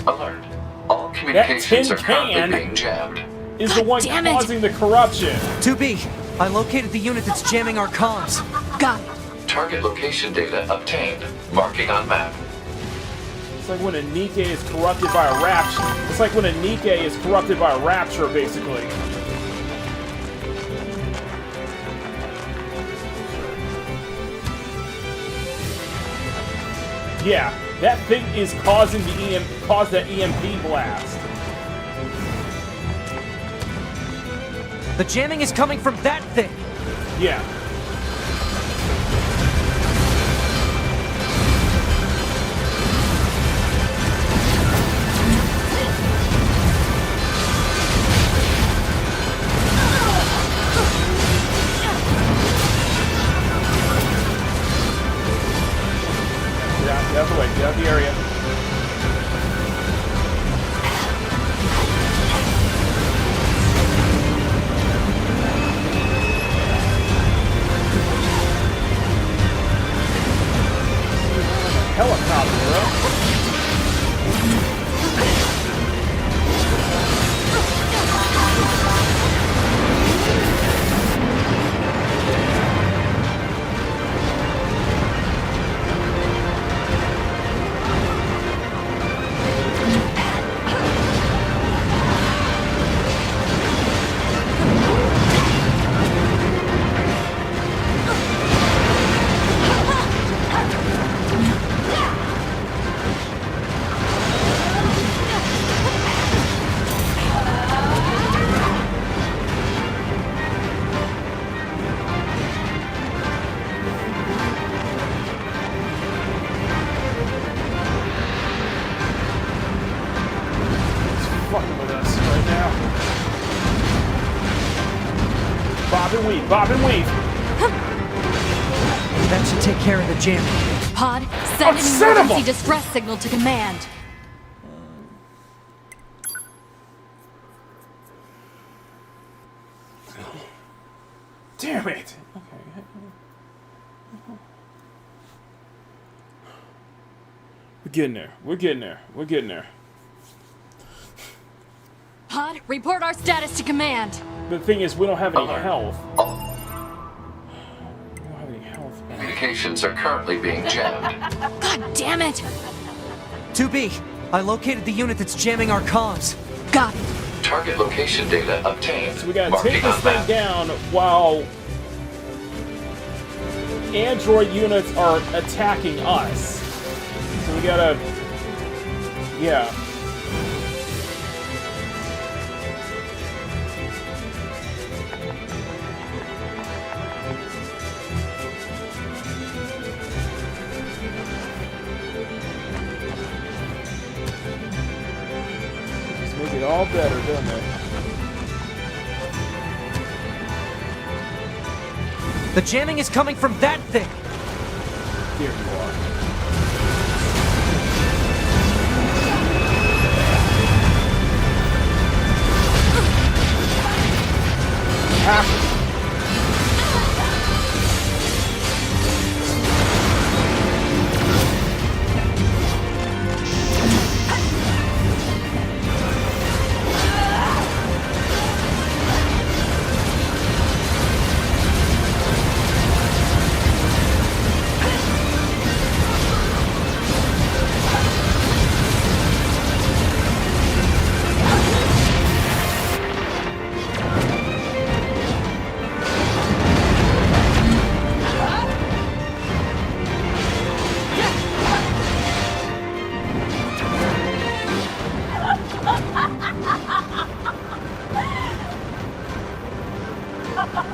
Alert. All communications are currently being jammed. Is the one causing the corruption. 2B, I located the unit that's jamming our comms. Got it. Target location data obtained. Marking on map. It's like when a Nike is corrupted by a rapture. It's like when a Nike is corrupted by a rapture, basically. Yeah, that thing is causing the caused that EMP blast. The jamming is coming from that thing. Yeah. Get out the way, get out the area. Helicopter, bro. Bob and weave. That should take care of the jamming. Pod, send an emergency distress signal to command. Damn it. Okay. We're getting there. We're getting there. We're getting there. Pod, report our status to command. The thing is, we don't have any health. We don't have any health. Communications are currently being jammed. God damn it! 2B, I located the unit that's jamming our comms. Got it. Target location data obtained. So we gotta take this thing down while android units are attacking us. So we gotta... Yeah. Make it all better, doesn't it? The jamming is coming from that thing. Here you are. Come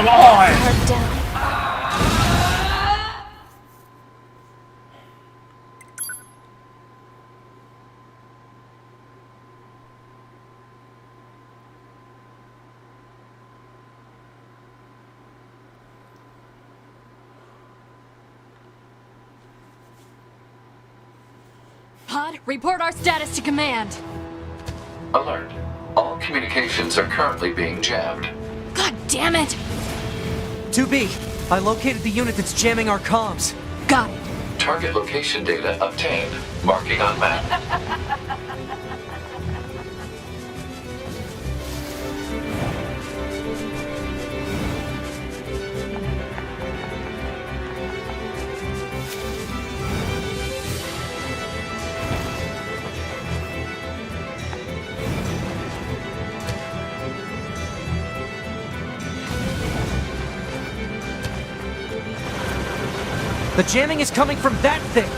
on! Guard down. Pod, report our status to command. Alert. All communications are currently being jammed. God damn it! 2B, I located the unit that's jamming our comms. Got it. Target location data obtained. Marking on map. The jamming is coming from that thing.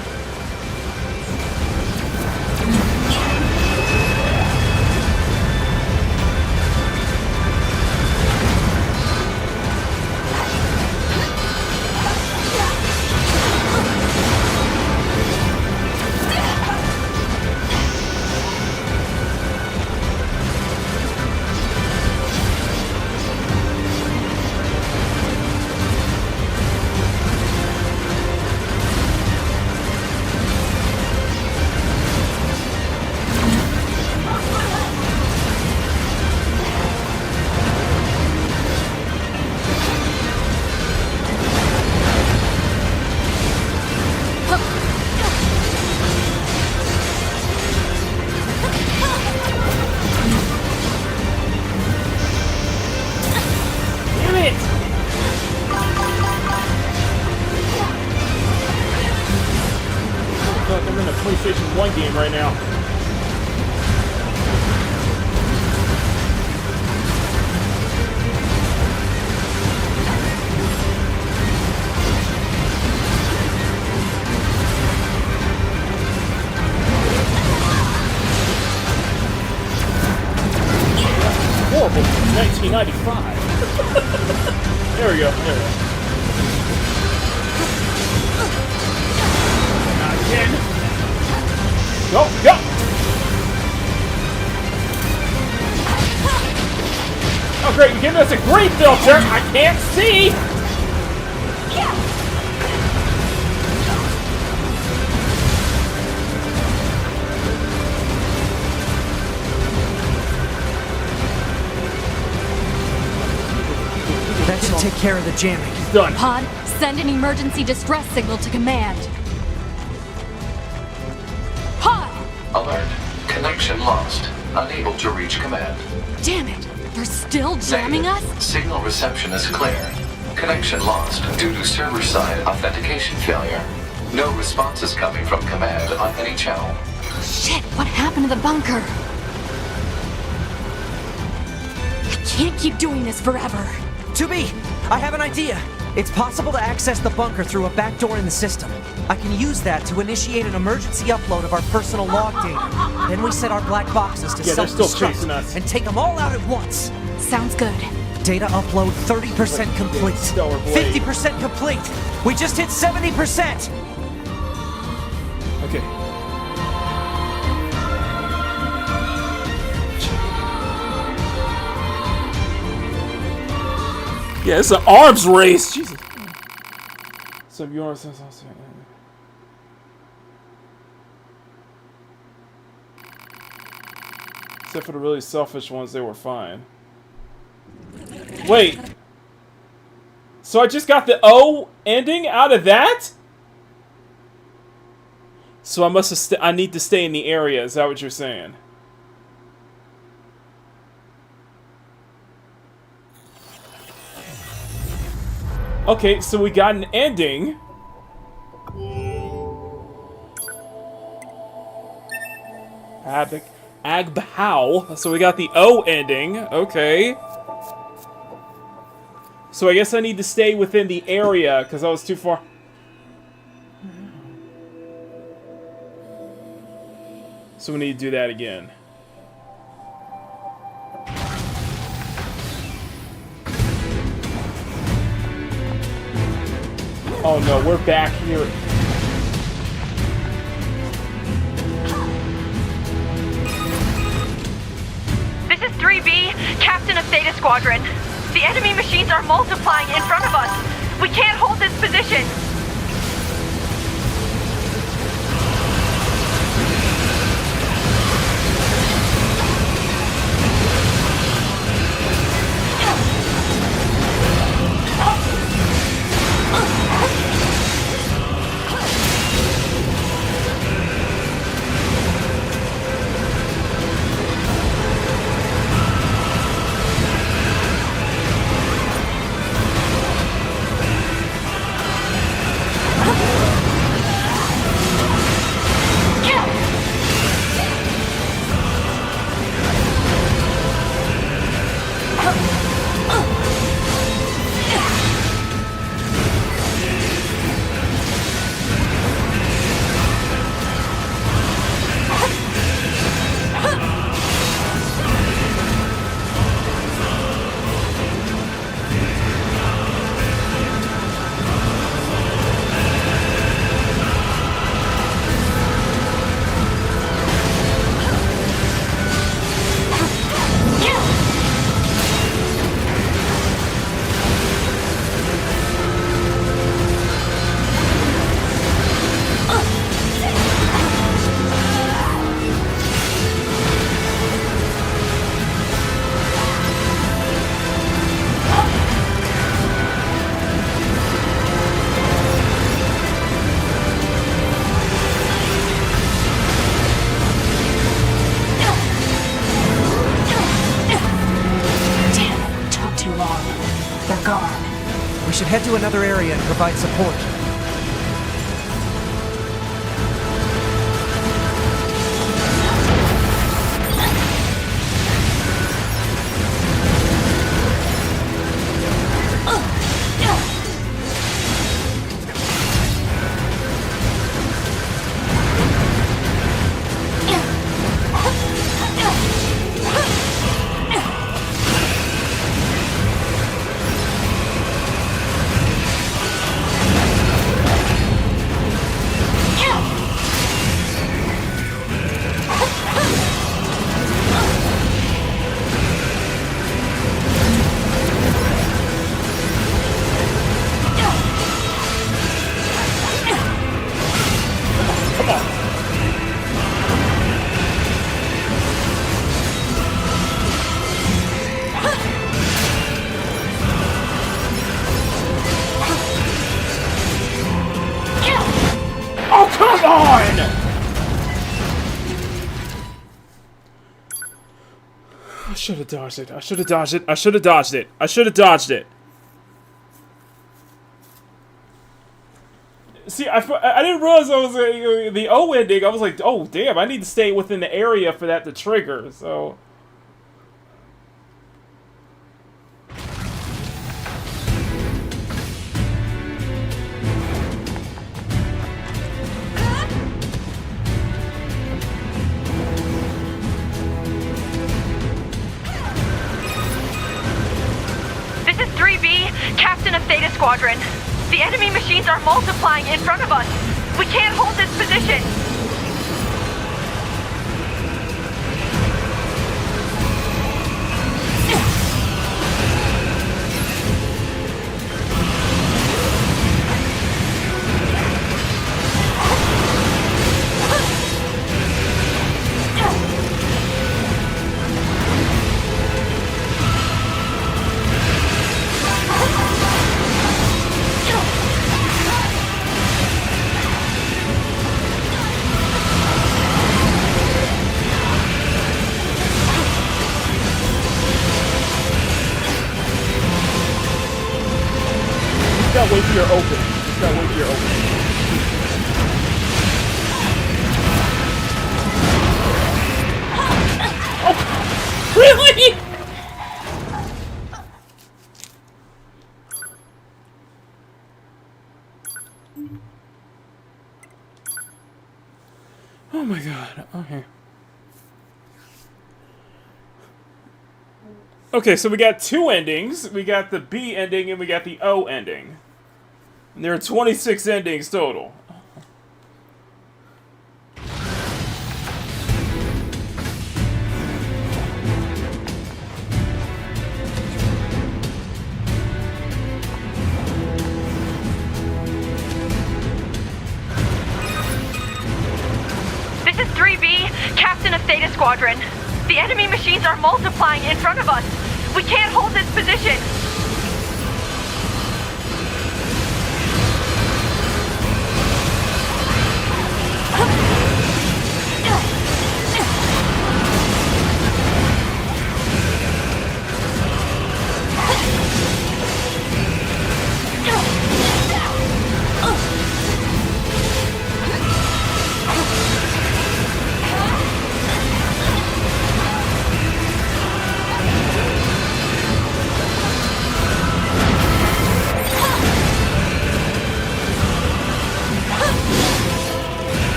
PlayStation 1 game right now. Horrible. 1995. There we go. There we go. Not again. Go, go! Oh great, you're giving us a great filter! I can't see! That should take care of the jamming. He's done. Pod, send an emergency distress signal to command. Alert. Connection lost. Unable to reach command. Damn it! They're still jamming us? Signal reception is clear. Connection lost due to server-side authentication failure. No responses coming from command on any channel. Shit, what happened to the bunker? I can't keep doing this forever. 2B, I have an idea. It's possible to access the bunker through a back door in the system. I can use that to initiate an emergency upload of our personal log data. Then we set our black boxes to self-destruct and take them all out at once. Sounds good. Data upload 30% complete. 50% complete. We just hit 70%. Okay. Yeah, it's an arms race. Jesus. So yours. Except for the really selfish ones, they were fine. Wait. So I just got the O ending out of that? So I must have I need to stay in the area. Is that what you're saying? Okay, so we got an ending. Agbhow. So we got the O ending. Okay. So I guess I need to stay within the area because I was too far. So we need to do that again. Oh no, we're back here. This is 3B, Captain of Theta Squadron. The enemy machines are multiplying in front of us. We can't hold this position. We should head to another area and provide support. Come on! I should have dodged it. I should have dodged it. I should have dodged it. I should have dodged it. See, I didn't realize I was the O ending. I was like, oh damn, I need to stay within the area for that to trigger. So. This is 3B, Captain of Theta Squadron. The enemy machines are multiplying in front of us. We can't hold this position. Just gotta wait till you're open. Just gotta wait till you're open. Oh, really? Oh my god. Okay. Okay, so we got two endings. We got the B ending and we got the O ending. And there are 26 endings total. This is 3B, Captain of Theta Squadron. The enemy machines are multiplying in front of us. We can't hold this position.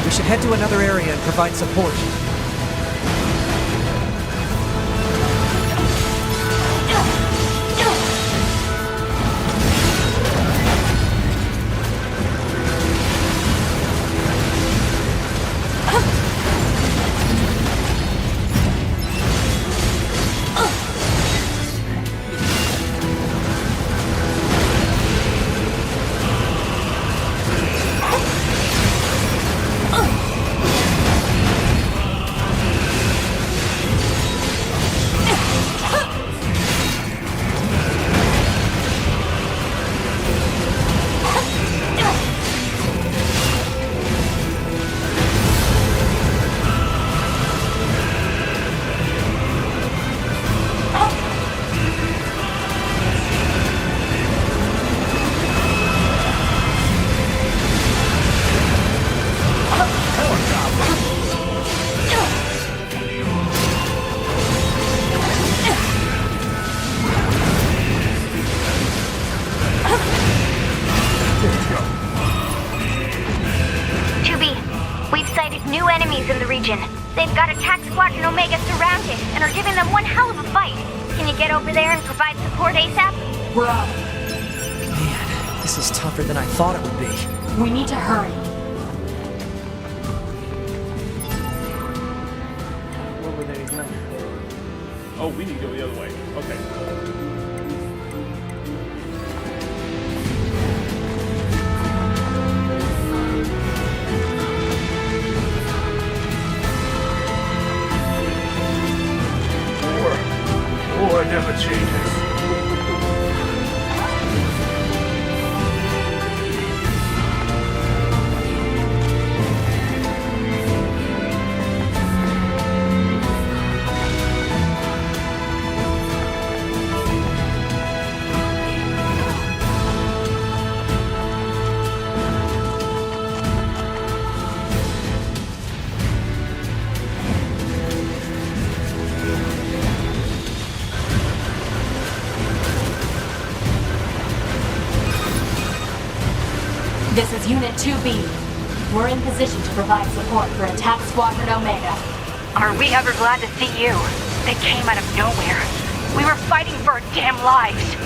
We should head to another area and provide support. They've got Attack Squadron Omega surrounded and are giving them one hell of a fight. Can you get over there and provide support ASAP? We're on. Man, this is tougher than I thought it would be. We need to hurry. Where were they going? Oh, we need to go the other way. Okay. War never changes. This is Unit 2B. We're in position to provide support for Attack Squadron Omega. Are we ever glad to see you? They came out of nowhere. We were fighting for our damn lives.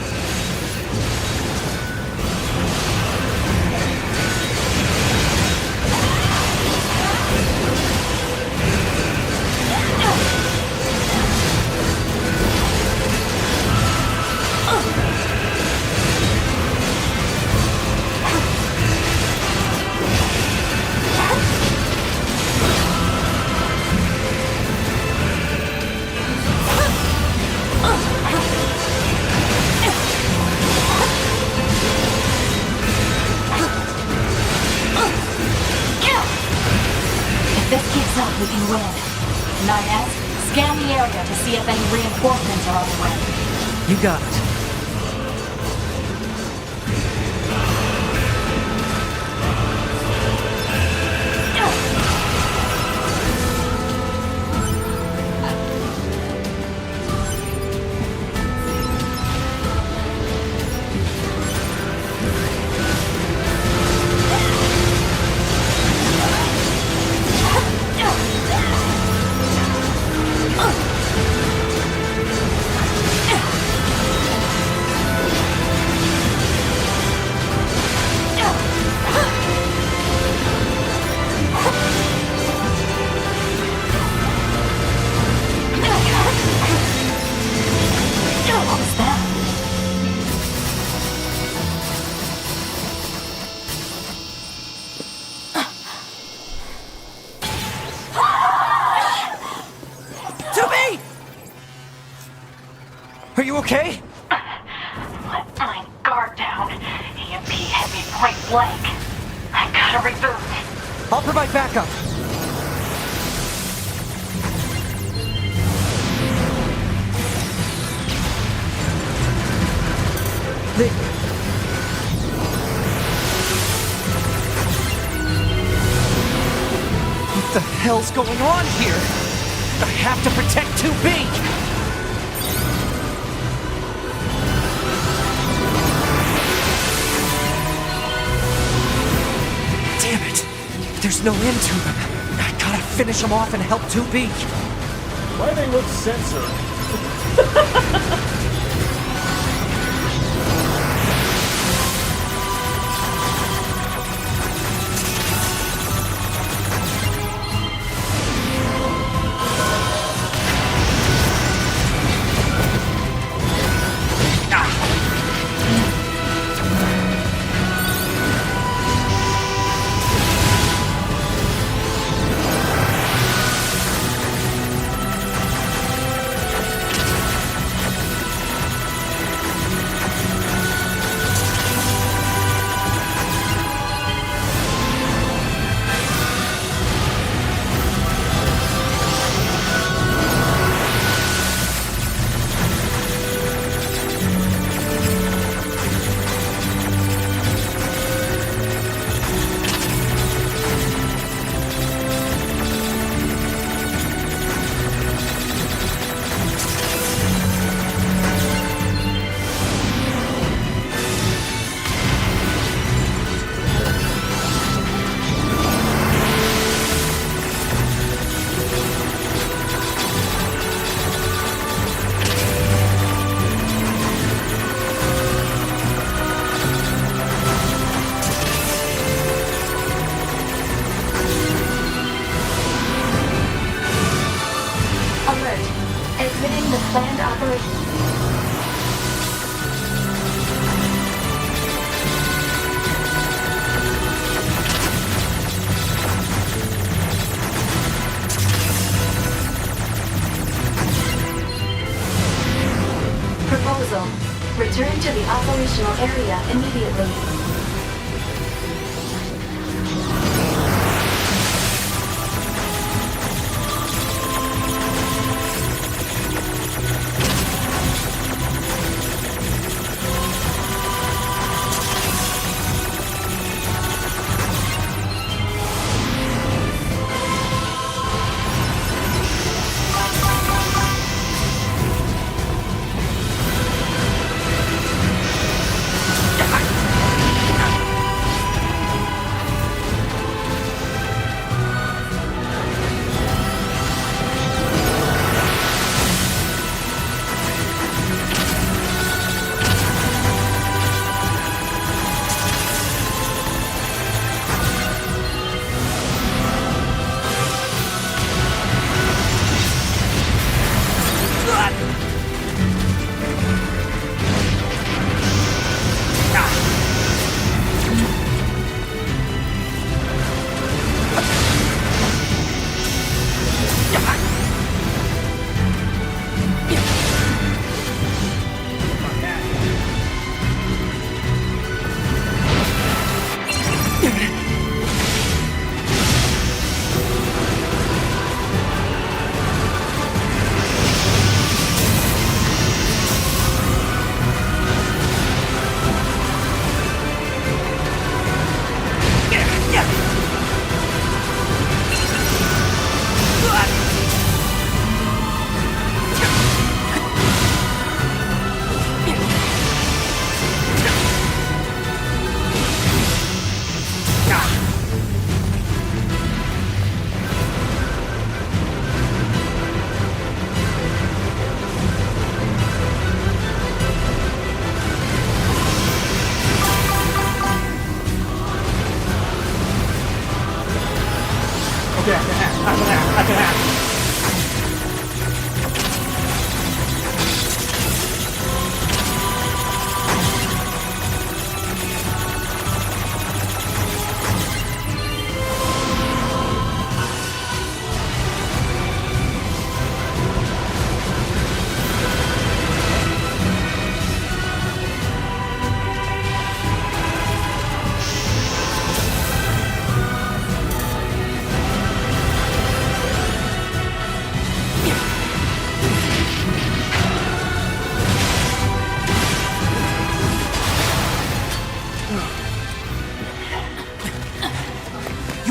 area to see if any reinforcements are on the way. You got it. Are you okay? Let my guard down. EMP heavy right leg. I gotta reboot. I'll provide backup. What the hell's going on here? I have to protect 2B! Damn it! There's no end to them. I gotta finish them off and help 2B. Why do they look censored? Admitting the planned operation. Proposal. Return to the operational area immediately.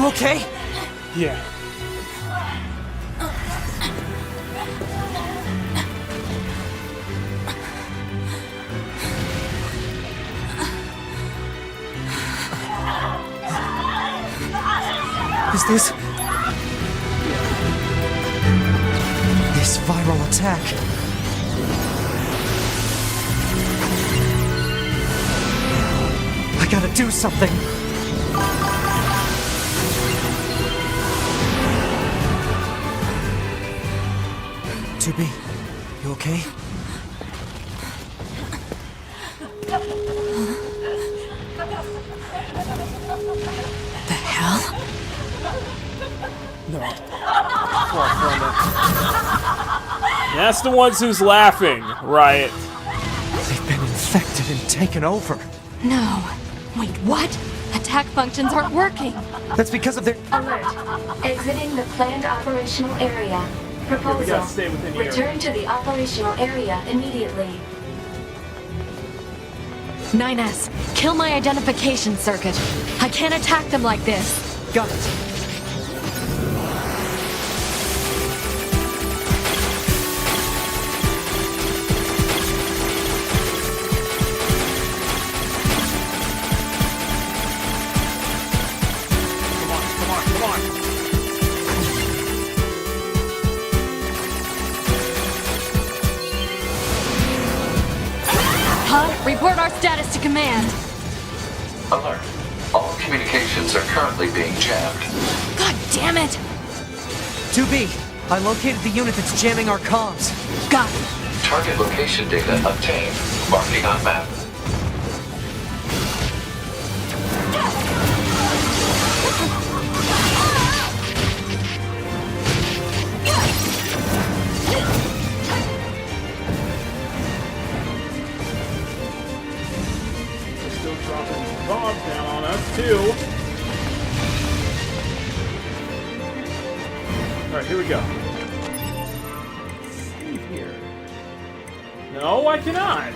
You okay? Yeah. Is this viral attack? I gotta do something. Tubi, you okay? The hell? No. That's the ones who's laughing, right? They've been infected and taken over. No. Wait, what? Attack functions aren't working. That's because of their... Alert. Exiting the planned operational area. Proposal. We gotta stay within here. Return to the operational area immediately. 9S, kill my identification circuit. I can't attack them like this. Got it. Report our status to command. Alert. All communications are currently being jammed. God damn it! 2B, I located the unit that's jamming our comms. Got it. Target location data obtained. Marking on map. Bombs down on us, too. Alright, here we go. Let's see here. No, I cannot.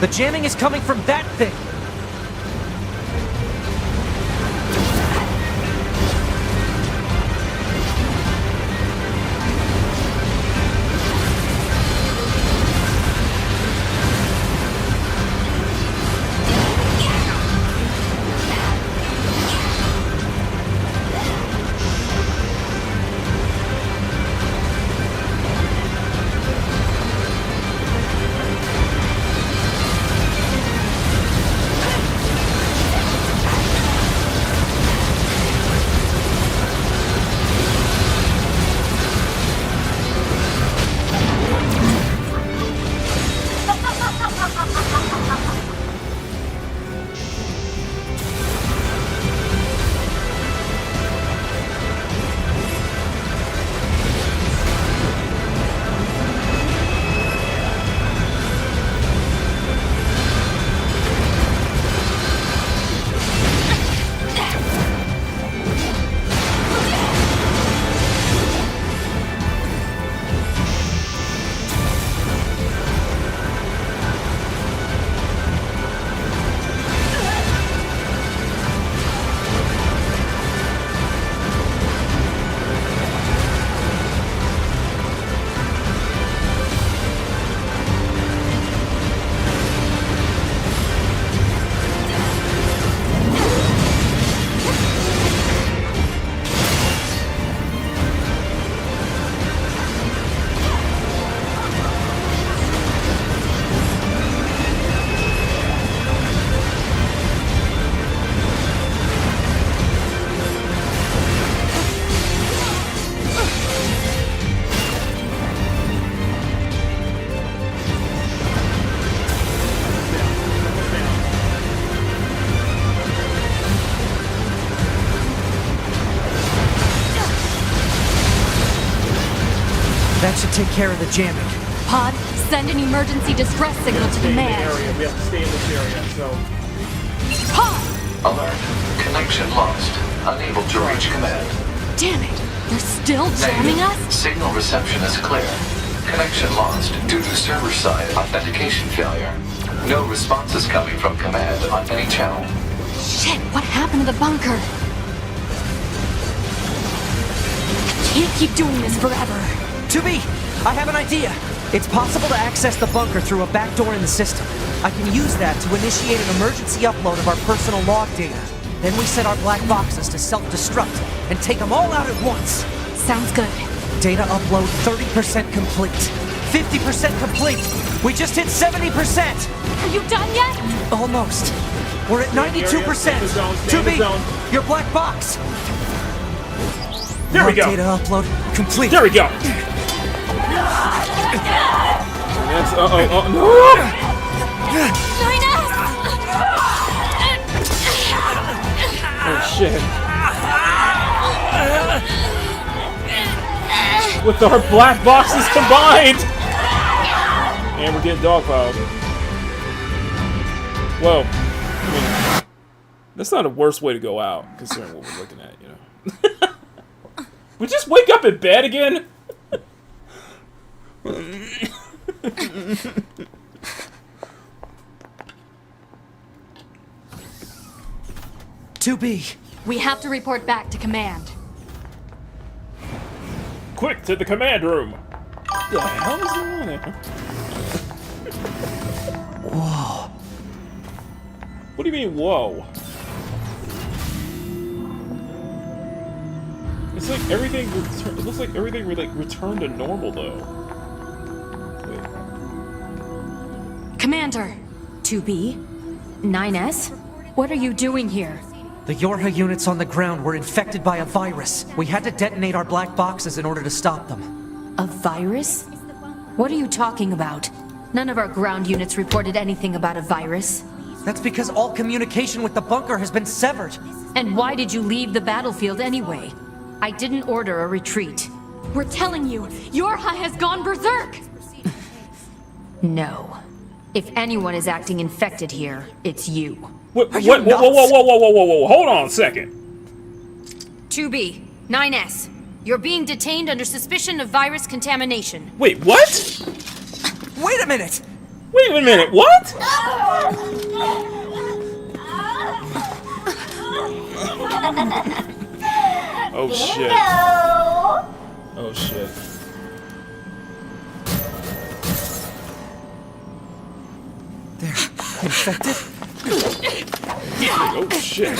The jamming is coming from that thing. That should take care of the jamming. Pod, send an emergency distress signal to command. We have to stay in this area, so... Pod! Alert. Connection lost. Unable to reach command. Damn it! They're still jamming us? Signal reception is clear. Connection lost due to server-side authentication failure. No responses coming from command on any channel. Shit, what happened to the bunker? I can't keep doing this forever. 2B, I have an idea. It's possible to access the bunker through a back door in the system. I can use that to initiate an emergency upload of our personal log data. Then we set our black boxes to self-destruct and take them all out at once. Sounds good. Data upload 30% complete. 50% complete. We just hit 70%. Are you done yet? Almost. We're at 92%. 2B, your black box. There we go. Data upload complete. There we go. That's, no! Oh shit. With our black boxes combined! And we're getting dogpiled. Whoa. I mean, that's not a worse way to go out, considering what we're looking at, you know. We just wake up in bed again? 2B. We have to report back to command. Quick, to the command room! What the hell is going on there? Whoa. What do you mean, whoa? It's like everything it looks like everything returned to normal, though. Commander! 2B? 9S? What are you doing here? The Yorha units on the ground were infected by a virus. We had to detonate our black boxes in order to stop them. A virus? What are you talking about? None of our ground units reported anything about a virus. That's because all communication with the bunker has been severed. And why did you leave the battlefield anyway? I didn't order a retreat. We're telling you, Yorha has gone berserk! No. If anyone is acting infected here, it's you. Whoa, hold on a second. 2B, 9S. You're being detained under suspicion of virus contamination. Wait, what? Wait a minute! Wait a minute, what? Oh shit. Oh shit. They're infected? Oh shit.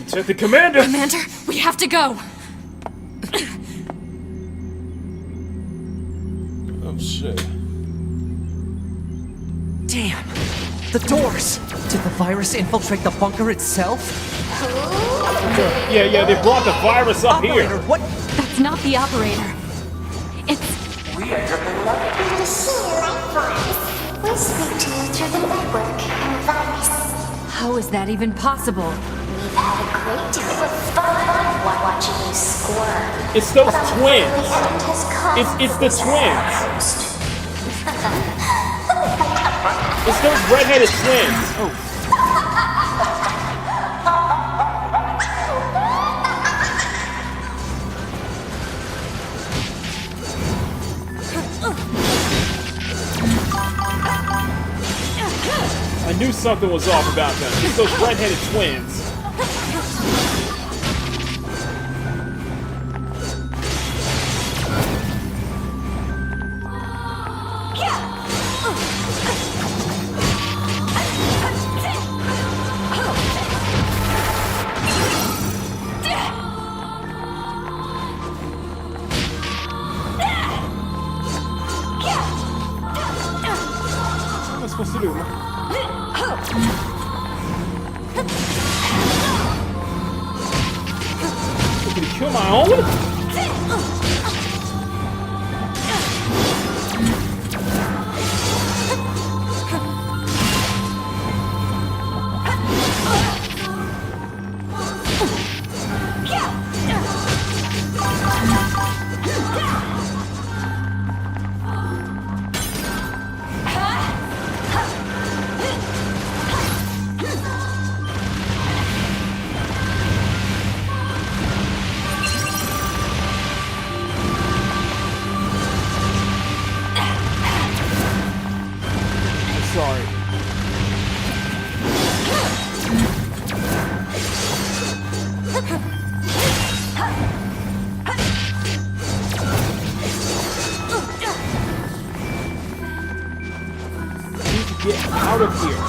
Protect the commander! Commander, we have to go! Oh shit. Damn! The doors! Did the virus infiltrate the bunker itself? Yeah, they brought the virus up Operator, here. What? That's not the operator. It's... We are the senior life forms. We speak to you through the network and virus. How is that even possible? We've had a great deal of fun while watching you squirm. It's those But twins. It's the twins. It's those redheaded twins. Oh. I knew something was off about them. It's those redheaded twins. What am I supposed to do? Did he kill my own? Need to get out of here.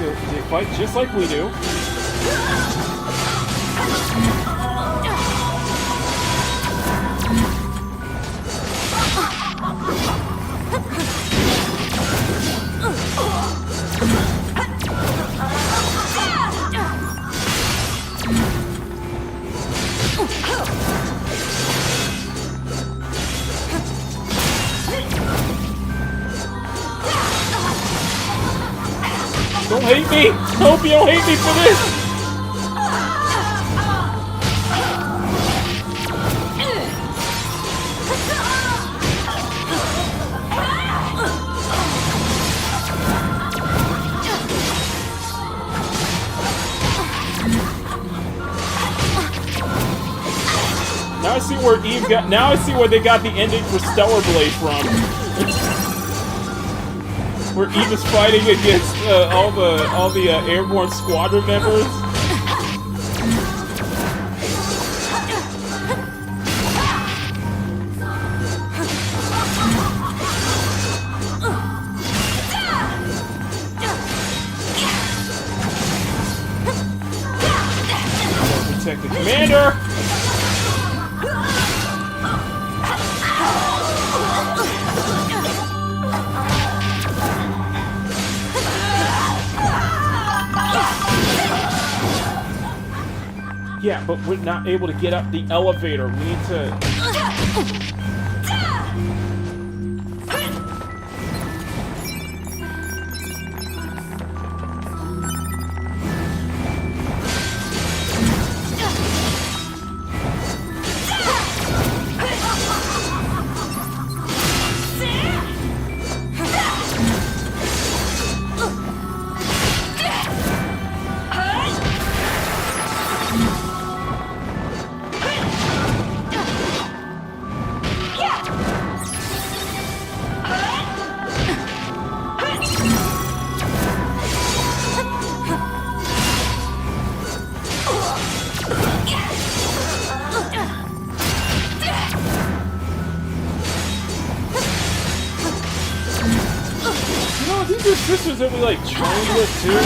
They fight just like we do. Don't hate me! I hope you don't hate me for this! Now I see where Eve got. Now I see where they got the ending for Stellar Blade from. Where Eve is fighting against all the airborne squadron members. Protect the commander. Yeah, but we're not able to get up the elevator. We need to... These are sisters that we like trained with too.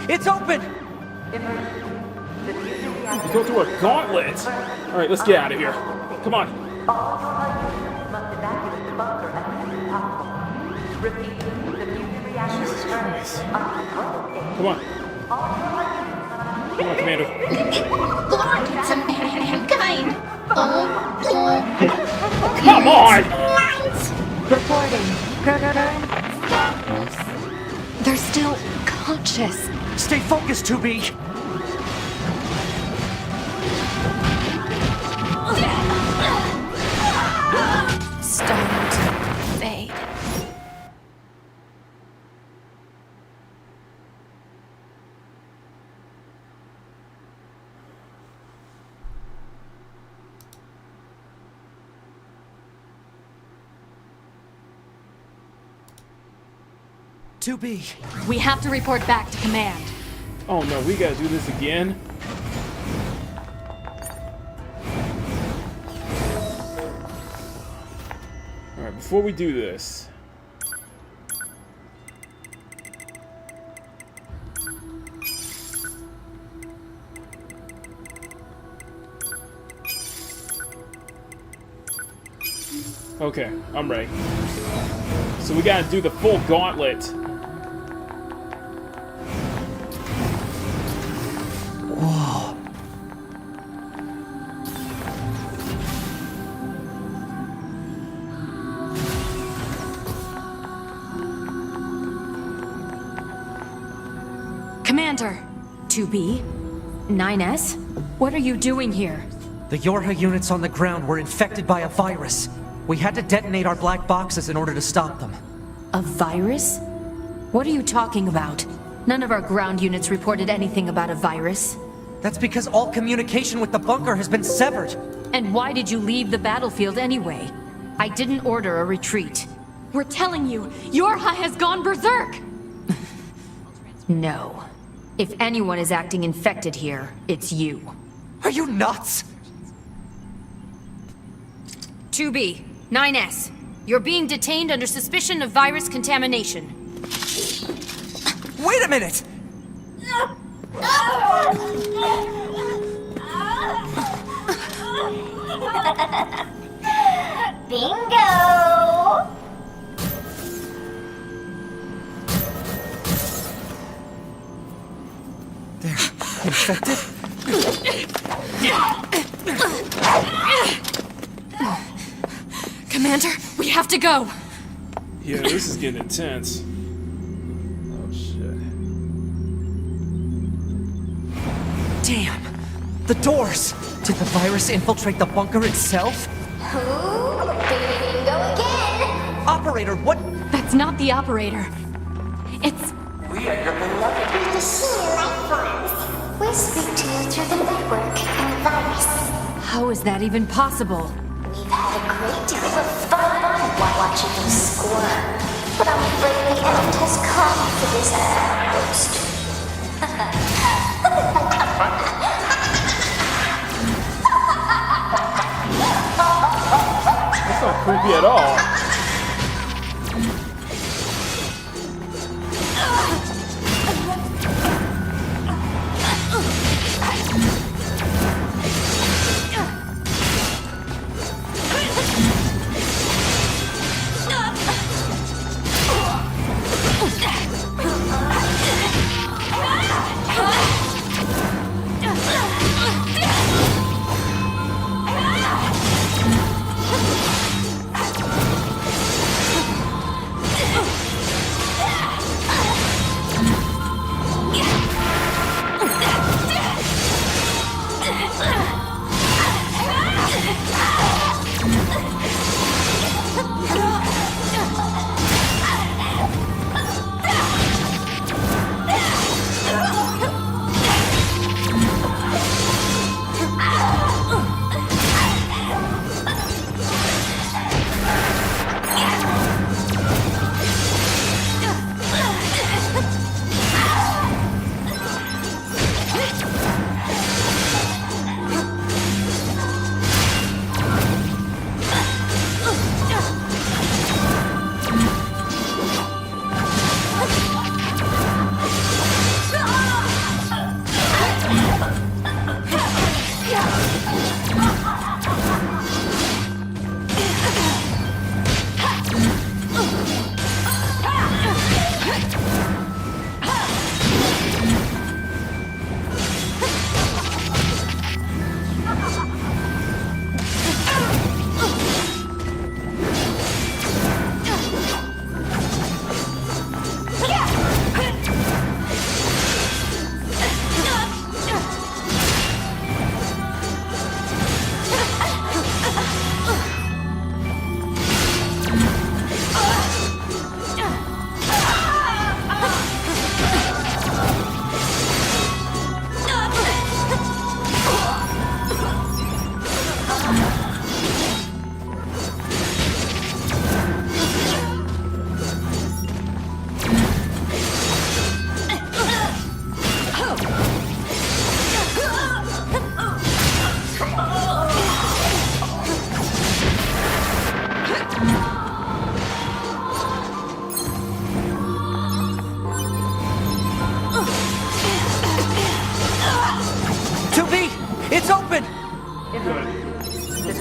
It's open! You go through a gauntlet! Alright, let's get out of here. Come on. Jesus Christ. Come on. Come on, Commander. Lord, it's a mankind! Come on! Reporting. They're still conscious. Stay focused, 2B! Starting to fade. 2B. We have to report back to command. Oh no, we gotta do this again? Alright, before we do this... Okay, I'm ready. So we gotta do the full gauntlet. Whoa. Commander! 2B? 9S? What are you doing here? The Yorha units on the ground were infected by a virus. We had to detonate our black boxes in order to stop them. A virus? What are you talking about? None of our ground units reported anything about a virus. That's because all communication with the bunker has been severed. And why did you leave the battlefield anyway? I didn't order a retreat. We're telling you, Yorha has gone berserk! No. If anyone is acting infected here, it's you. Are you nuts? 2B, 9S. You're being detained under suspicion of virus contamination. Wait a minute! Bingo! They're infected? Commander, we have to go! Yeah, this is getting intense. Oh, shit. Damn! The doors! Did the virus infiltrate the bunker itself? Ooh, bingo again! Operator, what? That's not the operator. It's... We are your beloved machine life forms. We speak to you through the network and the virus. How is that even possible? We've had a great deal of fun while watching you squirm. But I'm afraid the end has come for this outpost. That's not creepy at all.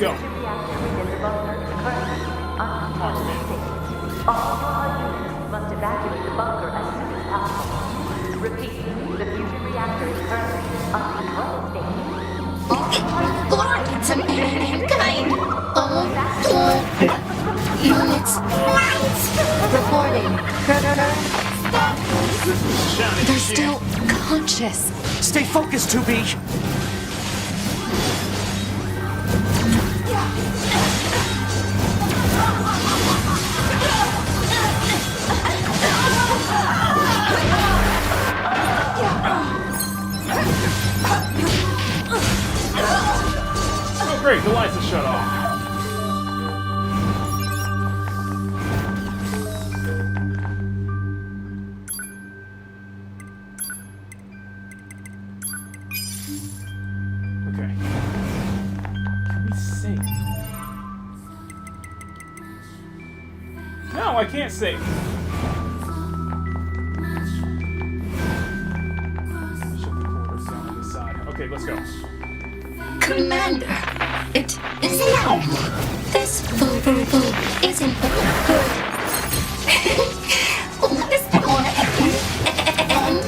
go. The reactor within the bunker is currently in uncontrolled state. All units must evacuate the bunker as soon as possible. Repeat, the fusion reactor is currently in uncontrolled state. Glory to mankind! All units rise! Reporting. They're still conscious. Stay focused, 2B! Oh, great, the lights are shut off. Okay. Can we save? No, I can't save. Okay, let's go. Commander, it is now. This fool isn't good. What is going to end?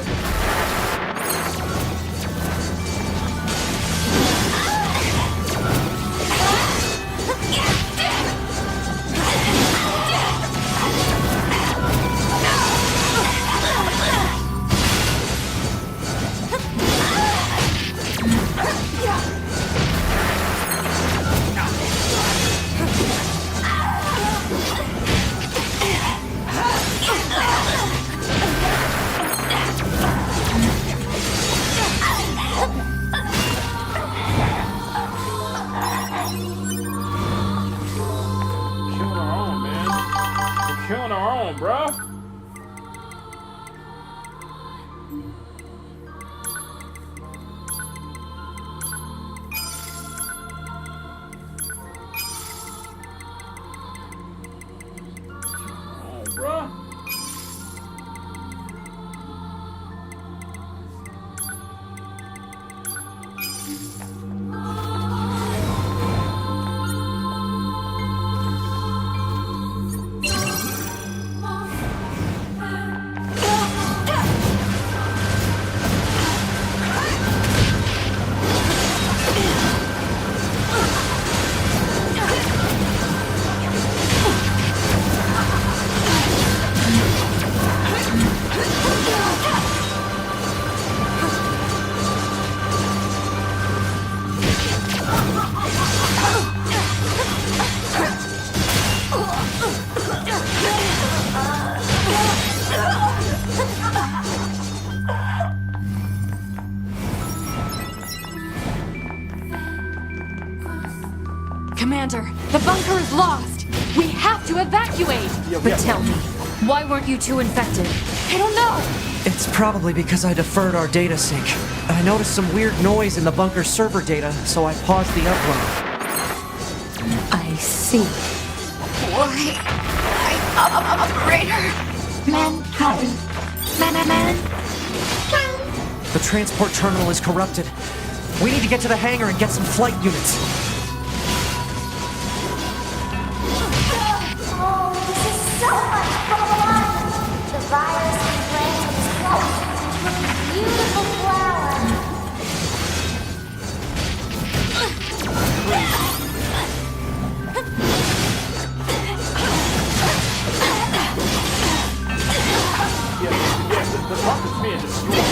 Killing our own, bro. Oh, bro. Commander, the bunker is lost! We have to evacuate! But tell me, why weren't you two infected? I don't know! It's probably because I deferred our data sync. I noticed some weird noise in the bunker's server data, so I paused the upload. I see. Why? Operator? Mankind. The transport terminal is corrupted. We need to get to the hangar and get some flight units. Oh, this is so much fun! The virus implanted is close to a beautiful flower. Yes, the bunker's being destroyed.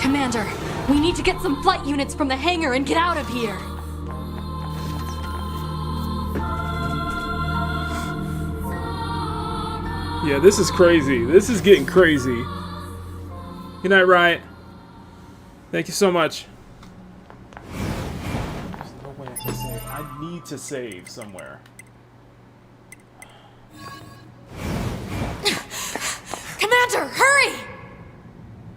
Commander, we need to get some flight units from the hangar and get out of here. Yeah, this is crazy. This is getting crazy. Good night, Riot. Thank you so much. There's no way I can save. I need to save somewhere. Commander, hurry!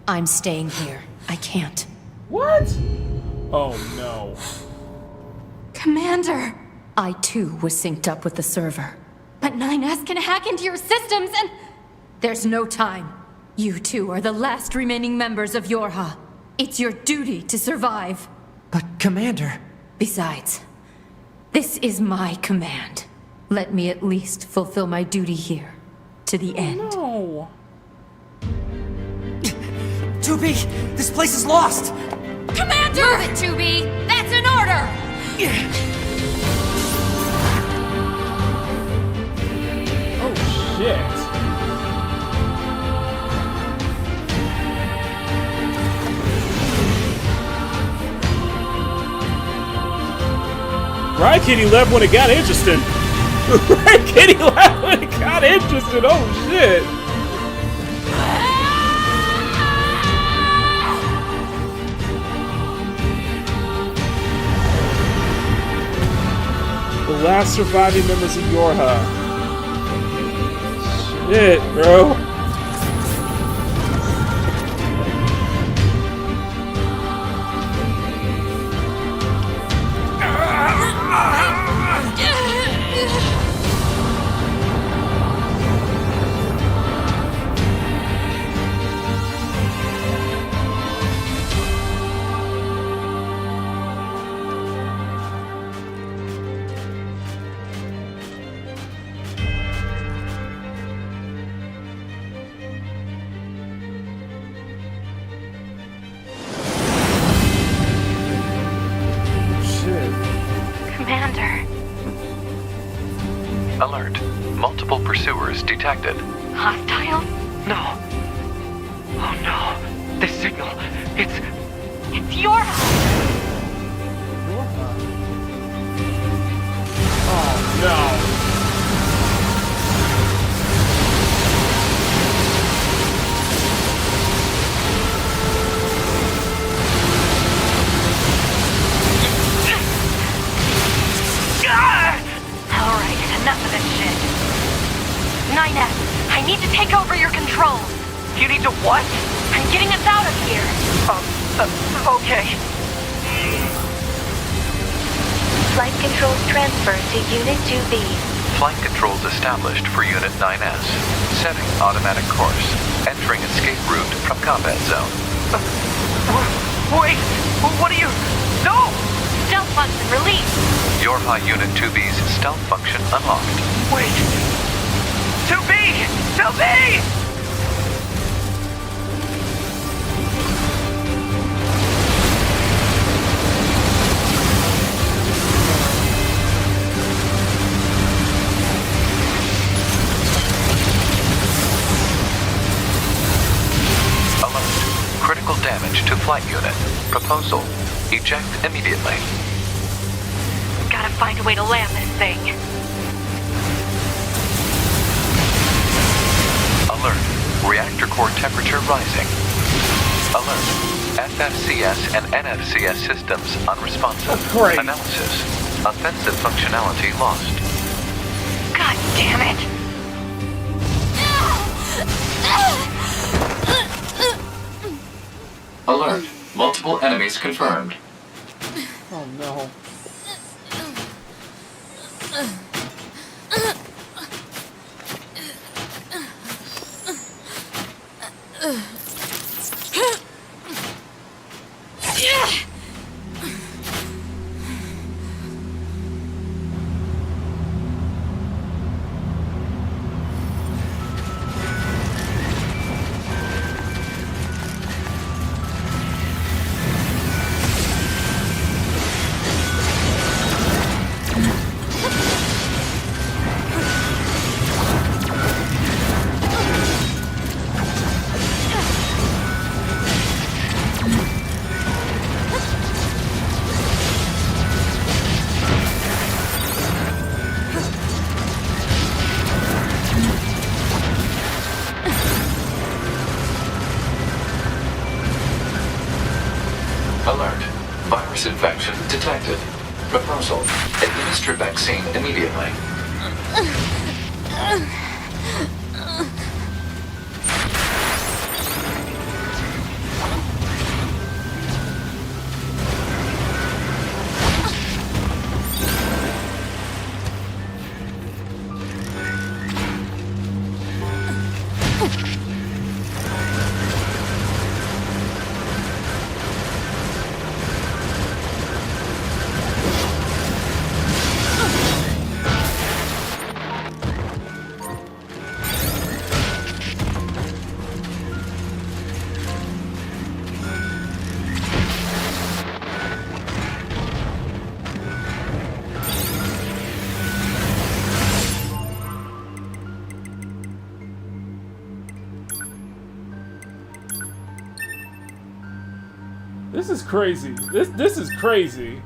I'm staying here. I can't. What? Oh no. Commander! I too was synced up with the server. But 9S can hack into your systems and... There's no time. You two are the last remaining members of Yorha. It's your duty to survive. But, Commander... Besides, this is my command. Let me at least fulfill my duty here. To the end. No. 2B! This place is lost! Commander! Move it, 2B! That's an order! Oh shit. Right, Kitty left when it got interesting. Right, Kitty left when it got interested. Oh shit. The last surviving members of Yorha. Shit, bro. Alert. Multiple pursuers detected. Hostile? No. Oh no. This signal, it's your Oh no. Enough of this shit. 9S, I need to take over your controls. You need to what? I'm getting us out of here. Okay. Flight controls transferred to Unit 2B. Flight controls established for Unit 9S. Setting automatic course. Entering escape route from combat zone. Wait! What are you... No! Stealth function released. Yorha Unit 2B's stealth function unlocked. Wait! 2B! 2B! Alert. Critical damage to flight unit. Proposal. Eject immediately. Gotta find a way to land this thing. Alert. Reactor core temperature rising. Alert. FFCS and NFCS systems unresponsive. Great. Analysis. Offensive functionality lost. God damn it! Alert. Multiple enemies confirmed. Oh no. Alert. Virus infection detected. Proposal. Administer vaccine immediately. This is crazy. This is crazy.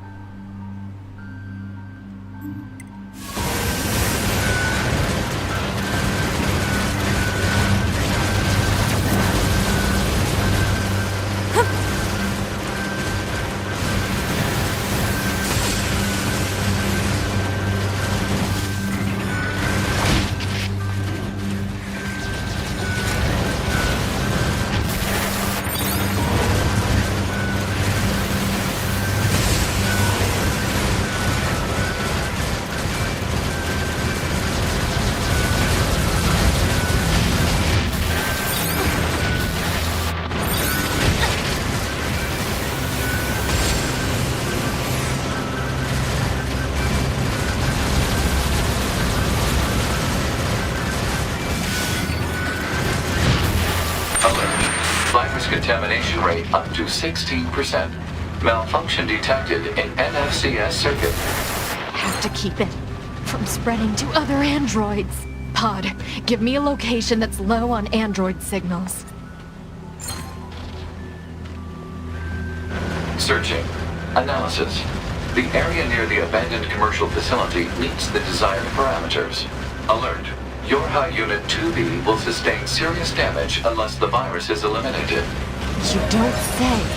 Contamination rate up to 16%. Malfunction detected in NFCS circuit. Have to keep it from spreading to other androids. Pod, give me a location that's low on android signals. Searching. Analysis. The area near the abandoned commercial facility meets the desired parameters. Alert. Your high unit 2B will sustain serious damage unless the virus is eliminated. You don't say.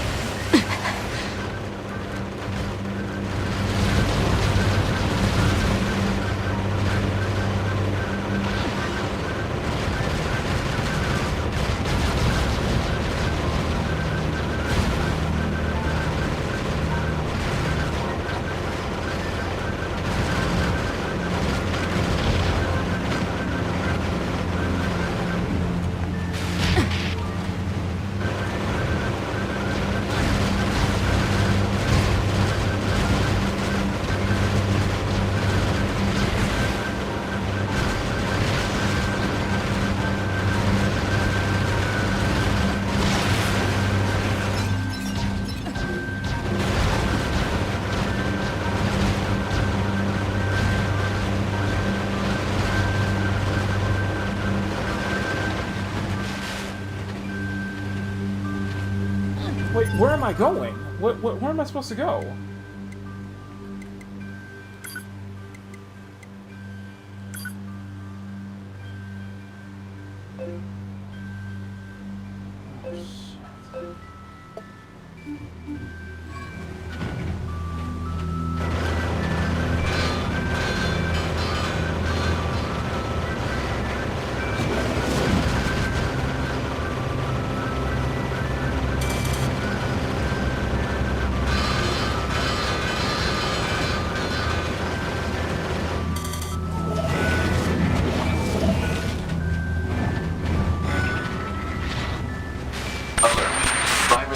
Wait, where am I going? Where am I supposed to go?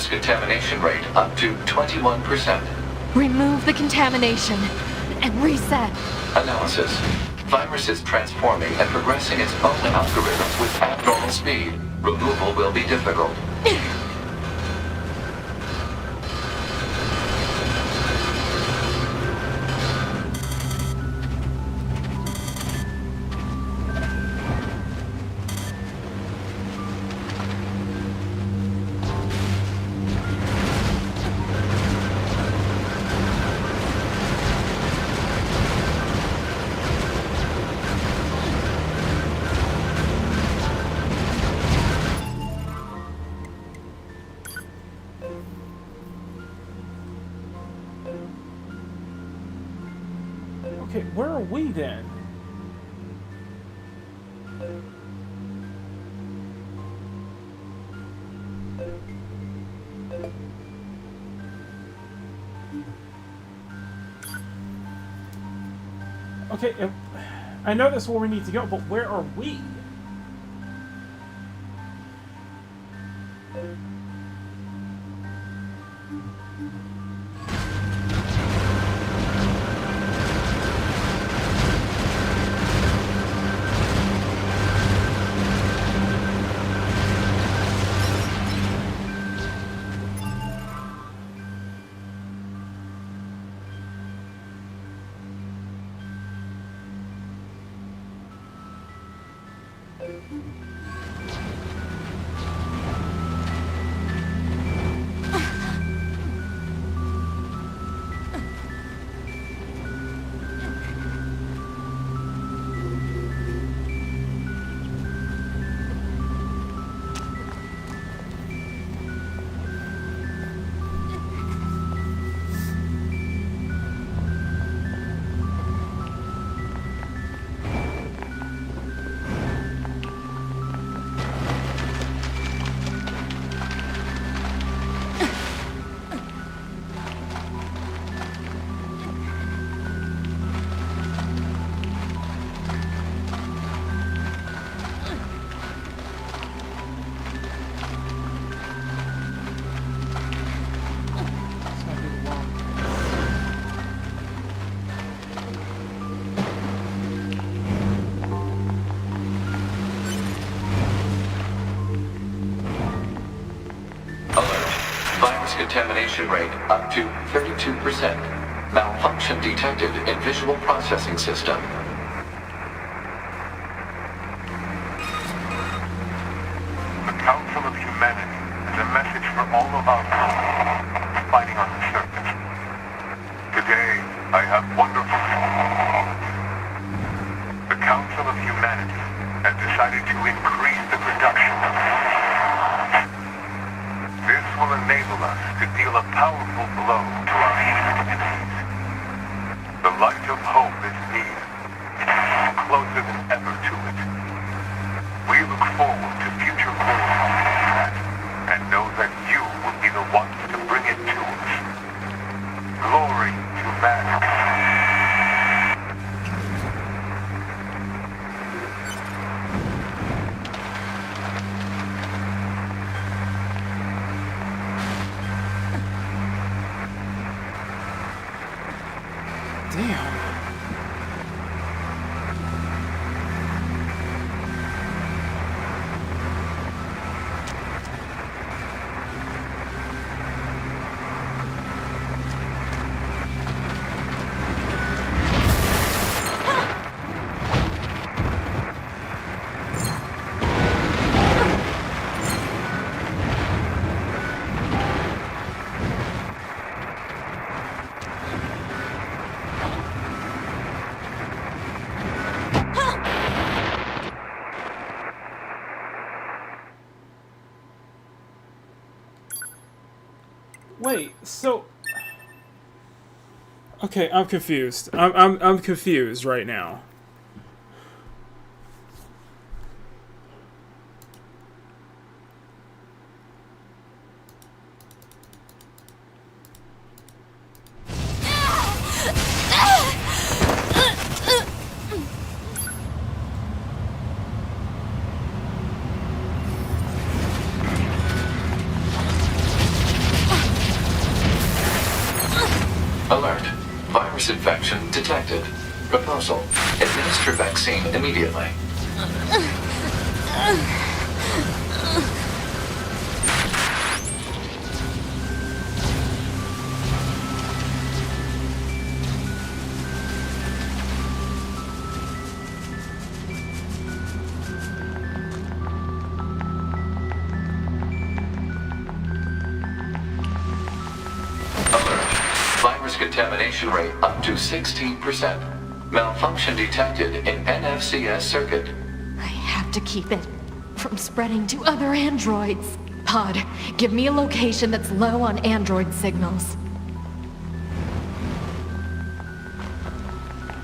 Contamination rate up to 21%. Remove the contamination and reset. Analysis. Virus is transforming and progressing its own algorithm with abnormal speed. Removal will be difficult. Okay, where are we then? Okay, I know that's where we need to go, but where are we? Contamination rate up to 32%. Malfunction detected in visual processing system. The Council of Humanity is a message for all of us fighting on the surface. Today, I have wonderful news. The Council of Humanity has decided to increase the production of this will enable us to deal a powerful blow to our ancient enemies. The light of hope is near, closer than ever to it. We look forward to future glory on this planet, and know that you will be the ones to bring it to us. Glory to mankind. Wait, so... Okay, I'm confused. I'm confused right now. Alert. Virus infection detected. Proposal. Administer vaccine immediately. Contamination rate up to 16%. Malfunction detected in NFCS circuit. I have to keep it from spreading to other androids. Pod, give me a location that's low on android signals.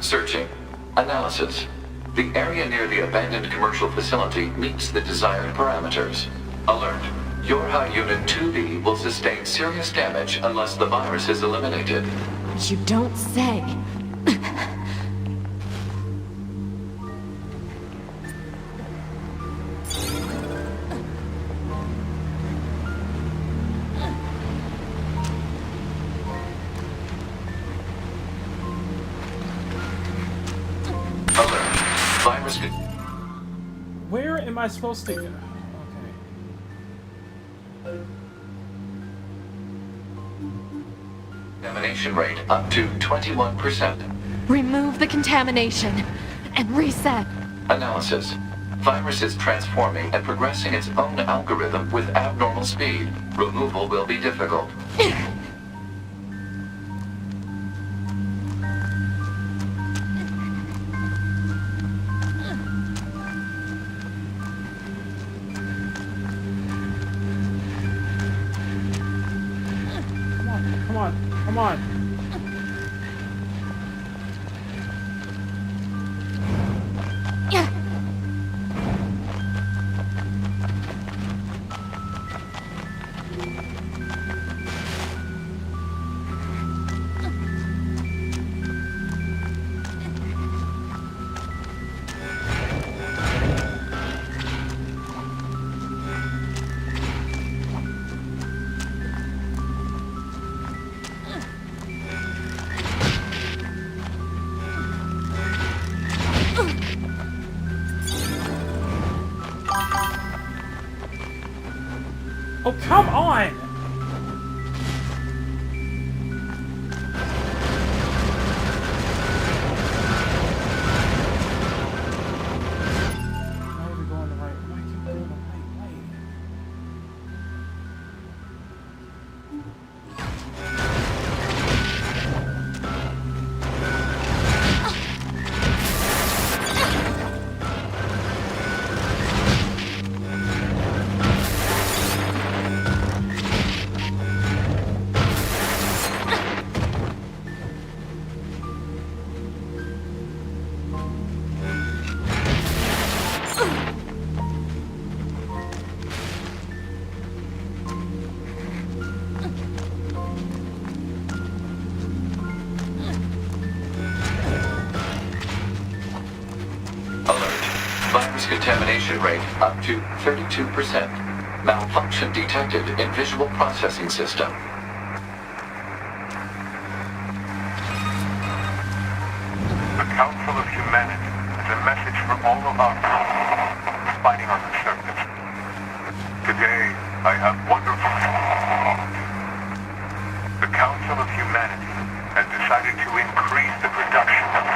Searching. Analysis. The area near the abandoned commercial facility meets the desired parameters. Alert. Your High Unit 2B will sustain serious damage unless the virus is eliminated. You don't say. Alert. Virus. Where am I supposed to go? Contamination rate up to 21%. Remove the contamination and reset. Analysis. Virus is transforming and progressing its own algorithm with abnormal speed. Removal will be difficult. Come on. Oh, come on! Virus contamination rate up to 32%. Malfunction detected in visual processing system. The Council of Humanity is a message for all of our fighting on the surface. Today, I have wonderful news. The Council of Humanity has decided to increase the production of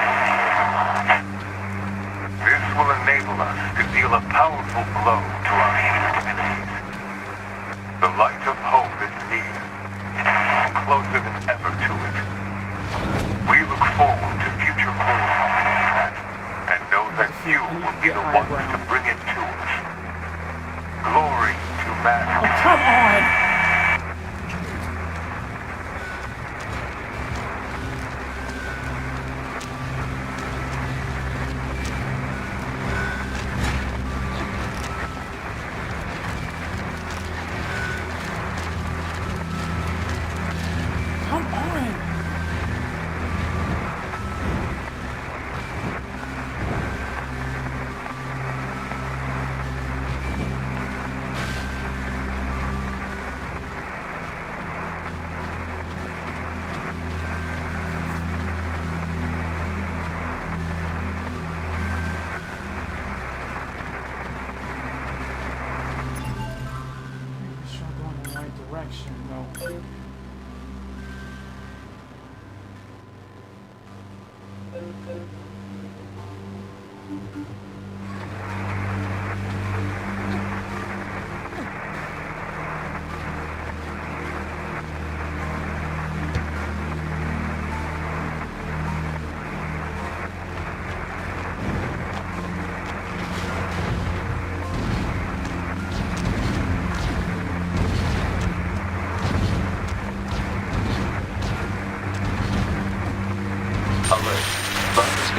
this will enable us to deal a powerful blow to our human enemies. The light of hope is near, closer than ever to it. We look forward to future glory and know that you will be the ones to bring it to us. Glory to man. Oh, come on!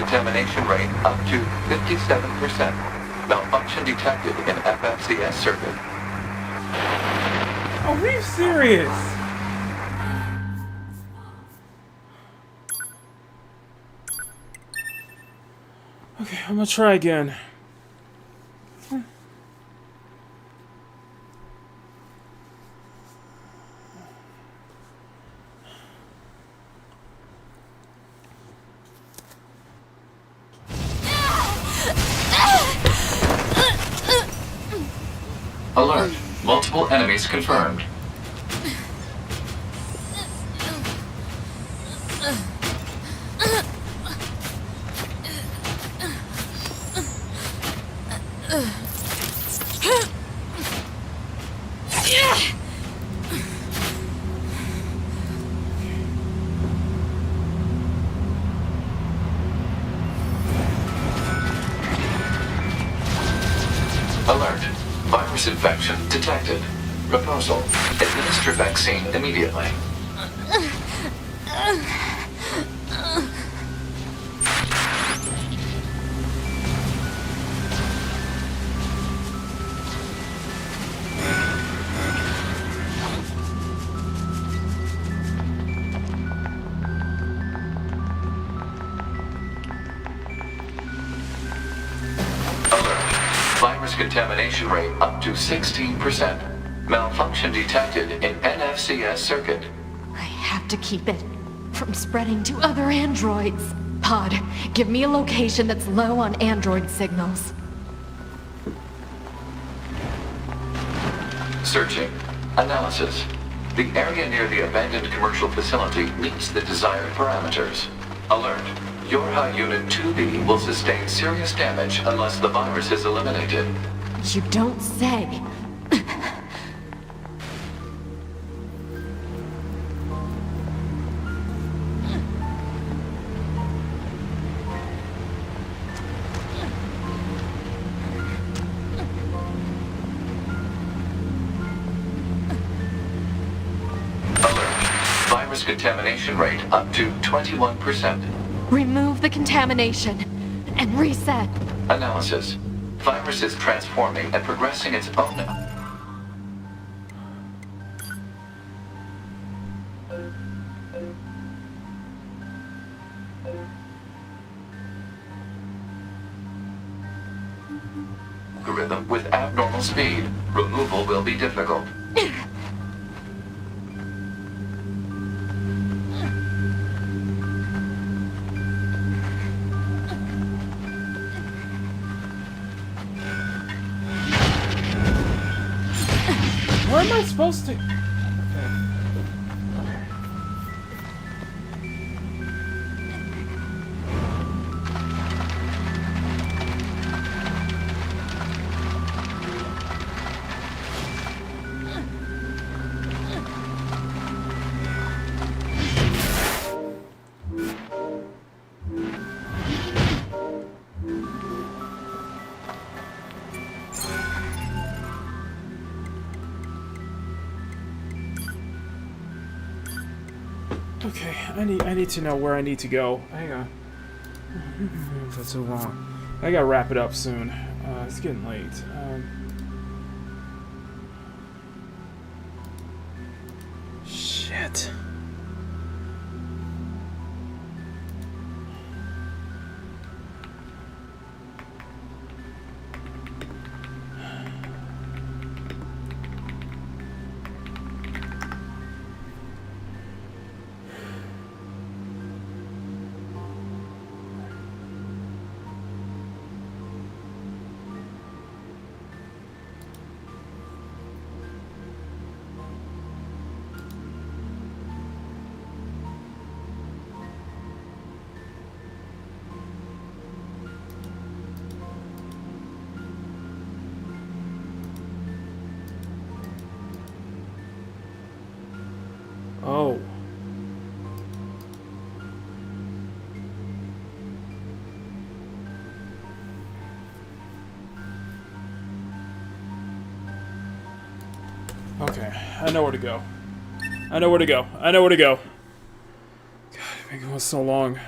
contamination rate up to 57%. Malfunction detected in FFCS circuit. Are you serious? Okay, I'm gonna try again. Alert. Multiple enemies confirmed. Alert. Virus infection detected. Proposal. Administer vaccine immediately. Virus contamination rate up to 16%. Malfunction detected in NFCS circuit. I have to keep it from spreading to other androids. Pod, give me a location that's low on android signals. Searching. Analysis. The area near the abandoned commercial facility meets the desired parameters. Alert. Your High Unit 2B will sustain serious damage unless the virus is eliminated. You don't say. Virus contamination rate up to 21%. Remove the contamination and reset. Analysis. Virus is transforming and progressing its own... algorithm with abnormal speed. Removal will be difficult. Where am I supposed to? Okay, I need to know where I need to go. Hang on. That's so long. I gotta wrap it up soon. It's getting late. Shit. Oh. Okay, I know where to go. I know where to go. I know where to go. God, it's been going so long.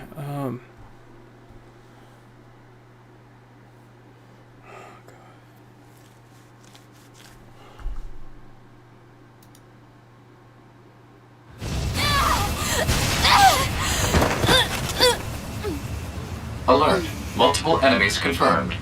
Alert. Multiple enemies confirmed.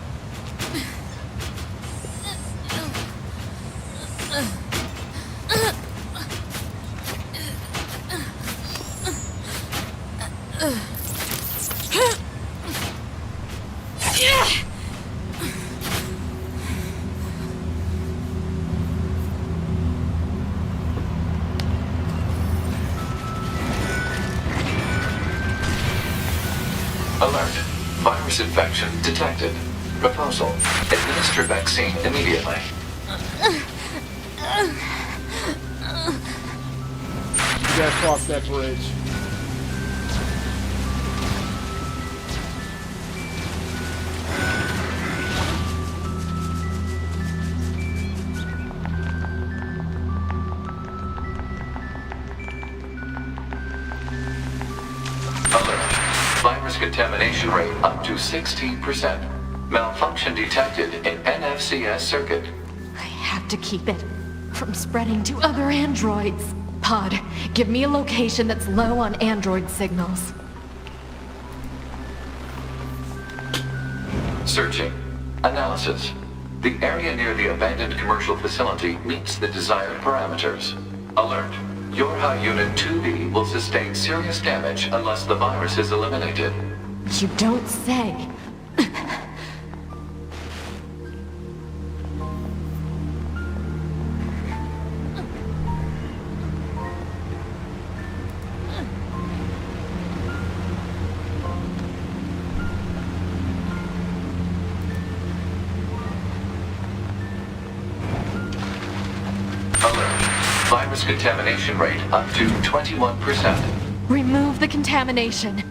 Alert. Virus infection detected. Proposal. Administer vaccine immediately. You gotta cross that bridge. Virus contamination rate up to 16%. Malfunction detected in NFCS circuit. I have to keep it from spreading to other androids. Pod, give me a location that's low on android signals. Searching. Analysis. The area near the abandoned commercial facility meets the desired parameters. Alert. Your high unit 2B will sustain serious damage unless the virus is eliminated. You don't say. Virus contamination rate up to 21%. Remove the contamination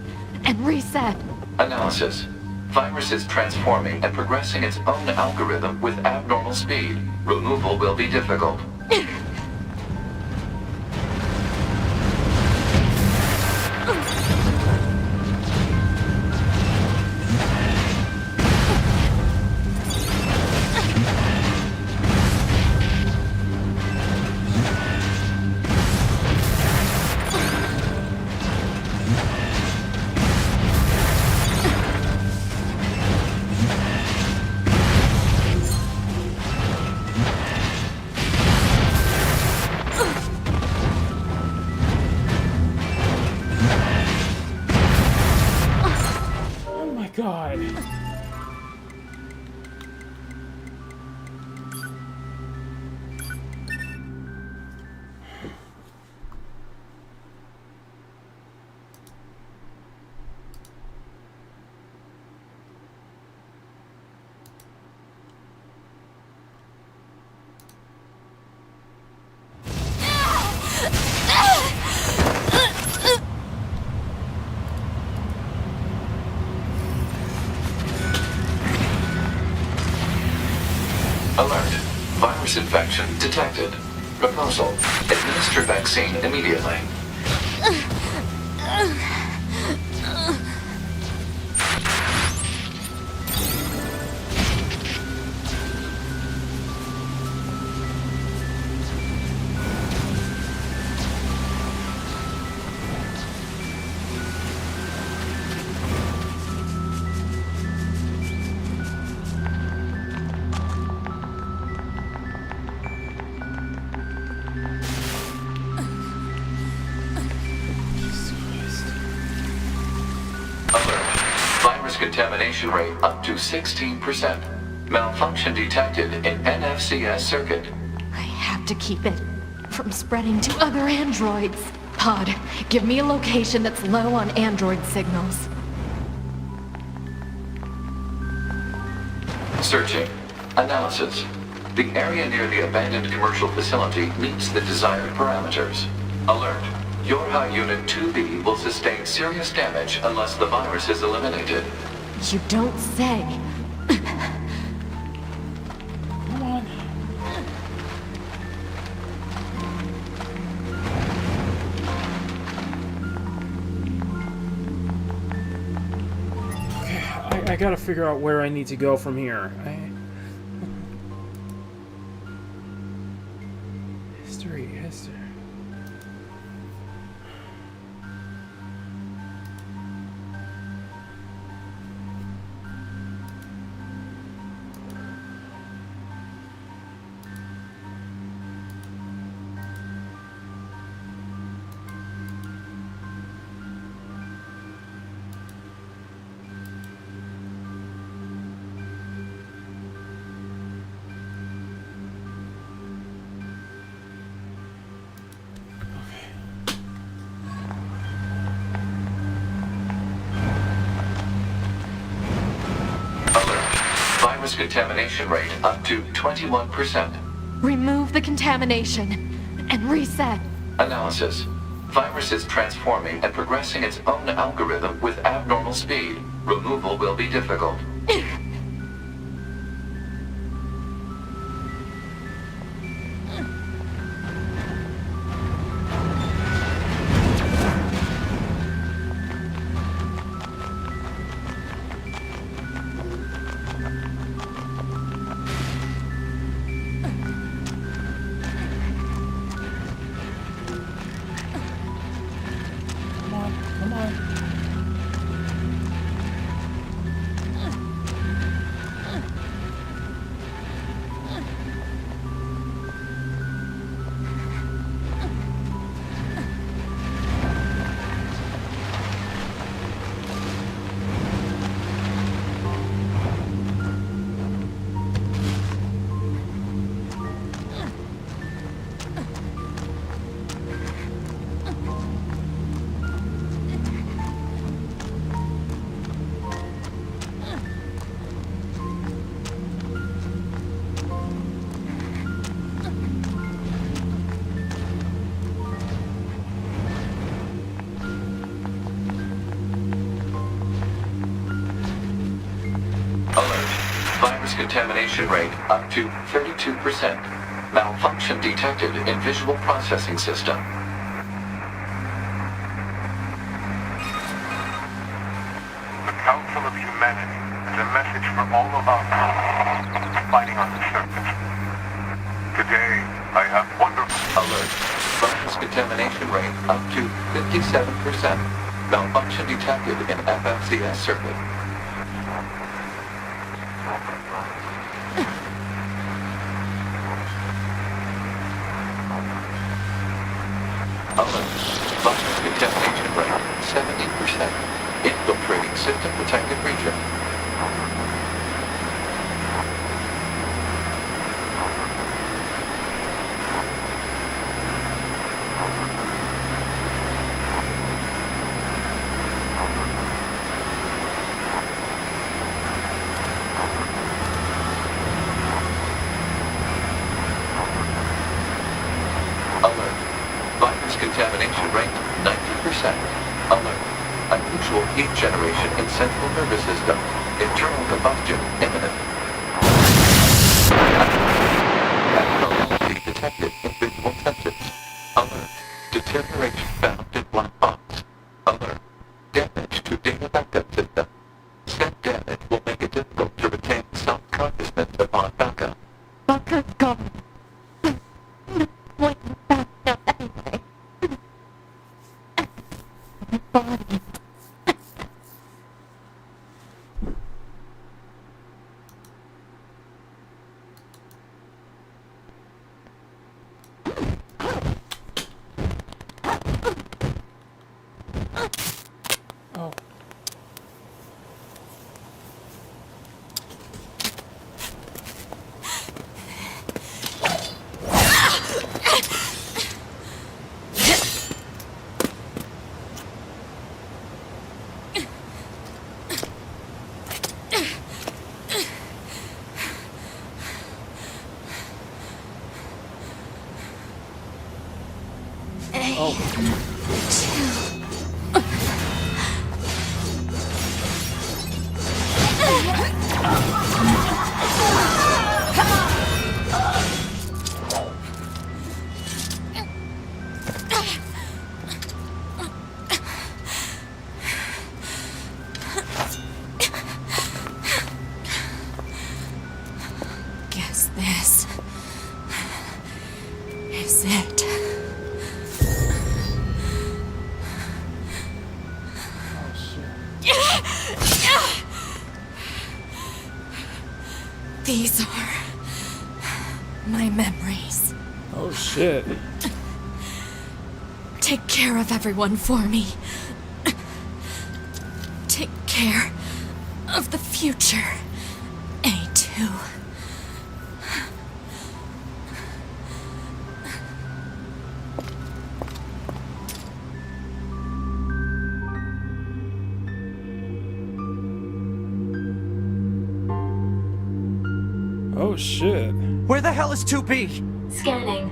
and reset. Analysis. Virus is transforming and progressing its own algorithm with abnormal speed. Removal will be difficult. God. Alert. Virus infection detected. Proposal. Administer vaccine immediately. Contamination rate up to 16%. Malfunction detected in NFCS circuit. I have to keep it from spreading to other androids. Pod, give me a location that's low on android signals. Searching. Analysis. The area near the abandoned commercial facility meets the desired parameters. Alert. Your high unit 2B will sustain serious damage unless the virus is eliminated. You don't say. Come on. Okay, I gotta figure out where I need to go from here. History. Virus contamination rate up to 21%. Remove the contamination and reset. Analysis. Virus is transforming and progressing its own algorithm with abnormal speed. Removal will be difficult. Come on. Alert. Virus contamination rate up to 32%. Malfunction detected in visual processing system. The Council of Humanity has a message for all of us fighting on the surface. Today, I have wonderful... Alert. Virus contamination rate up to 57%. Malfunction detected in FFCS circuit. Alert. Virus contamination rate 70%. Infiltrating system protected region. Alert. Virus contamination rate 90%. Alert. Unusual heat generation in central nervous system. Internal combustion imminent. Abnormality detected in visual sensors. Alert. Deterioration found in black box. Alert. Damage to data backup system. Said damage will make it difficult to retain self-consciousness upon backup. Backup gone. What backed up anyway? My body. Oh. Guess this is it. These are my memories. Oh shit. Take care of everyone for me. Take care of the future, A2. shit. Where the hell is 2B? Scanning.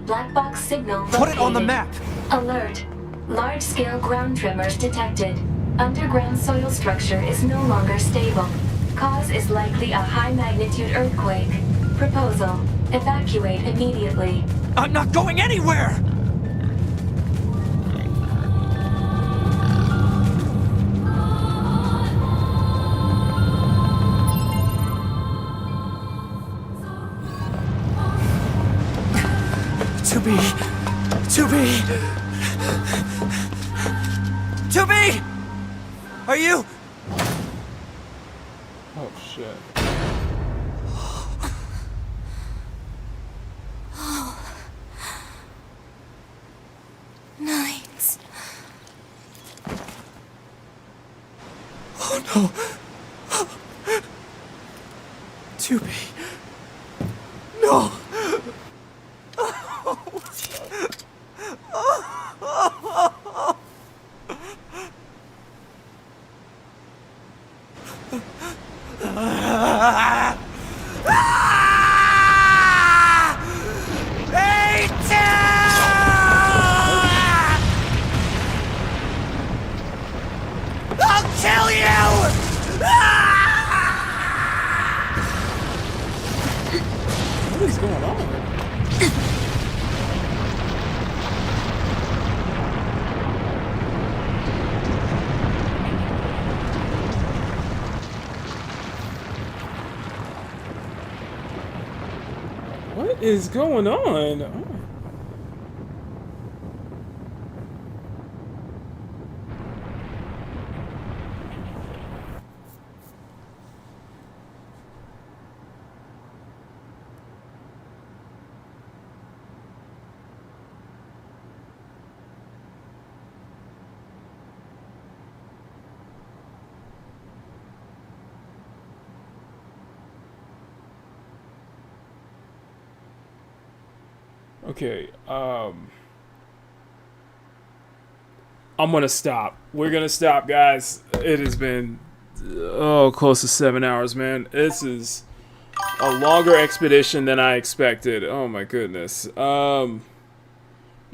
Black box signal located. Put it on the map. Alert. Large-scale ground tremors detected. Underground soil structure is no longer stable. Cause is likely a high-magnitude earthquake. Proposal. Evacuate immediately. I'm not going anywhere! To be! Are you? Oh shit. Nights. Oh no. 2B. No. What is going on? What is going on? Oh. Okay, I'm gonna stop. We're gonna stop, guys. It has been, close to 7 hours, man. This is a longer expedition than I expected. Oh my goodness.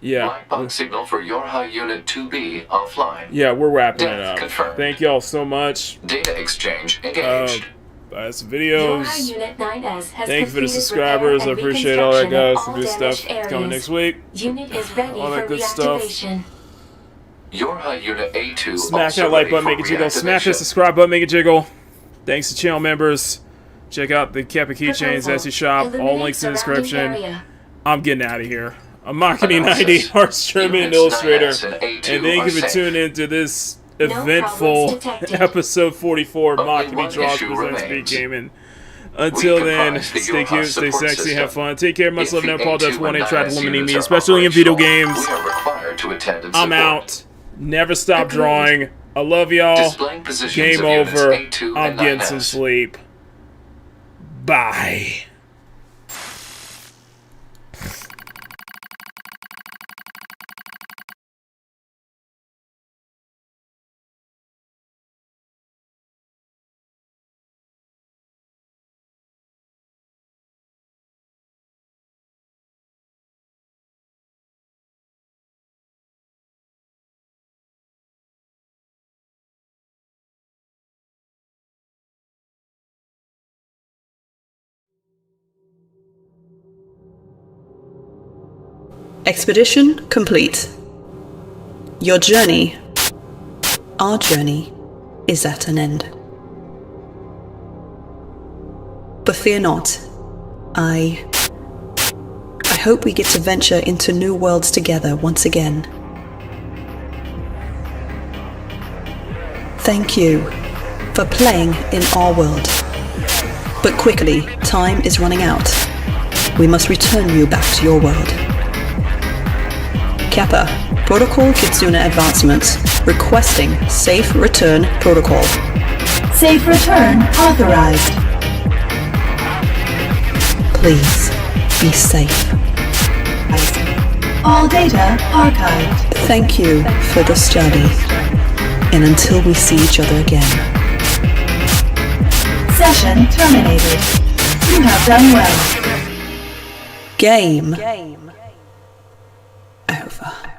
Yeah. Black box signal for your high unit 2B offline. Yeah, we're wrapping it Death up. confirmed. Thank y'all so much. Data exchange engaged. That's videos. Unit 9S has Thank you for the completed subscribers. I repair and appreciate all that, guys. reconstruction Some of good all stuff damaged coming areas. next week. Unit is ready All that for good stuff. reactivation. Your high unit A2 Smack also that like ready button, for make it jiggle. Smack that reactivation. subscribe button, make it jiggle. Thanks to channel members. Check out the Kappa Keychains Proposal. Etsy shop. All Eliminate links in the surrounding description. area. I'm getting out of here. I'm Makini Analysis. 90, artist, German, and Units illustrator. 9S and A2 And thank are you for safe. tuning into this No eventful problems detected. episode 44 of Only Makini one Draws issue Presents Speed remains. Gaming. Until We then, comprise the stay Your cute, House stay support sexy, system. have fun. Take care, much If love, the never apologize A2 for wanting and to try to 9S eliminate me, units are especially in video operational, games. We are required to attend and I'm support. out. Never stop Agreed. drawing. I love y'all. Displaying positions Game of units over. A2 I'm and getting 9S. some sleep. Bye. Expedition complete. Your journey, our journey, is at an end. But fear not. I hope we get to venture into new worlds together once again. Thank you for playing in our world. But quickly, time is running out. We must return you back to your world. Kappa, Protocol Kitsuna Advancements, requesting safe return protocol. Safe return authorized. Please, be safe. All data archived. Thank you for the study. And until we see each other again. Session terminated. You have done well. Game over.